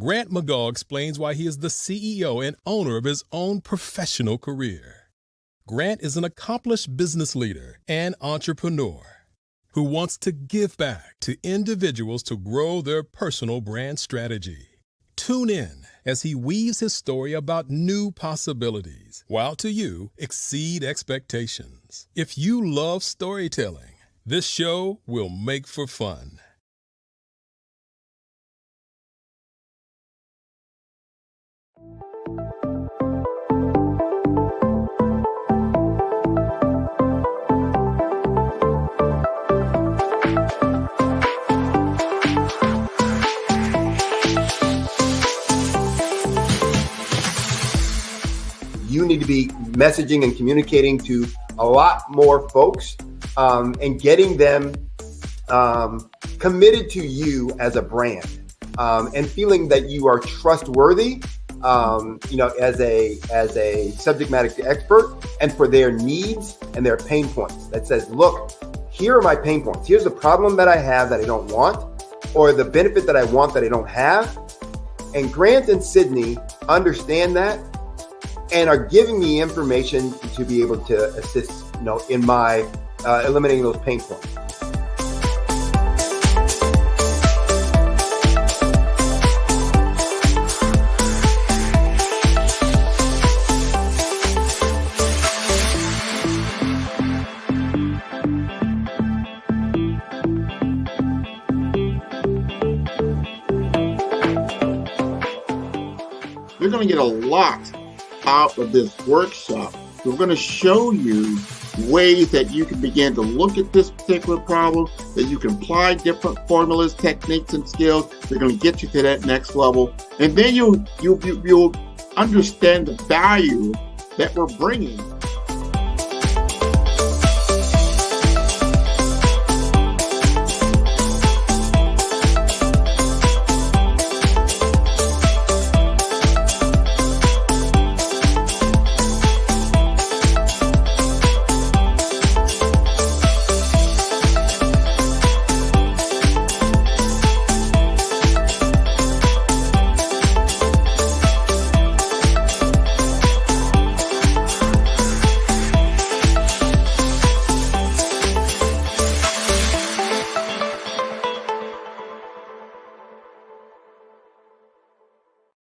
Grant McGaugh explains why he is the CEO and owner of his own professional career. Grant is an accomplished business leader and entrepreneur who wants to give back to individuals to grow their personal brand strategy. Tune in as he weaves his story about new possibilities, while to you exceed expectations. If you love storytelling, this show will make for fun. You need to be messaging and communicating to a lot more folks and getting them committed to you as a brand and feeling that you are trustworthy, as a subject matter expert, and for their needs and their pain points. That says, look, here are my pain points. Here's the problem that I have that I don't want, or the benefit that I want that I don't have. And Grant and Sydney understand that and are giving me information to be able to assist, in my eliminating those pain points. You're going to get a lot out of this workshop. We're going to show you ways that you can begin to look at this particular problem, that you can apply different formulas, techniques, and skills. They're going to get you to that next level. And then you'll understand the value that we're bringing.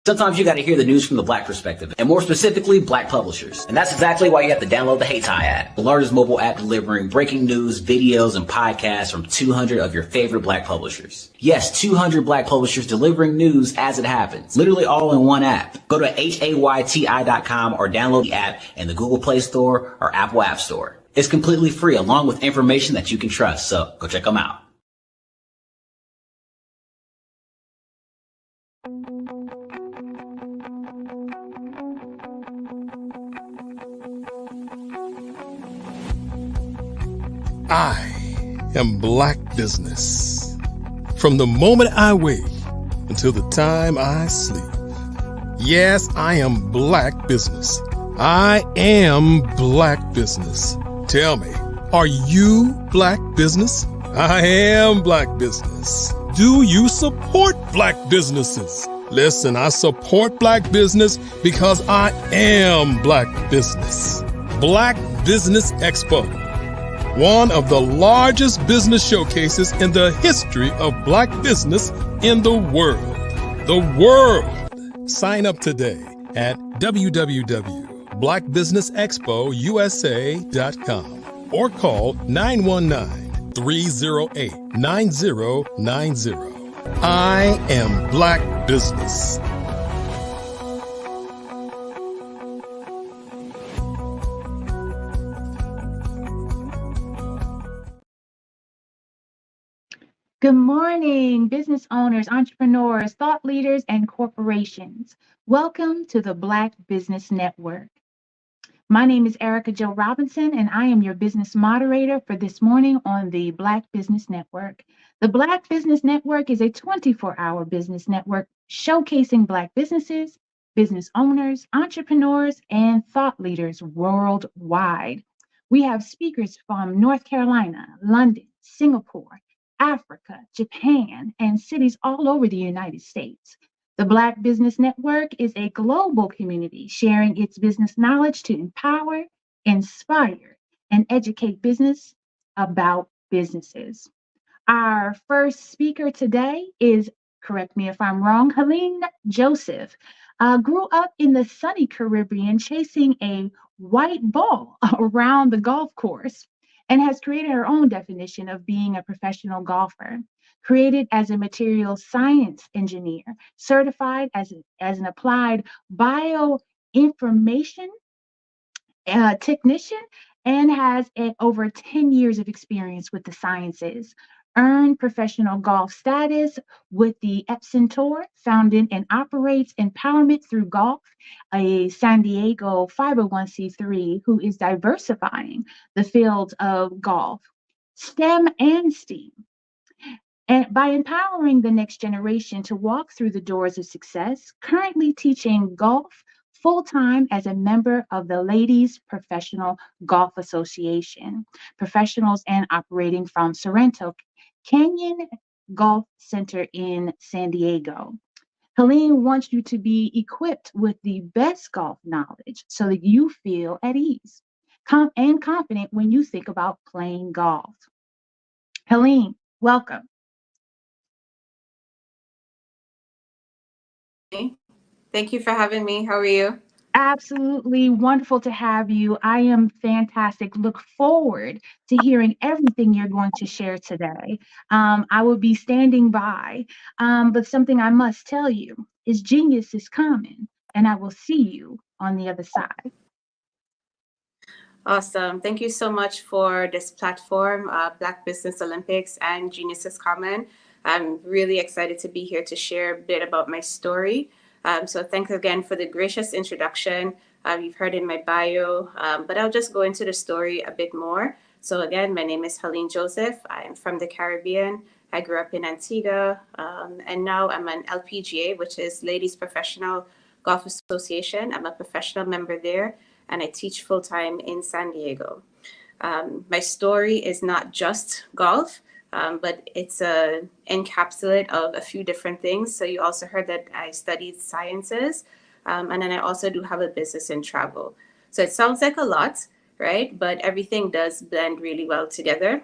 Sometimes you got to hear the news from the Black perspective, and more specifically, Black publishers. And that's exactly why you have to download the Hey Tie app, the largest mobile app delivering breaking news, videos, and podcasts from 200 of your favorite Black publishers. Yes, 200 Black publishers delivering news as it happens, literally all in one app. Go to HAYTI.com or download the app in the Google Play Store or Apple App Store. It's completely free, along with information that you can trust, so go check them out. I am Black Business. From the moment I wake until the time I sleep. Yes, I am Black Business. I am Black Business. Tell me, are you Black Business? I am Black Business. Do you support Black businesses? Listen, I support Black business because I am Black Business. Black Business Expo, one of the largest business showcases in the history of Black business in the world. The world! Sign up today at www.blackbusinessexpousa.com or call 919-308-9090. I am Black Business. Good morning, business owners, entrepreneurs, thought leaders, and corporations. Welcome to the Black Business Network. My name is Erica Jo Robinson, and I am your business moderator for this morning on the Black Business Network. The Black Business Network is a 24-hour business network showcasing Black businesses, business owners, entrepreneurs, and thought leaders worldwide. We have speakers from North Carolina, London, Singapore, Africa, Japan, and cities all over the United States. The Black Business Network is a global community sharing its business knowledge to empower, inspire, and educate business about businesses. Our first speaker today is, correct me if I'm wrong, Helene Joseph. Grew up in the sunny Caribbean chasing a white ball around the golf course and has created her own definition of being a professional golfer. Created as a materials science engineer, certified as an applied bioinformation technician, and has over 10 years of experience with the sciences. Earned professional golf status with the Epson Tour, founded and operates Empowerment Through Golf, a San Diego 501c3 who is diversifying the field of golf, STEM and STEAM. And by empowering the next generation to walk through the doors of success, currently teaching golf full-time as a member of the Ladies Professional Golf Association, professionals and operating from Sorrento Canyon Golf Center in San Diego. Helene wants you to be equipped with the best golf knowledge so that you feel at ease and confident when you think about playing golf. Helene, welcome. Thank you for having me. How are you? Absolutely wonderful to have you. I am fantastic. Look forward to hearing everything you're going to share today. I will be standing by, but something I must tell you is genius is coming, and I will see you on the other side. Awesome. Thank you so much for this platform, Black Business Olympics and Genius is Common. I'm really excited to be here to share a bit about my story. So thanks again for the gracious introduction. You've heard in my bio, but I'll just go into the story a bit more. So again, my name is Helene Joseph. I am from the Caribbean. I grew up in Antigua, and now I'm an LPGA, which is Ladies Professional Golf Association. I'm a professional member there, and I teach full-time in San Diego. My story is not just golf, but it's an encapsulate of a few different things. So you also heard that I studied sciences, and then I also do have a business in travel. So it sounds like a lot, right? But everything does blend really well together.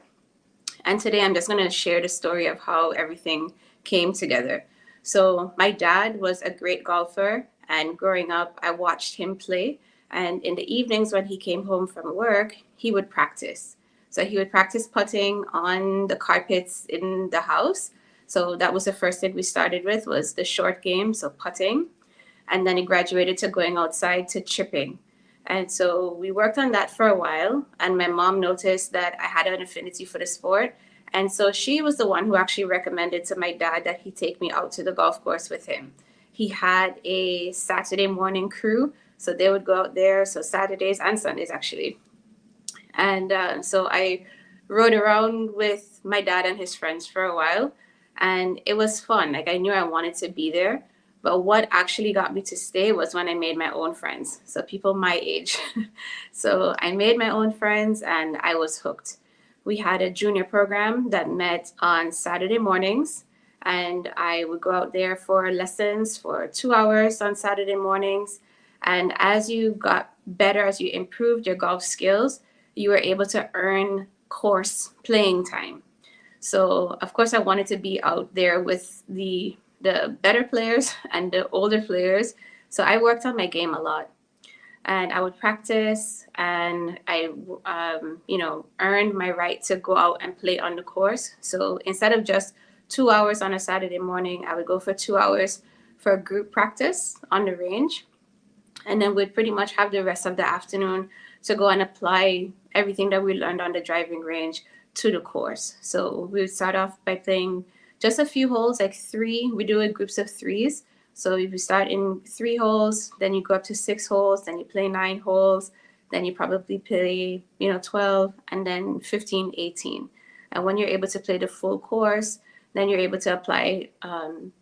And today I'm just going to share the story of how everything came together. So my dad was a great golfer, and growing up, I watched him play. And in the evenings when he came home from work, he would practice. So he would practice putting on the carpets in the house. So that was the first thing we started with, was the short game, so putting. And then he graduated to going outside to chipping. And so we worked on that for a while. And my mom noticed that I had an affinity for the sport. And so she was the one who actually recommended to my dad that he take me out to the golf course with him. He had a Saturday morning crew. So they would go out there, so Saturdays and Sundays, actually. And so I rode around with my dad and his friends for a while. And it was fun. Like, I knew I wanted to be there. But what actually got me to stay was when I made my own friends. So people my age. So I made my own friends and I was hooked. We had a junior program that met on Saturday mornings. And I would go out there for lessons for 2 hours on Saturday mornings. And as you got better, as you improved your golf skills, you were able to earn course playing time. So, of course, I wanted to be out there with the better players and the older players. So I worked on my game a lot. And I would practice, and I, earned my right to go out and play on the course. So instead of just 2 hours on a Saturday morning, I would go for 2 hours for a group practice on the range. And then we'd pretty much have the rest of the afternoon to go and apply everything that we learned on the driving range to the course. So we would start off by playing just a few holes, like 3. We do it in groups of 3s. So if you start in 3 holes, then you go up to 6 holes, then you play 9 holes, then you probably play, 12, and then 15, 18. And when you're able to play the full course, then you're able to apply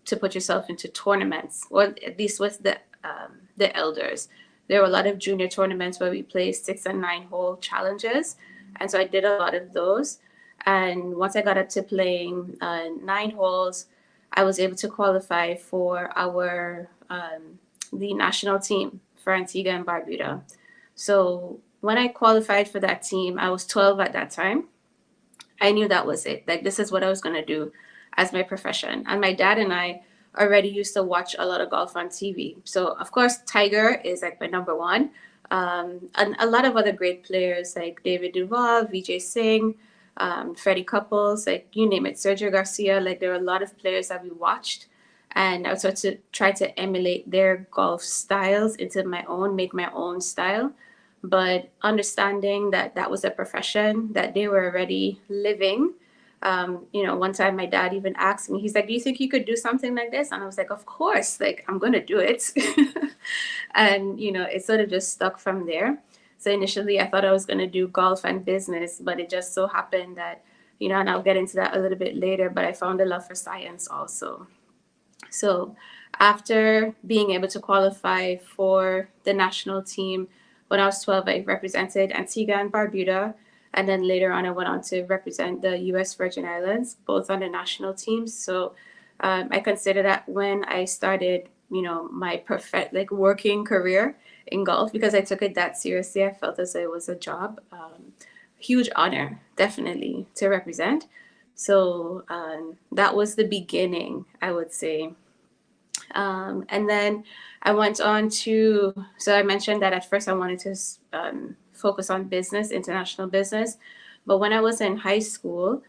to put yourself into tournaments, or at least with the elders. There were a lot of junior tournaments where we played 6 and 9 hole challenges. And so I did a lot of those. And once I got up to playing 9 holes, I was able to qualify for the national team for Antigua and Barbuda. So when I qualified for that team, I was 12 at that time. I knew that was it. Like, this is what I was going to do as my profession. And my dad and I already used to watch a lot of golf on TV. So, of course, Tiger is like my number one. And a lot of other great players like David Duval, Vijay Singh, Freddie Couples, like you name it, Sergio Garcia. Like, there are a lot of players that we watched. And I was sort to try to emulate their golf styles into my own, make my own style. But understanding that that was a profession that they were already living. One time my dad even asked me, he's like, do you think you could do something like this? And I was like, of course, like, I'm going to do it. And, it sort of just stuck from there. So initially I thought I was going to do golf and business, but it just so happened that, and I'll get into that a little bit later, but I found a love for science also. So after being able to qualify for the national team, when I was 12, I represented Antigua and Barbuda. And then later on, I went on to represent the U.S. Virgin Islands, both on the national teams. So I consider that when I started, my working career in golf, because I took it that seriously. I felt as though it was a job. Huge honor, definitely, to represent. So that was the beginning, I would say. And then I went on to, so I mentioned that at first I wanted to focus on business, international business. But when I was in high school,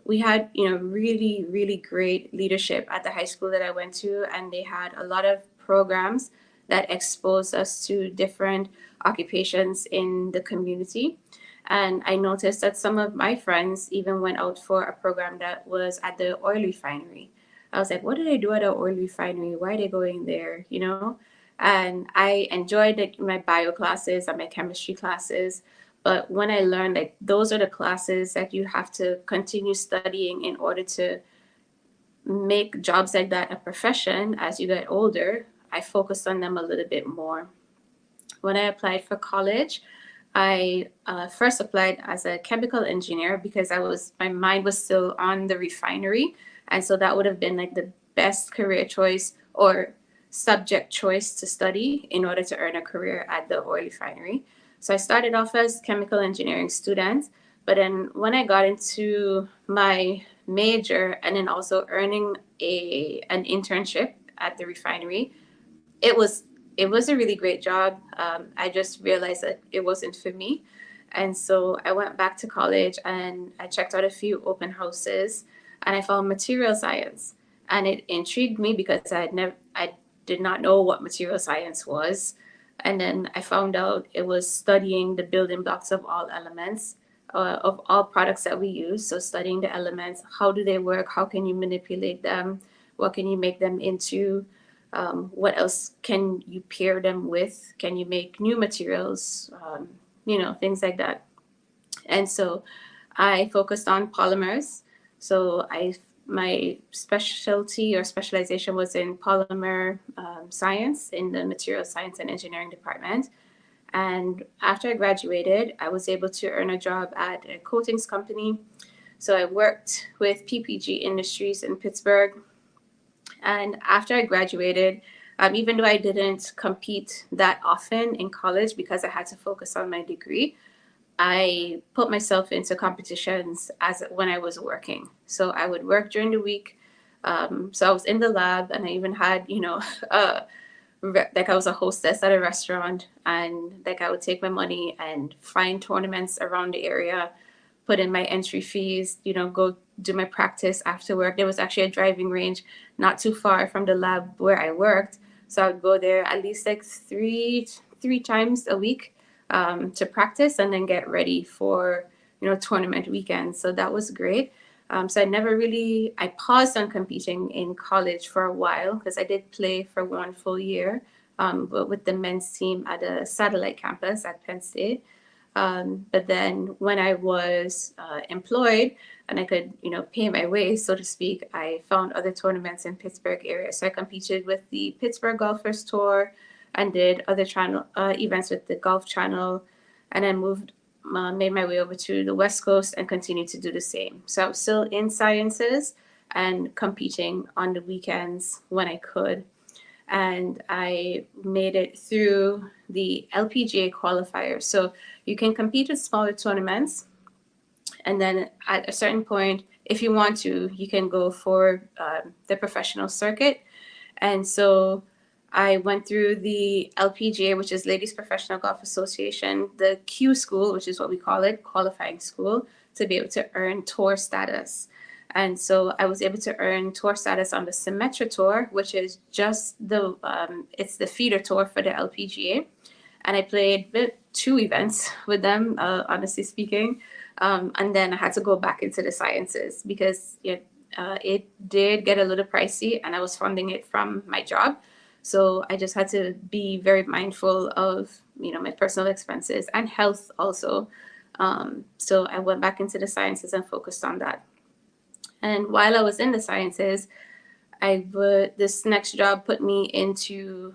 we had, really, really great leadership at the high school that I went to. And they had a lot of programs that exposed us to different occupations in the community. And I noticed that some of my friends even went out for a program that was at the oil refinery. I was like, what do they do at an oil refinery? Why are they going there? And I enjoyed my bio classes and my chemistry classes. But when I learned those are the classes that you have to continue studying in order to make jobs like that a profession as you get older, I focused on them a little bit more. When I applied for college, I first applied as a chemical engineer because my mind was still on the refinery. And so that would have been the best career choice or subject choice to study in order to earn a career at the oil refinery. So I started off as chemical engineering student, but then when I got into my major and then also earning an internship at the refinery, it was a really great job. I just realized that it wasn't for me. And so I went back to college and I checked out a few open houses and I found material science. And it intrigued me because I did not know what material science was. And then I found out it was studying the building blocks of all elements, of all products that we use. So studying the elements, how do they work? How can you manipulate them? What can you make them into? What else can you pair them with? Can you make new materials? Things like that. And so I focused on polymers. So my specialty or specialization was in polymer science in the material science and engineering department. And after I graduated, I was able to earn a job at a coatings company. So I worked with PPG Industries in Pittsburgh. And after I graduated, even though I didn't compete that often in college because I had to focus on my degree, I put myself into competitions when I was working. So I would work during the week. So I was in the lab and I even had, I was a hostess at a restaurant and I would take my money and find tournaments around the area, put in my entry fees, go do my practice after work. There was actually a driving range not too far from the lab where I worked. So I would go there at least three times a week to practice and then get ready for tournament weekends. So that was great. So I paused on competing in college for a while because I did play for 1 full year, but with the men's team at a satellite campus at Penn State. But then when I was employed and I could, pay my way, so to speak, I found other tournaments in Pittsburgh area. So I competed with the Pittsburgh Golfers Tour and did other events with the Golf Channel, and then made my way over to the West Coast and continued to do the same. So I was still in sciences and competing on the weekends when I could. And I made it through the LPGA qualifier. So you can compete with smaller tournaments. And then at a certain point, if you want to, you can go for the professional circuit. And so I went through the LPGA, which is Ladies Professional Golf Association, the Q school, which is what we call it, qualifying school, to be able to earn tour status. And so I was able to earn tour status on the Symetra Tour, which is just it's the feeder tour for the LPGA. And I played 2 events with them, honestly speaking. And then I had to go back into the sciences because it did get a little pricey and I was funding it from my job. So I just had to be very mindful of, my personal expenses and health also. So I went back into the sciences and focused on that. And while I was in the sciences, this next job put me into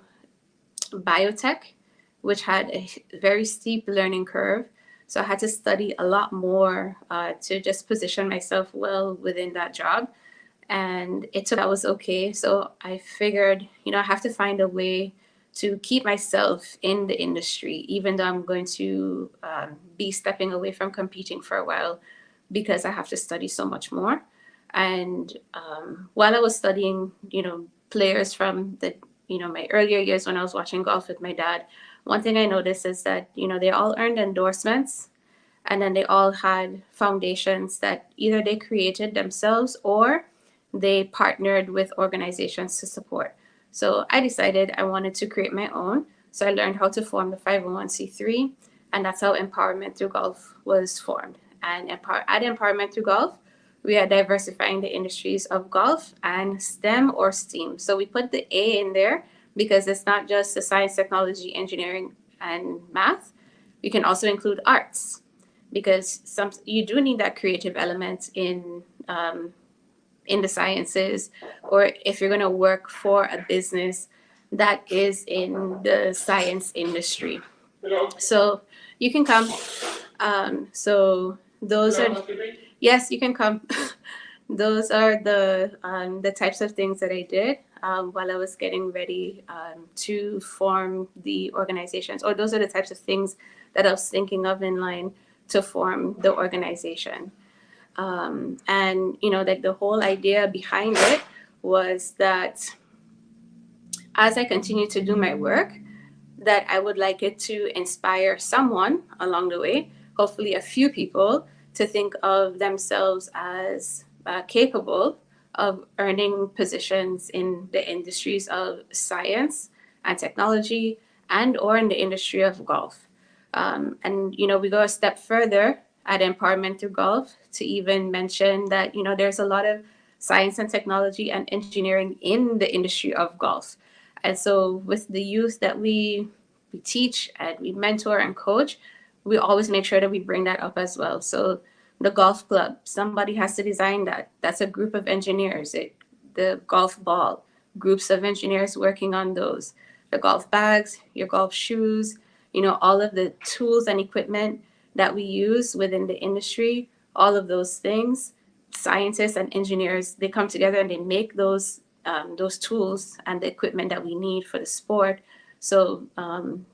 biotech, which had a very steep learning curve. So I had to study a lot more to just position myself well within that job. And that was okay. So I figured, I have to find a way to keep myself in the industry, even though I'm going to be stepping away from competing for a while because I have to study so much more. And while I was studying, players from my earlier years when I was watching golf with my dad, one thing I noticed is that, they all earned endorsements and then they all had foundations that either they created themselves or they partnered with organizations to support. So I decided I wanted to create my own. So I learned how to form the 501c3, and that's how Empowerment Through Golf was formed. And at Empowerment Through Golf, we are diversifying the industries of golf and STEM or STEAM. So we put the A in there because it's not just the science, technology, engineering, and math. We can also include arts because you do need that creative element in the sciences, or if you're going to work for a business that is in the science industry. So you can come. So those are, yes, you can come. Those are the types of things that I did while I was getting ready to form the organizations, or those are the types of things that I was thinking of in line to form the organization. And like the whole idea behind it was that as I continue to do my work, that I would like it to inspire someone along the way, hopefully a few people, to think of themselves as capable of earning positions in the industries of science and technology and or in the industry of golf. And we go a step further at Empowerment Through Golf to even mention that, there's a lot of science and technology and engineering in the industry of golf. And so with the youth that we teach and we mentor and coach, we always make sure that we bring that up as well. So the golf club, somebody has to design that. That's a group of engineers. The golf ball, groups of engineers working on those. The golf bags, your golf shoes, all of the tools and equipment that we use within the industry, all of those things, scientists and engineers, they come together and they make those tools and the equipment that we need for the sport. So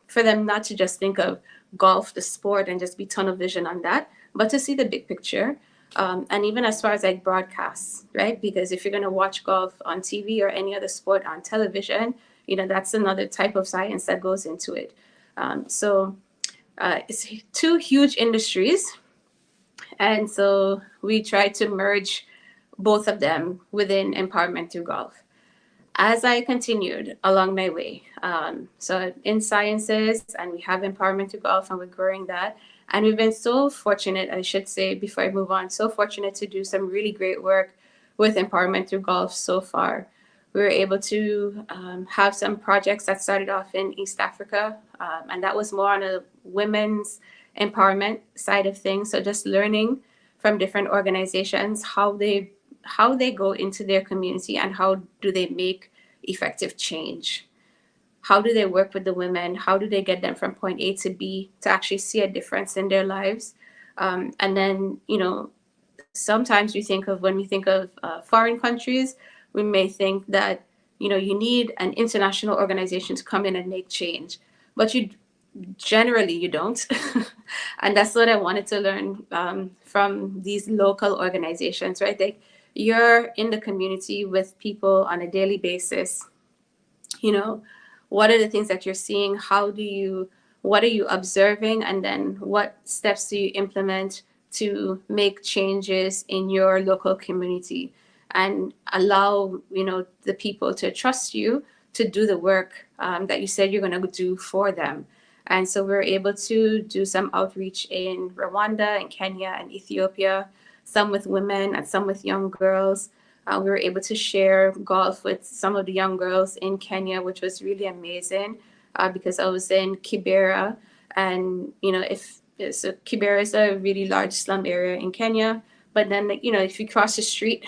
for them not to just think of golf, the sport, and just be tunnel vision on that, but to see the big picture. And even as far as like broadcasts, right? Because if you're going to watch golf on TV or any other sport on television, that's another type of science that goes into it. So it's 2 huge industries. And so we try to merge both of them within Empowerment Through Golf. as I continued along my way, so in sciences, and we have Empowerment to Golf, and we're growing that. And we've been so fortunate, I should say, before I move on, so fortunate to do some really great work with Empowerment Through Golf so far. We were able to have some projects that started off in East Africa, and that was more on a women's empowerment side of things. So just learning from different organizations how they go into their community and how do they make effective change. How do they work with the women? How do they get them from point A to B to actually see a difference in their lives? And then, sometimes when we think of foreign countries, we may think that, you need an international organization to come in and make change, but you don't. And that's what I wanted to learn from these local organizations, right? Like, you're in the community with people on a daily basis. What are the things that you're seeing? What are you observing? And then what steps do you implement to make changes in your local community and allow, the people to trust you to do the work that you said you're going to do for them. And so we're able to do some outreach in Rwanda and Kenya and Ethiopia, some with women and some with young girls. We were able to share golf with some of the young girls in Kenya, which was really amazing because I was in Kibera. And, Kibera is a really large slum area in Kenya. But then, if you cross the street,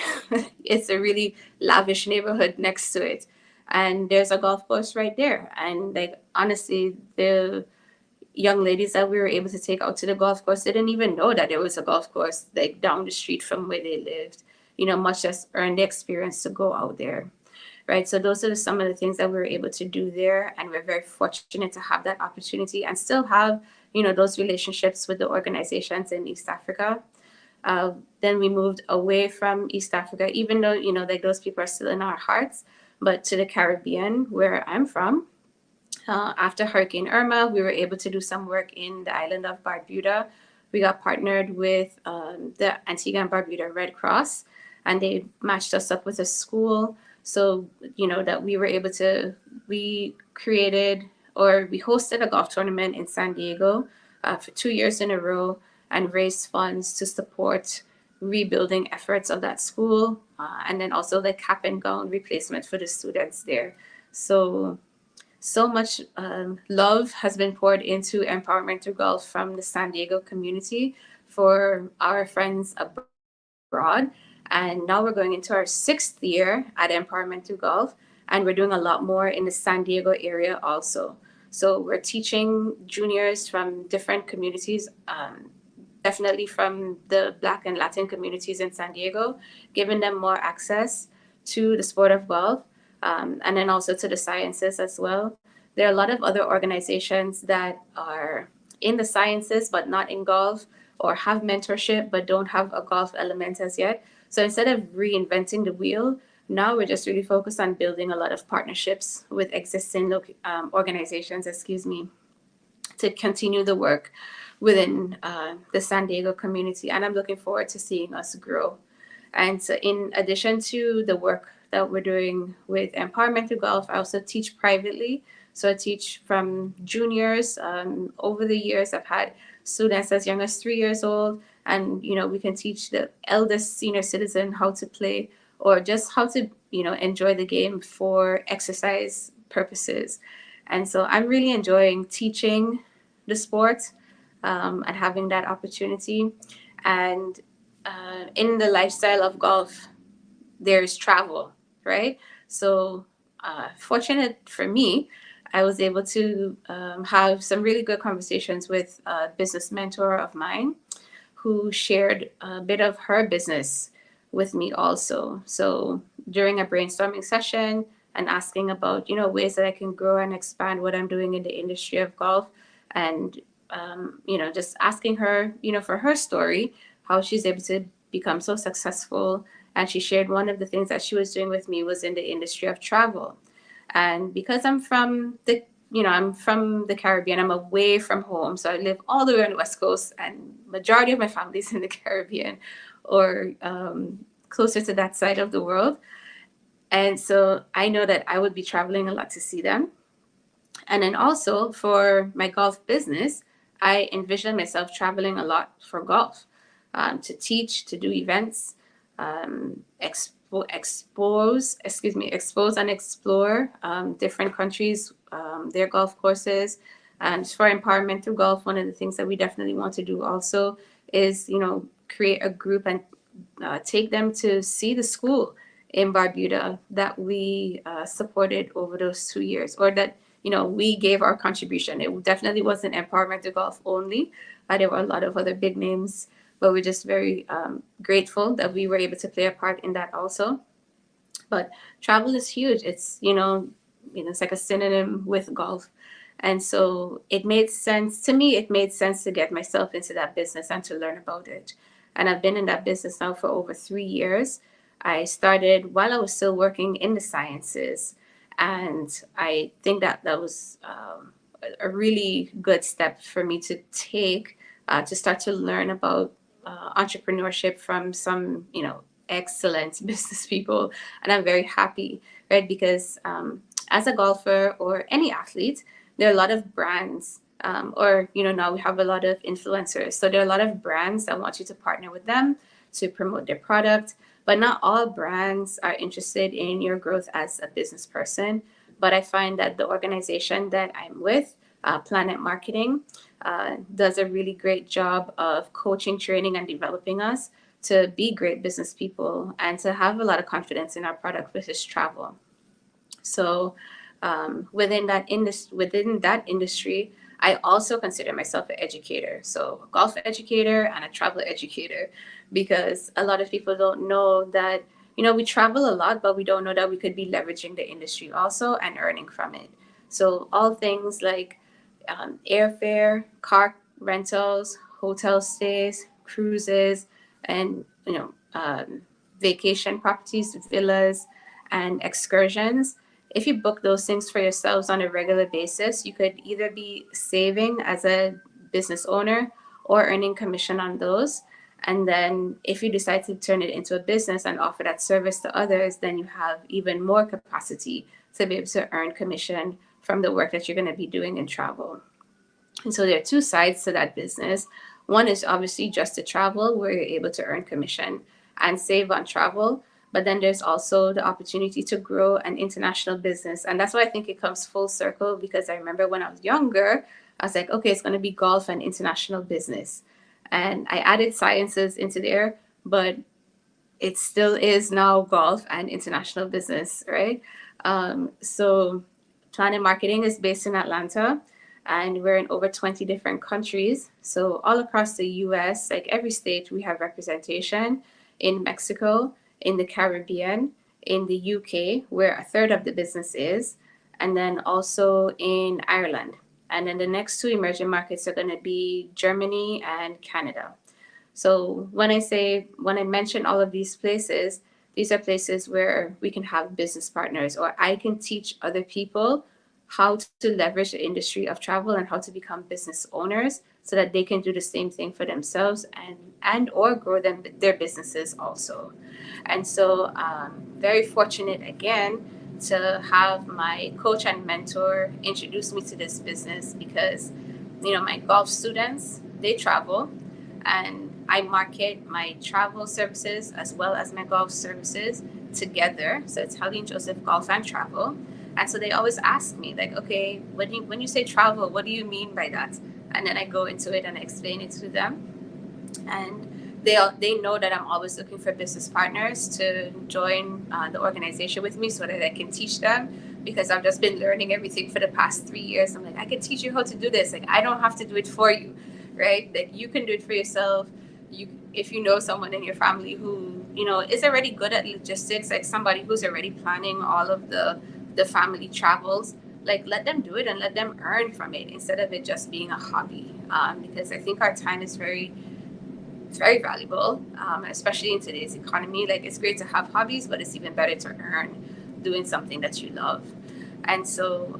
it's a really lavish neighborhood next to it. And there's a golf course right there. And honestly, the young ladies that we were able to take out to the golf course, they didn't even know that there was a golf course down the street from where they lived. Much less earn the experience to go out there, right? So those are some of the things that we were able to do there. And we're very fortunate to have that opportunity and still have, those relationships with the organizations in East Africa. Then we moved away from East Africa, even though, those people are still in our hearts, but to the Caribbean, where I'm from. After Hurricane Irma, we were able to do some work in the island of Barbuda. We got partnered with the Antigua and Barbuda Red Cross, and they matched us up with a school. So, that we were able to, we hosted a golf tournament in San Diego for 2 years in a row and raised funds to support rebuilding efforts of that school. And then also the cap and gown replacement for the students there. So much love has been poured into Empowerment Through Golf from the San Diego community for our friends abroad. And now we're going into our 6th year at Empowerment Through Golf, and we're doing a lot more in the San Diego area also. So we're teaching juniors from different communities, definitely from the Black and Latin communities in San Diego, giving them more access to the sport of golf, and then also to the sciences as well. There are a lot of other organizations that are in the sciences but not in golf, or have mentorship but don't have a golf element as yet. So instead of reinventing the wheel, now we're just really focused on building a lot of partnerships with existing organizations, to continue the work within the San Diego community. And I'm looking forward to seeing us grow. And so in addition to the work that we're doing with Empowerment Through Golf, I also teach privately. So I teach from juniors. Over the years, I've had students as young as 3 years old. And, we can teach the eldest senior citizen how to play, or just how to, enjoy the game for exercise purposes. And so I'm really enjoying teaching the sport and having that opportunity. And in the lifestyle of golf, there's travel, right? So fortunate for me, I was able to have some really good conversations with a business mentor of mine who shared a bit of her business with me also. So during a brainstorming session and asking about, ways that I can grow and expand what I'm doing in the industry of golf, and, just asking her, for her story, how she's able to become so successful. And she shared one of the things that she was doing with me was in the industry of travel. And because I'm from the Caribbean, I'm away from home. So I live all the way on the West Coast, and majority of my family is in the Caribbean or closer to that side of the world. And so I know that I would be traveling a lot to see them. And then also for my golf business, I envision myself traveling a lot for golf, to teach, to do events, expose and explore different countries, their golf courses. And for empowerment through golf, one of the things that we definitely want to do also is, create a group and take them to see the school in Barbuda that we supported over those 2 years, or that we gave our contribution. It definitely wasn't empowerment to golf only. There were a lot of other big names, but we're just very grateful that we were able to play a part in that also. But travel is huge. It's it's like a synonym with golf. And so it made sense to me. It made sense to get myself into that business and to learn about it. And I've been in that business now for over 3 years. I started while I was still working in the sciences. And I think that was a really good step for me to take, to start to learn about entrepreneurship from some, excellent business people. And I'm very happy, right? Because as a golfer or any athlete, there are a lot of brands, or now we have a lot of influencers. So there are a lot of brands that want you to partner with them to promote their product. But not all brands are interested in your growth as a business person. But I find that the organization that I'm with, Planet Marketing, does a really great job of coaching, training, and developing us to be great business people and to have a lot of confidence in our product, which is travel. So within that industry, I also consider myself an educator. So a golf educator and a travel educator, because a lot of people don't know that, we travel a lot, but we don't know that we could be leveraging the industry also and earning from it. So all things like airfare, car rentals, hotel stays, cruises, and, vacation properties, villas, and excursions. If you book those things for yourselves on a regular basis, you could either be saving as a business owner or earning commission on those. And then if you decide to turn it into a business and offer that service to others, then you have even more capacity to be able to earn commission from the work that you're going to be doing in travel. And so there are two sides to that business. One is obviously just to travel, where you're able to earn commission and save on travel. But then there's also the opportunity to grow an international business. And that's why I think it comes full circle, because I remember when I was younger, I was like, okay, it's going to be golf and international business. And I added sciences into there, but it still is now golf and international business, right? So Planet Marketing is based in Atlanta, and we're in over 20 different countries. So all across the US, like every state, we have representation. In Mexico, in the Caribbean, in the UK, where a third of the business is, and then also in Ireland. And then the next two emerging markets are going to be Germany and Canada. So when I mention all of these places, these are places where we can have business partners, or I can teach other people how to leverage the industry of travel and how to become business owners so that they can do the same thing for themselves and or grow their businesses also. And so very fortunate again to have my coach and mentor introduce me to this business, because my golf students, they travel, and I market my travel services as well as my golf services together. So it's Helene Joseph Golf and Travel. And so they always ask me, like, okay, when you say travel, what do you mean by that? And then I go into it and I explain it to them. And they know that I'm always looking for business partners to join the organization with me so that I can teach them, because I've just been learning everything for the past 3 years. I'm like, I can teach you how to do this. Like, I don't have to do it for you, right? That you can do it for yourself. If you know someone in your family who, is already good at logistics, like somebody who's already planning all of the family travels, like let them do it and let them earn from it instead of it just being a hobby. Because I think our time is very, very valuable, especially in today's economy. Like, it's great to have hobbies, but it's even better to earn doing something that you love. And so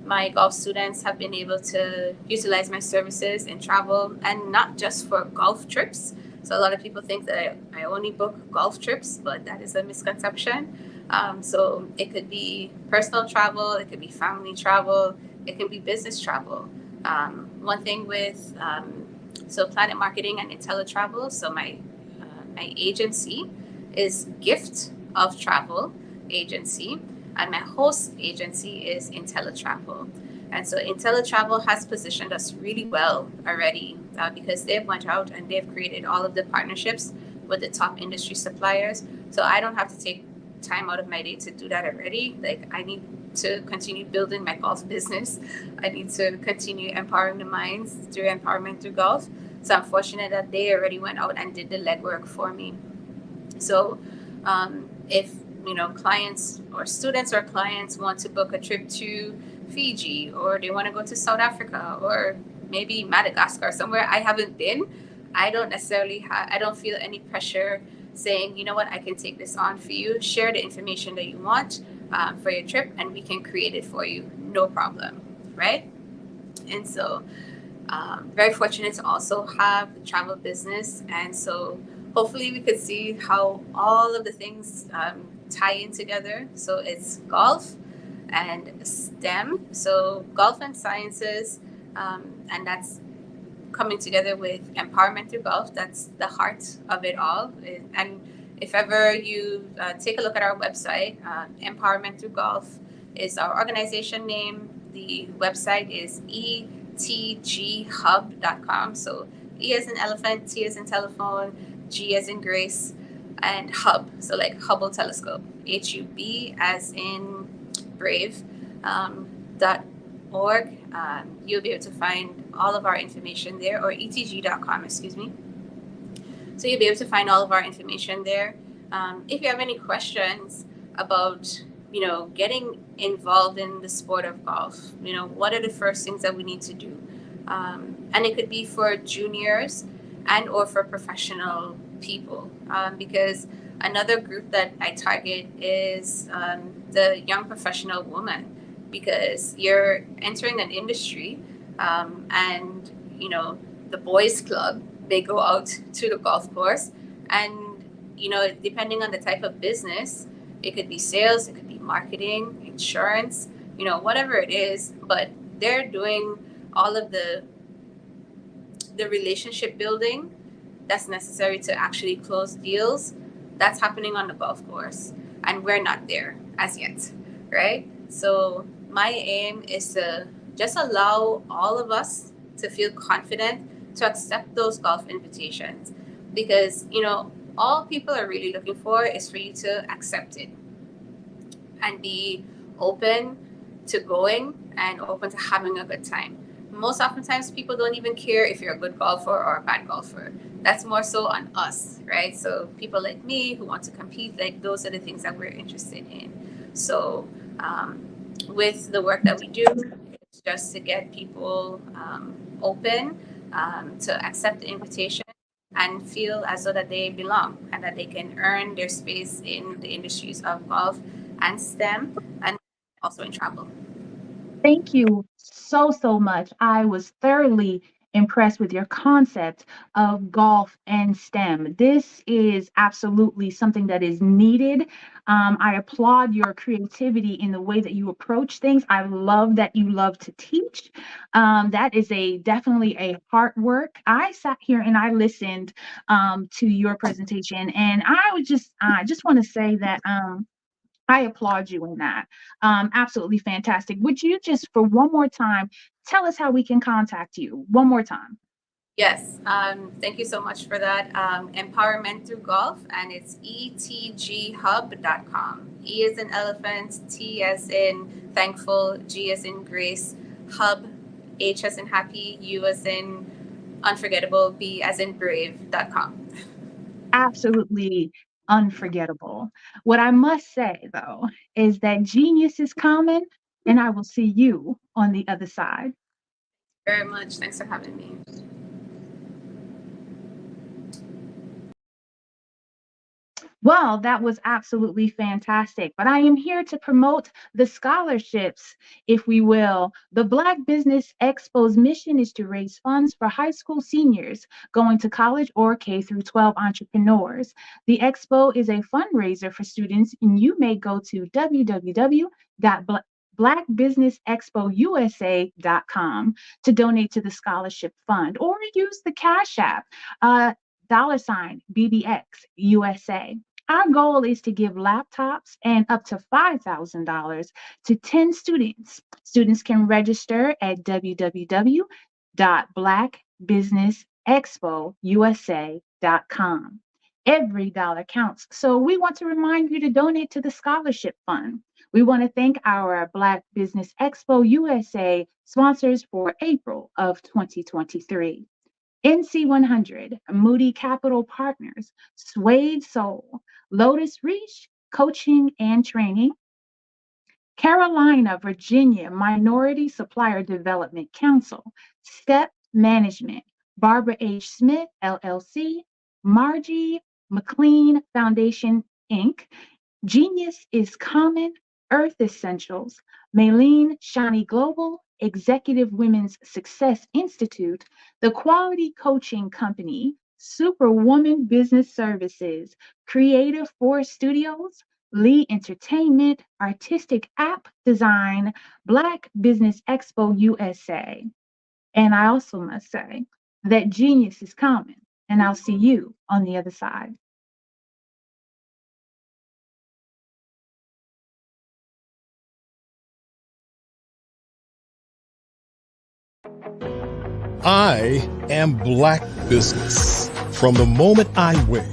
my golf students have been able to utilize my services in travel, and not just for golf trips. So a lot of people think that I only book golf trips, but that is a misconception. So it could be personal travel, it could be family travel, it can be business travel. One thing with so Planet Marketing and IntelliTravel, so my agency is Gift of Travel Agency, and my host agency is IntelliTravel. And so IntelliTravel has positioned us really well already because they've went out and they've created all of the partnerships with the top industry suppliers. So I don't have to take time out of my day to do that already. Like, I need to continue building my golf business. I need to continue empowering the minds through empowerment through golf. So I'm fortunate that they already went out and did the legwork for me. So if clients or students or clients want to book a trip to Fiji, or they want to go to South Africa, or maybe Madagascar, somewhere I haven't been, I don't feel any pressure saying, you know what, I can take this on for you. Share the information that you want for your trip, and we can create it for you, no problem, right? And so very fortunate to also have the travel business, and so hopefully we could see how all of the things tie in together. So it's golf and STEM, so golf and sciences, and that's coming together with empowerment through golf. That's the heart of it all. And if ever you take a look at our website, Empowerment Through Golf is our organization name. The website is etghub.com. So E as in elephant, T as in telephone, G as in Grace, and Hub. So like Hubble telescope. HUB as in brave. .org. You'll be able to find all of our information there, or etg.com, excuse me. So you'll be able to find all of our information there. If you have any questions about, getting involved in the sport of golf, what are the first things that we need to do? And it could be for juniors and or for professional people, because another group that I target is the young professional woman, because you're entering an industry and the boys club, they go out to the golf course, and depending on the type of business, it could be sales, it could be marketing, insurance, whatever it is, but they're doing all of the relationship building that's necessary to actually close deals. That's happening on the golf course, and we're not there as yet, right? So my aim is to just allow all of us to feel confident to accept those golf invitations, because all people are really looking for is for you to accept it and be open to going and open to having a good time. Most oftentimes people don't even care if you're a good golfer or a bad golfer. That's more so on us, right? So people like me who want to compete, like, those are the things that we're interested in. So with the work that we do, it's just to get people open to accept the invitation and feel as though that they belong and that they can earn their space in the industries of golf and STEM, and also in travel. Thank you so much. I was thoroughly impressed with your concept of golf and STEM. This is absolutely something that is needed. I applaud your creativity in the way that you approach things. I love that you love to teach. That is definitely a hard work. I sat here and I listened to your presentation, and I just want to say that I applaud you in that. Absolutely fantastic. Would you just, for one more time, tell us how we can contact you one more time? Yes. Thank you so much for that. Empowerment Through Golf, and it's etghub.com. E as in elephant, T as in thankful, G as in grace, hub, H as in happy, U as in unforgettable, B as in brave.com. Absolutely unforgettable. What I must say, though, is that genius is common, and I will see you on the other side. Very much. Thanks for having me. Well, that was absolutely fantastic. But I am here to promote the scholarships, if we will. The Black Business Expo's mission is to raise funds for high school seniors going to college or K through 12 entrepreneurs. The expo is a fundraiser for students, and you may go to www.blackbusinessexpousa.com to donate to the scholarship fund, or use the Cash App, $BBX USA. Our goal is to give laptops and up to $5,000 to 10 students. Students can register at www.blackbusinessexpousa.com. Every dollar counts. So we want to remind you to donate to the scholarship fund. We want to thank our Black Business Expo USA sponsors for April of 2023. NC100, Moody Capital Partners, Suede Soul, Lotus Reach, Coaching and Training, Carolina, Virginia Minority Supplier Development Council, Step Management, Barbara H. Smith, LLC, Margie McLean Foundation, Inc., Genius is Common, Earth Essentials, Maylene Shani Global, Executive Women's Success Institute, The Quality Coaching Company, Superwoman Business Services, Creative Force Studios, Lee Entertainment, Artistic App Design, Black Business Expo USA. And I also must say that genius is common, and I'll see you on the other side. I am Black Business. From the moment I wake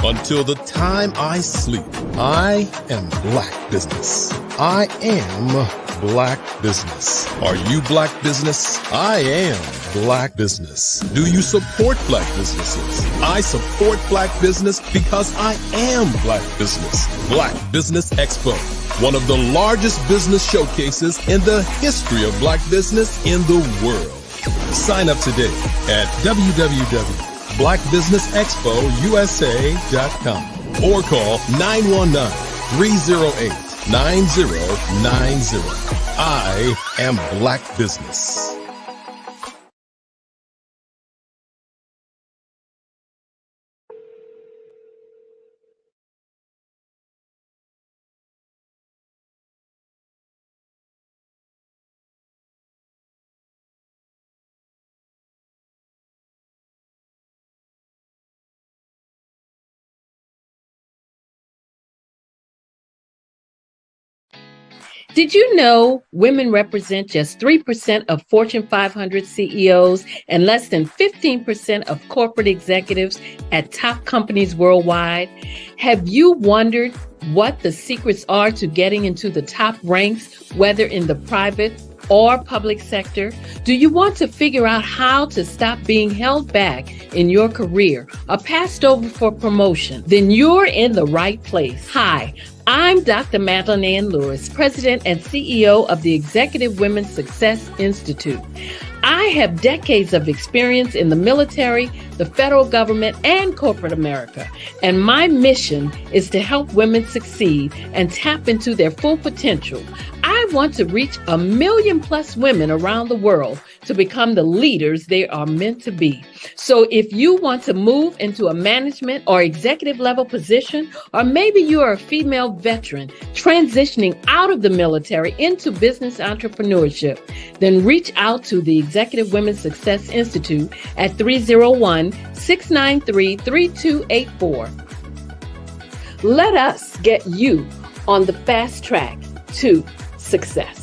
until the time I sleep, I am Black Business. I am Black Business. Are you Black Business? I am Black Business. Do you support Black businesses? I support Black business because I am Black Business. Black Business Expo, one of the largest business showcases in the history of Black business in the world. Sign up today at www.blackbusinessexpousa.com or call 919-308-9090. I am Black Business. Did you know women represent just 3% of Fortune 500 CEOs and less than 15% of corporate executives at top companies worldwide? Have you wondered what the secrets are to getting into the top ranks, whether in the private or public sector? Do you want to figure out how to stop being held back in your career or passed over for promotion? Then you're in the right place. Hi, I'm Dr. Madeline Ann Lewis, President and CEO of the Executive Women's Success Institute. I have decades of experience in the military, the federal government, and corporate America. And my mission is to help women succeed and tap into their full potential. I want to reach 1 million plus women around the world to become the leaders they are meant to be. So if you want to move into a management or executive level position, or maybe you are a female veteran transitioning out of the military into business entrepreneurship, then reach out to the Executive Women's Success Institute at 301-693-3284. Let us get you on the fast track to success.